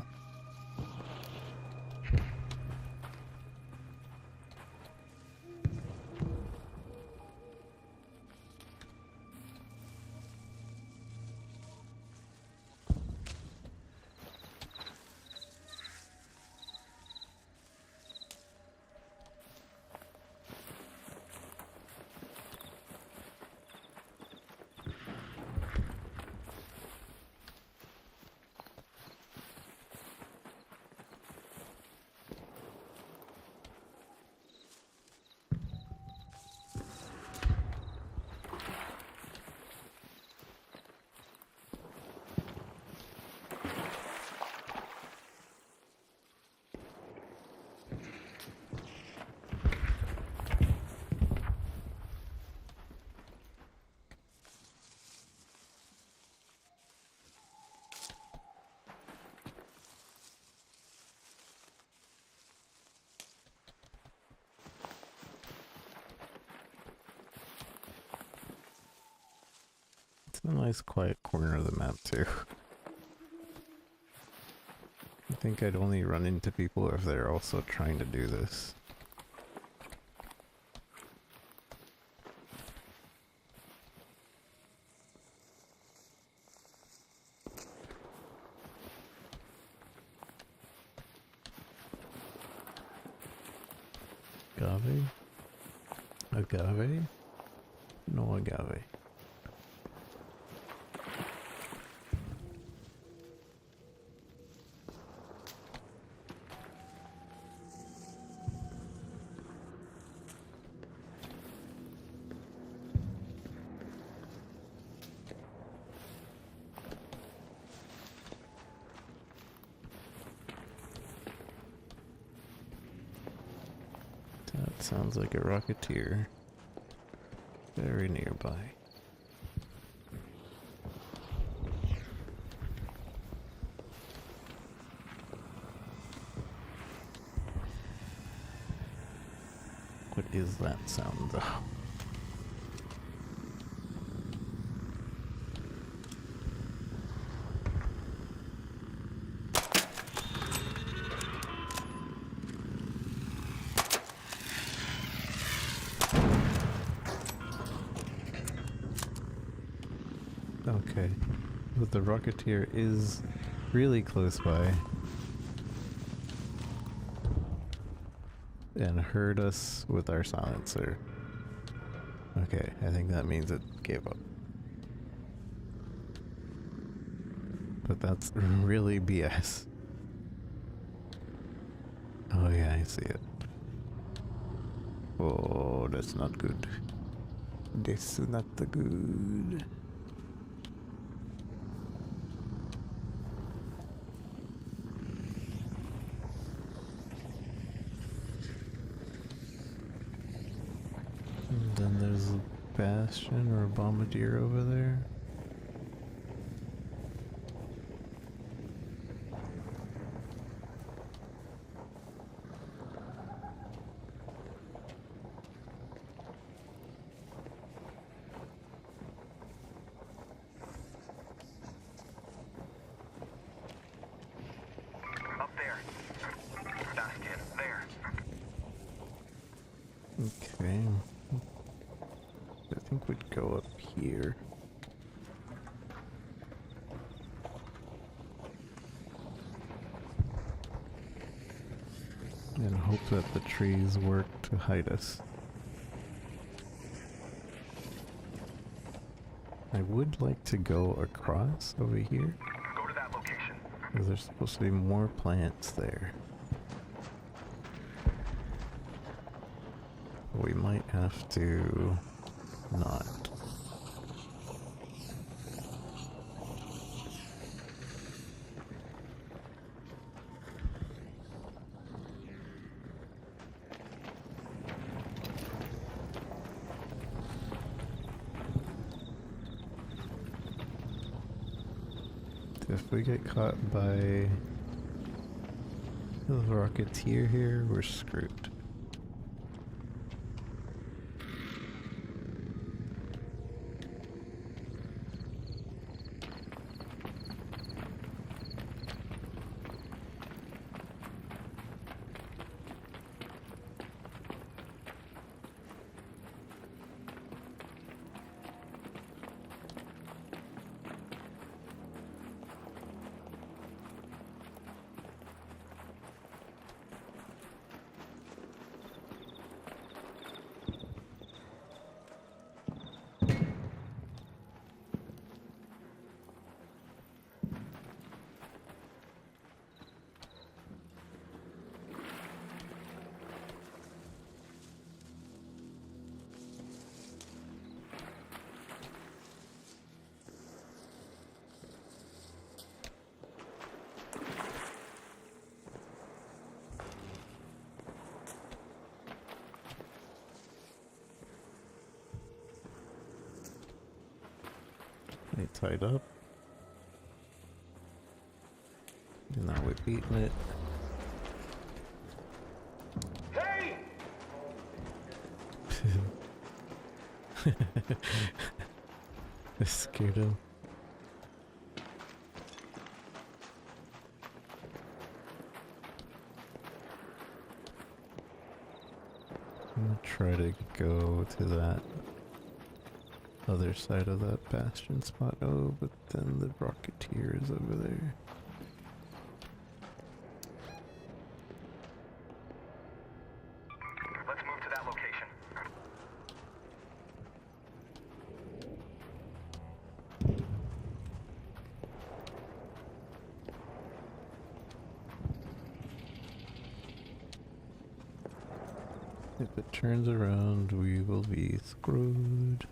It's a nice quiet corner of the map too. I think I'd only run into people if they're also trying to do this. Agave? Agave? No agave. That sounds like a rocketeer. Very nearby. What is that sound though? Okay, but the Rocketeer is really close by and heard us with our silencer. Okay, I think that means it gave up. But that's really BS. Oh yeah, I see it. Oh, that's not good. This is not the good. And then there's a bastion or a bombardier over there. Okay. I think we'd go up here. And hope that the trees work to hide us. I would like to go across over here. Go to that location. Because there's supposed to be more plants there. We might have to not. If we get caught by the Rocketeer here, we're screwed. They tied up. And now we're beating it. Hey! I scared him. I'm gonna try to go to that other side of that bastion spot. Oh, but then the Rocketeer is over there. Let's move to that location. If it turns around, we will be screwed.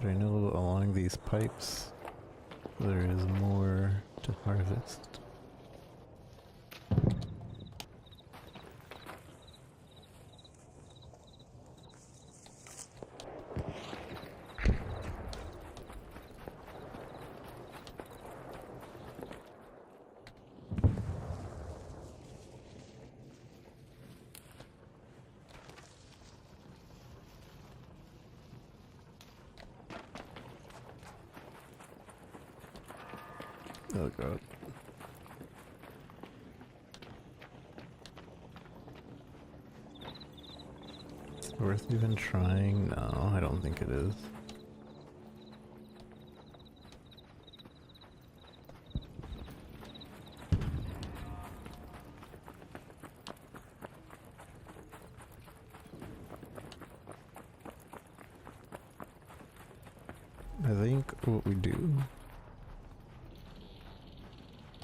But I know along these pipes, there is more to harvest. Oh god. Is it worth even trying? No, I don't think it is. I think what we do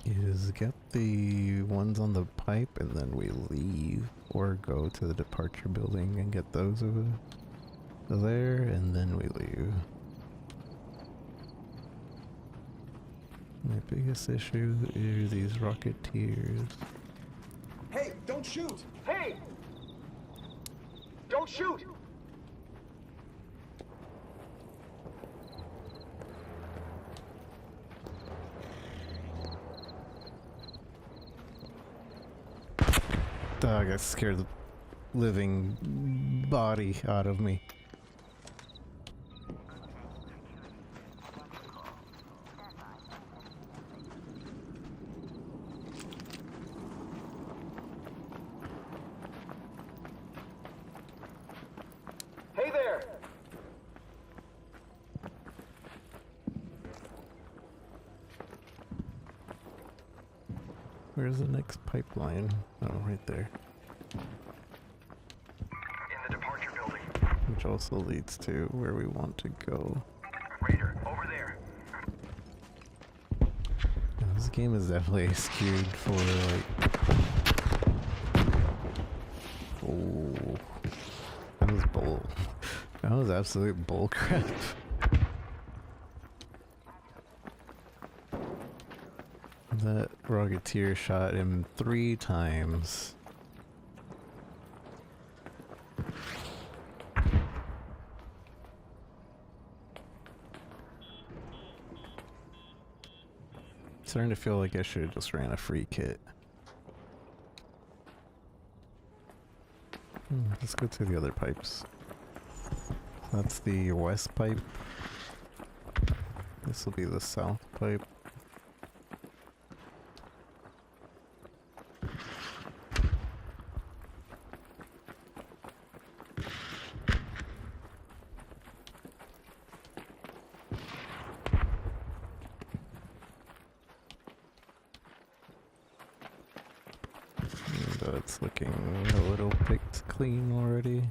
is get the ones on the pipe and then we leave, or go to the departure building and get those over there and then we leave. My biggest issue is these Rocketeers. Hey, don't shoot! Hey! Don't shoot! Dog, that scared the living body out of me. Hey there! Where's the next pipeline? Oh, right there. In the departure building. Which also leads to where we want to go. Raider, over there. Yeah, this game is definitely skewed for like... Oh, that was bull. That was absolute bull crap. That Rocketeer shot him 3 times. Starting to feel like I should have just ran a free kit. Let's go to the other pipes. That's the west pipe. This will be the south pipe. And it's looking a little picked clean already.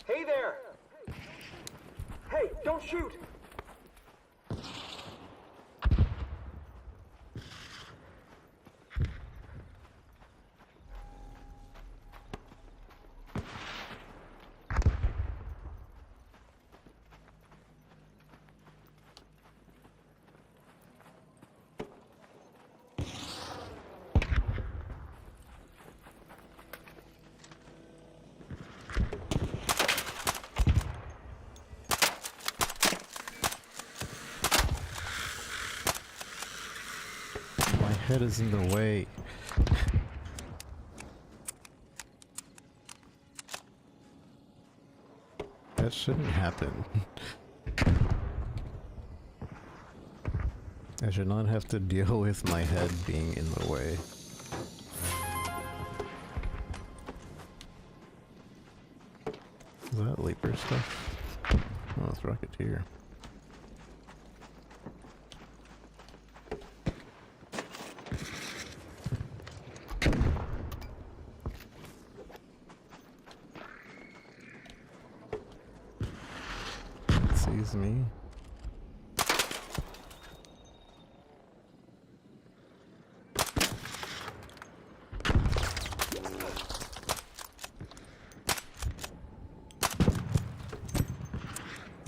Hey there! Hey, don't shoot! head is in the way. That shouldn't happen. I should not have to deal with my head being in the way. Is that Leaper stuff? Oh, it's Rocketeer. It sees me.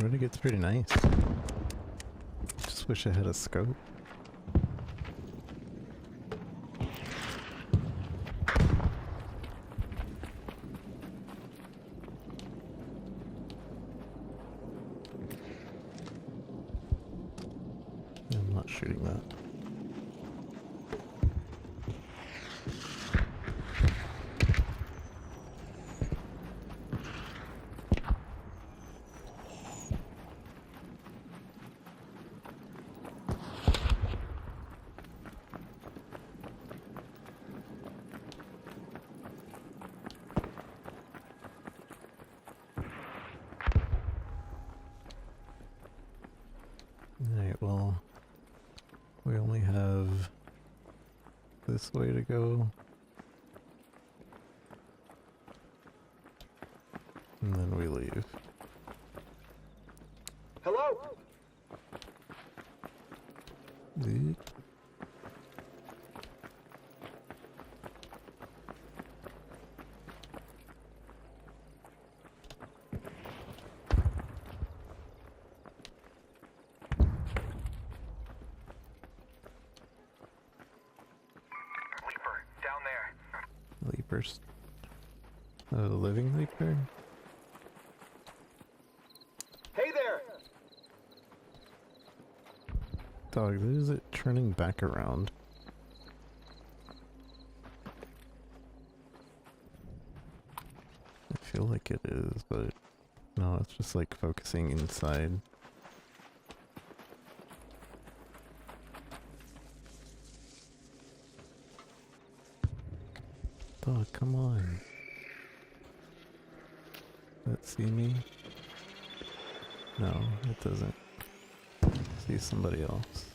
Already gets pretty nice. Just wish I had a scope. I'm not shooting that. Alright, well, we only have this way to go. And then we leave. Hello? Yeet. Leaper, down there. Leapers. The living leaper? Hey there! Dog, is it turning back around? I feel like it is, but no, it's just like focusing inside. Dog, come on. Does it see me? No, it doesn't. See somebody else.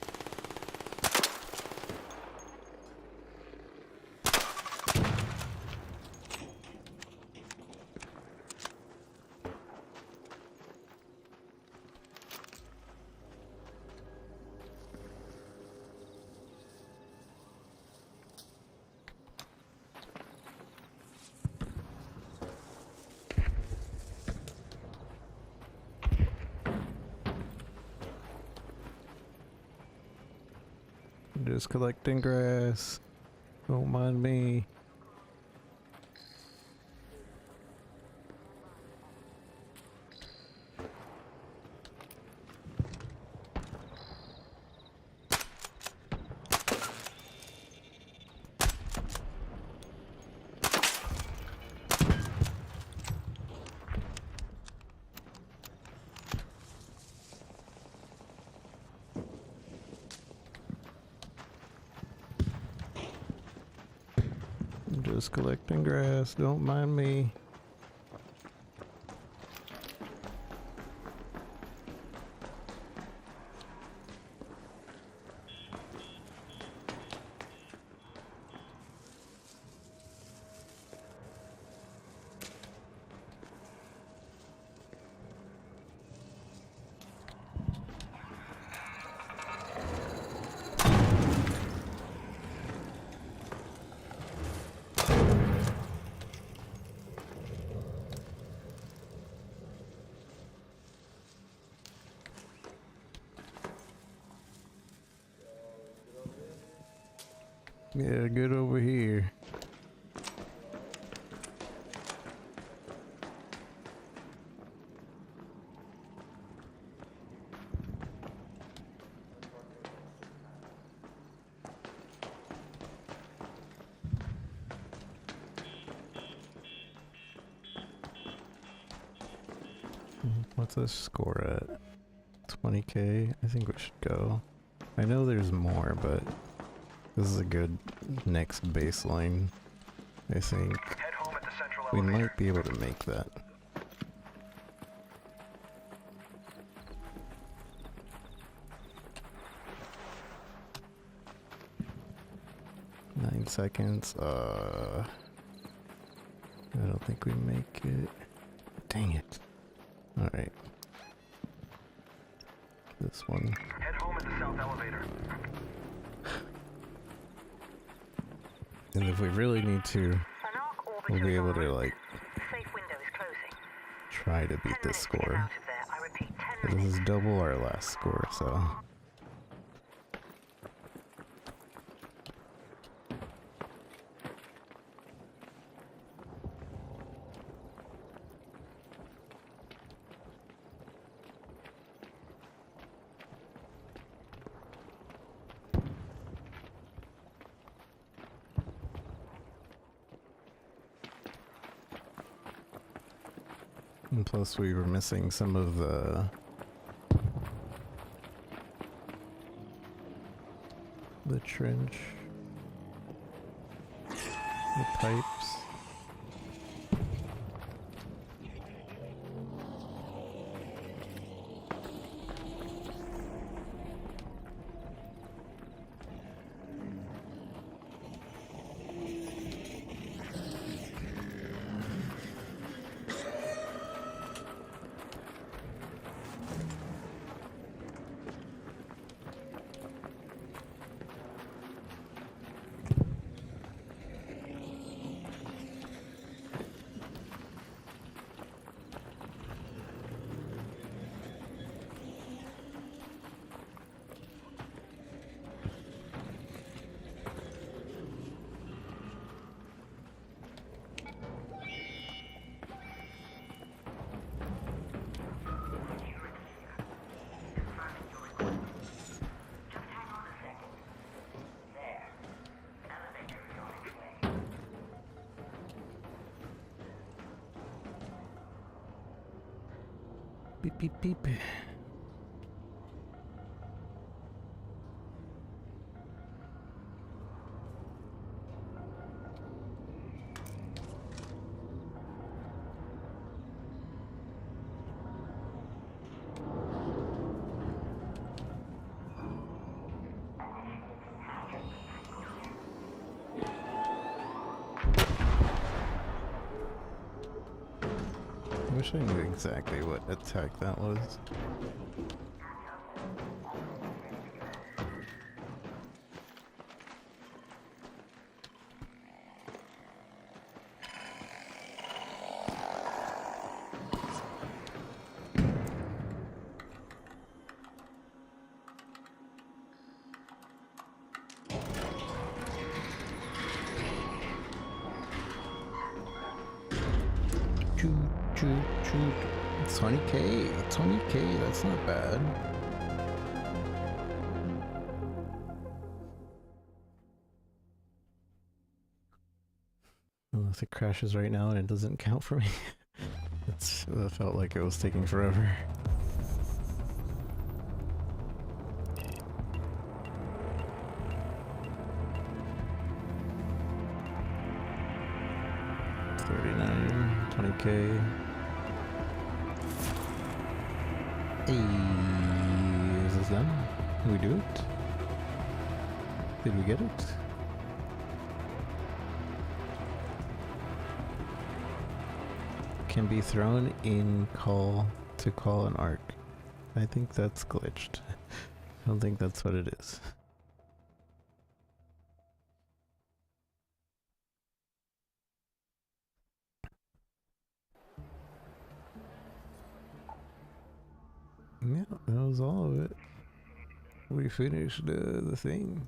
Just collecting grass. Don't mind me. Just collecting grass, don't mind me. Yeah, good over here. What's this score at? 20k? I think we should go. I know there's more, but this is a good next baseline. I think we might be able to make that. Nine seconds. I don't think we make it. Dang it. Alright. This one. Head home at the south elevator. And if we really need to, we'll be able to, like, try to beat this score. But this is double our last score, so... And plus we were missing some of the trench, the pipes. Beep beep beep. I wish I knew exactly what attack that was. Shoot. It's 20k. 20k, that's not bad. Unless it crashes right now and it doesn't count for me. That felt like it was taking forever. $39, 20k. Hey, is this done? Did we do it? Did we get it? Can be thrown in to call an arc. I think that's glitched. I don't think that's what it is. Yeah, that was all of it. We finished the thing.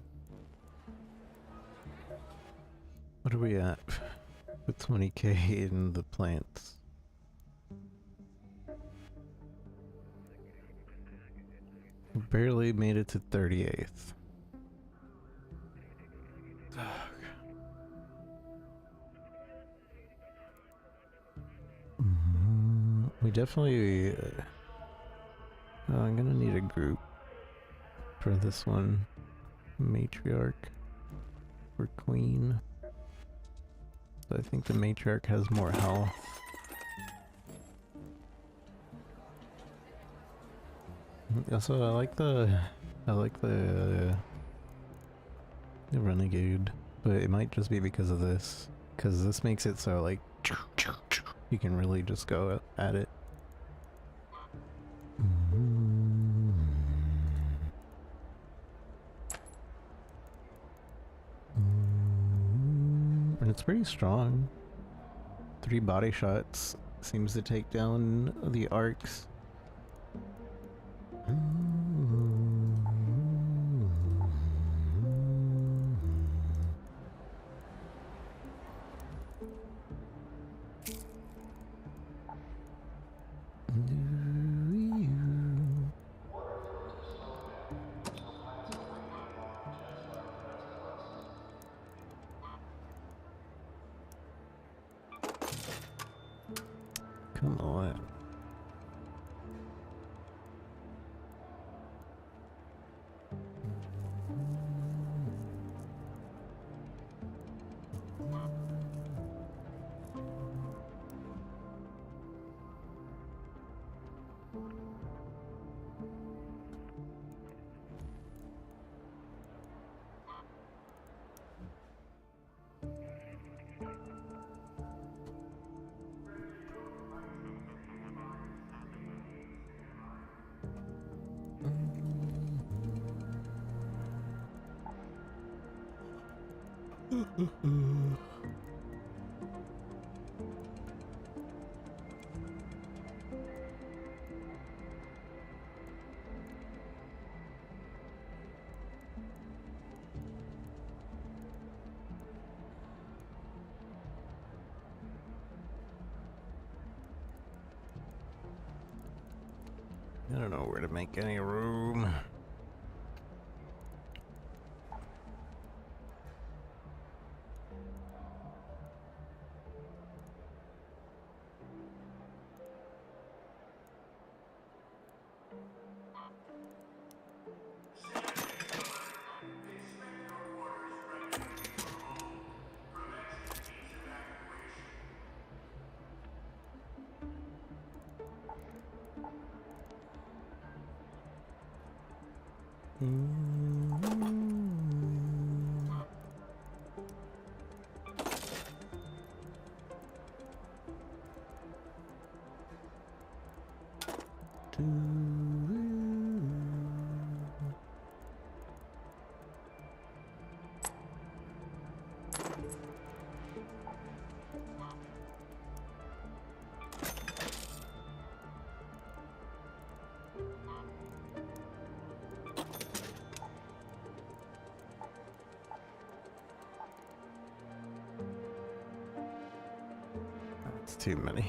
What are we at with 20k in the plants? We barely made it to 38th. We definitely Oh, I'm gonna need a group for this one. Matriarch or queen. I think the matriarch has more health. Also, I like the renegade, but it might just be because of this. Because this makes it so like you can really just go at it. And it's pretty strong. 3 body shots seems to take down the arcs. Come on. I don't know where to make any room. That's too many.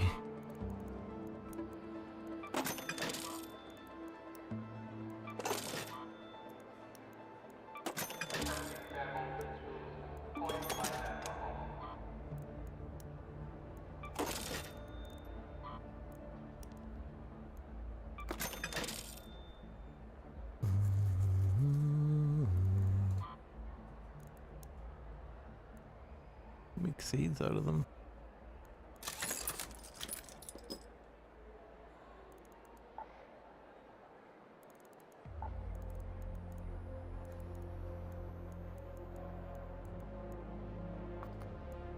Make seeds out of them.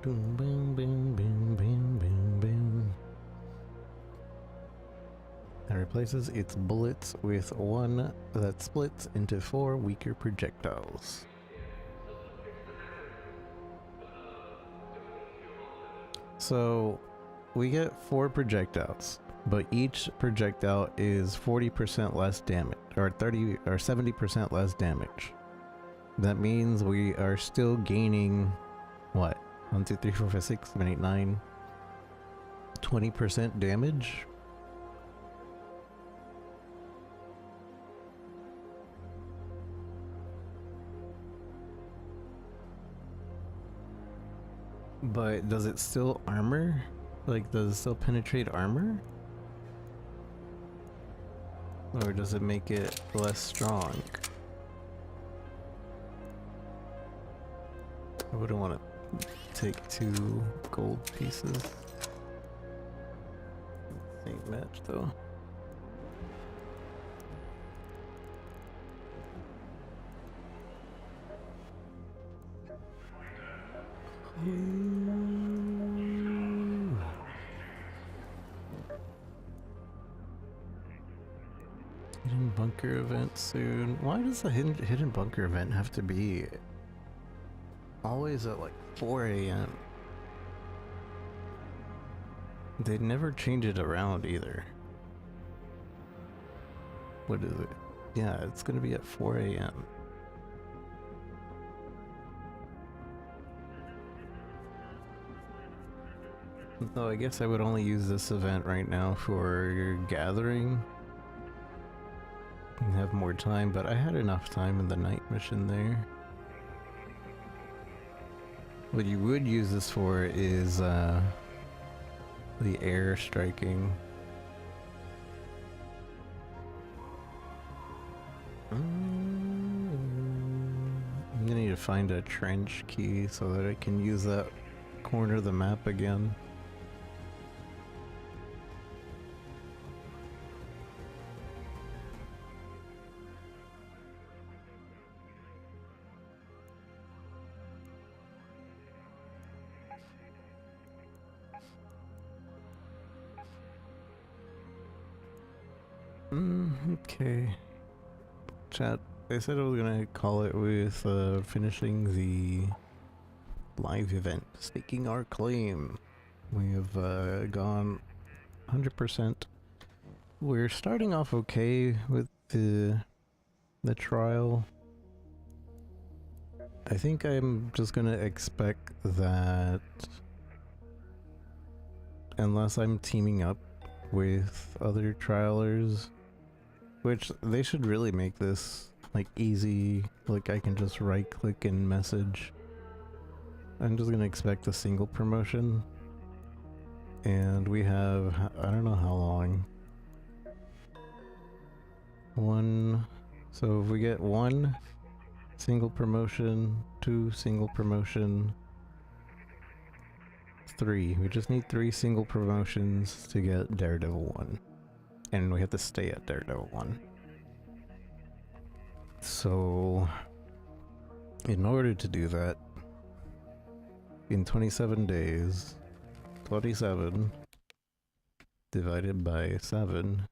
Boom, boom, boom, boom, boom, boom, boom. That replaces its bullets with one that splits into 4 weaker projectiles. So we get 4 projectiles, but each projectile is 40% less damage, or 70% less damage. That means we are still gaining what? 1, 2, 3, 4, 5, 6, 7, 8, 9, 20% damage. But does it still armor? Like, does it still penetrate armor? Or does it make it less strong? I wouldn't want to take 2 gold pieces. Same match though. Hidden bunker event soon. Why does the hidden bunker event have to be always at like 4 a.m.? They never change it around either. What is it? Yeah, it's gonna be at 4 a.m. Though I guess I would only use this event right now for gathering. And have more time, but I had enough time in the night mission there. What you would use this for is the air striking. I'm gonna need to find a trench key so that I can use that corner of the map again. Okay. Chat, I said I was gonna call it with finishing the live event, staking our claim. We have gone 100%. We're starting off okay with the trial. I think I'm just gonna expect that unless I'm teaming up with other trialers, which they should really make this like easy, like I can just right click and message. I'm just gonna expect a single promotion, and we have, I don't know how long. So if we get 1 single promotion, 2 single promotion, 3. We just need 3 single promotions to get Daredevil 1. And we have to stay at Daredevil 1. So, in order to do that, in 27 days, 27 divided by 7.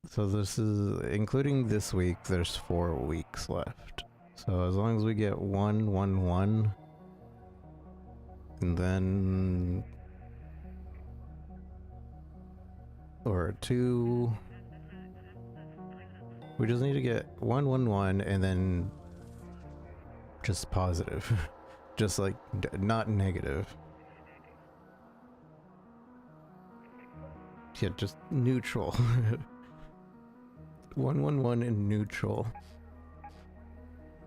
So this is, including this week, there's 4 weeks left. So as long as we get 1, 1, 1, and then, or 2, we just need to get 1, 1, 1, and then just positive. Just like, not negative. Yeah, just neutral. 1, 1, 1 and neutral.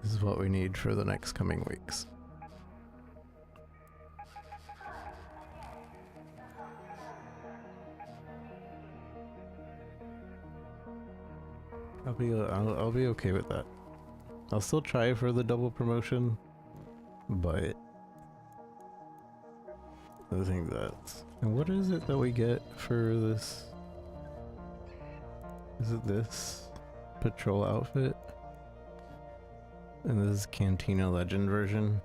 This is what we need for the next coming weeks. I'll be okay with that. I'll still try for the double promotion, but I think that's... And what is it that we get for this? Is it this patrol outfit? And this is Cantina Legend version.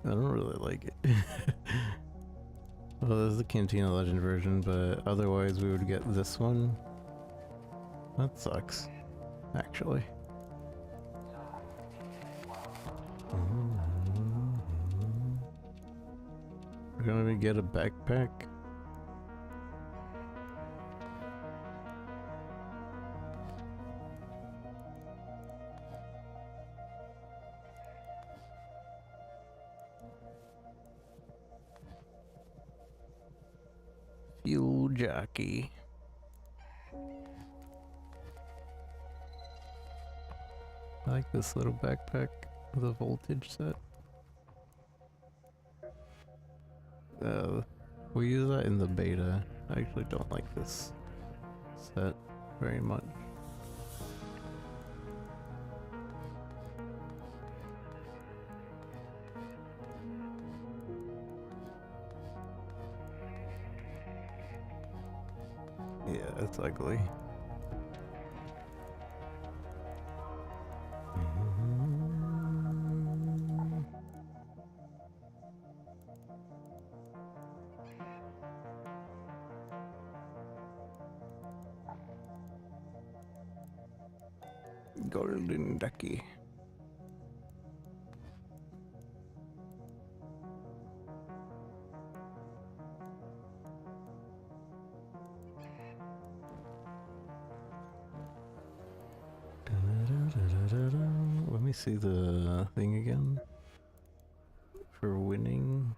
I don't really like it. Well, this is the Cantina Legend version, but otherwise we would get this one. That sucks, actually. We're gonna get a backpack. Fuel jockey. I like this little backpack with a voltage set. We use that in the beta. I actually don't like this set very much. Yeah, it's ugly. Golden ducky. Let me see the thing again. For winning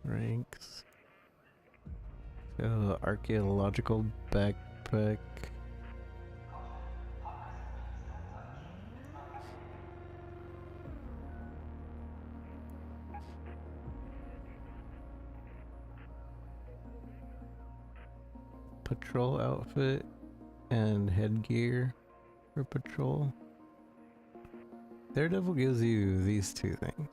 ranks. Archaeological backpack. Patrol outfit and headgear for patrol. Daredevil gives you these two things.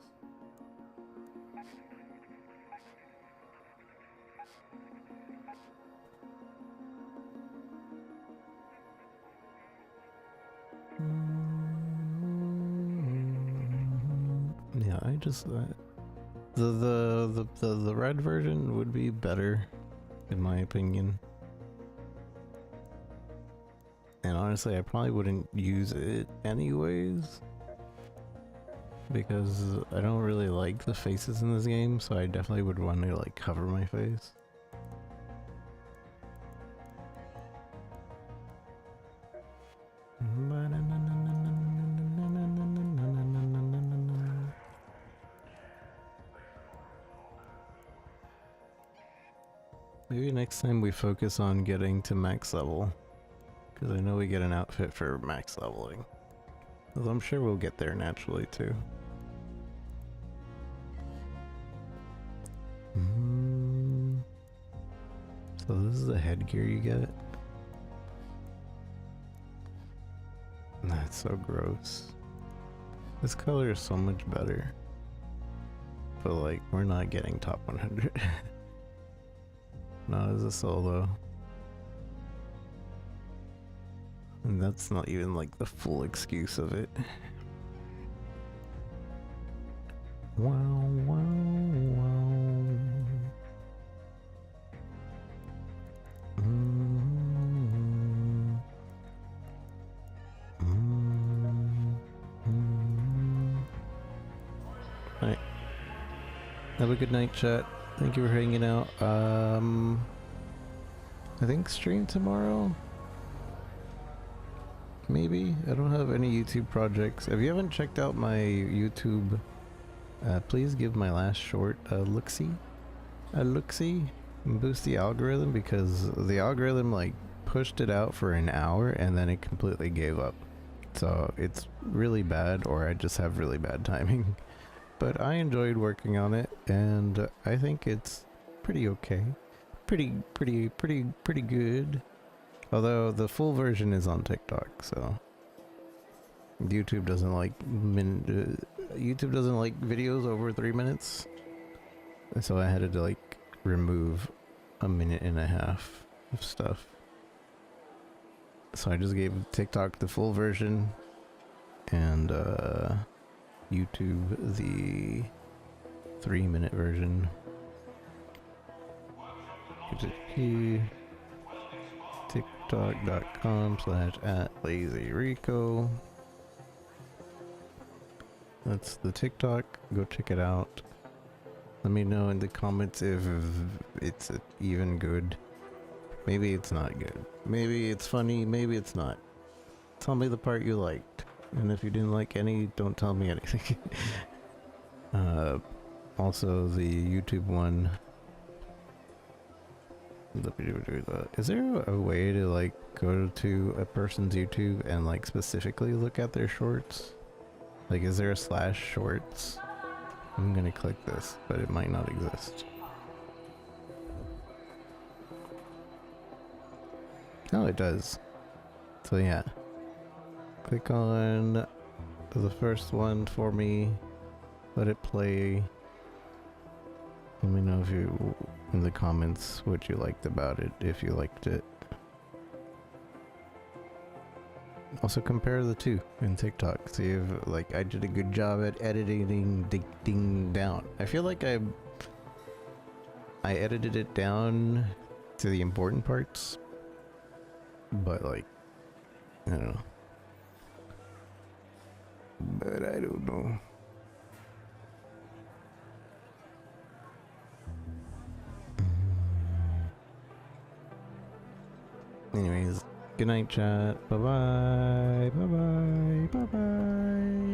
Yeah, I just the red version would be better, in my opinion. And honestly, I probably wouldn't use it anyways, because I don't really like the faces in this game, so I definitely would want to like cover my face. Maybe next time we focus on getting to max level, because I know we get an outfit for max leveling. Although I'm sure we'll get there naturally too. So this is the headgear you get. That's so gross. This color is so much better. But like, we're not getting top 100. Not as a solo. And that's not even like the full excuse of it. Wow, wow, wow. Alright. Have a good night, chat. Thank you for hanging out. I think stream tomorrow? Maybe? I don't have any YouTube projects. If you haven't checked out my YouTube, please give my last short a look-see. And boost the algorithm, because the algorithm like pushed it out for an hour and then it completely gave up. So it's really bad, or I just have really bad timing. But I enjoyed working on it, and I think it's pretty okay. Pretty good. Although the full version is on TikTok, so YouTube doesn't like videos over 3 minutes. So I had to like remove 1.5 minutes of stuff. So I just gave TikTok the full version and YouTube the 3-minute version. TikTok.com/@LazyRico. That's the TikTok. Go check it out. Let me know in the comments if it's even good. Maybe it's not good. Maybe it's funny. Maybe it's not. Tell me the part you liked. And if you didn't like any, don't tell me anything. Also, the YouTube one. Is there a way to like go to a person's YouTube and like specifically look at their shorts? Like, is there a /shorts? I'm gonna click this, but it might not exist. Oh, it does. So yeah. Click on the first one for me. Let it play. Let me know if you, in the comments, what you liked about it, if you liked it. Also compare the two in TikTok. See if, like, I did a good job at editing ding down. I feel like I edited it down to the important parts. But, like, I don't know. But I don't know. Anyways, good night, chat. Bye bye. Bye bye. Bye bye.